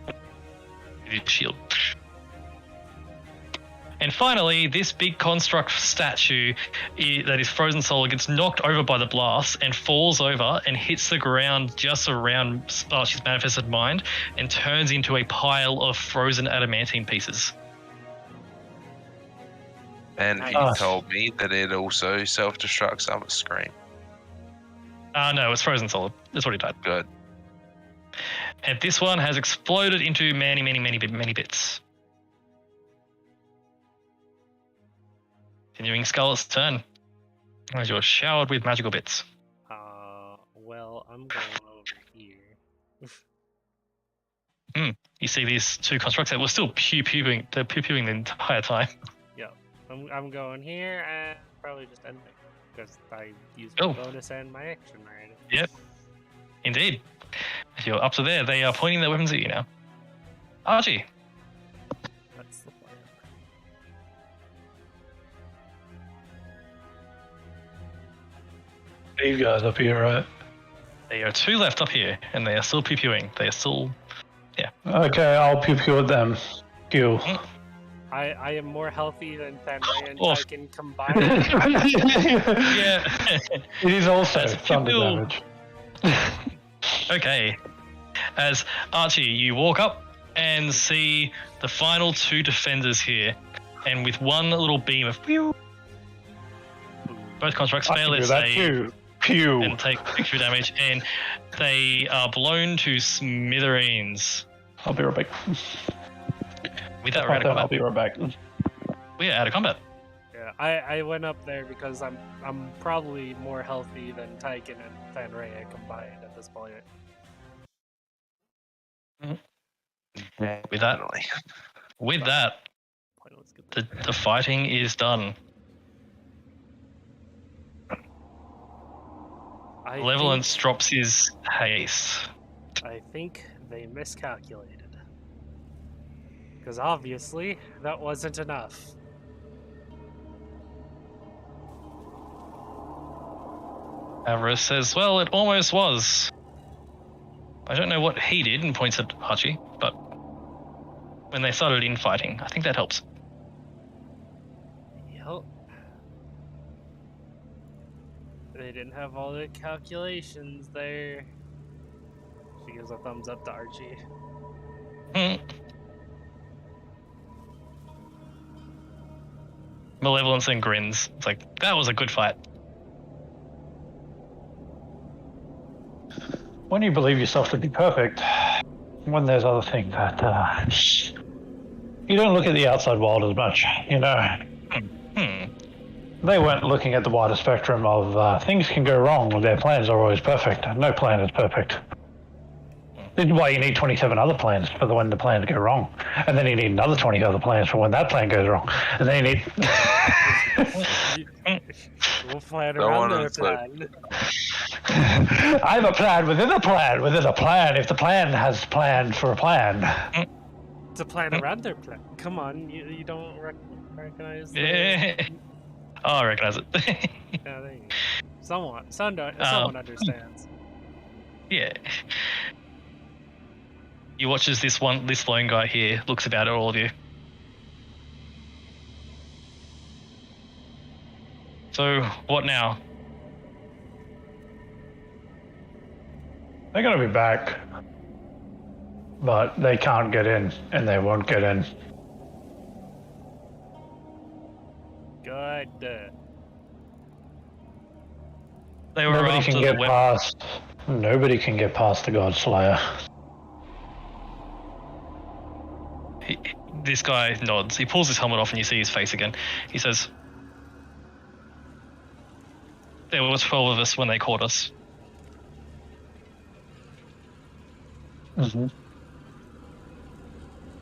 With his shield. And finally, this big construct statue that is frozen solid gets knocked over by the blast and falls over and hits the ground just around she's manifested mind and turns into a pile of frozen adamantine pieces. And he told me that it also self-destructs on the screen. No, it's frozen solid. That's what he died. Good. And this one has exploded into many bits. Continuing Scarlet's turn, as you're showered with magical bits. Well, I'm going over here. You see these two constructs that were still pew-pewing the entire time. Yeah, I'm going here and probably just ending. because I used my Oh. bonus and my action already. Yep. Indeed. If you're up to there, they are pointing their weapons at you now. Archie. That's the plan. These guys up here, right? There are 2 left up here, and they are still pew-pewing. They are still... Okay, I'll pew-pew at them. Pew. I am more healthy than Thanray and Oh. Tyken combined. Yeah. It is also That's thunder pew-pew. damage. Okay. As Archie, you walk up and see the final 2 defenders here, and with one little beam of pew, both constructs I fail can their do that save too. Pew. and take extra damage, and they are blown to smithereens. I'll be right back. With that, we're out of I'll combat. be right back. We are out of combat. Yeah, I went up there because I'm probably more healthy than Tyken and Thanray combined at this point. With that, Definitely. with that, Pointless good. the fighting is done. Malevolence drops his haste. I think they miscalculated. Because obviously, that wasn't enough. Avarice says, well, it almost was. I don't know what he did, and points at Archie, but when they started infighting, I think that helps. Yep. They didn't have all the calculations there. She gives a thumbs up to Archie. Hmm. Malevolence then grins. It's like, that was a good fight. When you believe yourself to be perfect, when there's other things that you don't look at the outside world as much, you know. Hmm. They weren't looking at the wider spectrum of things can go wrong. Their plans are always perfect. No plan is perfect. This is why you need 27 other plans for when the plans go wrong. And then you need another 20 other plans for when that plan goes wrong. And then you need... We'll plan Don't around wanna their slip. plan. I have a plan within a plan within a plan if the plan has planned for a plan. To plan around their plan. Come on, you don't recognize the... Yeah. Oh, I recognize it. Yeah, there you go. Someone understands. Yeah. You watch as this lone guy here looks about at all of you. So, what now? They're going to be back. But they can't get in, and they won't get in. Good. They were Nobody after can the get weapon. past. Nobody can get past the God Slayer. This guy nods. He pulls his helmet off and you see his face again. He says, there were 12 of us when they caught us. Mm-hmm.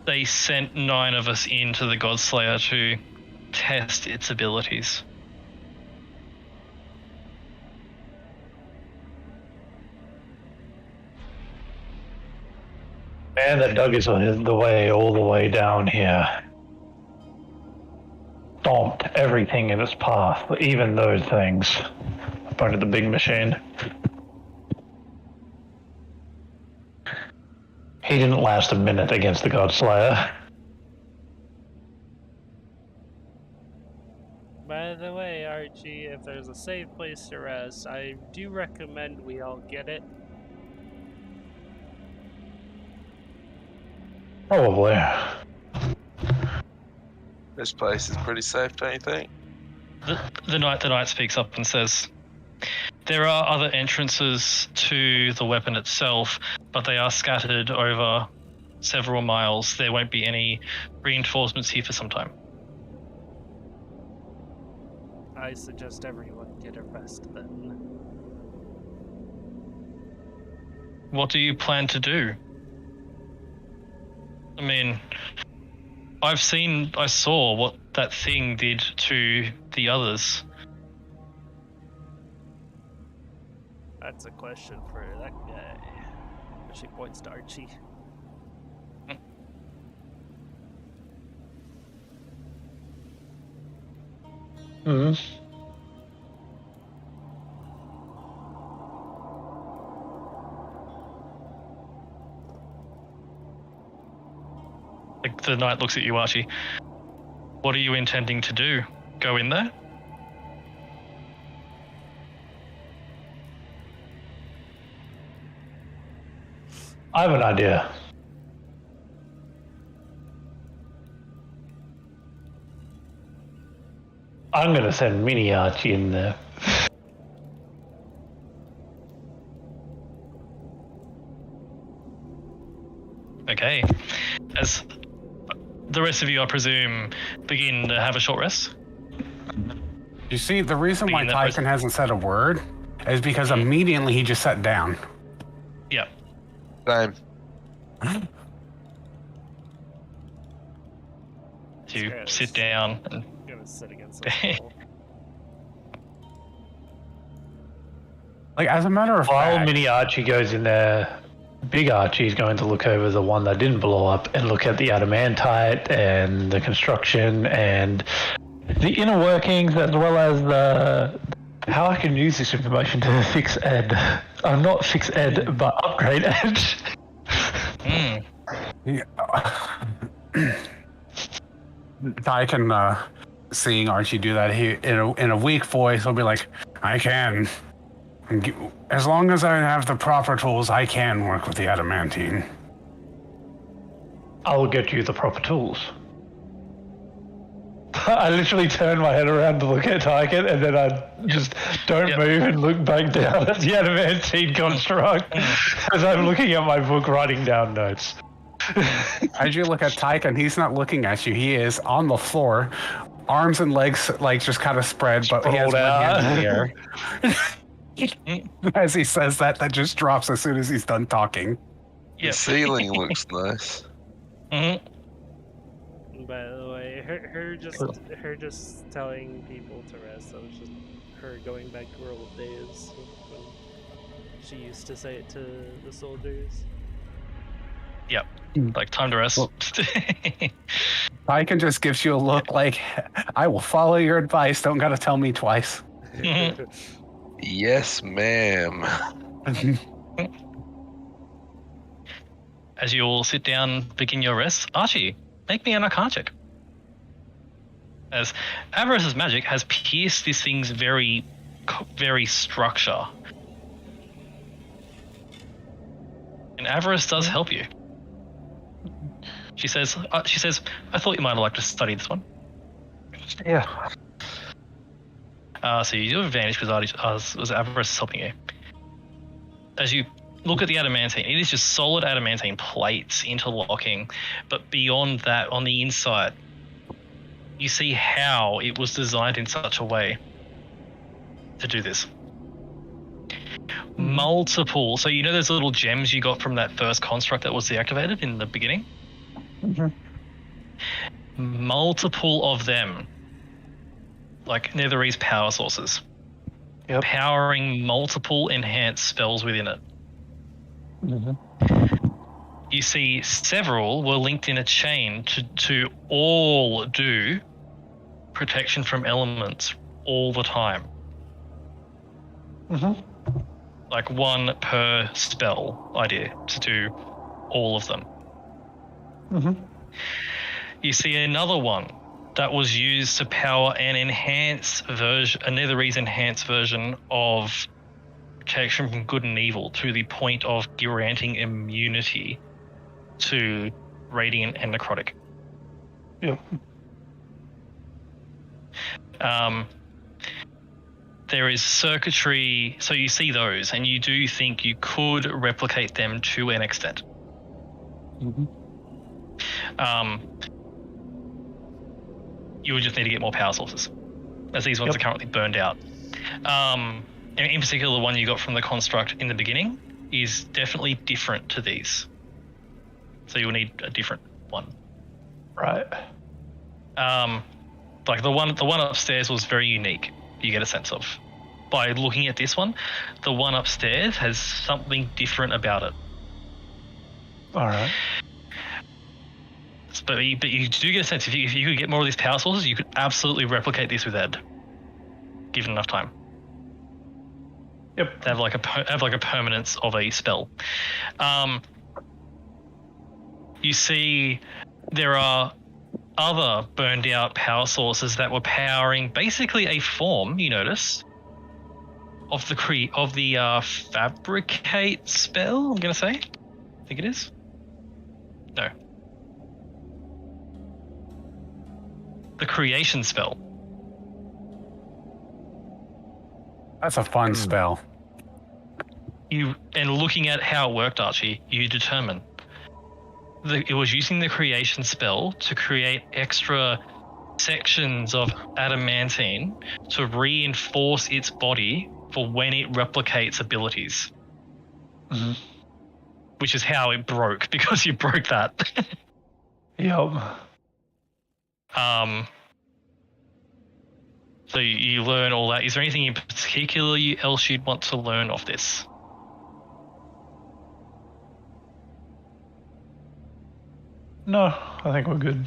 They sent 9 of us into the Godslayer to test its abilities. And that dug is the way all the way down here. Stomped everything in its path, even those things. I pointed at the big machine. He didn't last a minute against the God Slayer. By the way, Archie, if there's a safe place to rest, I do recommend we all get it. Probably. This place is pretty safe, don't you think? The knight speaks up and says, there are other entrances to the weapon itself, but they are scattered over several miles. There won't be any reinforcements here for some time. I suggest everyone get a rest then. What do you plan to do? I mean, I saw what that thing did to the others. That's a question for that guy. She points to Archie. Hmm. Like the knight looks at you, Archie. What are you intending to do? Go in there? I have an idea. I'm gonna send Mini Archie in there. Okay. As the rest of you, I presume, begin to have a short rest. You see, the reason why Begin that Tyson hasn't said a word is because immediately he just sat down. Yeah. Same. You Yes. sit down and I'm gonna sit against this wall. Like, as a matter of While fact, Mini Archie goes in there, Big Archie's going to look over the one that didn't blow up and look at the adamantite and the construction and the inner workings, as well as the how I can use this information to fix Ed. Not fix Ed, but upgrade Ed. Ty can, seeing Archie do that, he in a weak voice, he'll be like, "I can. As long as I have the proper tools, I can work with the adamantine." I'll get you the proper tools. I literally turn my head around to look at Tyken, and then I just don't move and look back down at the adamantine construct as I'm looking at my book writing down notes. As you look at Tyken, he's not looking at you. He is on the floor, arms and legs like just kind of spread, but he has one hand in the air. As he says that just drops as soon as he's done talking. The ceiling looks nice. Mm-hmm. By the way, her just telling people to rest. That was just her going back to her old days when she used to say it to the soldiers. Yep. Like, time to rest. Well, Tyken just gives you a look like, "I will follow your advice. Don't gotta tell me twice." Mhm. Yes, ma'am. As you all sit down, begin your rest, Archie, make me an Arcana check. As Avarice's magic has pierced this thing's very structure. And Avarice does help you. She says, I thought you might have liked to study this one. Yeah. So you do have advantage because Avarice is helping you. As you look at the adamantine, it is just solid adamantine plates interlocking, but beyond that, on the inside, you see how it was designed in such a way to do this. Multiple, so you know those little gems you got from that first construct that was deactivated in the beginning? Mm-hmm. Multiple of them, like Netherese power sources, powering multiple enhanced spells within it. Mm-hmm. You see several were linked in a chain to all do protection from elements all the time. Mm-hmm. Like one per spell idea to do all of them. Mm-hmm. You see another one that was used to power an enhanced version, a Netherese enhanced version of protection from good and evil to the point of granting immunity to radiant and necrotic. Yep. There is circuitry, so you see those, and you do think you could replicate them to an extent. Mm-hmm. You would just need to get more power sources, as these ones are currently burned out. And in particular, the one you got from the construct in the beginning is definitely different to these. So you'll need a different one. Right. Like the one upstairs was very unique. You get a sense of. by looking at this one, the one upstairs has something different about it. All right. But you do get a sense if you could get more of these power sources, you could absolutely replicate this with Ed, given enough time. Yep. They have like a permanence of a spell. You see, there are other burned out power sources that were powering basically a form. You notice of the fabricate spell. I'm gonna say, I think it is. No. The creation spell. That's a fun spell. And looking at how it worked, Archie, you determine it was using the creation spell to create extra sections of adamantine to reinforce its body for when it replicates abilities. Mm-hmm. Which is how it broke, because you broke that. Yep. So you learn all that. Is there anything in particular else you'd want to learn of this? No, I think we're good.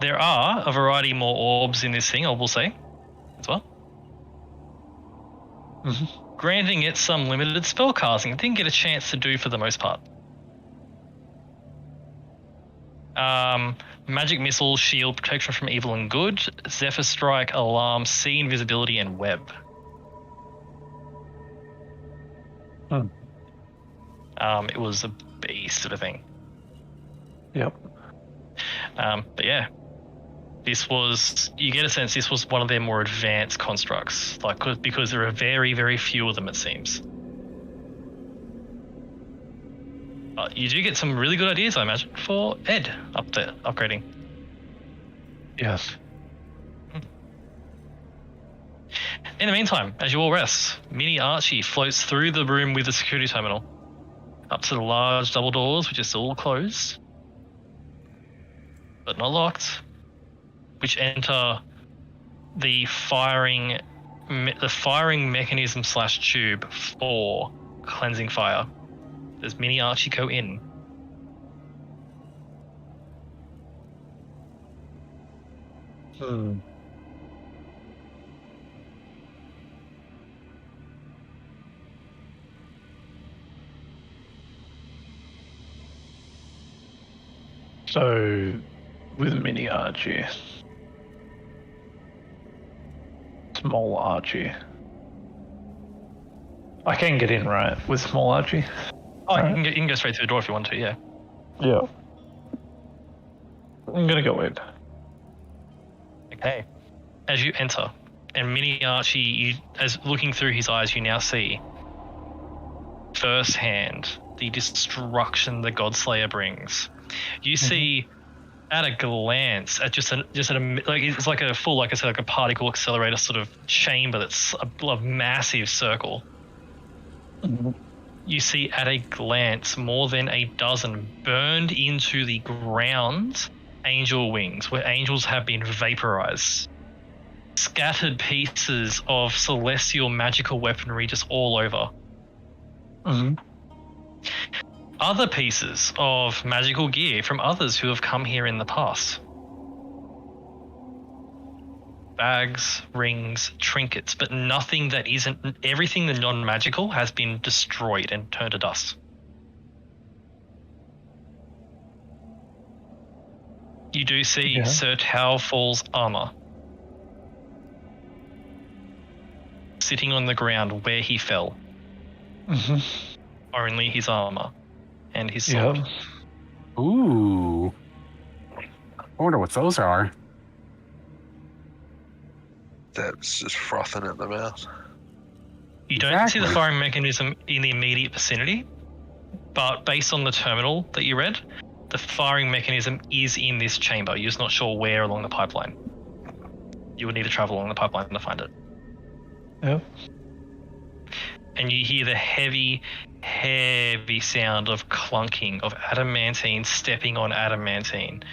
There are a variety more orbs in this thing, I will say, as well. Mm-hmm. Granting it some limited spellcasting, it didn't get a chance to do for the most part. Magic missile, shield, protection from evil and good, Zephyr strike, alarm, see invisibility, and web. It was a beast of a thing. Yep. But yeah, you get a sense this was one of their more advanced constructs, because there are very, very few of them, it seems. You do get some really good ideas, I imagine, for Ed up there, upgrading. Yes. In the meantime, as you all rest, Mini Archie floats through the room with the security terminal, up to the large double doors, which are still closed, but not locked, which enter the firing mechanism / tube for cleansing fire. Does Mini Archie go in? So, with Mini Archie, Small Archie, I can get in, right, with Small Archie? Oh, you can go straight through the door if you want to, yeah. Yeah. I'm gonna go in. Okay. As you enter, and Mini Archie, as looking through his eyes, you now see firsthand the destruction the Godslayer brings. You see, at a glance, it's like a full, like I said, like a particle accelerator sort of chamber that's a massive circle. Mm-hmm. You see at a glance more than a dozen burned into the ground angel wings, where angels have been vaporized. Scattered pieces of celestial magical weaponry just all over. Mm-hmm. Other pieces of magical gear from others who have come here in the past. Bags, rings, trinkets, but nothing that isn't... Everything the non-magical has been destroyed and turned to dust. You do see Sir Towfall's armor sitting on the ground where he fell. Mm-hmm. Only his armor and his sword. Yep. Ooh. I wonder what those are. That's just frothing at the mouth. You don't see the firing mechanism in the immediate vicinity, but based on the terminal that you read, the firing mechanism is in this chamber. You're just not sure where along the pipeline. You would need to travel along the pipeline to find it. Yep. And you hear the heavy, heavy sound of clunking, of adamantine stepping on adamantine.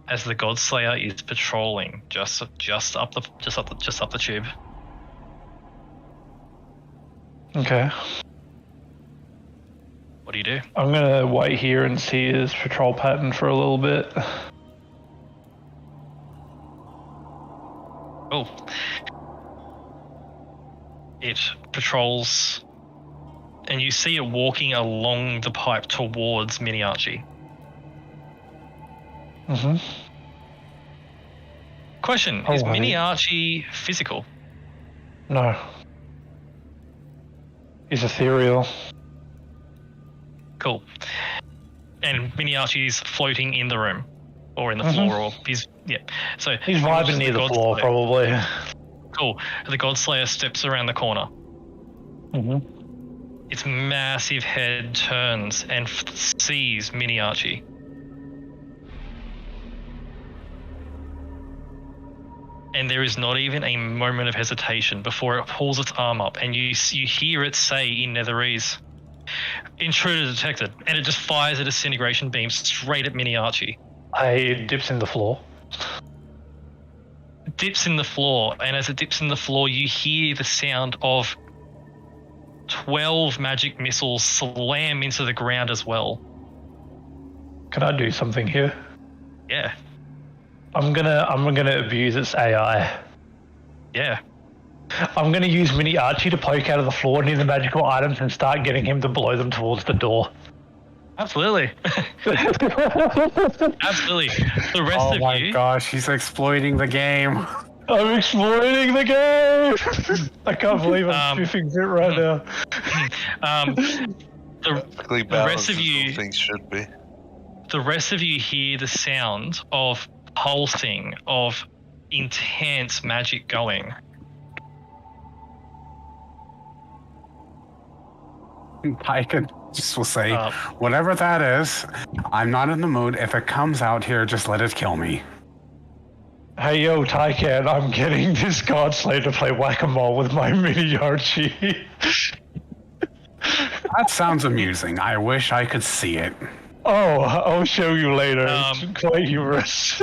as the Godslayer is patrolling just up the tube. Okay. What do you do? I'm gonna wait here and see his patrol pattern for a little bit. Oh. It patrols, and you see it walking along the pipe towards Mini Archie. Mm-hmm. Question, Oh, is honey. Mini Archie physical? No. He's ethereal. Cool. And Mini Archie's floating in the room. Or in the floor, or he's, yeah. So He's vibing near the floor, probably. Cool. The Godslayer steps around the corner. Mm-hmm. Its massive head turns and sees Mini Archie. And there is not even a moment of hesitation before it pulls its arm up, and you hear it say in Netherese, "Intruder detected," and it just fires a disintegration beam straight at Mini Archie. It dips in the floor. It dips in the floor, and as it dips in the floor, you hear the sound of 12 magic missiles slam into the ground as well. Can I do something here? Yeah. I'm gonna abuse its AI. Yeah. I'm gonna use Mini Archie to poke out of the floor near the magical items and start getting him to blow them towards the door. Absolutely. Absolutely. The rest Oh of my you. gosh, he's exploiting the game. I'm exploiting the game! I can't believe I'm spiffing it right now. The rest of you. Things should be. The rest of you hear the sound of pulsing, of intense magic going. I could just will say, whatever that is, I'm not in the mood. If it comes out here, just let it kill me. Hey yo, Tycan, I'm getting this Godslayer to play whack-a-mole with my Mini Archie. That sounds amusing. I wish I could see it. Oh, I'll show you later. It's quite humorous.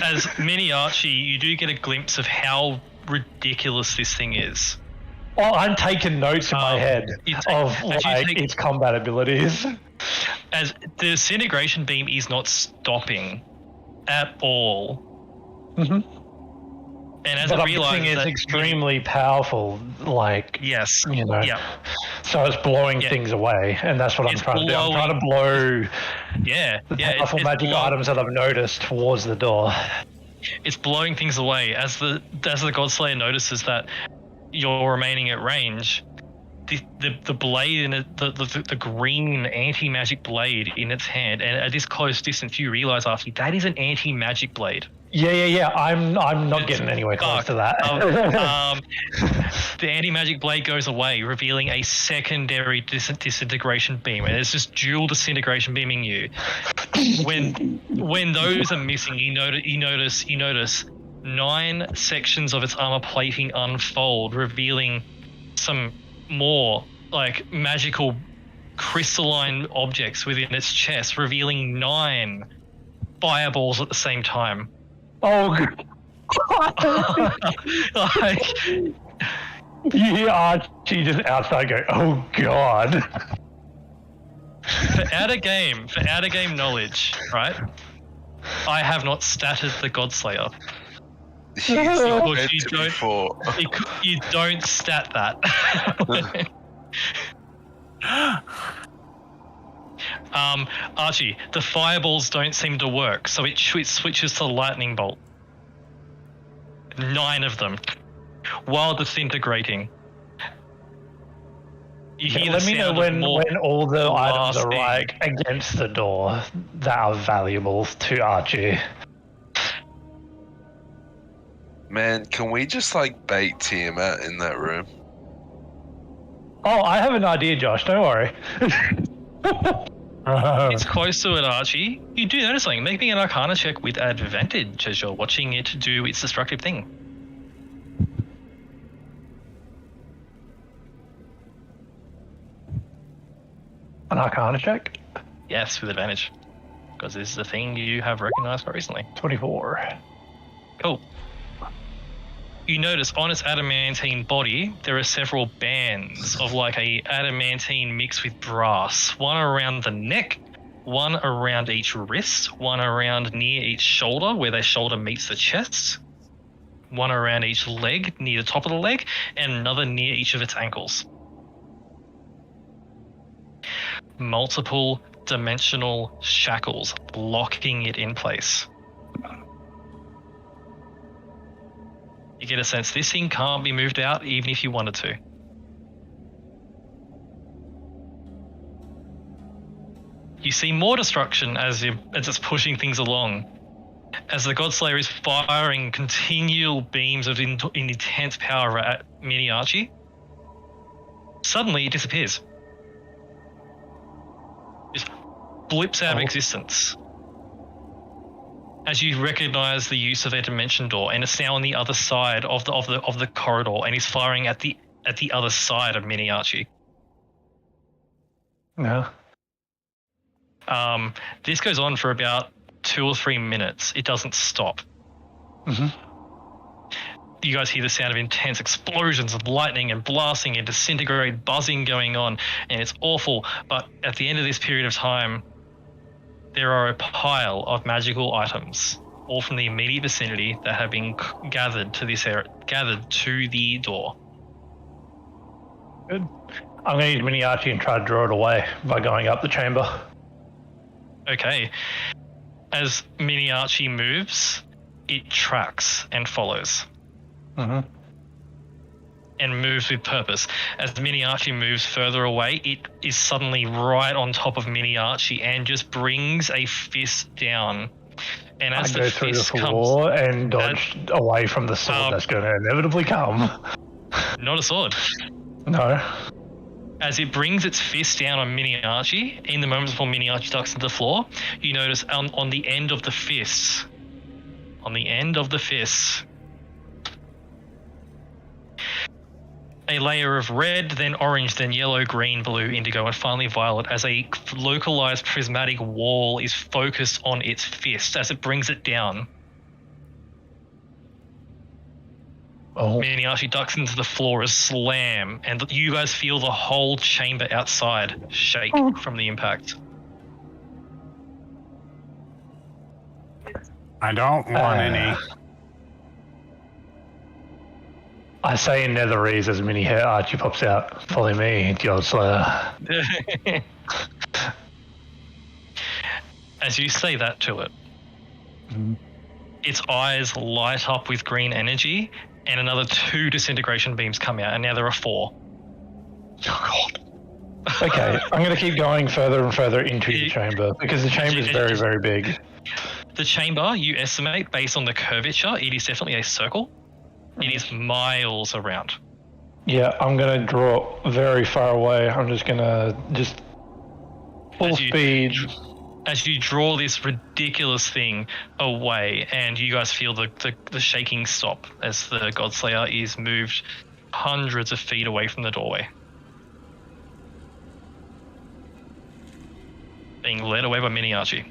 As Mini Archie, you do get a glimpse of how ridiculous this thing is. Oh, I'm taking notes in my head of its combat abilities. As the disintegration beam is not stopping at all. Mm-hmm. And as but it realizes it's extremely powerful, yes, you know. Yeah. So it's blowing things away, and that's what I'm trying to do. I'm trying to blow the powerful magic items that I've noticed towards the door. It's blowing things away as the Godslayer notices that you're remaining at range. The blade in it, the green anti-magic blade in its hand, and at this close distance, you realize after that is an anti-magic blade. Yeah. I'm not getting anywhere close to that. The anti-magic blade goes away, revealing a secondary disintegration beam, and it's just dual disintegration beaming you. When those are missing, you notice 9 sections of its armor plating unfold, revealing some more like magical crystalline objects within its chest, revealing 9 fireballs at the same time. Oh, like, you hear Archie just outside go, "Oh God!" For outer game knowledge, right? I have not statted the Godslayer. You don't stat that. Archie, the fireballs don't seem to work, so it switches to lightning bolt. 9 of them, while disintegrating. You hear let me know when all the items are like against the door that are valuable to Archie. Man, can we just like bait Tiamat in that room? Oh, I have an idea, Josh. Don't worry. It's close to it, Archie. You do notice something. Make me an Arcana check with advantage as you're watching it do its destructive thing. An Arcana check? Yes, with advantage. because this is a thing you have recognized quite recently. 24. Cool. You notice on its adamantine body, there are several bands of like a adamantine mixed with brass. One around the neck, one around each wrist, one around near each shoulder where their shoulder meets the chest, one around each leg near the top of the leg, and another near each of its ankles. Multiple dimensional shackles locking it in place. You get a sense this thing can't be moved out even if you wanted to. You see more destruction as it's pushing things along. As the Godslayer is firing continual beams of intense power at Mini Archie, suddenly it disappears. Just blips out of existence. As you recognize the use of a dimension door, and it's now on the other side of the corridor, and he's firing at the other side of Mini Archie. Yeah. This goes on for about 2 or 3 minutes. It doesn't stop. Mm-hmm. You guys hear the sound of intense explosions of lightning and blasting and disintegrate buzzing going on, and it's awful. But at the end of this period of time, there are a pile of magical items, all from the immediate vicinity, that have been gathered to this area, gathered to the door. Good. I'm going to use Mini Archie and try to draw it away by going up the chamber. Okay. As Mini Archie moves, it tracks and follows. Mm-hmm. And moves with purpose. As Mini Archie moves further away, it is suddenly right on top of Mini Archie and just brings a fist down. And as I the go through the fist floor comes, and dodge away from the sword that's going to inevitably come. not a sword. No. As it brings its fist down on Mini Archie, in the moments before Mini Archie ducks into the floor, you notice on the end of the fist, a layer of red, then orange, then yellow, green, blue, indigo, and finally violet, as a localized prismatic wall is focused on its fist as it brings it down. Oh. Mini Archie ducks into the floor as slam, and you guys feel the whole chamber outside shake from the impact. I don't want any. I say in Netherese as Mini Archie pops out. Follow me, Godslayer. As you say that to it, its eyes light up with green energy, and another 2 disintegration beams come out, and now there are 4. Oh, God. Okay, I'm going to keep going further and further into the chamber, because the chamber is very, very big. The chamber, you estimate, based on the curvature, it is definitely a circle. It is miles around. Yeah, I'm going to draw very far away. I'm just going to full speed. As you draw this ridiculous thing away, and you guys feel the shaking stop as the Godslayer is moved hundreds of feet away from the doorway. Being led away by Mini Archie.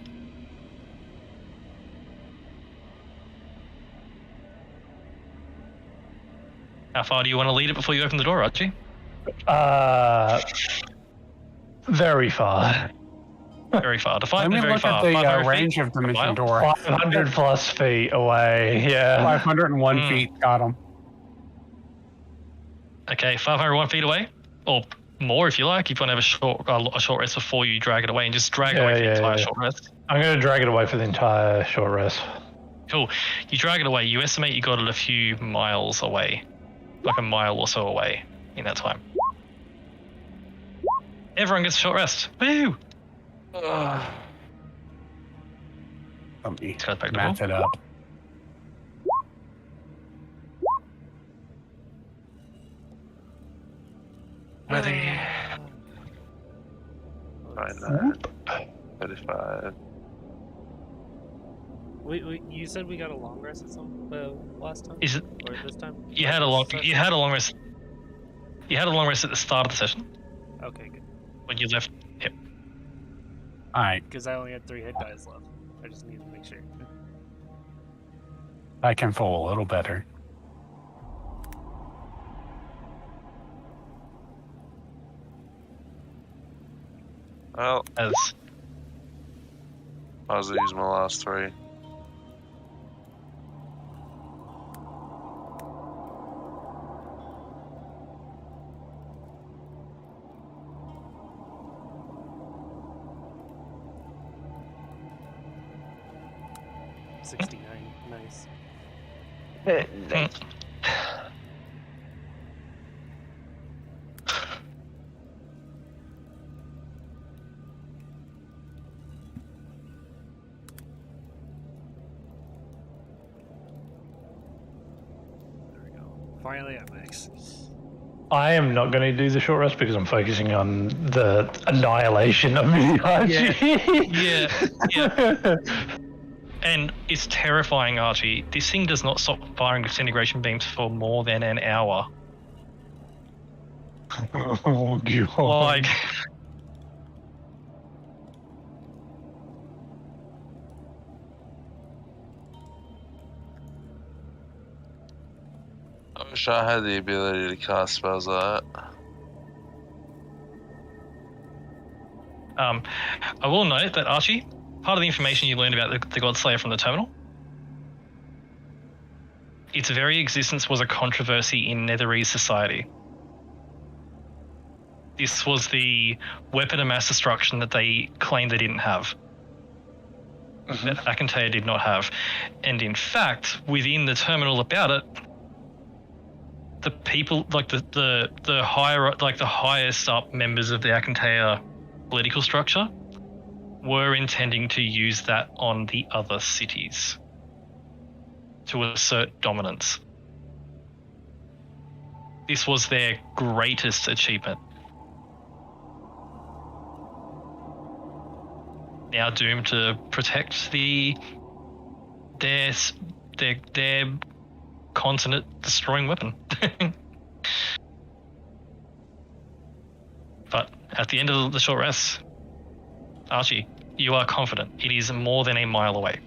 How far do you want to lead it before you open the door, Archie? Very far. Very far. Define Let me very look far. at the 500 range feet? of Dimension Mile? Door. 500 plus feet away, yeah. 501 feet, got him. Okay, 501 feet away, or more if you like. If you want to have a short rest before you drag it away, and just drag it away for the entire short rest. I'm going to drag it away for the entire short rest. Cool. You drag it away. You estimate you got it a few miles away, like a mile or so away in that time. Everyone gets a short rest. Woo! Let me Goes back to match ball. it up. Ready? 29, 35. Wait, you said we got a long rest at some last time? Is it? Or this time? You had a long rest. You had a long rest at the start of the session Okay, good. when you left. Yep. Alright, because I only had 3 hit dice left. I just needed to make sure. I can fall a little better. Well, As I was using my last 3. $69. Nice. There we go. Finally at max. I am not going to do the short rest because I'm focusing on the annihilation of the Archie. yeah. And it's terrifying, Archie. This thing does not stop firing disintegration beams for more than an hour. Oh, God. Like, I wish I had the ability to cast spells like that. I will note that, Archie, part of the information you learned about the Godslayer from the terminal, its very existence was a controversy in Netherese society. This was the weapon of mass destruction that they claimed they didn't have. That Akantea did not have. And in fact, within the terminal about it, the people, like the higher, like the highest up members of the Akantea political structure were intending to use that on the other cities to assert dominance. This was their greatest achievement. Now doomed to protect their continent destroying weapon. But at the end of the short rest, Archie, you are confident. It is more than a mile away.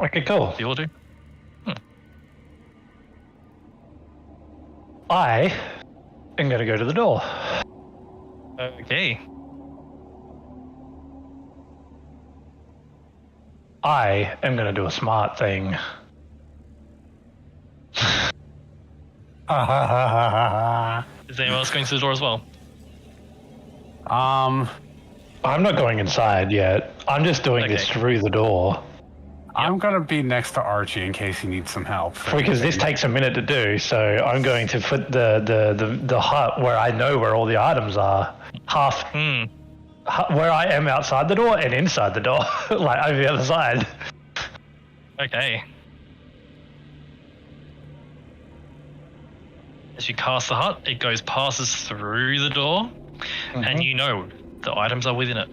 Okay, cool. You will do? I am going to go to the door. Okay. I am going to do a smart thing. Is anyone else going to the door as well? I'm not going inside yet. I'm just doing this Okay. through the door. I'm gonna be next to Archie in case he needs some help. Because this takes a minute to do, so I'm going to put the hut where I know where all the items are, half where I am outside the door and inside the door, like over the other side. Okay. As you cast the hut, it passes through the door, and you know the items are within it.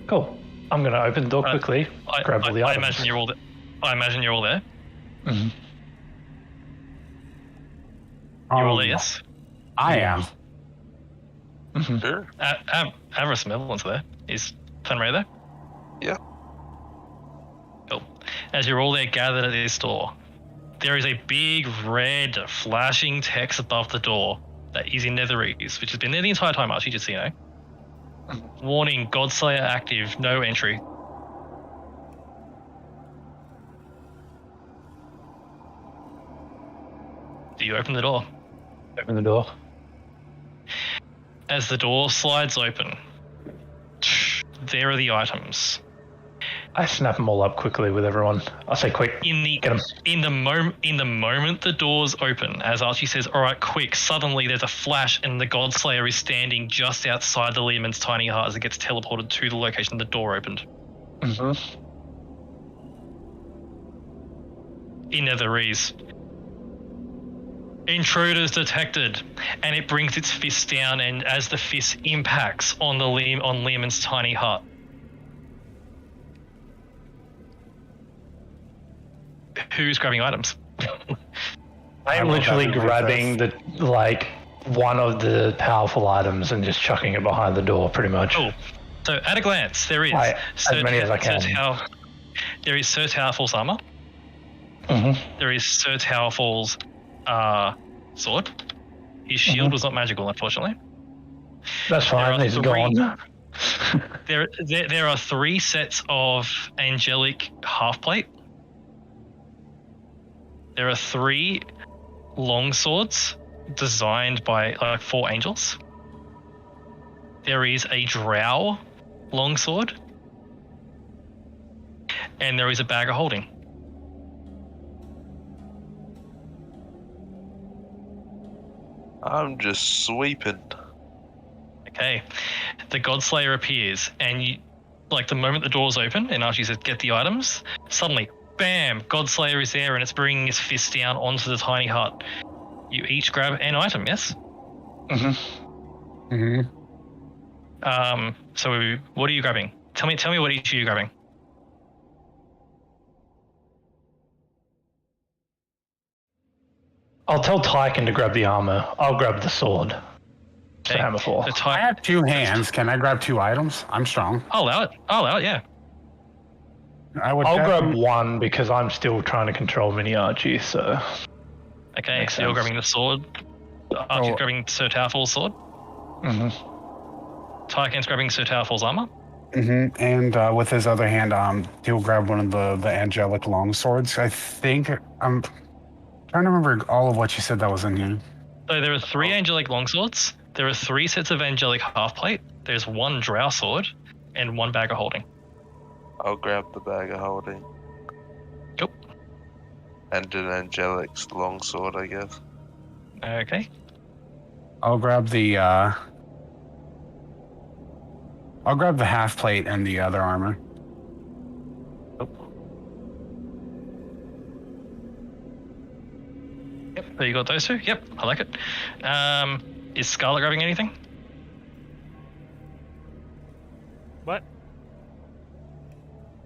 Cool. I'm going to open the door quickly, grab all the I items. imagine you're all there. I imagine you're all there. Mhm. You're all there, yes? I am. Sure. Avarice and Malevolence there. Is Fenray there? Yeah. Cool. As you're all there gathered at this door, there is a big red flashing text above the door that is in Netherese, which has been there the entire time, Archie, just so you know. Warning, Godslayer active, no entry. Do you open the door? Open the door. As the door slides open, there are the items. I snap them all up quickly with everyone. I say, quick, get them. In the moment the doors open, as Archie says, "All right, quick!" Suddenly there's a flash, and the Godslayer is standing just outside the Learman's tiny hut as it gets teleported to the location the door opened. In Netherese. Intruders detected, and it brings its fist down, and as the fist impacts on Learman's tiny hut. Who's grabbing items? I'm will literally definitely grabbing use one of the powerful items and just chucking it behind the door, pretty much. Cool. So at a glance, there is As many as I can. there is Sir Towerfall's armor. Mm-hmm. There is Sir Towerfall's sword. His shield was not magical, unfortunately. That's fine. These are gone. There are 3 sets of angelic half plate. There are 3 long swords designed by 4 angels. There is a drow longsword, and there is a bag of holding. I'm just sweeping. Okay, the Godslayer appears, and you, like the moment the doors open, and Archie says, "Get the items." Suddenly, bam! Godslayer is there, and it's bringing his fist down onto the tiny hut. You each grab an item, yes? Mm-hmm. Mm-hmm. So what are you grabbing? Tell me what each of you are grabbing. I'll tell Tyken to grab the armor. I'll grab the sword. Okay. Hammer for. I have 2 hands. Can I grab 2 items? I'm strong. I'll allow it, yeah. I'll grab one because I'm still trying to control Mini Archie, so... Okay, Makes so you're sense. grabbing the sword. Archie's grabbing Sir Towerfall's sword. Mm-hmm. Tyken's grabbing Sir Towerfall's armor. Mm-hmm. And with his other hand, he'll grab one of the angelic long swords. I think I'm trying to remember all of what you said that was in here. So there are 3 angelic longswords. There are 3 sets of angelic half plate. There's 1 drow sword and 1 bag of holding. I'll grab the bag of holding. Cool. And an angelic longsword, I guess. Okay. I'll grab the half plate and the other armor. Yep, so you got those 2? Yep, I like it. Is Scarlet grabbing anything? What?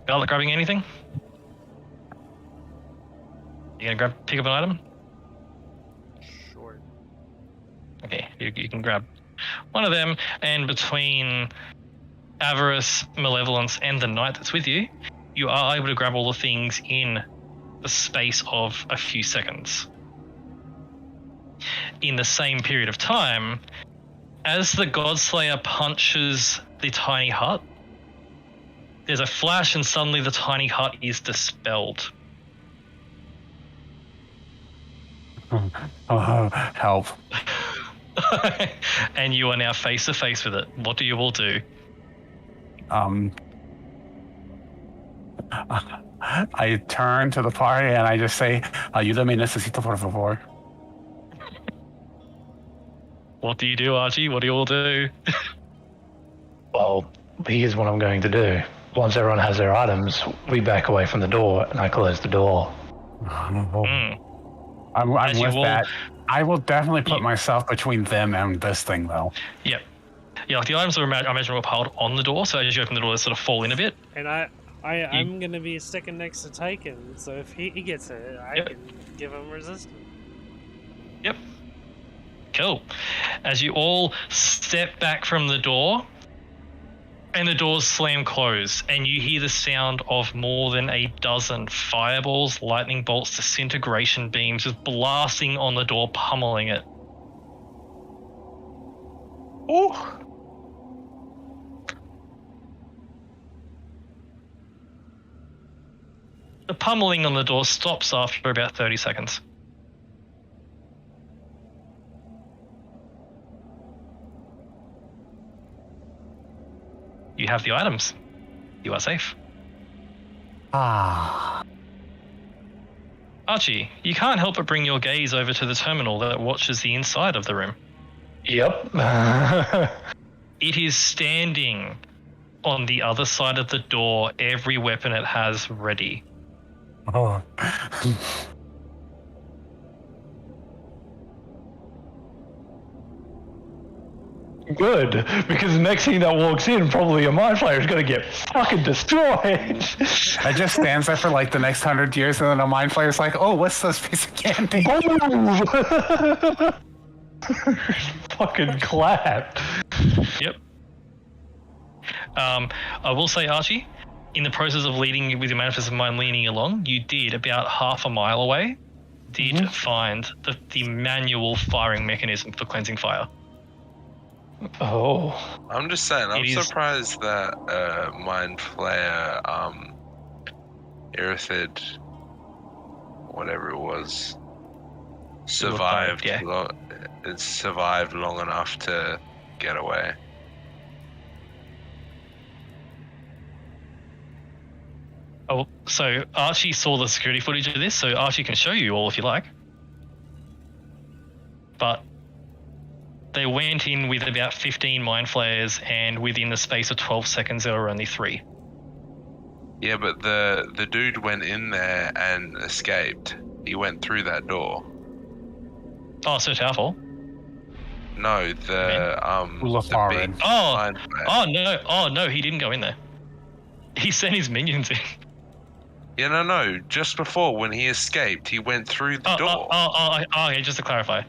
Scarlet grabbing anything? You gonna pick up an item? Sure. Okay, you can grab one of them, and between Avarice, Malevolence, and the Knight that's with you, you are able to grab all the things in the space of a few seconds. In the same period of time, as the Godslayer punches the tiny hut, there's a flash and suddenly the tiny hut is dispelled. Oh, help. And you are now face to face with it. What do you all do? I turn to the party and I just say, ayúdame, necesito por favor. What do you do, Archie? What do you all do? Well, here's what I'm going to do. Once everyone has their items, we back away from the door and I close the door. Mm. I'm As you with all- that. I will definitely put myself between them and this thing, though. Yep. Yeah, like the items are I imagine were piled on the door, so as you open the door, they sort of fall in a bit. And I'm gonna be sticking next to Tyken, so if he gets it, I can give him resistance. Yep. Cool. As you all step back from the door, and the doors slam closed, and you hear the sound of more than a dozen fireballs, lightning bolts, disintegration beams just blasting on the door, pummeling it. Ooh. The pummeling on the door stops after about 30 seconds. You have the items. You are safe. Ah. Archie, you can't help but bring your gaze over to the terminal that watches the inside of the room. Yep. It is standing on the other side of the door, every weapon it has ready. Oh. Good, because the next thing that walks in, probably a mind flayer is going to get fucking destroyed. I just stands there for like the next 100 years, and then a mind flayer's like, "Oh, what's this piece of candy?" Fucking clapped. Yep. I will say, Archie, in the process of leading with your manifest of mind leaning along, you did about half a mile away, find the manual firing mechanism for cleansing fire. Oh. I'm just saying, I'm surprised that Mind Flayer, Irithid, whatever it was, survived. Yeah. It survived long enough to get away. Oh, so Archie saw the security footage of this, so Archie can show you all if you like. But they went in with about 15 mind flayers, and within the space of 12 seconds, there were only 3. Yeah, but the dude went in there and escaped. He went through that door. Oh, so Towerfall? No, the Lafarin. big Oh, mind flayer. oh no, he didn't go in there. He sent his minions in. Yeah, no. Just before, when he escaped, he went through the door. Okay, just to clarify.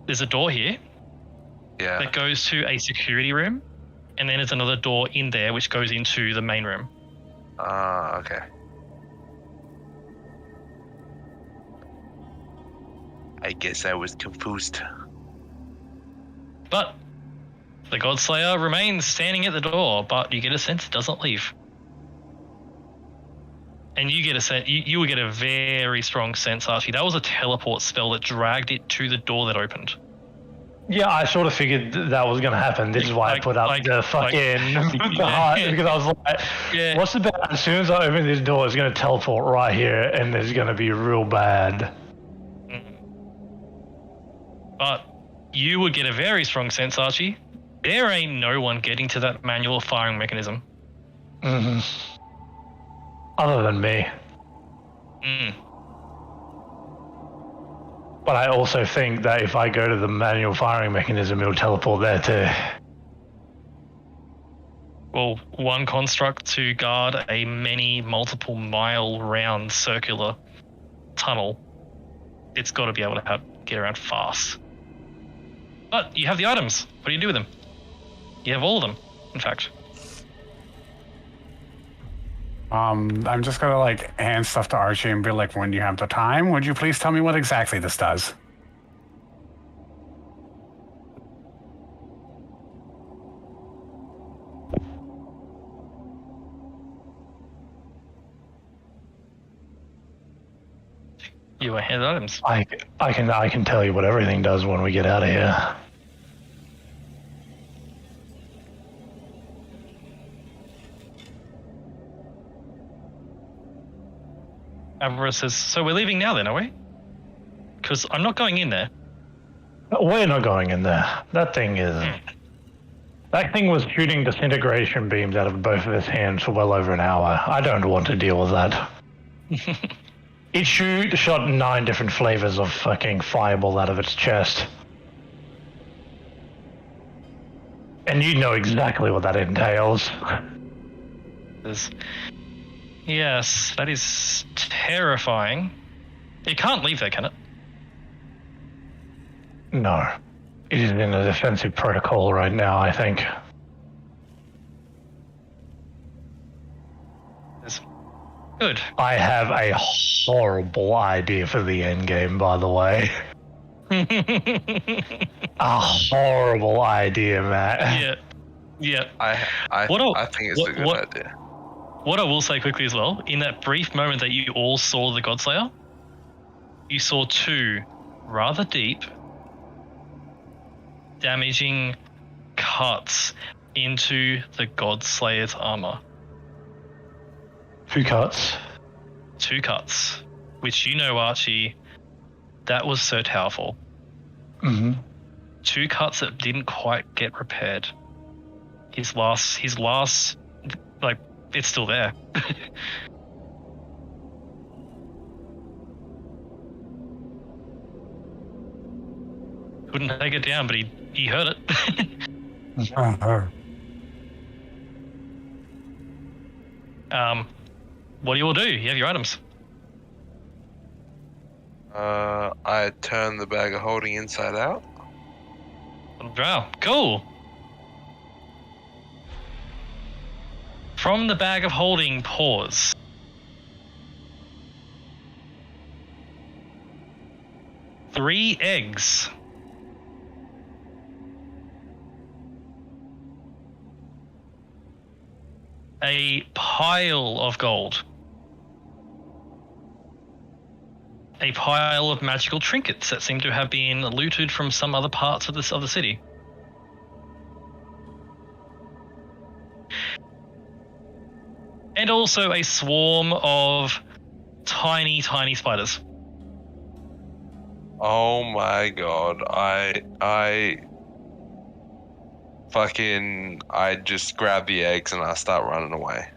There's a door here Yeah. that goes to a security room, and then there's another door in there which goes into the main room. Okay. I guess I was confused. But the Godslayer remains standing at the door, but you get a sense it doesn't leave. And you get a sense, you would get a very strong sense, Archie. That was a teleport spell that dragged it to the door that opened. Yeah, I sort of figured that was going to happen. This is why I put up the fucking the heart, because I was like, what's the bet? As soon as I open this door, it's going to teleport right here, and it's going to be real bad. But you would get a very strong sense, Archie. There ain't no one getting to that manual firing mechanism. Mm-hmm. Other than me. But I also think that if I go to the manual firing mechanism, it'll teleport there too. Well, one construct to guard a multiple mile round circular tunnel, it's got to be able to get around fast. But you have the items. What do you do with them? You have all of them, in fact. I'm just gonna like hand stuff to Archie and be like, when you have the time, would you please tell me what exactly this does? You are hand items. I can tell you what everything does when we get out of here. Avarice says, so we're leaving now then, are we? Because I'm not going in there. We're not going in there. That thing was shooting disintegration beams out of both of his hands for well over an hour. I don't want to deal with that. It shot 9 different flavors of fucking fireball out of its chest. And you know exactly what that entails. Yes, that is terrifying. It can't leave there, can it? No. It is in a defensive protocol right now, I think. Good. I have a horrible idea for the end game, by the way. A horrible idea, Matt. Yeah. I think it's a good idea. What I will say quickly as well, in that brief moment that you all saw the Godslayer, you saw 2 rather deep, damaging cuts into the Godslayer's armor. 2 cuts. 2 cuts, which you know, Archie, that was so powerful. Mm-hmm. 2 cuts that didn't quite get repaired. His last, like, it's still there. Couldn't take it down, but he heard it. What do you all do? You have your items. I turn the bag of holding inside out. Wow, cool. From the bag of holding pours three eggs. A pile of gold. A pile of magical trinkets that seem to have been looted from some other parts of the city. And also a swarm of tiny, tiny spiders. Oh my god, I just grab the eggs and I start running away.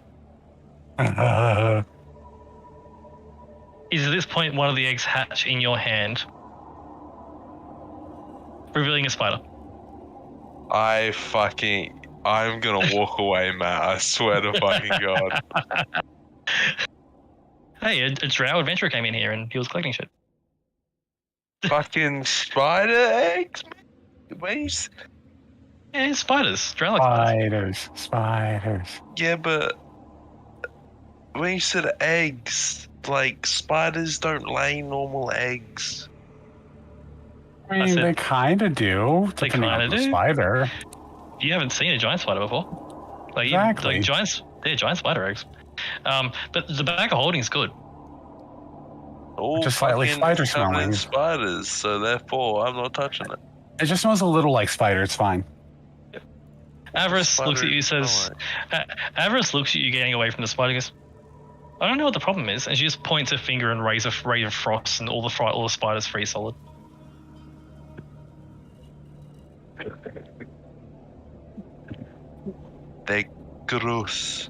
Is at this point one of the eggs hatch in your hand, revealing a spider. I'm gonna walk away, Matt. I swear to fucking god. Hey, a drow adventurer came in here and he was collecting shit. Fucking spider eggs? Wait. Yeah, spiders. Drow like Spiders. Yeah, but when you said eggs, like spiders don't lay normal eggs. I mean, they kind of do. They Depending on kinda the do. spider. You haven't seen a giant spider before. Like, Exactly. they're giant spider eggs. But the bag of holding is good. All Just slightly fucking spider covered in smelling. spiders, so therefore I'm not touching it. It just smells a little like spider. It's fine. Avarice looks at you, says, Avarice looks at you getting away from the spider, goes, I don't know what the problem is. And she just points her finger and raises a ray of frost, and all the spiders freeze solid. They're gross.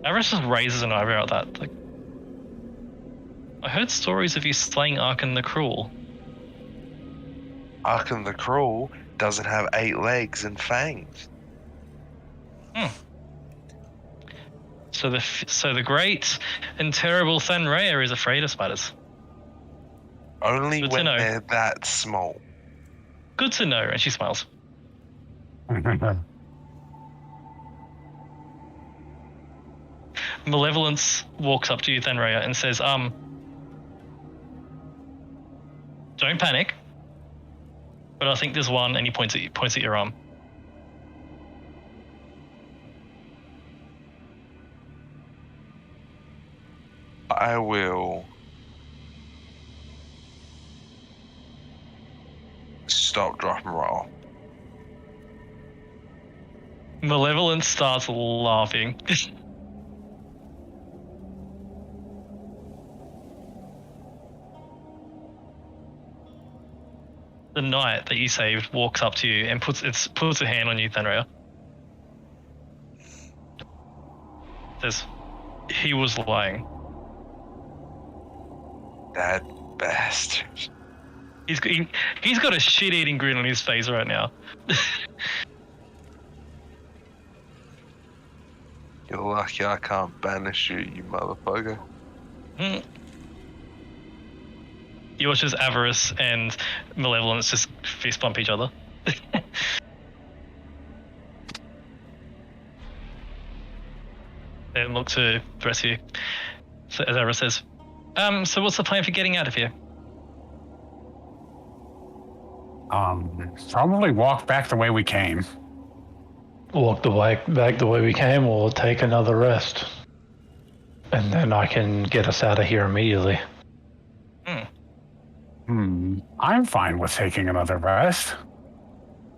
Avarice just raises an eyebrow at that. Like, I heard stories of you slaying Arkan the Cruel. Arkan the Cruel doesn't have 8 legs and fangs. So the great and terrible Thanrea is afraid of spiders. Only Good to when know. they're that small. Good to know, and she smiles. Malevolence walks up to you, Thanrea, and says, don't panic. But I think there's one, and he points at your arm. I will stop, drop, and roll. Malevolence starts laughing. The knight that you saved walks up to you and puts a hand on you, Thanrea. Says, he was lying. That bastard. He's got a shit-eating grin on his face right now. You're lucky I can't banish you, you motherfucker. You watch as Avarice and Malevolence just fist bump each other. And look to the rest of you. So, as Avarice says, so what's the plan for getting out of here? Probably walk back the way we came. Walk the way back the way we came, or take another rest, and then I can get us out of here immediately. I'm fine with taking another rest.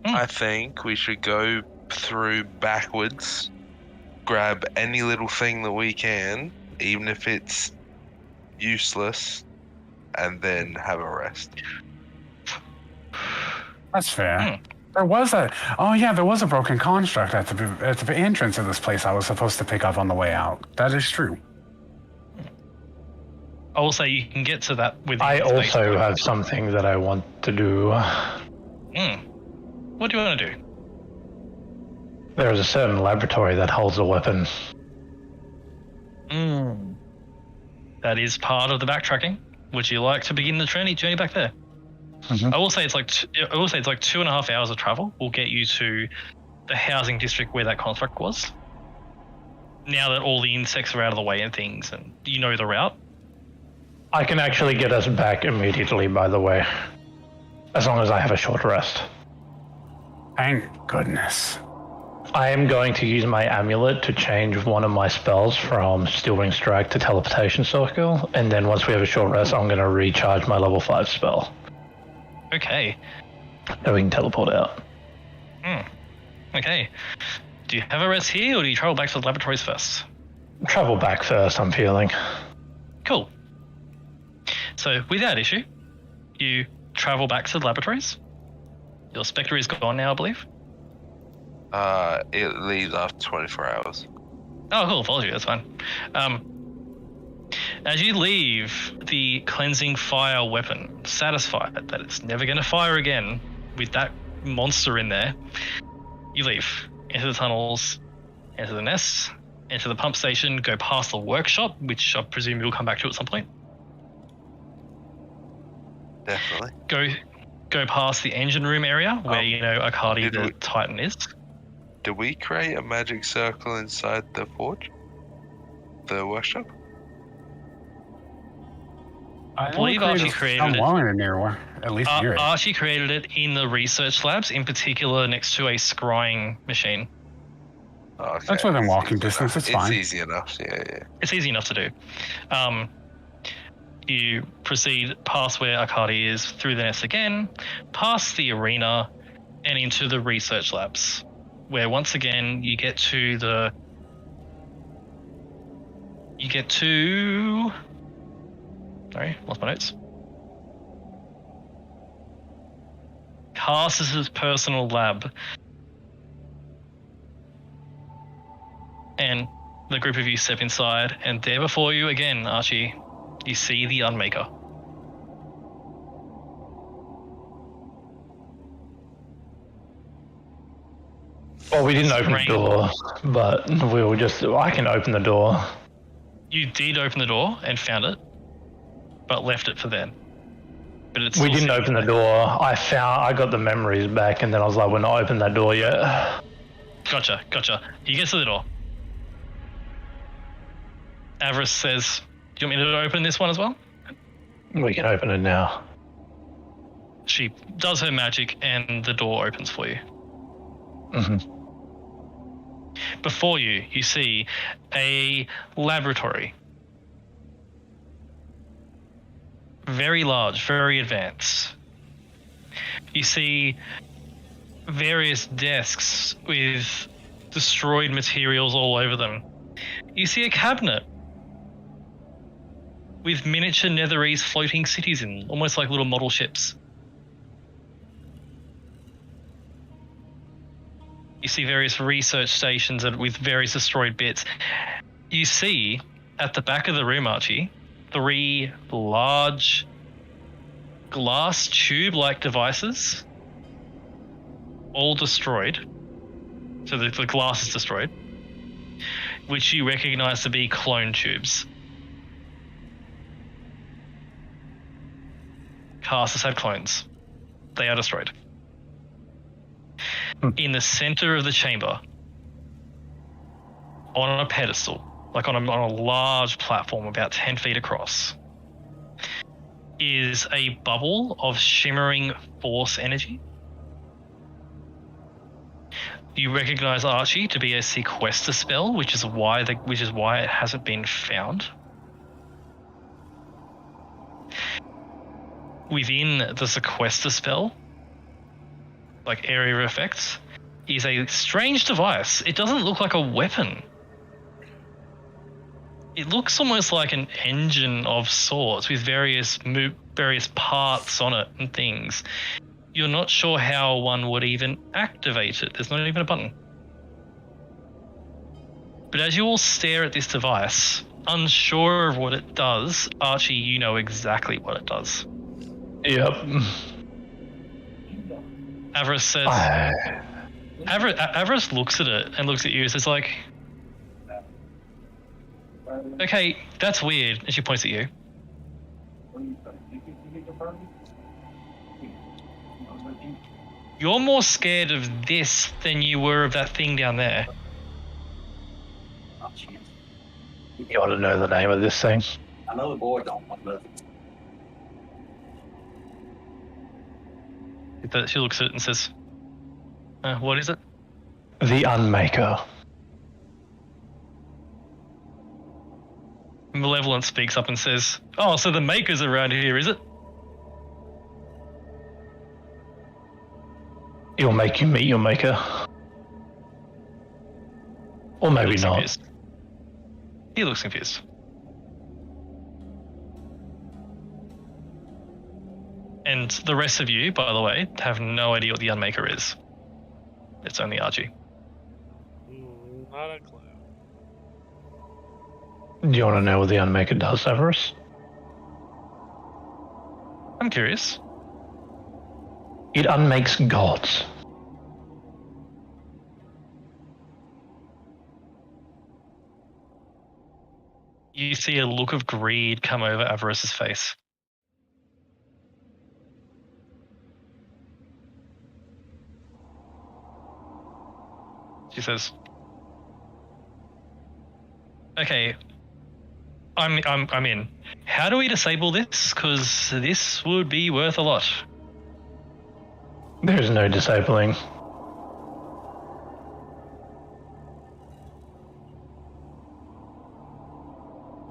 I think we should go through backwards, grab any little thing that we can, even if it's useless, and then have a rest. That's fair. There was a broken construct at the entrance of this place I was supposed to pick up on the way out. That is true. I will say you can get to that with. I also have something that I want to do. What do you want to do? There is a certain laboratory that holds a weapon. That is part of the backtracking. Would you like to begin the journey back there? Mm-hmm. I will say it's like 2.5 hours of travel will get you to the housing district where that construct was. Now that all the insects are out of the way and things, and you know the route. I can actually get us back immediately, by the way. As long as I have a short rest. Thank goodness. I am going to use my amulet to change one of my spells from Steel Ring Strike to Teleportation Circle, and then once we have a short rest, I'm going to recharge my level 5 spell. Okay. So we can teleport out. Okay. Do you have a rest here, or do you travel back to the laboratories first? Travel back first, I'm feeling. Cool. So, without issue, you travel back to the laboratories. Your Spectre is gone now, I believe. It leaves after 24 hours. Oh, cool. Follows you. That's fine. As you leave the cleansing fire weapon, satisfied that it's never going to fire again with that monster in there, you leave. Enter the tunnels, enter the nests, enter the pump station, go past the workshop, which I presume you'll come back to at some point. Definitely. Go past the engine room area where Akadi the Titan is. Did we create a magic circle inside the forge? The workshop? I believe Archie created it. In there, or at least Archie created it in the research labs, in particular next to a scrying machine. Okay. That's within walking distance. It's fine. It's easy enough. Yeah. It's easy enough to do. You proceed past where Akadi is, through the nest again, past the arena, and into the research labs, where once again you get to sorry, lost my notes. Cars's personal lab. And the group of you step inside, and there before you again, Archie, you see the Unmaker. Well, we didn't open the door, but I can open the door. You did open the door and found it, but left it for then. But we didn't open the door. I got the memories back, and then I was like, we're not opening that door yet. Gotcha. You get to the door. Avarice says, do you want me to open this one as well? We can open it now. She does her magic, and the door opens for you. Mm-hmm. Before you, you see a laboratory. Very large, very advanced. You see various desks with destroyed materials all over them. You see a cabinet with miniature Netherese floating cities in, almost like little model ships. You see various research stations with various destroyed bits. You see, at the back of the room, Archie, 3 large glass tube-like devices, all destroyed. So the glass is destroyed, which you recognize to be clone tubes. Cast has had clones. They are destroyed. In the center of the chamber, on a pedestal, like on a large platform about 10 feet across, is a bubble of shimmering force energy. You recognize Archie to be a sequester spell, which is why it hasn't been found. Within the sequester spell, like area of effects, is a strange device. It doesn't look like a weapon. It looks almost like an engine of sorts with various parts on it and things. You're not sure how one would even activate it. There's not even a button. But as you all stare at this device, unsure of what it does, Archie, you know exactly what it does. Yep. Avarice says. Avarice looks at it and looks at you. Says like, "Okay, that's weird." And she points at you. You're more scared of this than you were of that thing down there. You ought to know the name of this thing. I know the boy don't want nothing. She looks at it and says, "What is it?" The Unmaker. Malevolent speaks up and says, "Oh, so the Maker's around here, is it?" It'll make you meet your Maker. Or maybe He looks not. confused. He looks confused. And the rest of you, by the way, have no idea what the Unmaker is. It's only Archie. Not a clue. Do you want to know what the Unmaker does, Avarice? I'm curious. It unmakes gods. You see a look of greed come over Avarice's face. She says, "Okay, I'm in. How do we disable this? Because this would be worth a lot." There's no disabling.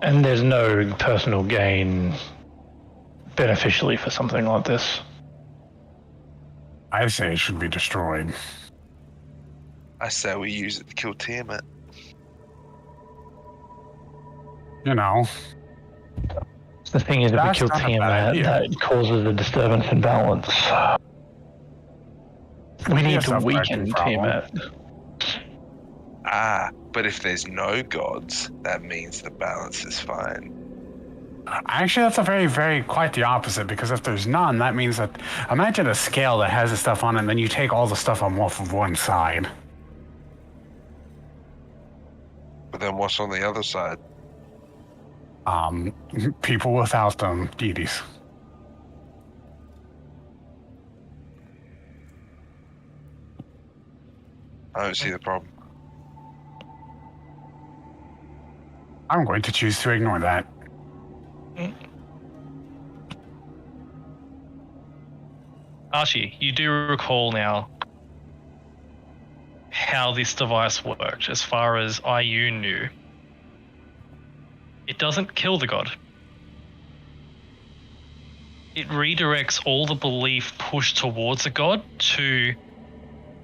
And there's no personal gain beneficially for something like this. I say it should be destroyed. I say we use it to kill Tiamat. You know, The thing is, if we That's kill not a bad Tiamat, idea. that causes a disturbance in balance. We need to Yes, weaken problem. Tiamat. But if there's no gods, that means the balance is fine. Actually, that's a very quite the opposite, because if there's none, that means that, imagine a scale that has the stuff on it, and then you take all the stuff off of one side. But then what's on the other side? People without them, deities. I don't see the problem. I'm going to choose to ignore that. Archie, you do recall now how this device worked as far as IU knew. It doesn't kill the god. It redirects all the belief pushed towards a god to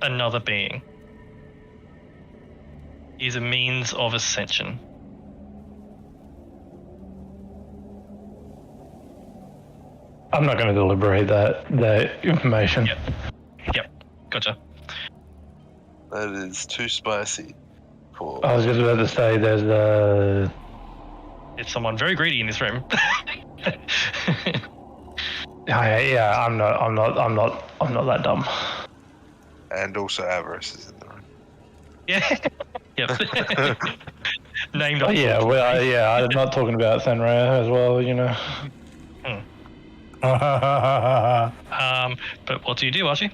another being. It is a means of ascension. I'm not going to deliberate that information. Yep, gotcha. That is too spicy. For I was just about to say there's It's someone very greedy in this room. yeah, I'm not that dumb. and also Avarice is in the room. Yeah. Yep. Named Oh, off. yeah, well, yeah, I'm not talking about Senra as well, you know. But what do you do, Archie?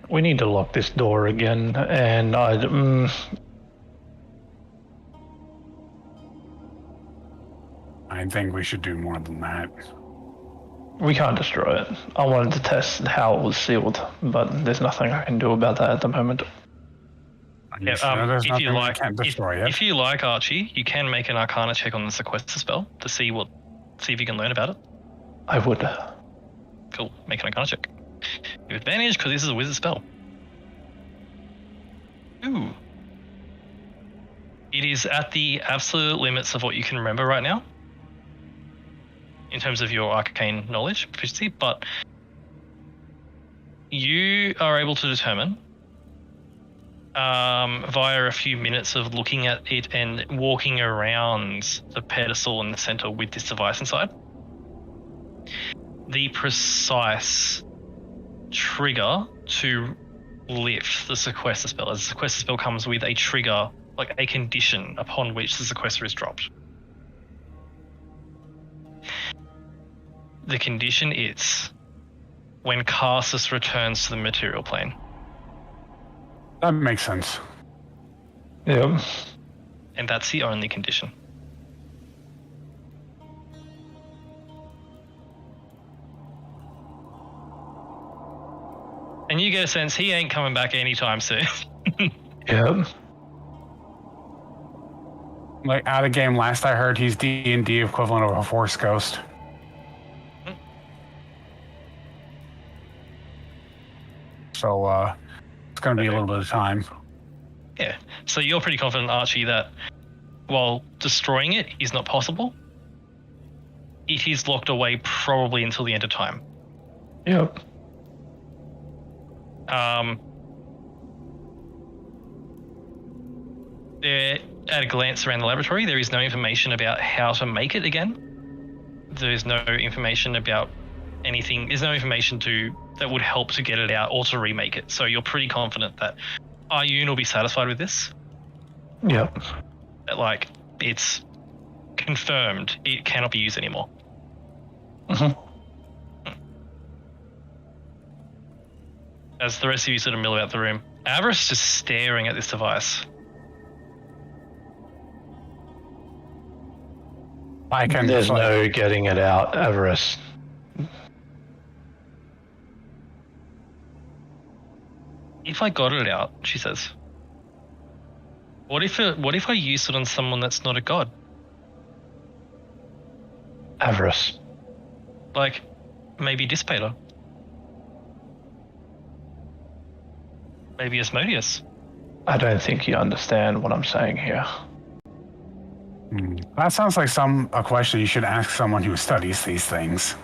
We need to lock this door again, and I think we should do more than that. we can't destroy it. I wanted to test how it was sealed, but there's nothing I can do about that at the moment. Yeah, There's if nothing you we like, can't destroy it. if you like, Archie, you can make an Arcana check on the sequester spell to see if you can learn about it. I would. Cool, make an Arcana check. You have advantage because this is a wizard spell. Ooh. It is at the absolute limits of what you can remember right now, in terms of your arcane knowledge proficiency, but you are able to determine via a few minutes of looking at it and walking around the pedestal in the center with this device inside, the precise trigger to lift the sequester spell. As the sequester spell comes with a trigger, like a condition upon which the sequester is dropped. The condition is when Carsus returns to the material plane. That makes sense. Yep. And that's the only condition. And you get a sense he ain't coming back anytime soon. Yep. Like out of game, last I heard, he's D&D equivalent of a Force Ghost. So it's going to be a little bit of time. Yeah. So you're pretty confident, Archie, that while destroying it is not possible, it is locked away probably until the end of time. Yep. There, at a glance around the laboratory, there is no information about how to make it again. There is no information about anything. There's no information that would help to get it out or to remake it. So you're pretty confident that Ayun will be satisfied with this. Yep. That, like, it's confirmed it cannot be used anymore. Mm-hmm. As the rest of you sort of mill about the room, Avarice just staring at this device. I can. There's no getting it out, Avarice. If I got it out, she says, what if I used it on someone that's not a god? Avarice. Like, maybe Dissipator. Maybe Asmodeus. I don't think you understand what I'm saying here. That sounds like a question you should ask someone who studies these things.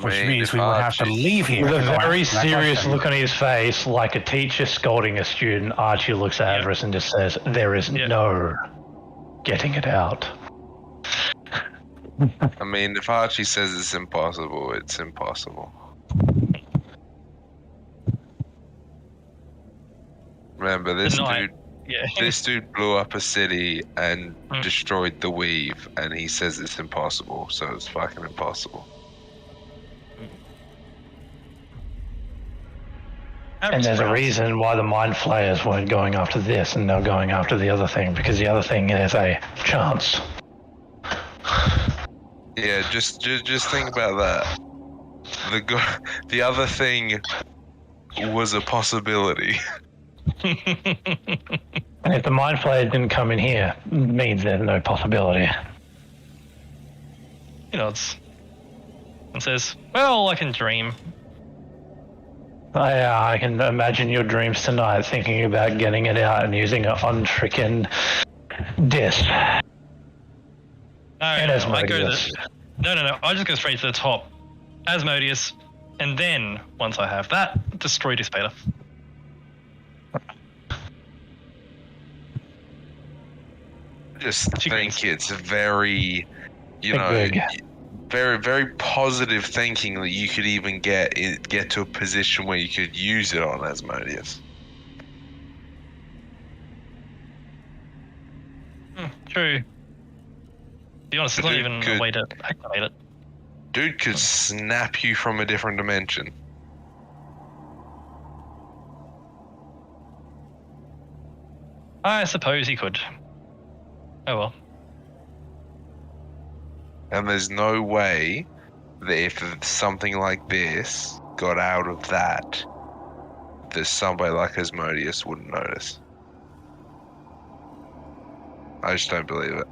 Which means we would have to leave here. With a very serious look on his face, like a teacher scolding a student, Archie looks at Avarice and just says, there is no getting it out. I mean, if Archie says it's impossible, it's impossible. Remember, this dude blew up a city and destroyed the weave, and he says it's impossible, so it's fucking impossible. And there's a reason why the Mind Flayers weren't going after this and they're going after the other thing, because the other thing is a chance. Yeah, just think about that. The other thing was a possibility. And if the Mind Flayers didn't come in here, it means there's no possibility. He nods and says, well, I can dream. I can imagine your dreams tonight, thinking about getting it out and using it on frickin' disc. No, I just go straight to the top. Asmodeus, and then, once I have that, destroy Dissipator. Just think it's very, very, very positive thinking that you could even get to a position where you could use it on Asmodeus. True. To be honest, it's not even a way to activate it. Dude could snap you from a different dimension. I suppose he could. Oh well. And there's no way that if something like this got out of that somebody like Asmodeus wouldn't notice. I just don't believe it.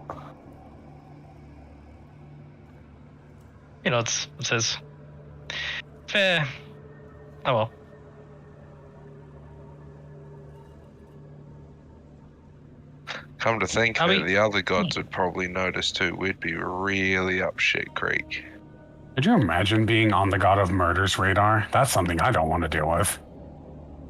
He nods and says, fair. Oh well. Come to think of it, the other gods would probably notice too. We'd be really up shit creek. Could you imagine being on the God of Murder's radar? That's something I don't want to deal with.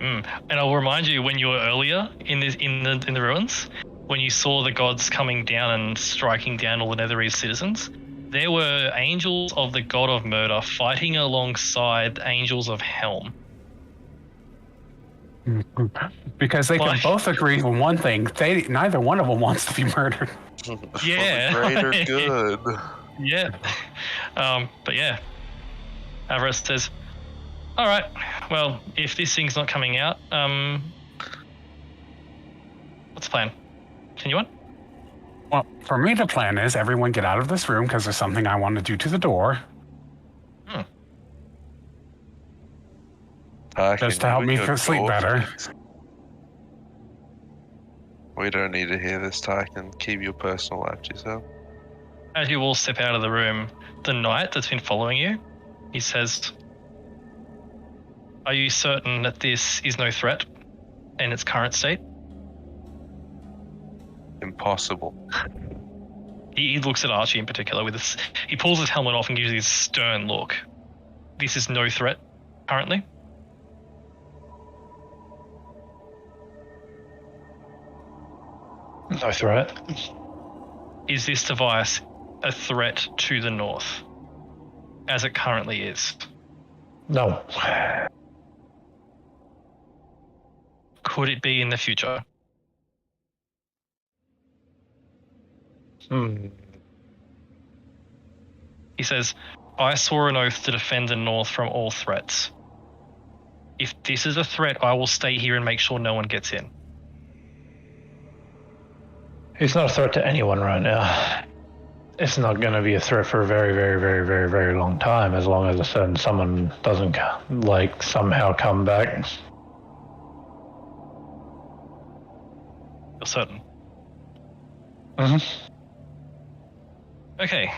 And I'll remind you, when you were earlier in the ruins, when you saw the gods coming down and striking down all the Netherese citizens, There were angels of the god of murder fighting alongside angels of helm. Because they can Like- both agree on one thing. Neither one of them wants to be murdered. Yeah, For the greater like- good. Yeah. But yeah. Avarice says, all right, well, if this thing's not coming out, what's the plan? Continue on? Well, for me, the plan is everyone get out of this room because there's something I want to do to the door. Just to help me sleep better. We don't need to hear this, Tyken. Keep your personal life to yourself. As you all step out of the room, the knight that's been following you, he says, are you certain that this is no threat in its current state? Impossible. He looks at Archie in particular with this. He pulls his helmet off and gives you this stern look. This is no threat currently. No threat. Is this device a threat to the north, as it currently is? No. Could it be in the future? He says, I swore an oath to defend the north from all threats. If this is a threat, I will stay here and make sure no one gets in. He's not a threat to anyone right now. It's not going to be a threat for a very, very, very, very, very long time, as long as someone doesn't somehow come back. You're certain. Mm-hmm. Okay.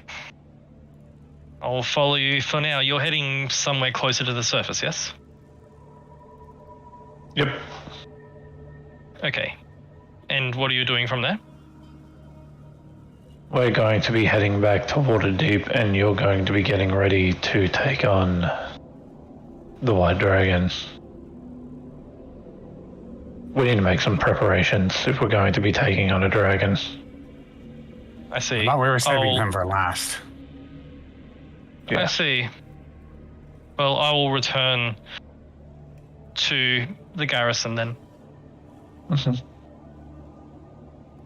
I'll follow you for now. You're heading somewhere closer to the surface, yes? Yep. Okay. And what are you doing from there? We're going to be heading back to Waterdeep, and you're going to be getting ready to take on the White Dragon. We need to make some preparations if we're going to be taking on a dragon. I see. I thought we were saving I'll- them for last. I see. Well, I will return to the garrison then. Mm-hmm.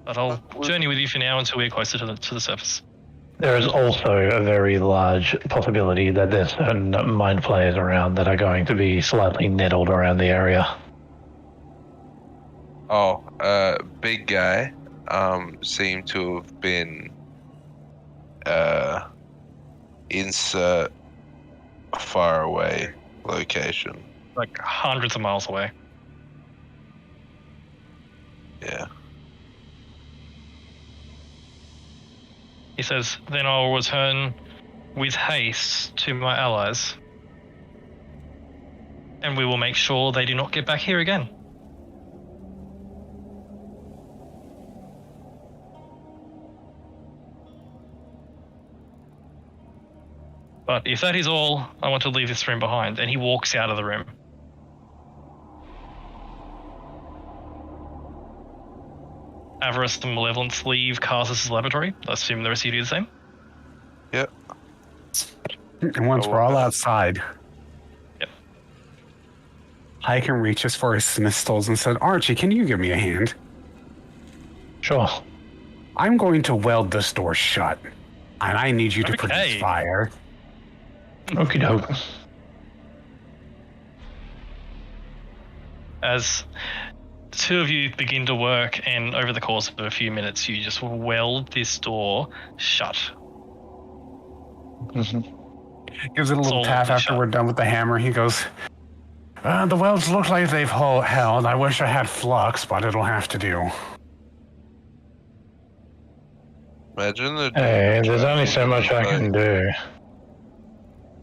But I'll journey with you for now until we're closer to the surface. There is also a very large possibility that there's certain mind players around that are going to be slightly nettled around the area. Oh, big guy, seemed to have been, insert far away location. Like hundreds of miles away. Yeah. He says, then I'll return with haste to my allies. And we will make sure they do not get back here again. But if that is all, I want to leave this room behind. And he walks out of the room. Avarice and Malevolence leave Carsus's laboratory. I assume the rest of you do the same. Yep. And once we're all outside, Yep. Hyken reaches for his pistols and said, Archie, can you give me a hand? Sure. I'm going to weld this door shut, and I need you to Okay. produce fire. Okie doke. As the two of you begin to work, and over the course of a few minutes, you just weld this door shut. Gives it a little Soul tap after shut. we're done with the hammer. He goes, the welds look like they've held. I wish I had flux, but it'll have to do. Imagine the dude Hey, there's only so much I returning, can do.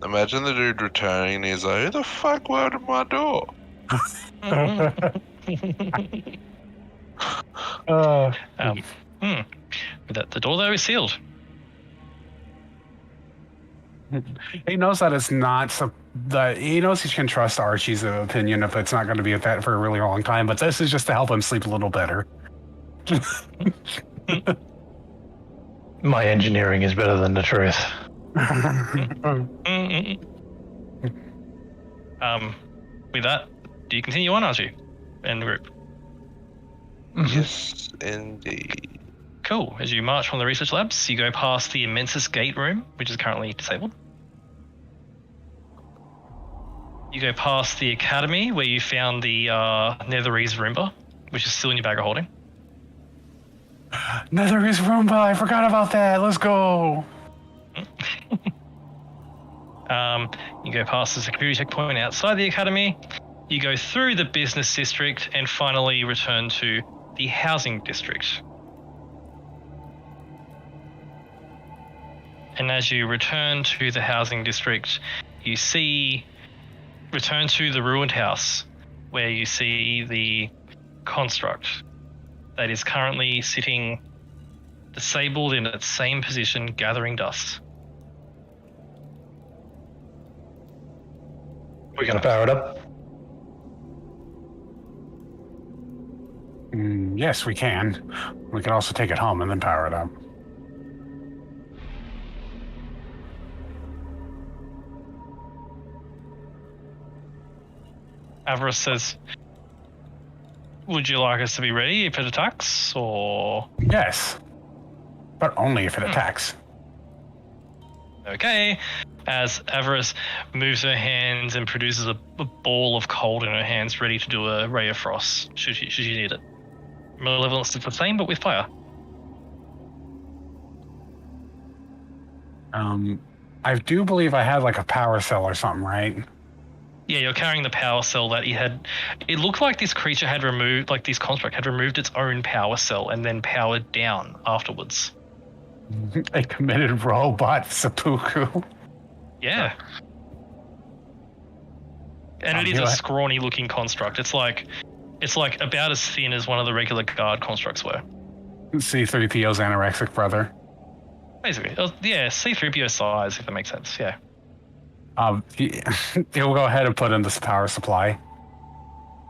Imagine the dude returning and he's like, who the fuck welded my door? The door there is sealed. He knows that it's not that he knows he can trust Archie's opinion if it's not going to be at that for a really long time. But this is just to help him sleep a little better. My engineering is better than the truth. With that, do you continue on, Archie? And the group. Yes, indeed. Cool. As you march from the research labs, you go past the Immensus Gate room, which is currently disabled. You go past the academy, where you found the Netherese Roomba, which is still in your bag of holding. Netherese Roomba, I forgot about that. Let's go. You go past the security checkpoint outside the academy. You go through the business district and finally return to the housing district. And as you return to the housing district, you return to the ruined house, where you see the construct that is currently sitting disabled in its same position, gathering dust. We're going to power it up. Yes, we can. We can also take it home and then power it up. Avarice says, would you like us to be ready if it attacks, or...? Yes, but only if it attacks. Okay. As Avarice moves her hands and produces a ball of cold in her hands, ready to do a ray of frost, should you need it. Malevolence does the same, but with fire. I do believe I had like a power cell or something, right? Yeah, you're carrying the power cell that he had. It looked like this creature had removed, like this construct had removed its own power cell and then powered down afterwards. A committed robot seppuku. Yeah. And it is a scrawny looking construct. It's like about as thin as one of the regular guard constructs were. C-3PO's anorexic brother. Basically. Yeah, C-3PO size, if that makes sense, yeah. He'll go ahead and put in this power supply.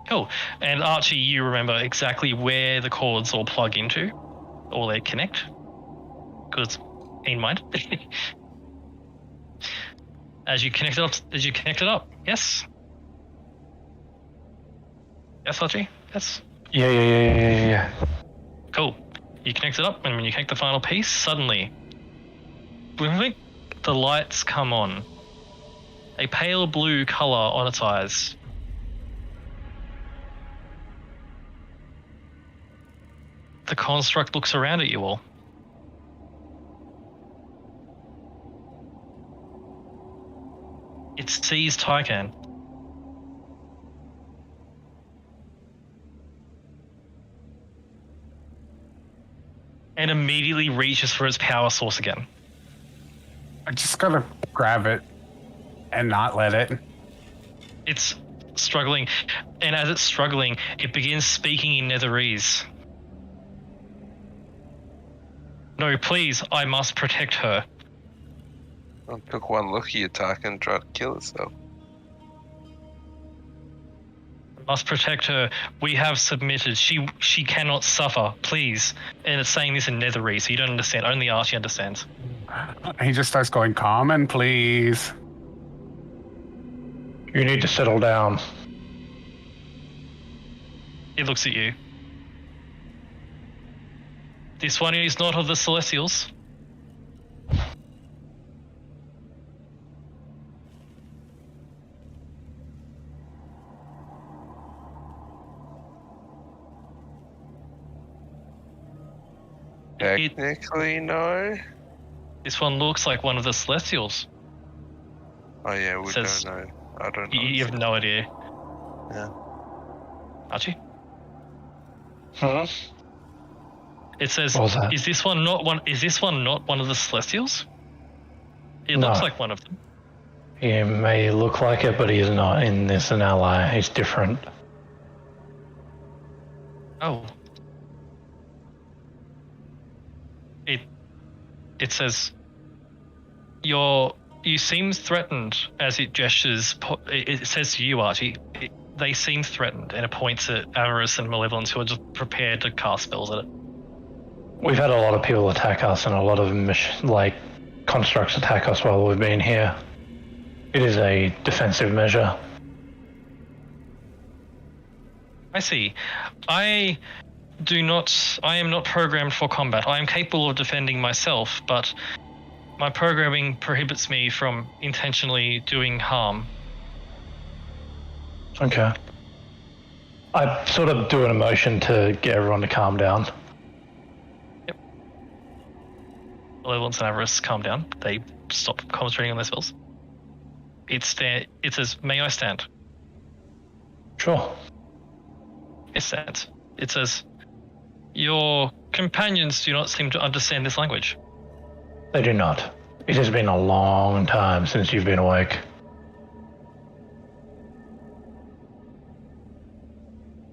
Cool. And Archie, you remember exactly where the cords all plug into, or they connect, because in mind. As you connect it up, yes. Yes, Archie. Yes. Yeah. Cool. You connect it up, and when you connect the final piece, suddenly, the lights come on. A pale blue color on its eyes. The construct looks around at you all. It sees Tycan. And immediately reaches for its power source again. I just gotta grab it and not let it. It's struggling, and as it's struggling, it begins speaking in Netherese. No, please, I must protect her. I took one look at your attack and tried to kill itself. Must protect her. We have submitted. She cannot suffer, please. And it's saying this in Netherese, so you don't understand. Only Archie understands. He just starts going, "Common, please." You need to settle down. It looks at you. This one is not of the Celestials. Technically, no. This one looks like one of the Celestials. Oh yeah, we Says- don't know. I don't know. You have no idea. Yeah. Archie? Huh? It says, What was that? Is this one not one of the Celestials? It No. looks like one of them. He may look like it, but he's not. In this an ally. He's different. Oh. It says, you seem threatened as it gestures. It says to you, Archie, they seem threatened, and it points at Avarice and Malevolence, who are just prepared to cast spells at it. We've had a lot of people attack us and a lot of constructs attack us while we've been here. It is a defensive measure. I see. I am not programmed for combat. I am capable of defending myself, but my programming prohibits me from intentionally doing harm. Okay. I sort of do an emotion to get everyone to calm down. Yep. Malevolence and Avarice calm down. They stop concentrating on their spells. It says, "May I stand?" Sure. It stands. It says, "Your companions do not seem to understand this language." They do not. It has been a long time since you've been awake.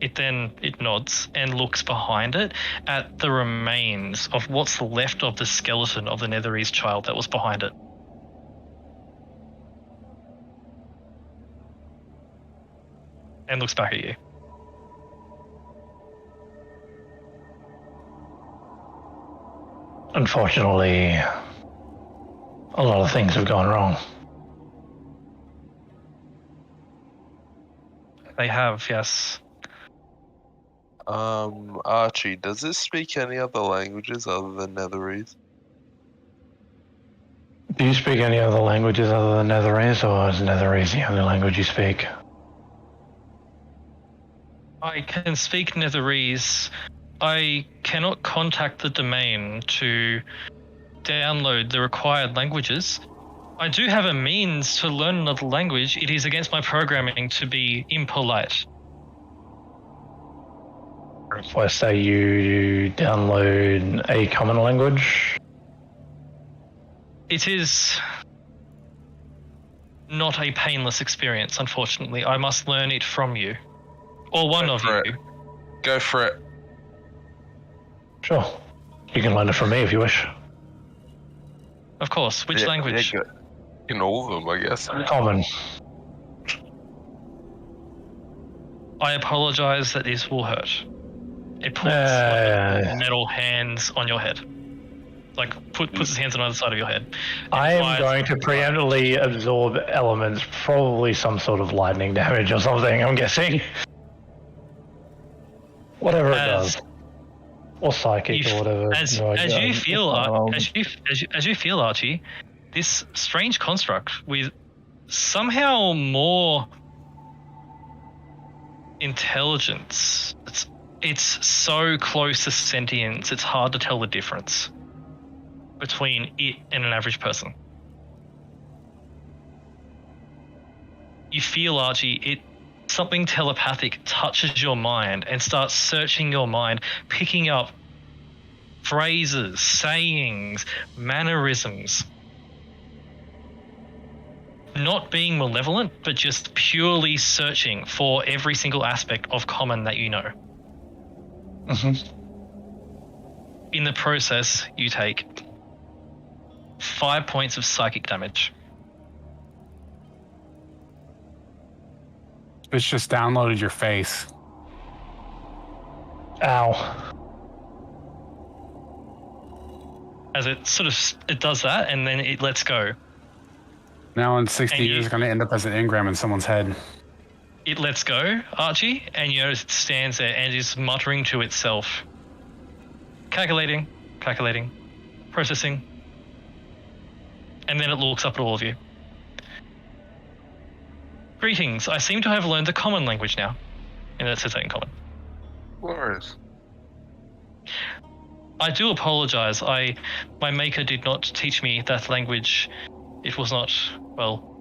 It nods and looks behind it at the remains of what's left of the skeleton of the Netherese child that was behind it. And looks back at you. Unfortunately, a lot of things have gone wrong. They have, yes. Archie, does it speak any other languages other than Netherese? Do you speak any other languages other than Netherese, or is Netherese the only language you speak? I can speak Netherese. I cannot contact the domain to download the required languages. I do have a means to learn another language. It is against my programming to be impolite. If I say you download a common language, It is not a painless experience, unfortunately. I must learn it from you. Or one of you. Go for it. sure. You can learn it from me if you wish. Of course. Which language? Yeah, in all of them, I guess. Common. I apologize that this will hurt. It puts metal hands on your head. Like, puts his hands on either side of your head. I am going to preemptively absorb elements, probably some sort of lightning damage or something, I'm guessing. Whatever it does. Or psychic or whatever. As you feel, Archie, this strange construct with somehow more intelligence. It's so close to sentience, it's hard to tell the difference between it and an average person. You feel, Archie, something telepathic touches your mind and starts searching your mind, picking up phrases, sayings, mannerisms. Not being malevolent, but just purely searching for every single aspect of common that you know. Mm-hmm. In the process, you take 5 points of psychic damage. It's just downloaded your face. Ow. As it does that, and then it lets go. Now in 60 years, it's going to end up as an engram in someone's head. It lets go, Archie, and you notice it stands there and is muttering to itself. Calculating, processing. And then it looks up at all of you. Greetings, I seem to have learned the common language now. And it says that in common. Glorious. I do apologize. My maker did not teach me that language. It was not,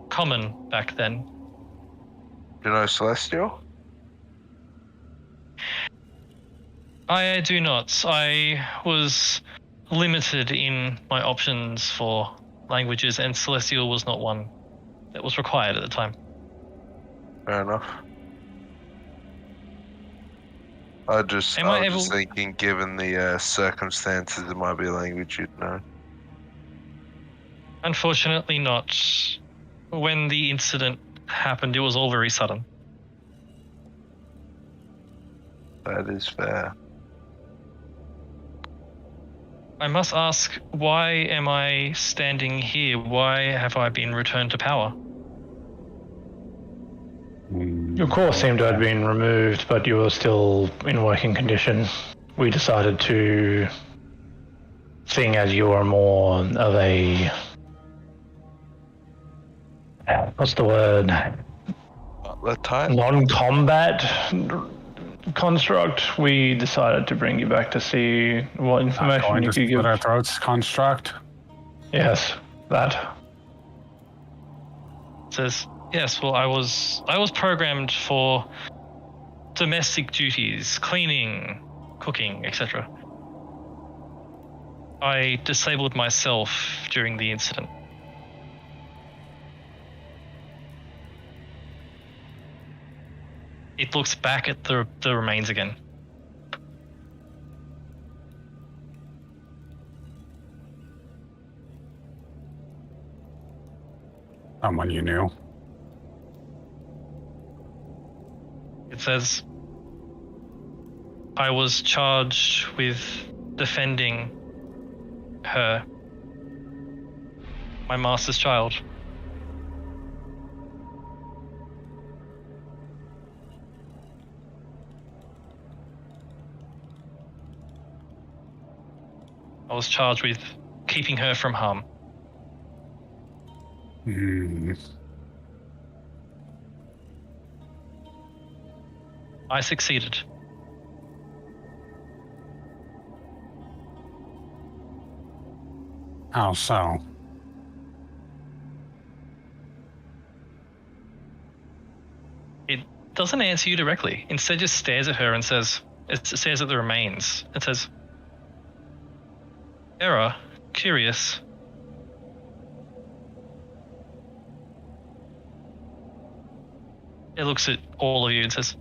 common back then. Do you know Celestial? I do not. I was limited in my options for languages, and Celestial was not one that was required at the time. Fair enough. I was just thinking, given the circumstances, it might be a language you'd know. Unfortunately not. When the incident happened, it was all very sudden. That is fair. I must ask, why am I standing here? Why have I been returned to power? Your core seemed to have been removed, but you were still in working condition. We decided to, seeing as you are more of a, what's the word, type? non-combat construct, we decided to bring you back to see what information Going you to could give. split our throats construct? Yes, that. Says, yes, well, I was programmed for domestic duties, cleaning, cooking, etc. I disabled myself during the incident. It looks back at the remains again. Someone you knew. It says, I was charged with defending her, my master's child. I was charged with keeping her from harm. I succeeded. How so? It doesn't answer you directly. Instead, just stares at her and says, it stares at the remains. It says, Era, curious. It looks at all of you and says,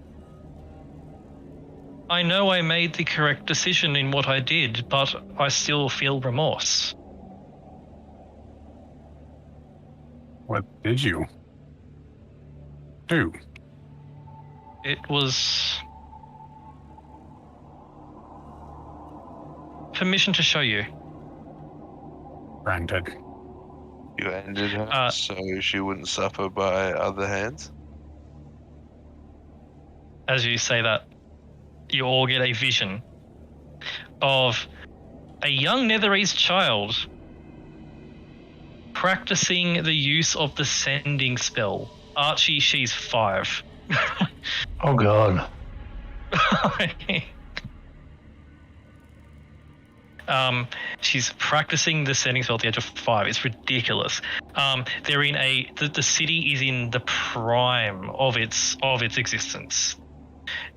I know I made the correct decision in what I did, but I still feel remorse. What did you do? It was permission to show you. Granted. You ended her so she wouldn't suffer by other hands? As you say that, you all get a vision of a young Netherese child practicing the use of the sending spell. Archie, she's 5. Oh god. She's practicing the sending spell at the age of 5. It's ridiculous. They're in the city is in the prime of its existence.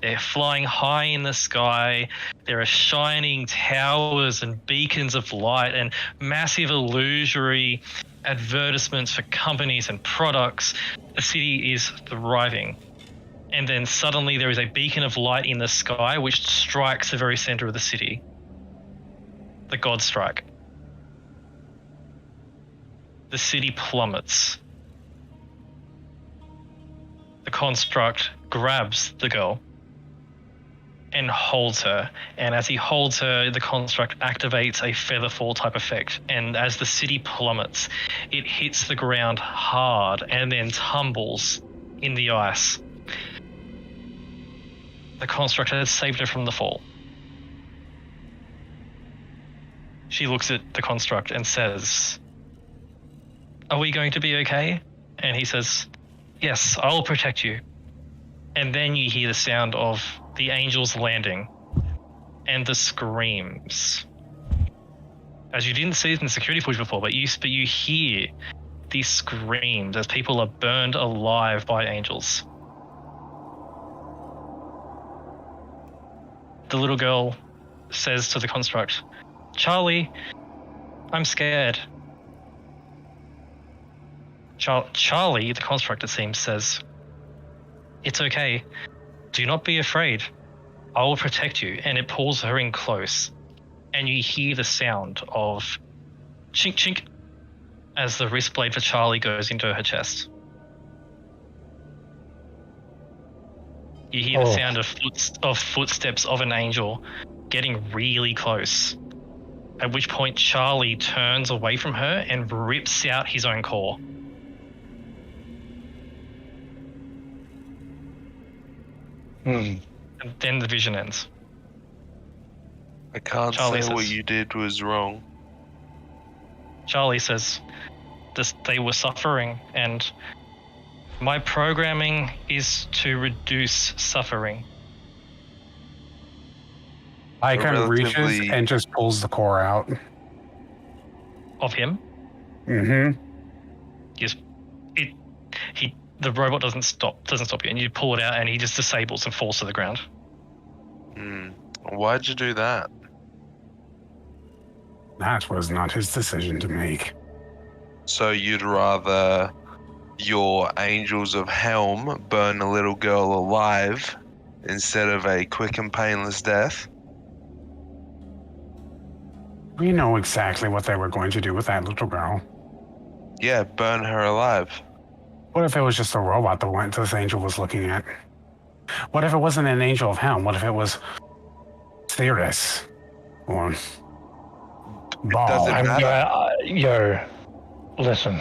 They're flying high in the sky. There are shining towers and beacons of light and massive illusory advertisements for companies and products. The city is thriving. And then suddenly there is a beacon of light in the sky which strikes the very center of the city. The God Strike. The city plummets. The construct grabs the girl and holds her. And as he holds her, the construct activates a featherfall type effect. And as the city plummets, it hits the ground hard and then tumbles in the ice. The construct has saved her from the fall. She looks at the construct and says, "Are we going to be okay?" And he says, "Yes, I'll protect you." And then you hear the sound of the angels landing and the screams. As you didn't see it in the security footage before, but you hear these screams as people are burned alive by angels. The little girl says to the construct, "Charlie, I'm scared." Charlie, the construct, it seems, says, "It's okay. Do not be afraid. I will protect you." And it pulls her in close. And you hear the sound of chink chink as the wrist blade for Charlie goes into her chest. You hear the sound of footsteps of an angel getting really close. At which point Charlie turns away from her and rips out his own core. And then the vision ends. I can't Charlie say what says- you did was wrong. Charlie says, they were suffering, and my programming is to reduce suffering. Icon reaches Relatively- and just pulls the core out. Of him, Mm-hmm. the robot doesn't stop you, and you pull it out, and he just disables and falls to the ground. Why'd you do that? That was not his decision to make. So you'd rather your Angels of Helm burn a little girl alive instead of a quick and painless death? We know exactly what they were going to do with that little girl. Yeah, burn her alive. What if it was just a robot that this angel was looking at? What if it wasn't an angel of Helm? What if it was Cirrus? Or Ball? doesn't matter. Yo, listen.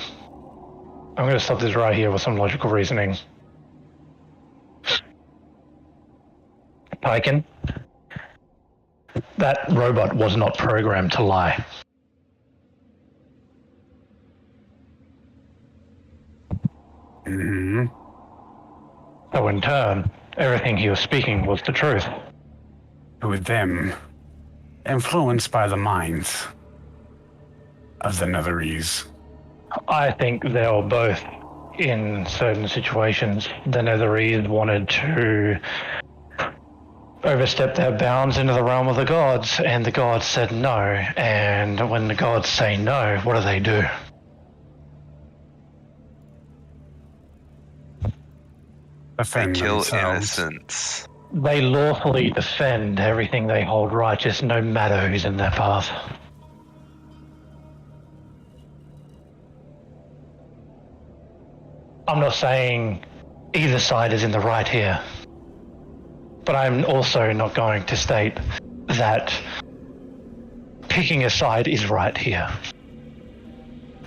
I'm going to stop this right here with some logical reasoning. Pyken, that robot was not programmed to lie. Mm-hmm. So in turn, everything he was speaking was the truth. With them, influenced by the minds of the Netherese. I think they were both in certain situations. The Netherese wanted to overstep their bounds into the realm of the gods, and the gods said no. And when the gods say no, what do? Defend They kill themselves. innocents. They lawfully defend everything they hold righteous, no matter who's in their path. I'm not saying either side is in the right here, but I'm also not going to state that picking a side is right here.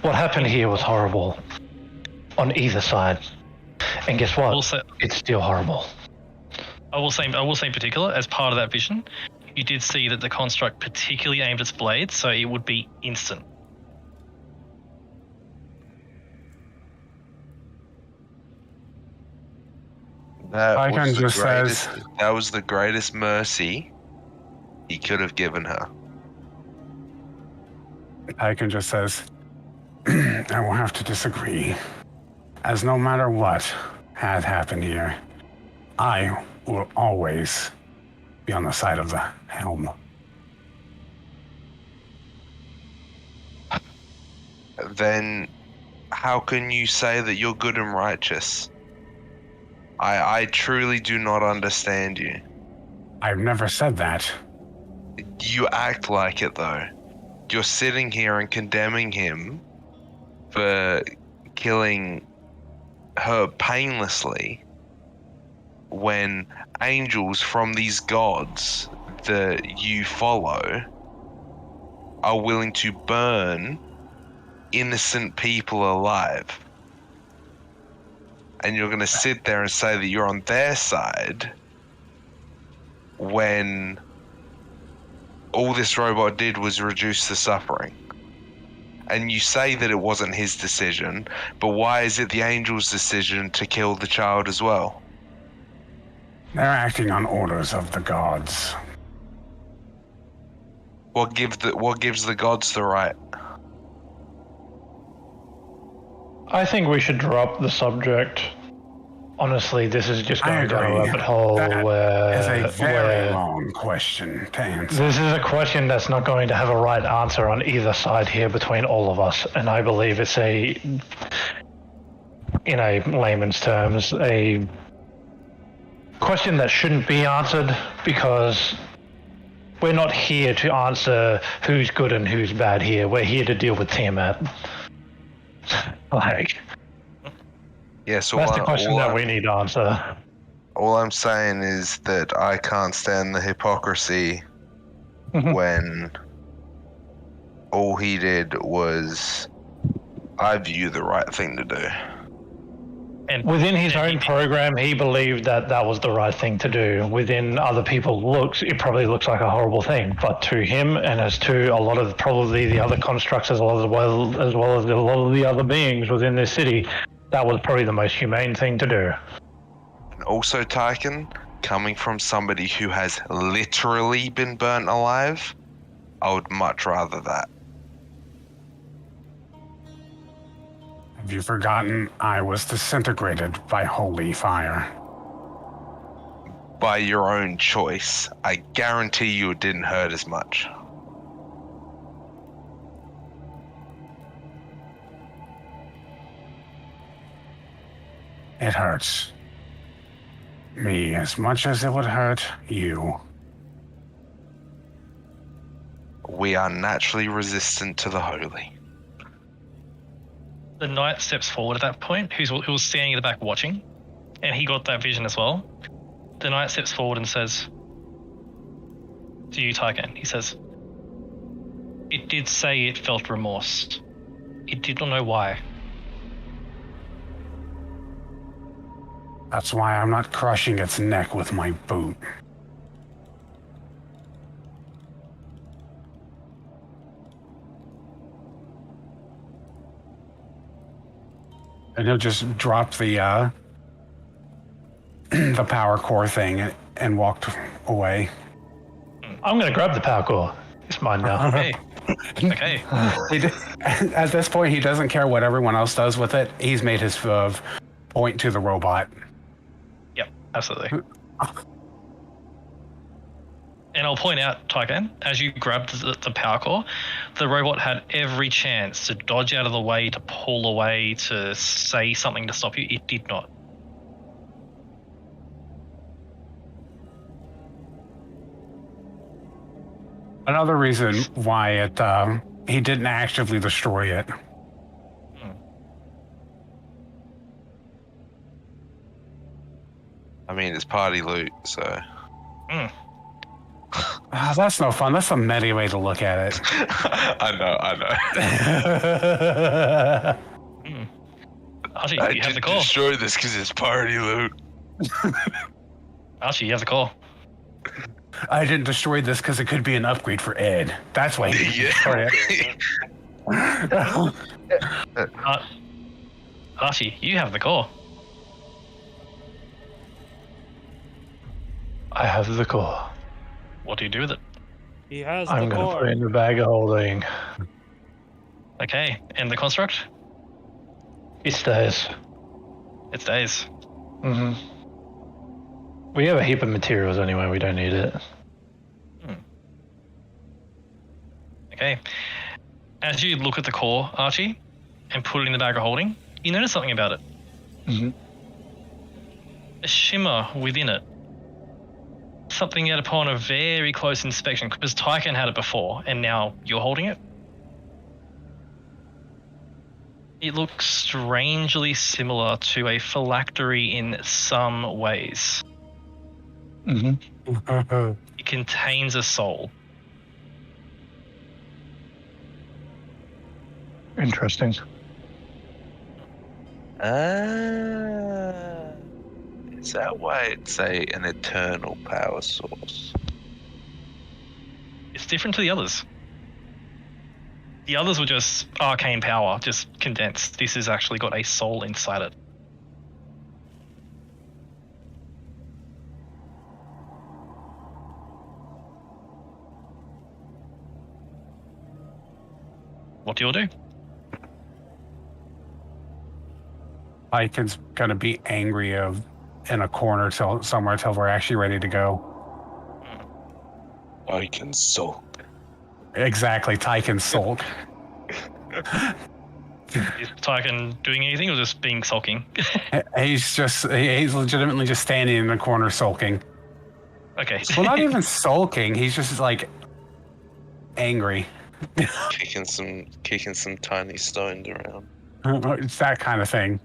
What happened here was horrible on either side. And guess what? Also, It's still horrible. I will say in particular, as part of that vision, you did see that the construct particularly aimed its blades, so it would be instant. Icon just says- That was the greatest mercy he could have given her. Icon just says, I will have to disagree. As no matter what has happened here, I will always be on the side of the helm. Then how can you say that you're good and righteous? I truly do not understand you. I've never said that. You act like it though. You're sitting here and condemning him for killing her painlessly when angels from these gods that you follow are willing to burn innocent people alive. And you're going to sit there and say that you're on their side when all this robot did was reduce the suffering. And you say that it wasn't his decision, but why is it the angel's decision to kill the child as well? They're acting on orders of the gods. What gives the gods the right? I think we should drop the subject. Honestly, this is just I going down a agree. rabbit hole That is a very where long question to answer. this is a question that's not going to have a right answer on either side here between all of us. And I believe it's in a layman's terms, a question that shouldn't be answered because we're not here to answer who's good and who's bad here. We're here to deal with Tiamat. Like, Yes, that's the question that we need to answer. all I'm saying is that I can't stand the hypocrisy when all he did was, I view the right thing to do. And Within his own program, he believed that that was the right thing to do. Within other people, it probably looks like a horrible thing. But to him, and as to a lot of probably the other constructs, as well as a lot of the other beings within this city, that was probably the most humane thing to do. And also, Tyken, coming from somebody who has literally been burnt alive, I would much rather that. Have you forgotten I was disintegrated by holy fire? By your own choice. I guarantee you it didn't hurt as much. It hurts me as much as it would hurt you. We are naturally resistant to the holy. the knight steps forward at that point, who was standing in the back watching, and he got that vision as well. The knight steps forward and says, to you, Tyken, he says, "It did say it felt remorse. It did not know why." That's why I'm not crushing its neck with my boot. And he'll just drop the the power core thing and walk away. I'm going to grab the power core. It's mine now. Okay. Okay. At this point, he doesn't care what everyone else does with it. He's made his point to the robot. Yep, absolutely. And I'll point out, Tyken, as you grabbed the power core, the robot had every chance to dodge out of the way, to pull away, to say something to stop you. It did not. Another reason why he didn't actively destroy it. I mean, it's party loot, so. That's no fun. That's a meta way to look at it. I know. Archie, I you have the didn't call. destroy this because it's party loot. Archie, you have the call. I didn't destroy this because it could be an upgrade for Ed. That's why he didn't destroy it. Archie, you have the call. I have the core. What do you do with it? He has I'm the going to core. put it in the bag of holding. Okay, and the construct? It stays. It stays. Mm-hmm. We have a heap of materials anyway. We don't need it. Okay. As you look at the core, Archie, and put it in the bag of holding, you notice something about it. Mm-hmm. A shimmer within it. Something that upon a very close inspection, because Tyken had it before, and now you're holding it. It looks strangely similar to a phylactery in some ways. Mm-hmm. It contains a soul. Interesting. Is that why it's an eternal power source? It's different to the others. The others were just arcane power, just condensed. This has actually got a soul inside it. What do you all do? Icon's gonna be angry in a corner somewhere till we're actually ready to go. I can sulk. Exactly, Tyken sulk. Is Tyken doing anything or just being sulking? he's legitimately just standing in the corner sulking. Okay. Well, not even sulking. He's just like angry. kicking some tiny stones around. It's that kind of thing.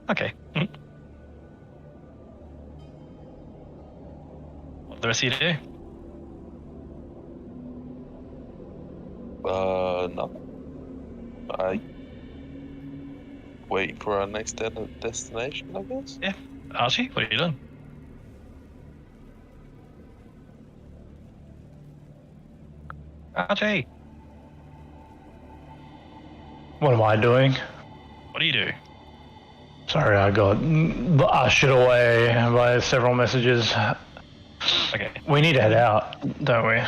Okay. What do the rest of you do? No. I wait for our next destination, I guess. Yeah. Archie, what are you doing? Archie, What am I doing? what do you do? Sorry, I got ushered away by several messages. Okay. We need to head out, don't we?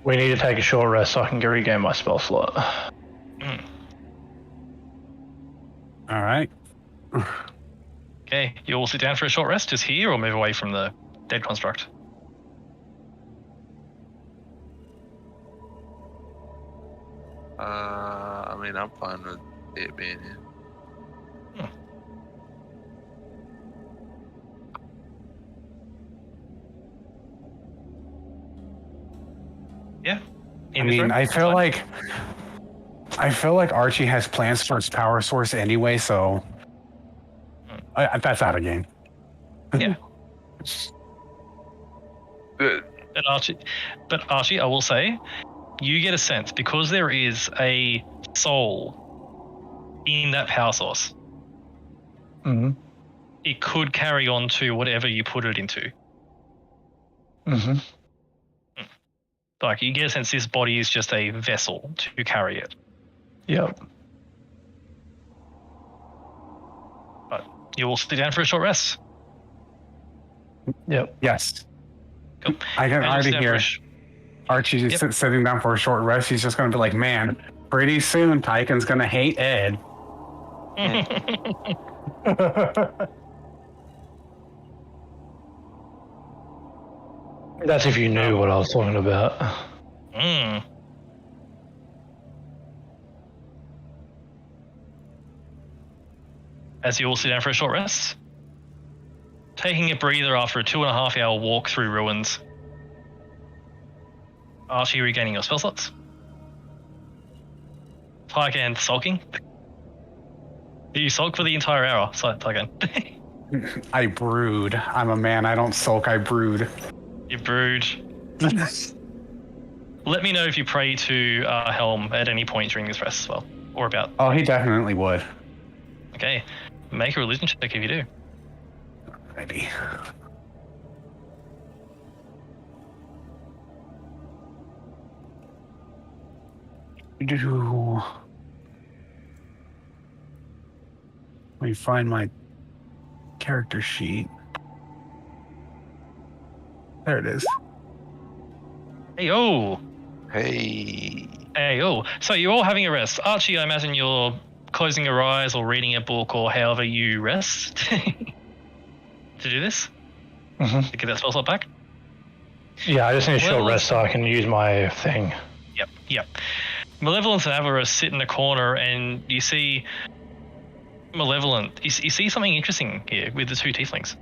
We need to take a short rest so I can regain my spell slot. All right. Okay, you all sit down for a short rest, just here, or move away from the dead construct? I mean, I'm fine with it being here. Yeah. I mean, I feel like Archie has plans for his power source anyway, so that's out of game. Yeah. Good. But Archie, I will say, you get a sense because there is a soul in that power source. Mm-hmm. It could carry on to whatever you put it into. Mm-hmm. Like you get a sense this body is just a vessel to carry it. Yep. But you will sit down for a short rest. Yep. Yes. Cool. I can And you'll already sit down for hear a Archie just sitting down for a short rest. He's just going to be like, man, pretty soon Tyken's going to hate Ed. That's if you knew what I was talking about. As you all sit down for a short rest, taking a breather after a 2.5 hour walk through ruins. Archie regaining your spell slots. Tygan sulking. Do you sulk for the entire hour, Tygan? I brood. I'm a man. I don't sulk. I brood. You brood. Let me know if you pray to Helm at any point during this rest as well, or about. Oh, he definitely would. Okay, make a religion check if you do. Maybe. Let me find my character sheet. There it is. Hey, oh. Hey. Hey, oh. So you're all having a rest. Archie, I imagine you're closing your eyes or reading a book or however you rest to do this? Mm-hmm. To get that spell slot back? Yeah, I just need a short rest so I can use my thing. Yep. Malevolence and Avarice sit in the corner and you see Malevolent. You see something interesting here with the two tieflings.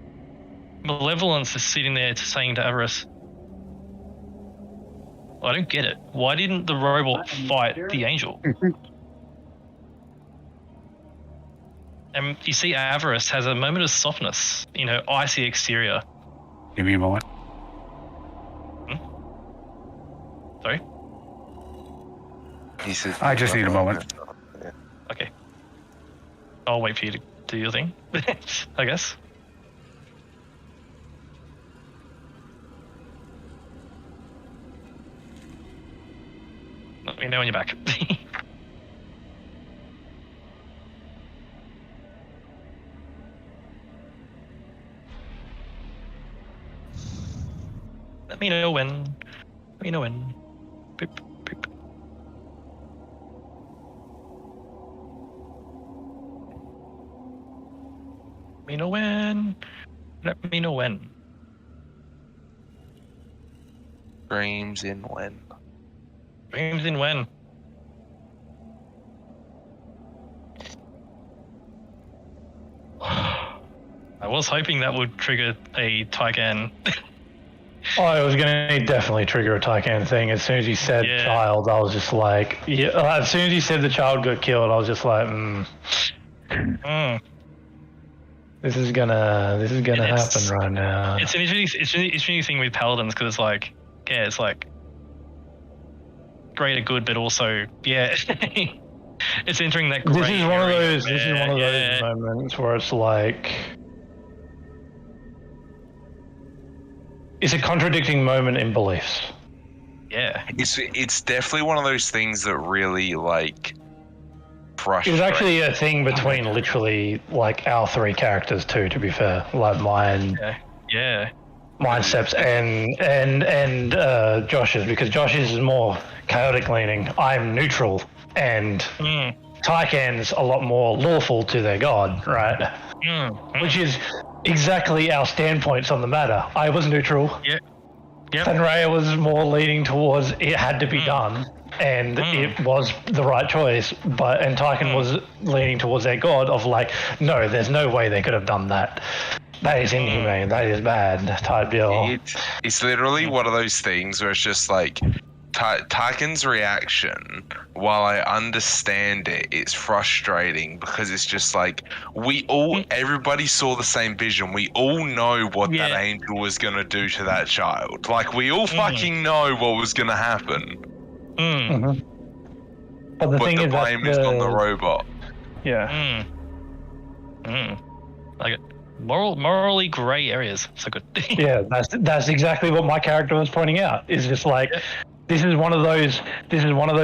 Malevolence is sitting there saying to Avarice, I don't get it. Why didn't the robot fight the angel? And you see Avarice has a moment of softness in her icy exterior. Give me a moment. Sorry? He says, I just need a moment. Yeah. Okay. I'll wait for you to do your thing, I guess. Let me know when you're back. Let me know when. Let me know when. Boop, boop. Let me know when. Let me know when. Dreams in when. Dreams in when. I was hoping that would trigger a Tygan. Oh, it was gonna definitely trigger a Tycan thing. As soon as you said child, I was just like, yeah. As soon as you said the child got killed, I was just like, This is gonna happen right now. It's an interesting thing with paladins because it's like greater good, but also, yeah, it's entering that This grey is one of area those. This is where, one of yeah, those moments where it's like, it's a contradicting moment in beliefs. yeah, It's definitely one of those things that really like It frustrates. was actually a thing between literally like our three characters too. To be fair, like mine, yeah, Seps, and Josh's, because Josh's is more chaotic leaning. I'm neutral, and Tyken's a lot more lawful to their god, right? Which is exactly our standpoints on the matter. I was neutral. Yep. And Raya was more leaning towards it had to be done, and it was the right choice. And Tyken was leaning towards their god of like, no, there's no way they could have done that. That is inhumane. That is bad type deal. It's literally one of those things where it's just like Tyken's reaction, while I understand it, it's frustrating because it's just like everybody saw the same vision. We all know what that angel was going to do to that child. Like, we all fucking know what was going to happen. But the thing the is blame is on the robot. Yeah. Like it. Morally grey areas. So good. Yeah, that's exactly what my character was pointing out. Is just like, this is one of those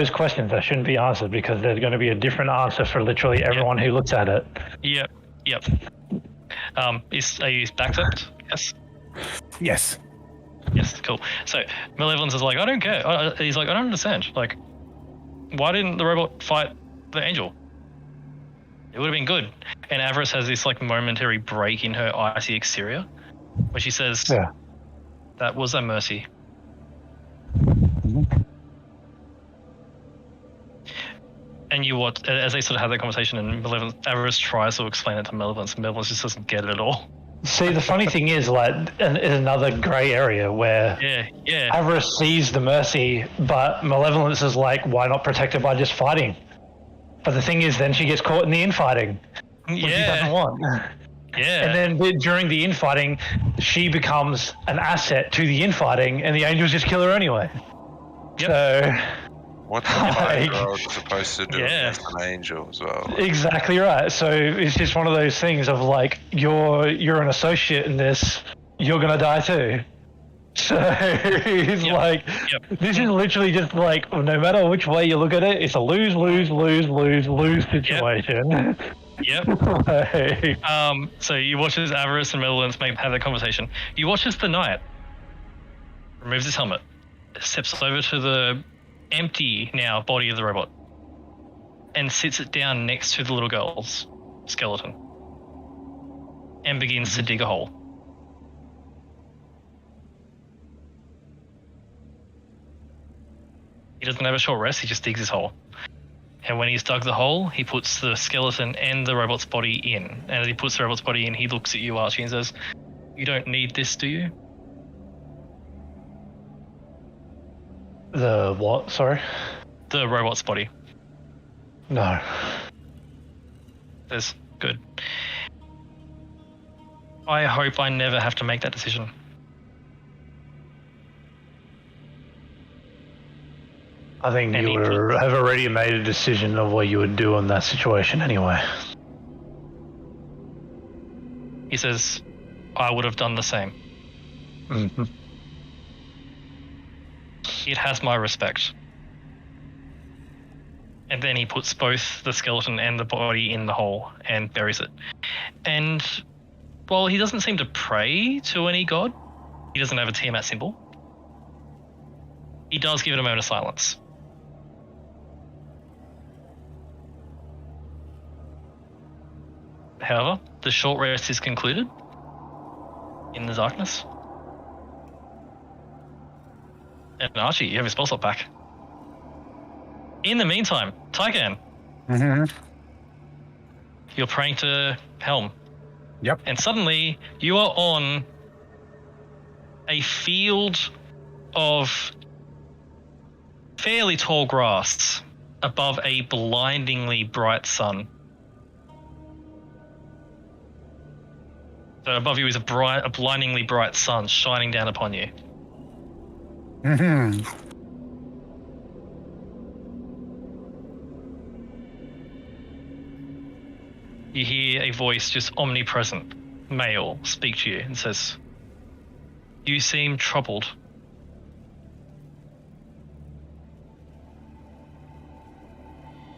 questions that shouldn't be answered because there's going to be a different answer for literally everyone who looks at it. Yep. Are you backflipped? Yes. Yes, cool. So Malevolence is like, I don't care. He's like, I don't understand. Like, why didn't the robot fight the angel? It would have been good. And Avarice has this like momentary break in her icy exterior, where she says, "That was a mercy." And you watch as they sort of have that conversation, and Avarice tries to explain it to Malevolence. Malevolence just doesn't get it at all. See, the funny thing is, like, is another grey area where Avarice sees the mercy, but Malevolence is like, why not protect her by just fighting? But the thing is, then she gets caught in the infighting, which she doesn't want. Yeah. And then during the infighting, she becomes an asset to the infighting, and the angels just kill her anyway. Yep. So, what the fuck are supposed to do against an angel as well? Exactly right. So it's just one of those things of like, you're an associate in this, you're gonna die too. So he's like, this is literally just like, no matter which way you look at it, it's a lose situation. Yep. So you watch as Avarice and Malevolence have that conversation. You watch as the Knight removes his helmet, steps over to the empty now body of the robot, and sits it down next to the little girl's skeleton, and begins to dig a hole. He doesn't have a short rest, he just digs his hole. And when he's dug the hole, he puts the skeleton and the robot's body in. And as he puts the robot's body in, he looks at you, Archie, and says, "You don't need this, do you?" The what? Sorry? The robot's body. No. Says, "Good. I hope I never have to make that decision." I think you would have already made a decision of what you would do in that situation anyway. He says, "I would have done the same." Mm-hmm. It has my respect. And then he puts both the skeleton and the body in the hole and buries it. And while he doesn't seem to pray to any god, he doesn't have a Tiamat symbol, he does give it a moment of silence. However, the short rest is concluded in the darkness. And Archie, you have your spell slot back. In the meantime, Tyken. You're praying to Helm. Yep. And suddenly you are on a field of fairly tall grass above a blindingly bright sun. So above you is a blindingly bright sun shining down upon you. You hear a voice, just omnipresent, male, speak to you and says, "You seem troubled."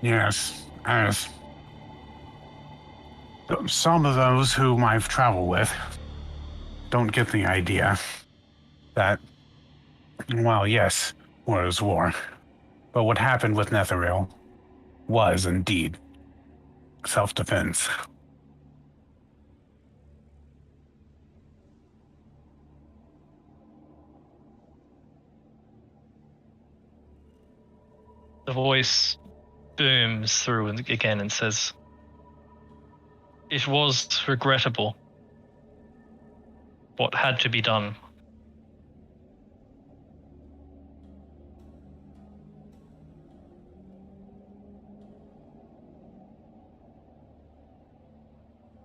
Yes, as some of those whom I've traveled with don't get the idea that, well, yes, war is war, but what happened with Netheril was indeed self-defense. The voice booms through again and says, "It was regrettable. What had to be done.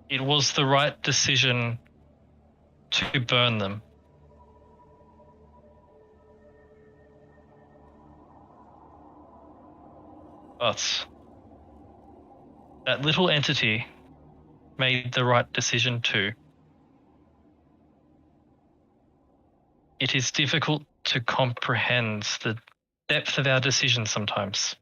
It was the right decision to burn them. But that little entity made the right decision too. It is difficult to comprehend the depth of our decisions sometimes.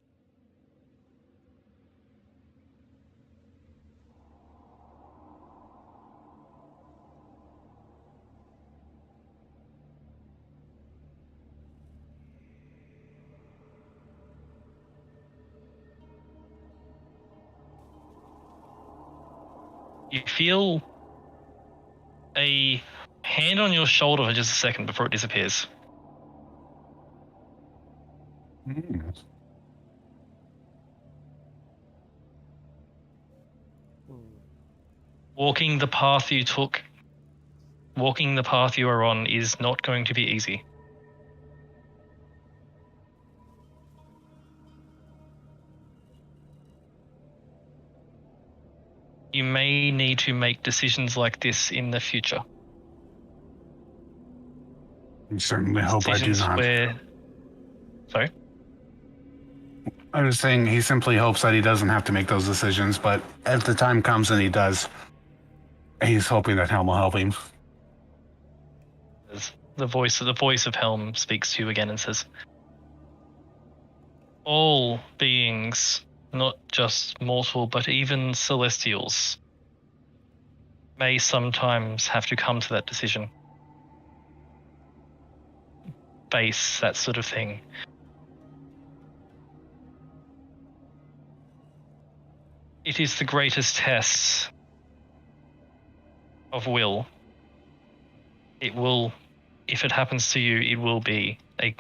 You feel a hand on your shoulder for just a second before it disappears. Walking the path you took, walking the path you are on is not going to be easy. You may need to make decisions like this in the future. I certainly hope I do Decisions not. Sorry? I was saying he simply hopes that he doesn't have to make those decisions, but if the time comes and he does, he's hoping that Helm will help him. The voice of Helm speaks to you again and says, "All beings, not just mortal, but even celestials, may sometimes have to come to that decision. Face that sort of thing. It is the greatest test of will. It will, if it happens to you, it will be a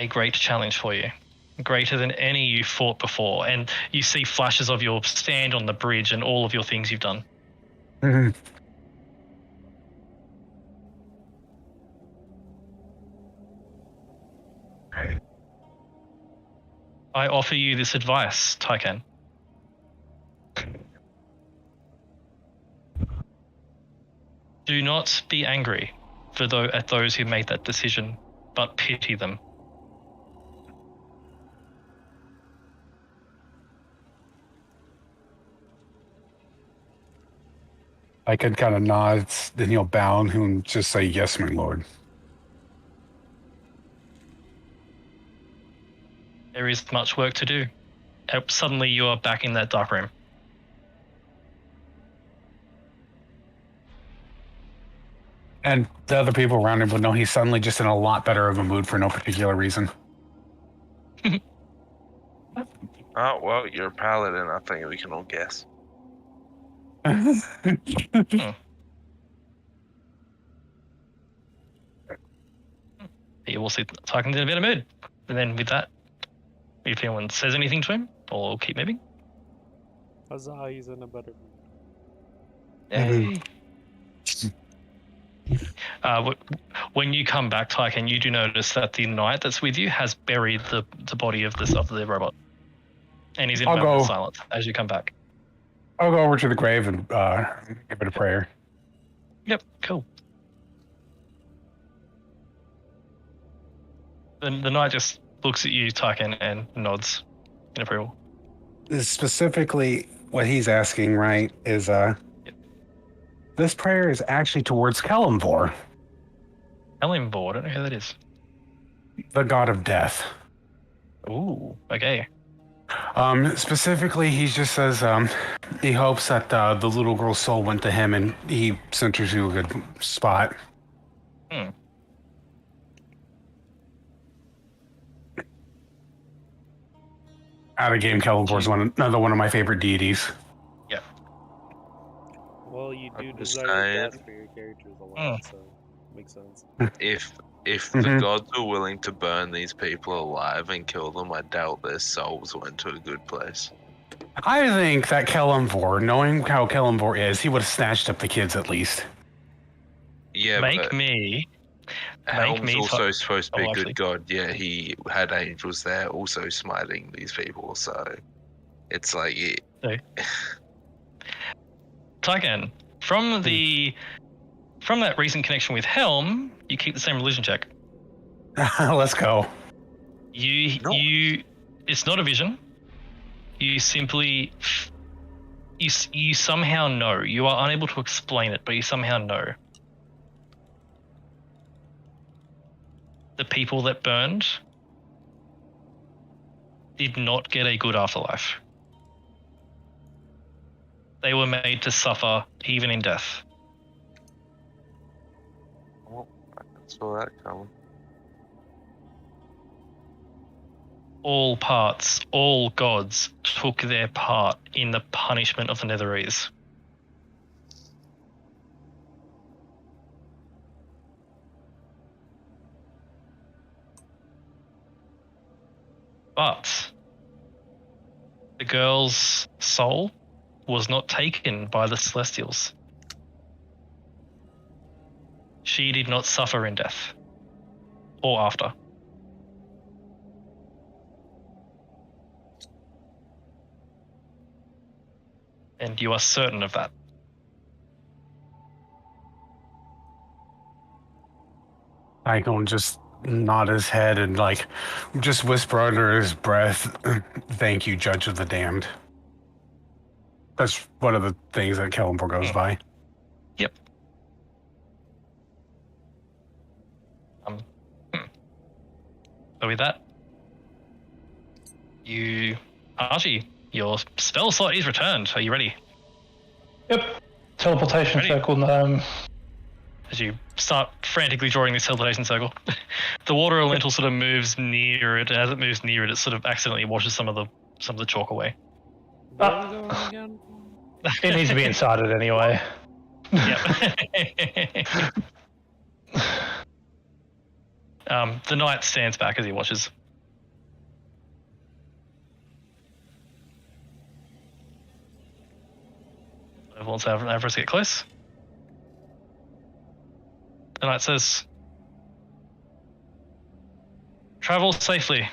great challenge for you. Greater than any you fought before." And you see flashes of your stand on the bridge and all of your things you've done. Mm-hmm. I offer you this advice, Tykan. Do not be angry at those who made that decision, but pity them. I can kind of nod, then he'll bow and just say, "Yes, my lord." There is much work to do. Suddenly you are back in that dark room. And the other people around him would know he's suddenly just in a lot better of a mood for no particular reason. Oh, well, you're a paladin. I think we can all guess. You will see Tykan's in a better mood. And then with that, if anyone says anything to him, or keep moving. Huzzah, he's in a better Yay. When you come back, Tykan, you do notice that the knight that's with you has buried the body of the robot. And he's in a moment of silence as you come back. I'll go over to the grave and give it a prayer. Yep, cool. The knight just looks at you, Tykan, and nods in approval. specifically what he's asking, right, is this prayer is actually towards Kellamvor, Kellamvor, I don't know who that is. the god of death. Ooh, okay. Specifically, he just says he hopes that the little girl's soul went to him and he sent her to a good spot. Out of game, Kellamvor is another one of my favorite deities. Yeah. Well, you do desire Understand. death for your characters a lot, so makes sense. If the gods are willing to burn these people alive and kill them, I doubt their souls went to a good place. I think that Kellamvor, knowing how Kellamvor is, he would have snatched up the kids at least. Yeah, Make but me Helm's also supposed to be a actually. good god. Yeah, he had angels there also smiting these people, so it's like Tygan, from that recent connection with Helm, you keep the same religion check. Let's go. You it's not a vision. You simply you somehow know. You are unable to explain it, but you somehow know. The people that burned did not get a good afterlife. They were made to suffer even in death. well, I saw that coming. All parts, all gods took their part in the punishment of the Netherese. But the girl's soul was not taken by the Celestials. She did not suffer in death or after. And you are certain of that. Icon just nod his head and just whisper under his breath, "Thank you, Judge of the Damned." That's one of the things that Kellamvor goes by. Yep. So with that, Archie, your spell slot is returned. Are you ready? Yep. Teleportation Ready? circle. As you start frantically drawing this teleportation circle, the water elemental sort of moves near it, and as it moves near it, it sort of accidentally washes some of the chalk away. Where are we going again? It needs to be inside it anyway. Yep. The knight stands back as he watches. Everyone's avarice get close. The knight says, "Travel safely.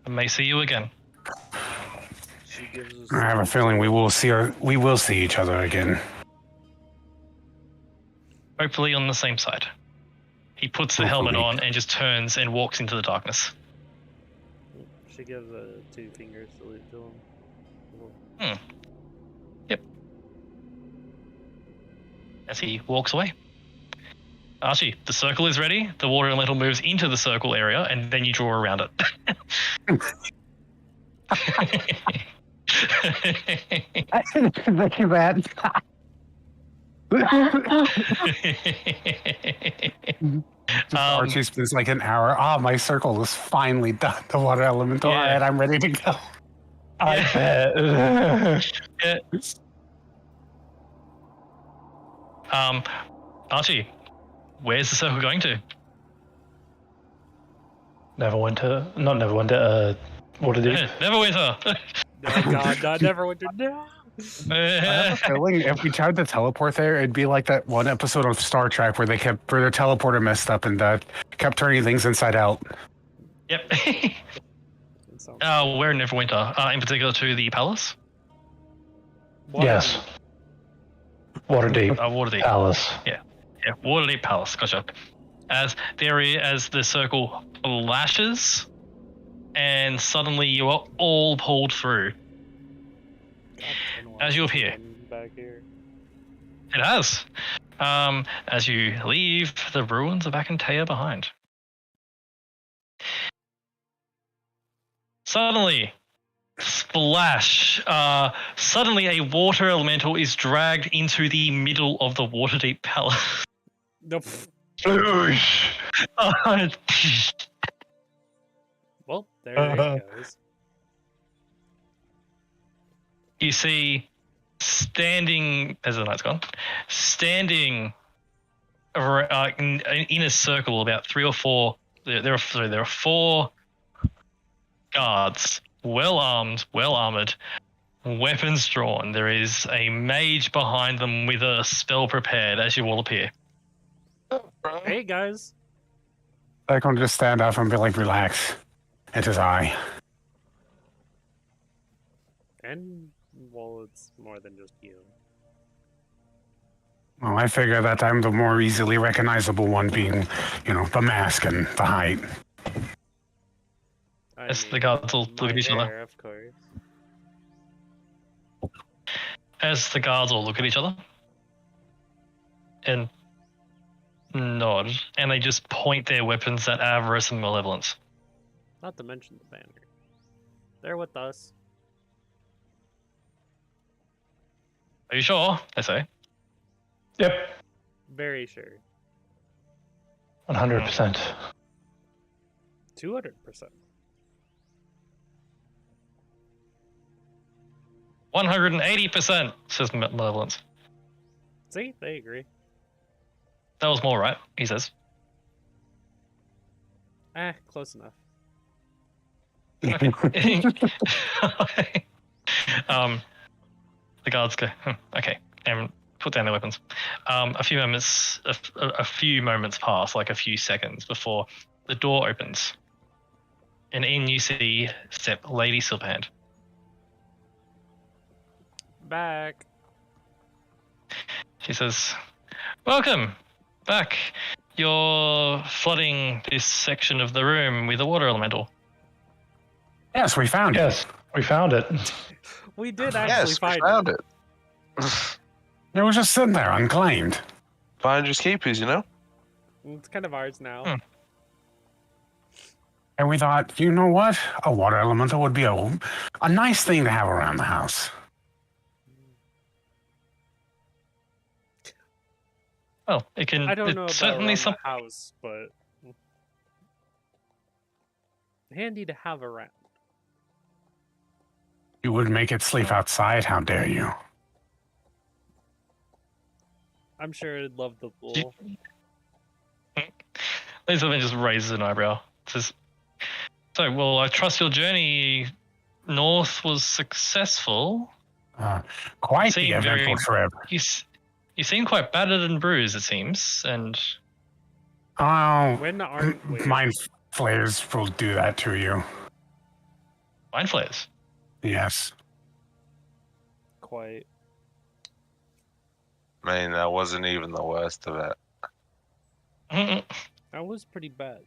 I may see you again." She gives us I have a feeling we will see each other again. Hopefully on the same side. He puts the helmet on and just turns and walks into the darkness. She gives a 2-finger salute to him. Yep. As he walks away. Archie, the circle is ready. The water elemental moves into the circle area, and then you draw around it. I didn't think of that. Archie spends like an hour. My circle is finally done. The water elemental, Yeah. and I'm ready to go. I bet. Archie, where's the circle going to? Neverwinter, Waterdeep. Neverwinter. Oh god, no, never went to no. I have a feeling if we tried to teleport there, it'd be like that one episode of Star Trek where their teleporter messed up and kept turning things inside out. Yep. So, We're in Neverwinter, in particular to the palace. Yes. Waterdeep. Waterdeep. Palace. Yeah, Waterdeep Palace. Gotcha. As the circle lashes, and suddenly you are all pulled through. As you appear. Back here. It has. As you leave, the ruins of Akantea behind. Suddenly, splash! Suddenly, a water elemental is dragged into the middle of the Waterdeep Palace. Nope. Well, there it goes. You see, standing as the night's gone, standing in a circle, about 3 or 4. There are 4 guards, well armed, well armored, weapons drawn. There is a mage behind them with a spell prepared as you all appear. Hey guys. I can just stand up and be like, relax. It is I. And well, it's more than just you. Well, I figure that I'm the more easily recognizable one, being, the mask and the height. As the guards all look at each other. Of course. As the guards all look at each other and nod, and they just point their weapons at Avarice and Malevolence. Not to mention the banner. They're with us. Are you sure? They say. Yep. Very sure. 100%. 200%. 180%, says Malevolence. See, they agree. That was more right, he says. Close enough. Okay. The guards go, okay, and put down their weapons. A few moments pass, like a few seconds, before the door opens. And in you see step Lady Silverhand. Back. She says, welcome back. You're flooding this section of the room with a water elemental. Yes, we found it. Yes, we found it. We did actually Yes, we found it. It was just sitting there, unclaimed. Finders keepers, you know? It's kind of ours now. And we thought, you know what? A water elemental would be a nice thing to have around the house. Well, it can. I don't know it's about certainly around some. the house, but handy to have around. You would make it sleep outside, how dare you? I'm sure it'd love the pool. Lady Silverhand just raises an eyebrow. Says, so, well, I trust your journey north was successful. Quite the Seemed eventful trip. You seem quite battered and bruised, it seems, and Oh, When aren't we? mind flayers will do that to you. mind flayers. Yes. Quite. I mean, that wasn't even the worst of it. That was pretty bad.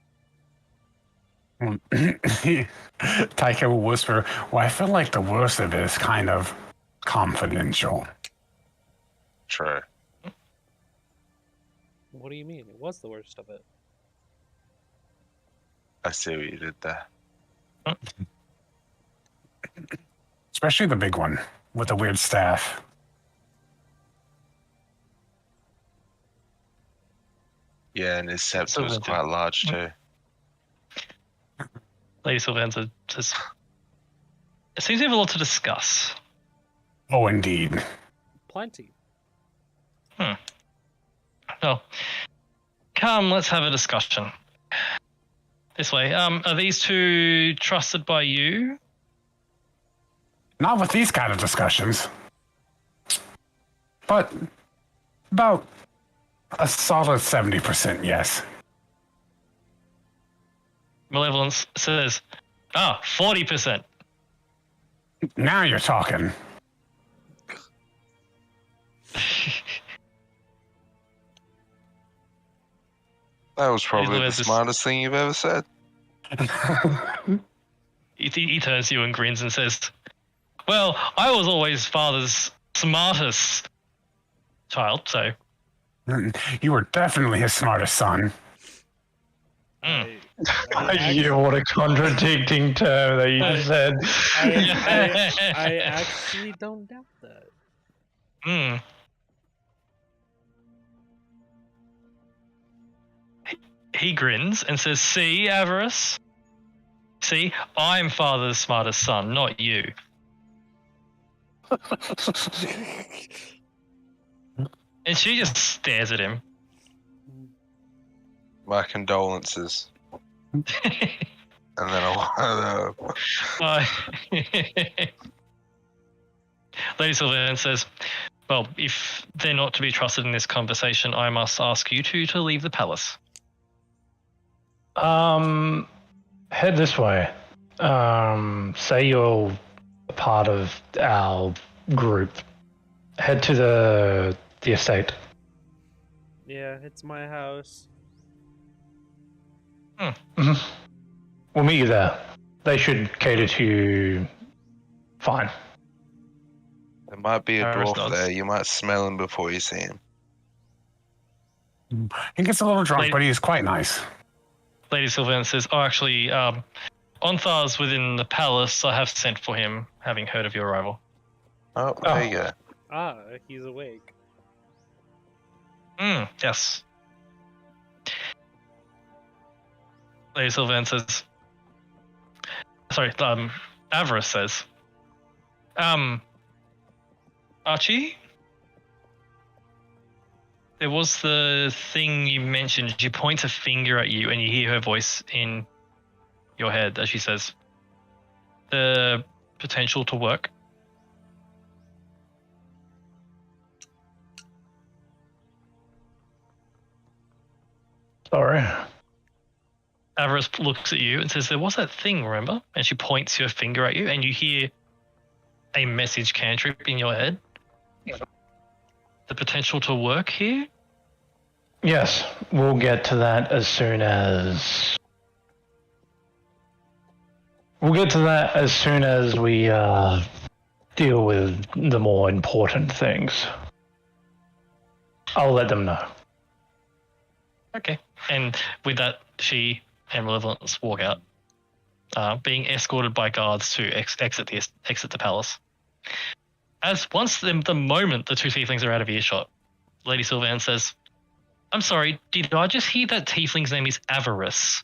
Taika will whisper, well, I feel like the worst of it is kind of confidential. True. What do you mean? It was the worst of it. I see what you did there. Especially the big one with the weird staff. Yeah, and his scepter was Silverhand. quite large too. Lady Silverhand says, it seems you have a lot to discuss. Oh, indeed. Plenty. Well, come, let's have a discussion. This way. Are these two trusted by you? Not with these kind of discussions. But about a solid 70% yes. Malevolence says, 40%. Now you're talking. That was probably the Elizabeth is- smartest thing you've ever said. He turns to you and grins and says, well, I was always father's smartest child, so. You were definitely his smartest son. Yeah, what a contradicting term that you just said. I actually don't doubt that. He grins and says, "See, Avarice? See, I'm father's smartest son, not you." And she just stares at him. My condolences. And then I'll... Lady Sylvan says, "Well, if they're not to be trusted in this conversation, I must ask you two to leave the palace." Head this way. Say you're a part of our group. Head to the estate. Yeah, it's my house. Mm-hmm. We'll meet you there. They should cater to you fine. There might be a Harris dwarf nods. there. You might smell him before you see him. He gets a little drunk, Lady- but he's quite nice. Lady Sylvan says, "Oh, actually, Onthar's within the palace. I have sent for him, having heard of your arrival." Oh, there you go. Ah, he's awake. Yes. Lady Sylvan says, Avarice says, Archie, there was the thing you mentioned. She points a finger at you and you hear her voice in your head as she says, "The potential to work." Sorry. Avarice looks at you and says, "There was that thing, remember?" And she points her finger at you and you hear a message cantrip in your head. "The potential to work here?" Yes, we'll get to that as soon as... We'll get to that as soon as we deal with the more important things. I'll let them know. Okay. And with that, she and Malevolence walk out, being escorted by guards to exit the palace. As once the moment the two tieflings are out of earshot, Lady Sylvan says, "I'm sorry, did I just hear that tiefling's name is Avarice?"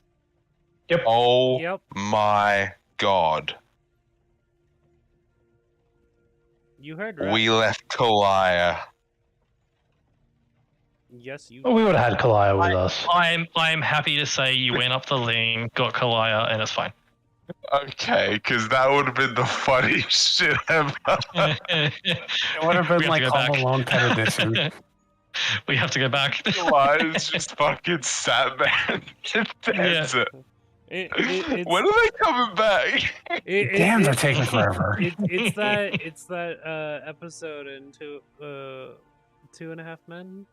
Oh Yep. my god. You heard right. We left Kalaya. Yes, you. Well, we would have had Kalaya with us. I am happy to say you went up the lane, got Kalaya, and it's fine. Okay, because that would have been the funniest shit ever. It would have been like Home Alone Pet Edition. We have to go back. Kalai's just fucking sat there in the desert. When are they coming back? Damn, they're taking forever. It's that episode in Two and a Half Men.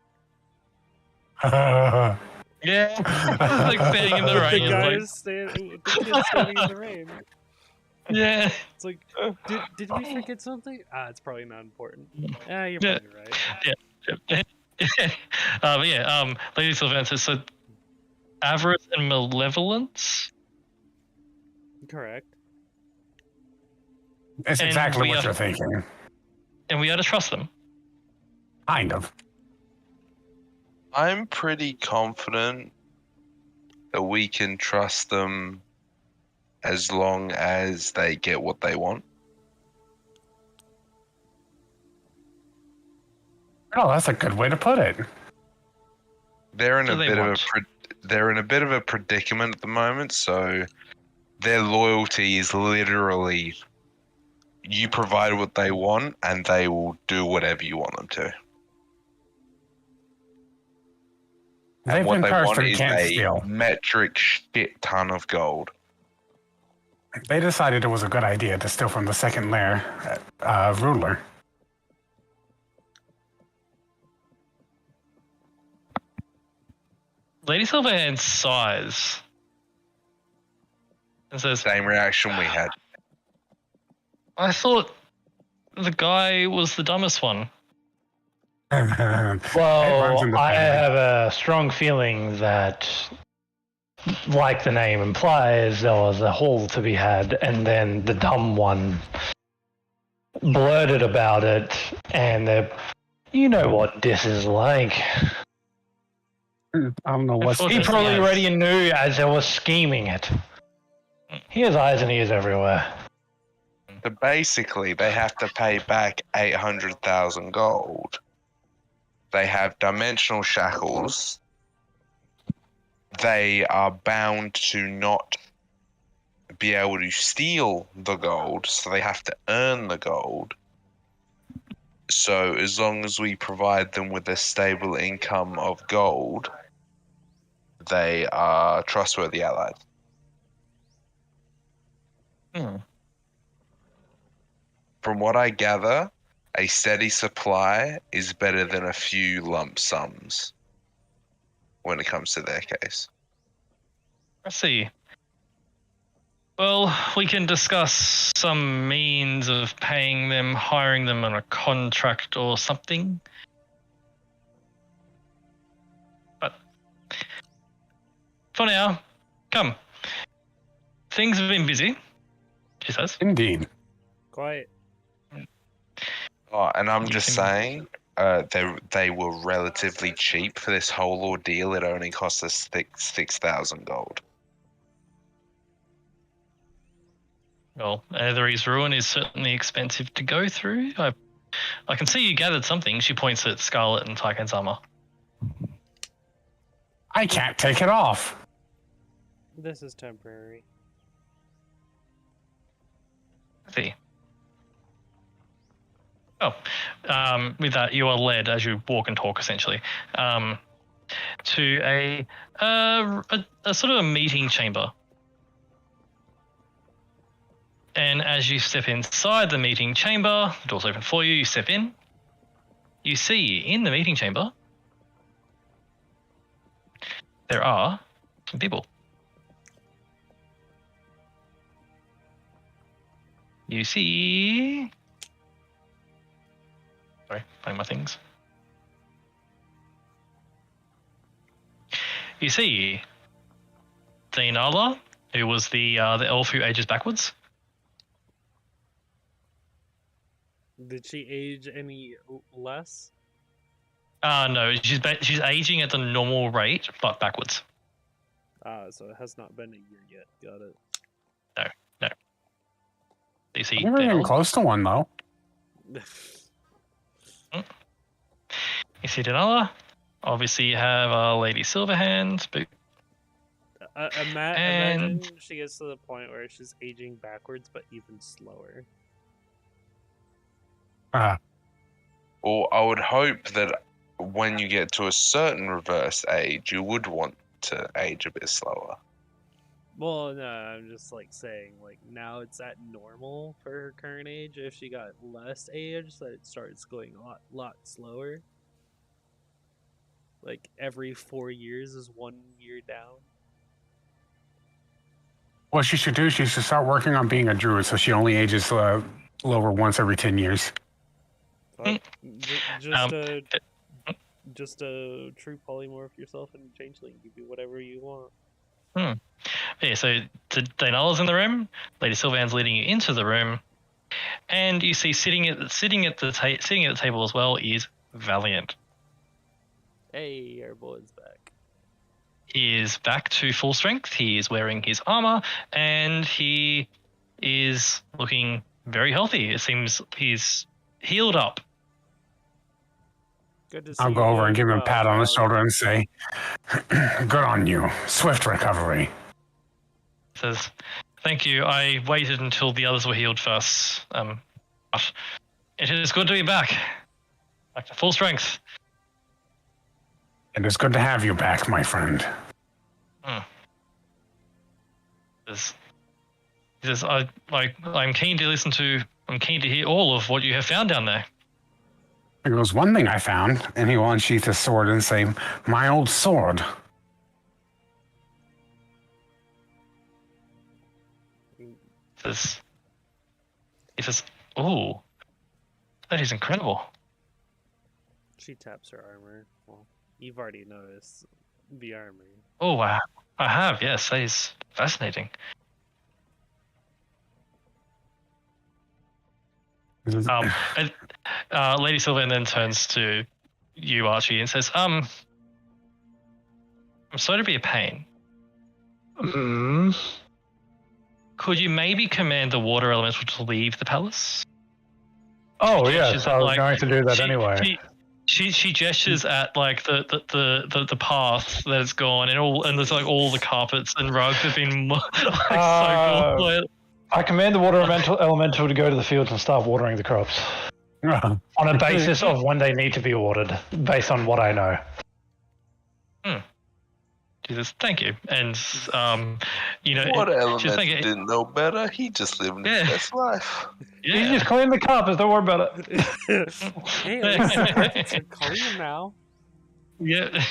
Yeah, like standing in the The rain. guy Like, is the kid standing in the rain. yeah. It's like, did we forget something? It's probably not important. You're Yeah. probably right. But yeah, Lady Sylvan says, so Avarice and Malevolence? Correct. It's And exactly we what are- you're thinking. And we are to trust them. Kind of. I'm pretty confident that we can trust them as long as they get what they want. Oh, that's a good way to put it. They're in What a do they bit of want? they're in a bit of a predicament at the moment, so their loyalty is literally you provide what they want and they will do whatever you want them to. They've What been they cursed want and is can't a steal. metric shit ton of gold. They decided it was a good idea to steal from the second layer ruler. Lady Sylvan sighs and says, Same reaction we had. I thought the guy was the dumbest one. It runs Well, in the I family. have a strong feeling that, like the name implies, there was a haul to be had, and then the dumb one blurted about it, and you know what this is like. I don't know what's. Well, He Yes, probably yes. already knew as they were scheming it. He has eyes and ears everywhere. So basically, they have to pay back 800,000 gold. They have dimensional shackles. They are bound to not be able to steal the gold, so they have to earn the gold. So as long as we provide them with a stable income of gold, they are trustworthy allies. Hmm. From what I gather, a steady supply is better than a few lump sums when it comes to their case. I see. Well, we can discuss some means of paying them, hiring them on a contract or something. But for now, come. Things have been busy, she says. Indeed. Quiet. Oh, and I'm You just can- saying, they were relatively cheap for this whole ordeal. It only cost us 6,000 gold. Well, Ethery's ruin is certainly expensive to go through. I can see you gathered something. She points at Scarlet and Tyken's armor. I can't take it off. This is temporary. See. Oh, with that, you are led as you walk and talk, essentially, to a sort of a meeting chamber. And as you step inside the meeting chamber, the door's open for you. You step in. You see in the meeting chamber there are some people. You see. Sorry, playing my things. You see Dainala, who was the elf who ages backwards. Did she age any less? No, she's aging at the normal rate, but backwards. So it has not been a year yet. Got it. You see I'm never even Dainala. close to one, though. You see Dainala. Obviously, you have Lady Silverhand. But Imagine she gets to the point where she's aging backwards, but even slower. Or I would hope that when you get to a certain reverse age, you would want to age a bit slower. Well, no, I'm just like saying, like now it's at normal for her current age. If she got less age, that it starts going a lot slower. Like every 4 years is 1 year down. What she should do, she should start working on being a druid so she only ages lower once every 10 years. Fuck, just a true polymorph yourself and changeling. You do whatever you want. yeah, so Dainala's in the room. Lady Silverhand's leading you into the room, and you see sitting at the table as well is Valiant. Hey, our boy's back. He is back to full strength. He is wearing his armor, and he is looking very healthy. It seems he's healed up. Good to see I'll you go over and doing give him a well, pat on the Valiant. shoulder and say, good on you. Swift recovery. Says, "Thank you. I waited until the others were healed first. But it is good to be back to full strength." It is good to have you back, my friend. He says, I'm keen to listen to. I'm keen to hear all of what you have found down there. There goes one thing I found, and he will unsheath his sword and say, my old sword. He says, "Oh, That is incredible. She taps her armor. Well, you've already noticed the armor. Oh, wow. I have, yes. That is fascinating. And, Lady Sylvan then turns to you, Archie, and says, I'm sorry to be a pain. Could you maybe command the water elemental to leave the palace? Oh, She yes, gestures I at, was like- going to do that she- anyway. She gestures at like the path that it's gone, and there's like all the carpets and rugs have been like, so cool. I command the water elemental to go to the fields and start watering the crops. On a basis of when they need to be watered, based on what I know. Jesus, thank you. And What element thank you. didn't know better? He just lived his best life. You Yeah. just clean the carpets, don't worry about it. Hey, at least the carpets are clean now. Yeah.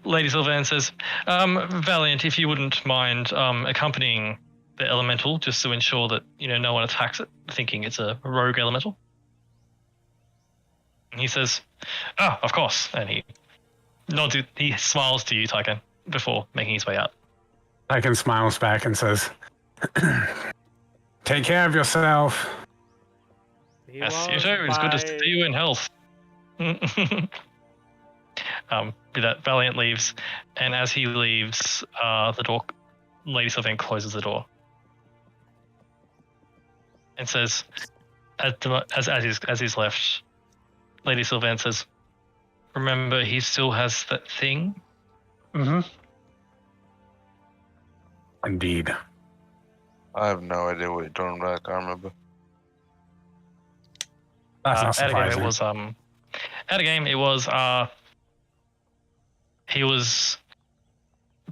Lady Sylvan says, Valiant, if you wouldn't mind accompanying the elemental just to ensure that, no one attacks it, thinking it's a rogue elemental. And he says, of course. And he smiles to you, Tyken, before making his way out. Tyken smiles back and says, "Take care of yourself." Yes, you too. It's good to see you in health. That Valiant leaves, and as he leaves, the door, Lady Sylvan closes the door and says, as he's left, Lady Sylvan says, "Remember, he still has that thing." Mm-hmm. Indeed. I have no idea what you're talking about. I can't remember. That's not At a game, surprising. it was at a game, it was he was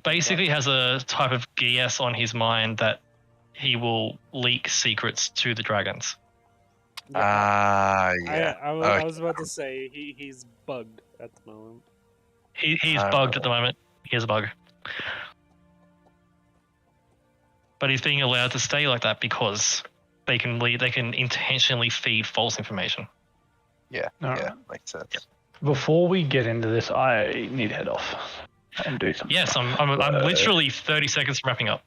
basically has a type of GS on his mind that he will leak secrets to the dragons. Yeah. I was about to say he's bugged at the moment. He's bugged at the moment. He has a bug. But he's being allowed to stay like that because they can intentionally feed false information. Yeah, makes sense. Before we get into this, I need to head off and do something. Yes, I'm literally 30 seconds from wrapping up.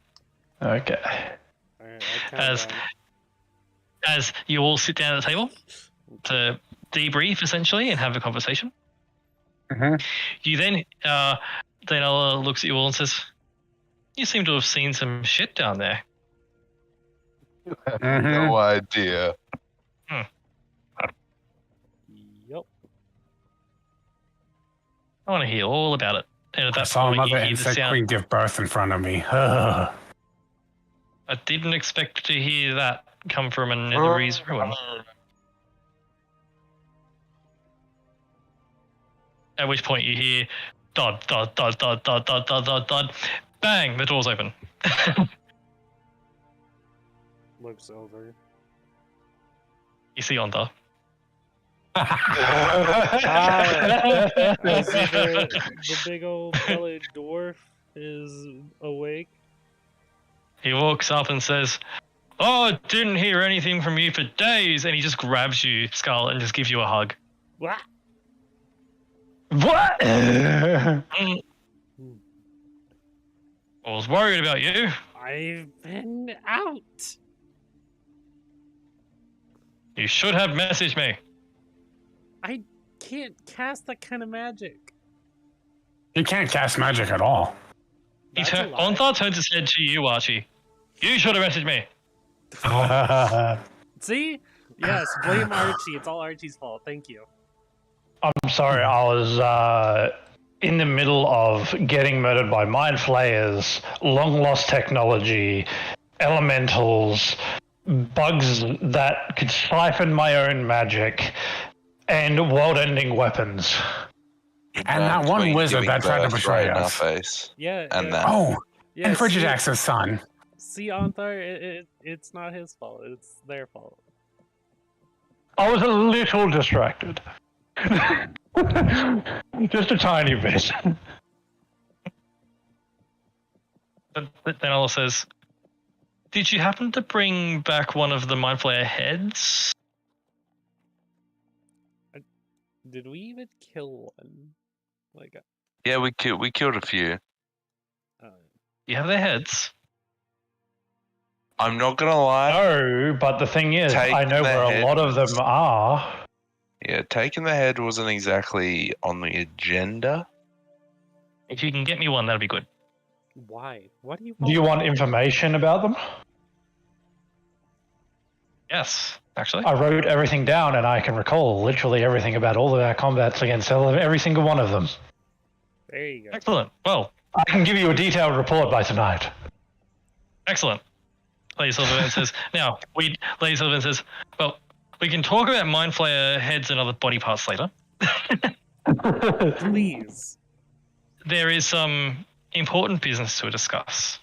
Okay. Alright, I'll count down. As you all sit down at the table to debrief essentially and have a conversation. Mhm. You then Ella looks at you all and says, "You seem to have seen some shit down there." Mhm. No idea. Yep. I want to hear all about it. And at I that saw point, you Mother hear the Insect sound. Queen give birth in front of me. I didn't expect to hear that come from a Netherese ruin. At which point you hear thud, thud, thud, thud, thud, thud, thud, thud, thud. Bang! The door's open. Looks over. You see Onta. I see the big old bellied dwarf is awake. He walks up and says, "Oh, didn't hear anything from you for days." And he just grabs you, Scarlet, and just gives you a hug. What? What? Mm. I was worried about you. I've been out. You should have messaged me. I can't cast that kind of magic. He can't cast magic at all. That's a lie. Ontha turns his head to you, Archie. You should have messaged me. See? Yes, blame Archie. It's all Archie's fault. Thank you. I'm sorry, I was in the middle of getting murdered by mind flayers, long lost technology, elementals, bugs that could siphon my own magic, and world ending weapons. And that one Queen wizard giving that tried to birth betray right in our us. face. Yeah. And yeah, that. Oh, yeah, and see- Frigidax's son. See, Anthar, it's not his fault. It's their fault. I was a little distracted. Just a tiny bit. Then Ella says, Did you happen to bring back one of the Mind Flayer heads? Did we even kill one? Like, Yeah, we killed a few. You have their heads. I'm not gonna lie. No, but the thing is, I know where a lot of them are. Yeah, taking the head wasn't exactly on the agenda. If you can get me one, that'd be good. why? What do you Do you want information about them? Yes, actually. I wrote everything down and I can recall literally everything about all of our combats against every single one of them. There you go. Excellent. Well, I can give you a detailed report by tonight. excellent. Lady Silverman says, Lady Silverman says, well, we can talk about Mind Flayer heads and other body parts later. Please. There is some important business to discuss.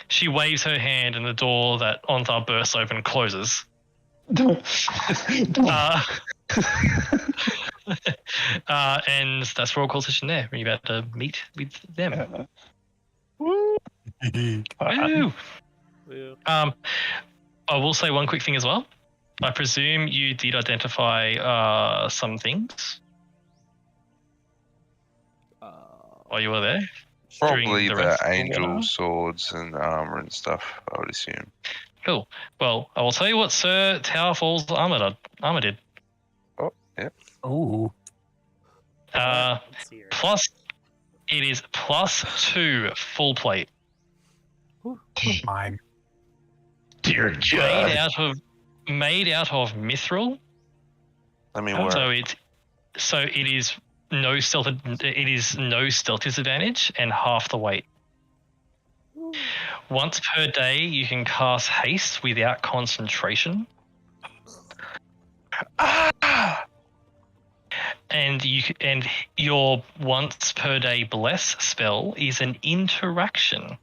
She waves her hand and the door that Onthar bursts open and closes. And that's roll call session there. We're about to meet with them. Woo! Yeah. I will say one quick thing as well. I presume you did identify some things while you were there. Probably the the rest of the angel war. swords and armor and stuff, I would assume. Cool. Well, I will tell you what Sir Towerfall's armor did. Oh, yeah. Ooh. Let's hear it. Plus, it is +2 full plate. Mine. Dear God. Made out of mithril. Let me work. So it is no stealth. It is no stealth disadvantage and half the weight. Once per day, you can cast haste without concentration, and your once per day bless spell is an interaction.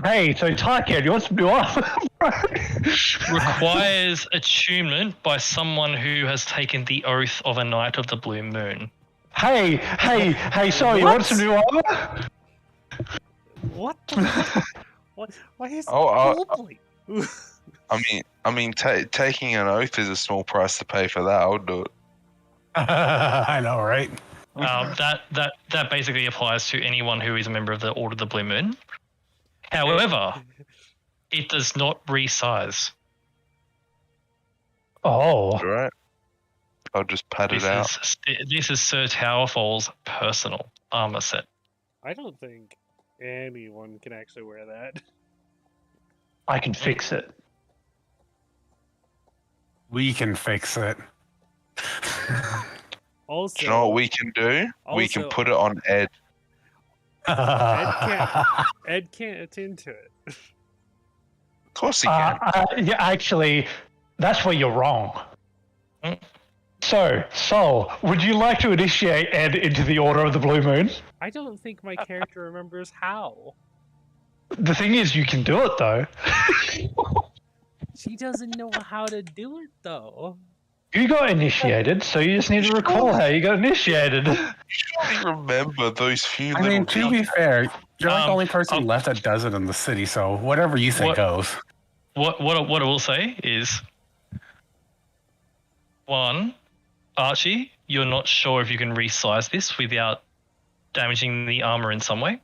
Hey, so Tarkin, you want some new armor? Requires attunement by someone who has taken the oath of a Knight of the Blue Moon. Hey, sorry, you want some new armor? What the What? Why is Oh, full I mean, taking an oath is a small price to pay for that. I would do it. I know, right? That basically applies to anyone who is a member of the Order of the Blue Moon. However, it does not resize. Oh. All right. I'll just pad it out. This is Sir Towerfall's personal armor set. I don't think anyone can actually wear that. I can fix it. We can fix it. Also, Do you know what we can do? We can put it on Ed. Ed can't attend to it. Of course he can. Yeah, actually, that's where you're wrong. So, Sol, would you like to initiate Ed into the Order of the Blue Moon? I don't think my character remembers how. The thing is, you can do it, though. She doesn't know how to do it, though. You got initiated, so you just need to recall how you got initiated. You surely remember those few I little mean, to be details. fair, you're like the only person left that does it in the city, so whatever you say goes. What I will say is, one, Archie, you're not sure if you can resize this without damaging the armor in some way.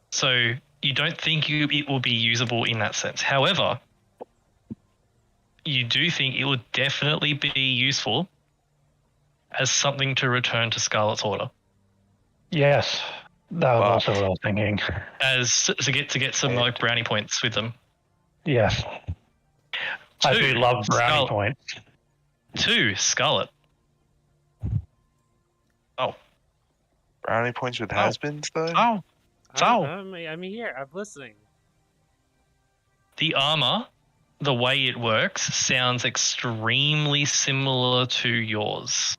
So you don't think it will be usable in that sense. However, you do think it would definitely be useful as something to return to Scarlet's Order. Yes, that was also what I was thinking. As to get some like brownie points with them. Yes. I do love brownie points. 2, Scarlet. Oh. Brownie points with has-beens, though? Oh. I'm here. I'm listening. The armor, the way it works, sounds extremely similar to yours.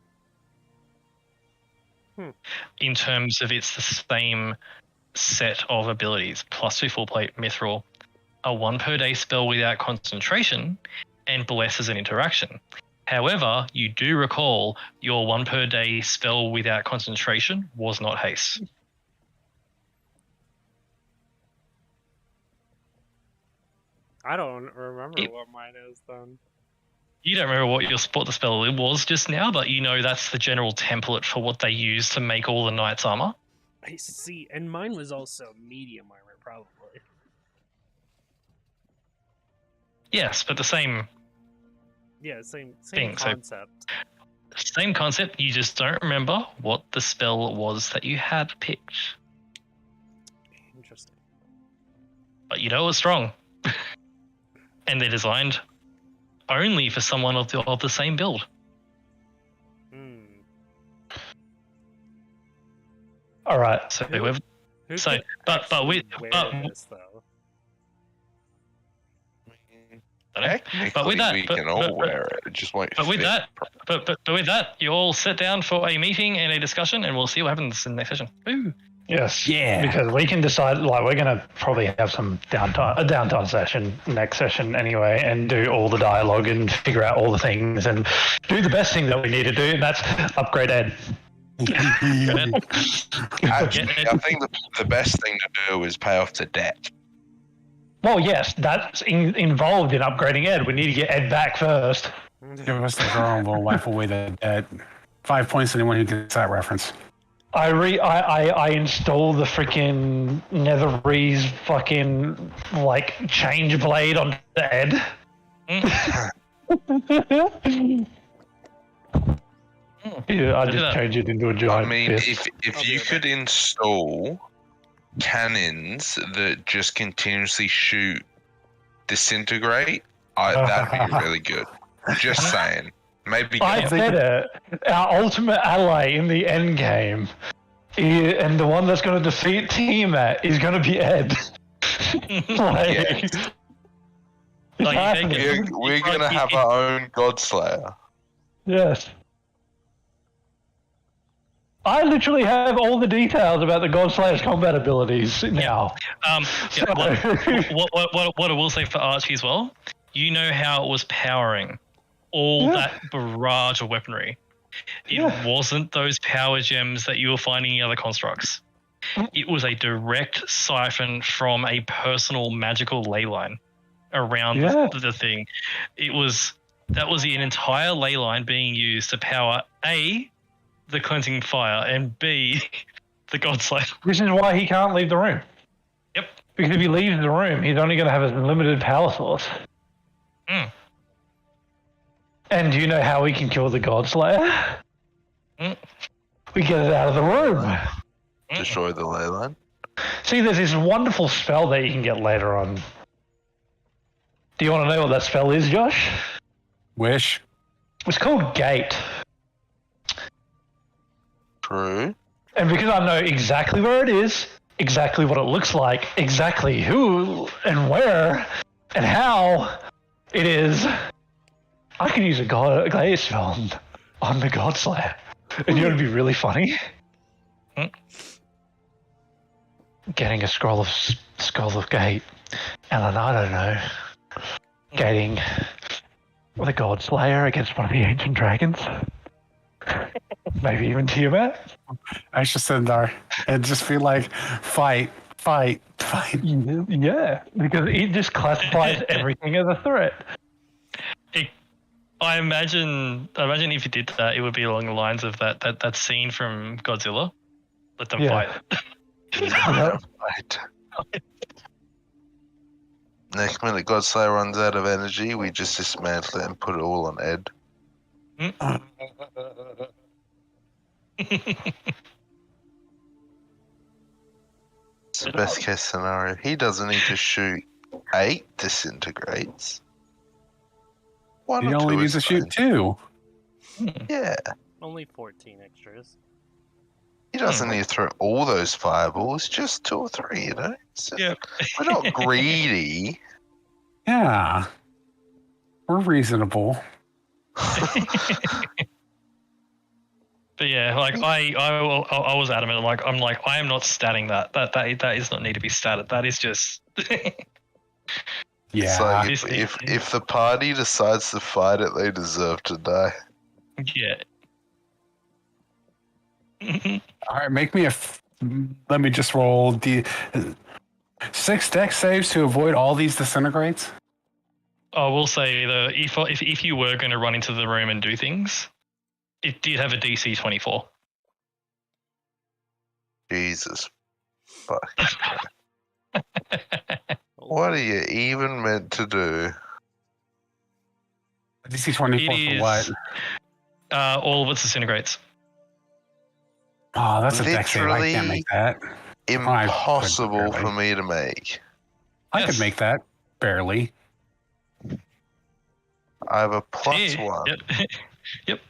In terms of it's the same set of abilities, +2 full plate, mithril, a 1 per day spell without concentration, and bless as an interaction. However, you do recall your 1 per day spell without concentration was not haste. I don't remember what mine is then. You don't remember what the spell was just now, but you know that's the general template for what they use to make all the knight's armor. I see, and mine was also medium armor, probably. Yes, but the same Yeah, same thing, concept. Same concept, you just don't remember what the spell was that you had picked. Interesting. But you know it was strong. And they're designed only for someone of the same build. All right. So Who whoever. So, could but we wear this, though? But with that, we can all wear it. It just won't. But with fit. that, but with that, you all sit down for a meeting and a discussion, and we'll see what happens in the next session. Woo. Yes. Yeah. Because we can decide. Like, we're gonna probably have a downtime session next session anyway, and do all the dialogue and figure out all the things and do the best thing that we need to do, and that's upgrade Ed. Actually, I think the best thing to do is pay off the debt. Well, yes, that's involved in upgrading Ed. We need to get Ed back first. Give us the girl and we'll wipe away the debt. 5 points to anyone who gets that reference. I installed the freaking Netherese fucking like change blade on the Ed. Yeah, I just changed it into a giant. I mean, fist. if you could install cannons that just continuously shoot disintegrate, that'd be really good. Just saying. Maybe I said it. Our ultimate ally in the end game, and the one that's going to defeat Tiamat is going to be Ed. we're going to have our own Godslayer. Yes. I literally have all the details about the Godslayer's combat abilities now. What I will say for Archie as well, you know how it was powering all that barrage of weaponry. It wasn't those power gems that you were finding in other constructs. It was a direct siphon from a personal magical ley line around the thing. That was an entire ley line being used to power A, the cleansing fire, and B, the Godslayer. This is why he can't leave the room. Yep. Because if he leaves the room, he's only going to have a limited power source. And do you know how we can kill the Godslayer? We get it out of the room. Destroy the ley line. See, there's this wonderful spell that you can get later on. Do you want to know what that spell is, Josh? Wish. It's called Gate. True. And because I know exactly where it is, exactly what it looks like, exactly who and where and how it is, I can use a Gate spell on the Godslayer. And you know what would be really funny? Getting a scroll of Gate, and then I don't know, gating the Godslayer against one of the ancient dragons. Maybe even Tiamat. I should sit there and just feel like fight. Yeah, because it just classifies everything as a threat. I imagine if you did that, it would be along the lines of that scene from Godzilla. Let them fight. Right. Next minute, Godslayer runs out of energy. We just dismantle it and put it all on Ed. It's the best case scenario. He doesn't need to shoot 8 disintegrates. One He or only two needs is to shoot fine. 2. Yeah. Only 14 extras. He doesn't need to throw all those fireballs, just 2 or 3, you know? We're not greedy. Yeah. We're reasonable. But yeah, like I was adamant. I am not statting that. That does not need to be statted. That is just. Yeah. It's like if the party decides to fight it, they deserve to die. Yeah. All right, make me let me just roll the 6 dex saves to avoid all these disintegrates. I will say though, if you were going to run into the room and do things, it did have a DC 24. Jesus. Fuck. What are you even meant to do? DC 24 It for what? is all of it disintegrates. Oh, that's a deck save. I can't make that. Impossible for me to make. I could make that. Barely. I have a +1. Yep.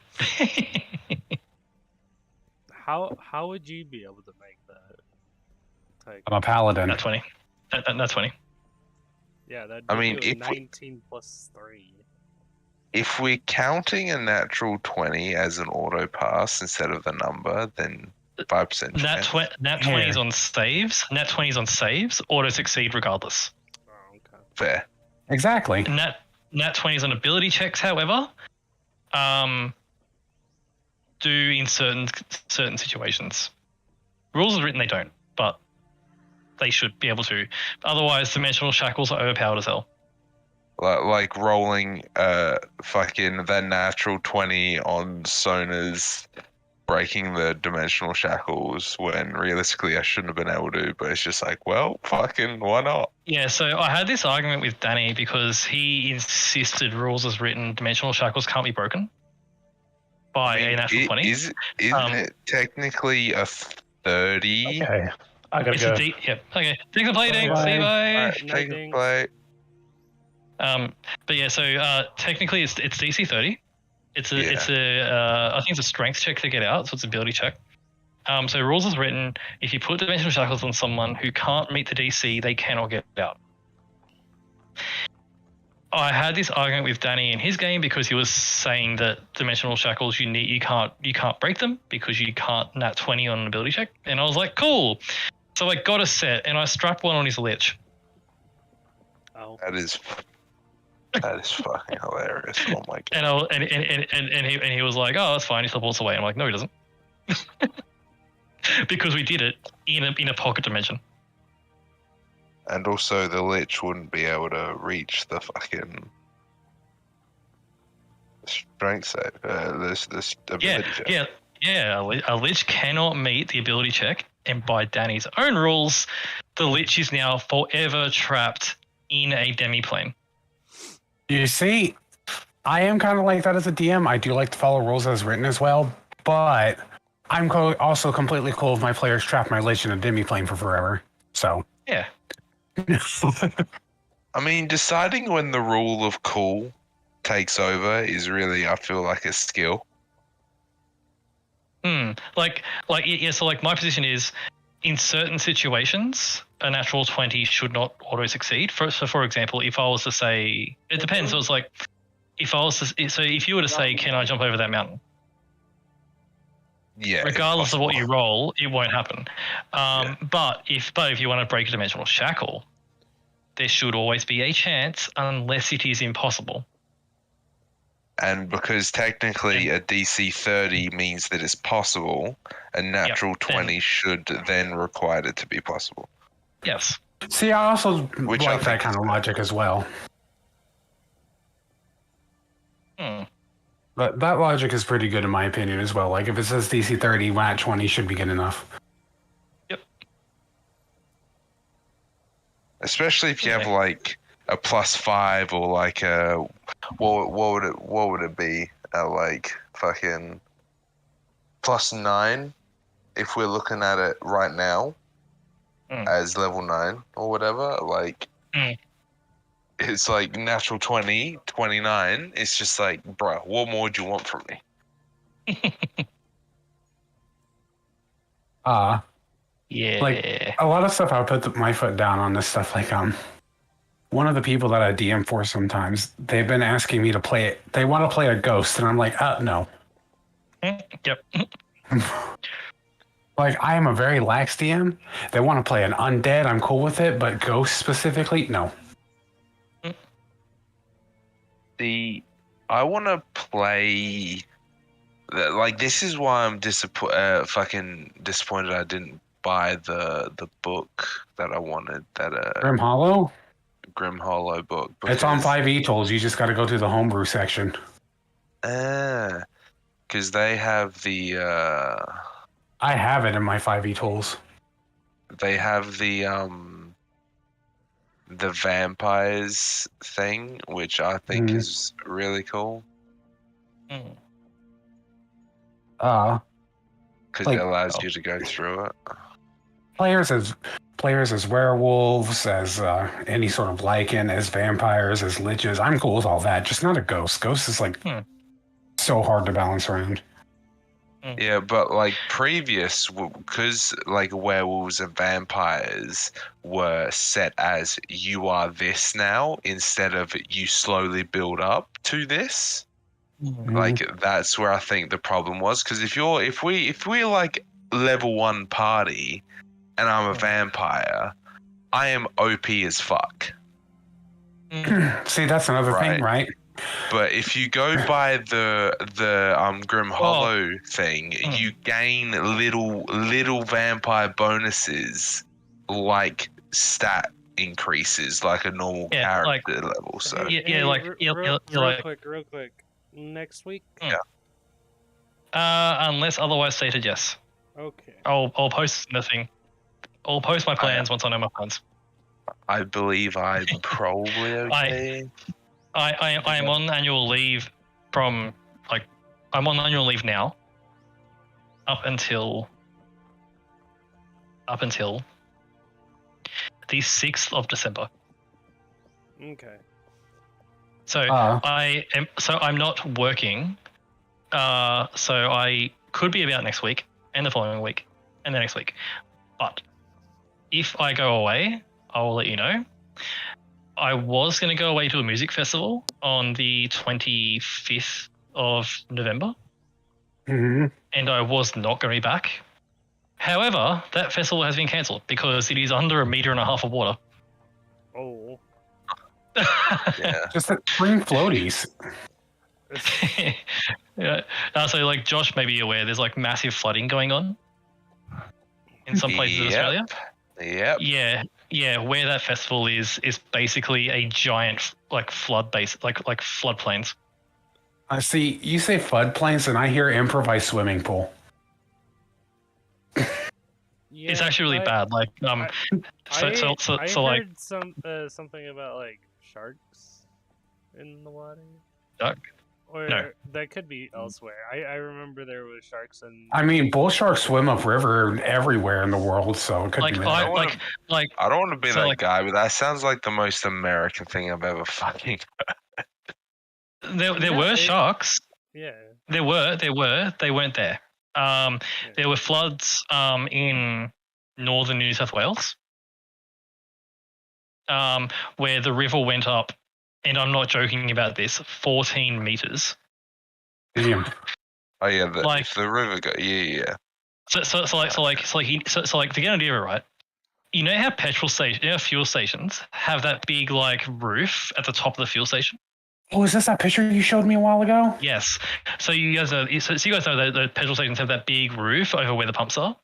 How would you be able to make that? Like, I'm a paladin. Not 20. Not 20. yeah, that. I mean, if if we- 19 plus 3. If we're counting a natural 20 as an auto pass instead of the number, then 5% chance. Nat 20s on saves. Nat 20s on saves. Auto succeed regardless. Oh, okay. Fair. Exactly. Nat 20s on ability checks, however, do in certain situations. Rules are written they don't, but they should be able to. Otherwise, dimensional shackles are overpowered as hell. Like rolling fucking the natural 20 on Sona's breaking the dimensional shackles when realistically I shouldn't have been able to, but it's just like, well, fucking why not? Yeah, so I had this argument with Danny because he insisted rules as written dimensional shackles can't be broken by a natural 20. Isn't it technically a 30? Okay. I gotta It's go. a D. Yep. Okay. Thanks for playing. Bye. See you. Bye. Alright, take a play. But yeah, so technically it's DC 30. It's a I think it's a strength check to get out, so it's an ability check. So rules is written, if you put dimensional shackles on someone who can't meet the DC, they cannot get out. I had this argument with Danny in his game because he was saying that dimensional shackles you can't break them because you can't nat 20 on an ability check, and I was like, cool. So I got a set and I strapped one on his lich. Oh. That is fucking hilarious. Oh my god. And he was like, oh, that's fine. He teleports away. I'm like, no, he doesn't. Because we did it in a pocket dimension. And also the lich wouldn't be able to reach the fucking strength save. This ability check. Yeah. A lich cannot meet the ability check, and by Danny's own rules, the lich is now forever trapped in a demi-plane. You see, I am kind of like that as a DM. I do like to follow rules as written as well, but I'm also completely cool if my players trap my lich in a demi-plane for forever. So. Yeah. I mean, deciding when the rule of cool takes over is really, I feel like, a skill. So my position is, in certain situations, a natural 20 should not auto succeed. For example, if I was to say, it depends. So it's like, if you were to say, can I jump over that mountain? Yeah. Regardless of what you roll, it won't happen. But if you want to break a dimensional shackle, there should always be a chance, unless it is impossible. And because technically a DC 30 means that it's possible, a natural 20 should then require it to be possible. Yes. See, I also like that kind of logic as well. But that logic is pretty good in my opinion as well. Like if it says DC 30, nat 20 should be good enough. Yep. Especially if you have like a +5 or like a what would it be? Like fucking +9 if we're looking at it right now as level 9 or whatever. Like it's like natural 20, 29. It's just like, bro, what more do you want from me? Yeah. Like a lot of stuff, I'll put my foot down on this stuff. Like one of the people that I DM for sometimes, they've been asking me to play it. They want to play a ghost, and I'm like, no. Yep. Like I am a very lax DM. They want to play an undead. I'm cool with it, but ghost specifically, no. I want to play. Like this is why I'm fucking disappointed I didn't buy the book that I wanted. That Grim Hollow. Grim Hollow book? It's on Because 5e tools. You just got to go to the homebrew section. because they have the I have it in my 5e tools. the vampires thing, which I think Mhm. is really cool Mm. because Like- it allows you to go through it. Players as werewolves, as any sort of lichen, as vampires, as liches. I'm cool with all that. Just not a ghost. Ghost is like so hard to balance around. Yeah, but like previous, because like werewolves and vampires were set as you are this now instead of you slowly build up to this. Like that's where I think the problem was. Because if we're like level 1 party, and I'm a vampire, I am OP as fuck. See, that's another thing, right? But if you go by the Grim Hollow thing, you gain little vampire bonuses like stat increases like a normal character level. So real quick. Next week. Unless otherwise stated, yes. Okay. I'll post the thing. I'll post my plans once I know my plans. I believe I'm probably okay. I am on annual leave from I'm on annual leave now up until the 6th of December. Okay. So I'm not working. So I could be about next week and the following week and the next week. But if I go away, I will let you know. I was going to go away to a music festival on the 25th of November. And I was not going to be back. However, that festival has been cancelled because it is under 1.5 meters of water. Oh. Yeah. Just bring floaties. Yeah. So like Josh may be aware, there's like massive flooding going on in some places in Australia. Yep. Yeah. Where that festival is basically a giant like flood base, like floodplains. I see. You say floodplains, and I hear improvised swimming pool. Yeah, it's actually really bad. Like I like heard something about like sharks in the water. Shark? Or No. that could be elsewhere. I remember there was sharks in. I mean, bull sharks swim upriver everywhere in the world, so it could be. I don't want to be that guy, but that sounds like the most American thing I've ever fucking heard. There were sharks. Yeah. There were. They weren't there. There were floods in northern New South Wales, where the river went up, and I'm not joking about this, 14 meters. Damn. Oh yeah, the river go. Yeah. So to get an idea, right? You know how fuel stations have that big like roof at the top of the fuel station? Oh, is this that picture you showed me a while ago? Yes. So you guys know the petrol stations have that big roof over where the pumps are?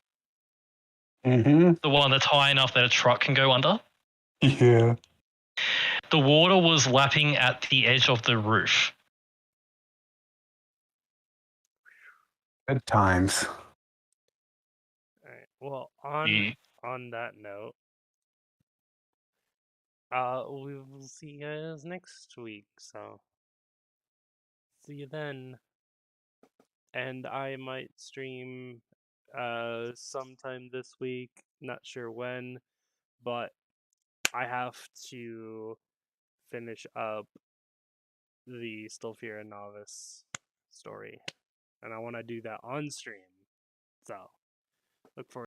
Mm-hmm. The one that's high enough that a truck can go under? Yeah. The water was lapping at the edge of the roof. Good times. All right. Well, on that note, we will see you guys next week. So, see you then. And I might stream sometime this week. Not sure when, but I have to finish up the Still Fear a Novice story, and I want to do that on stream. So, look forward.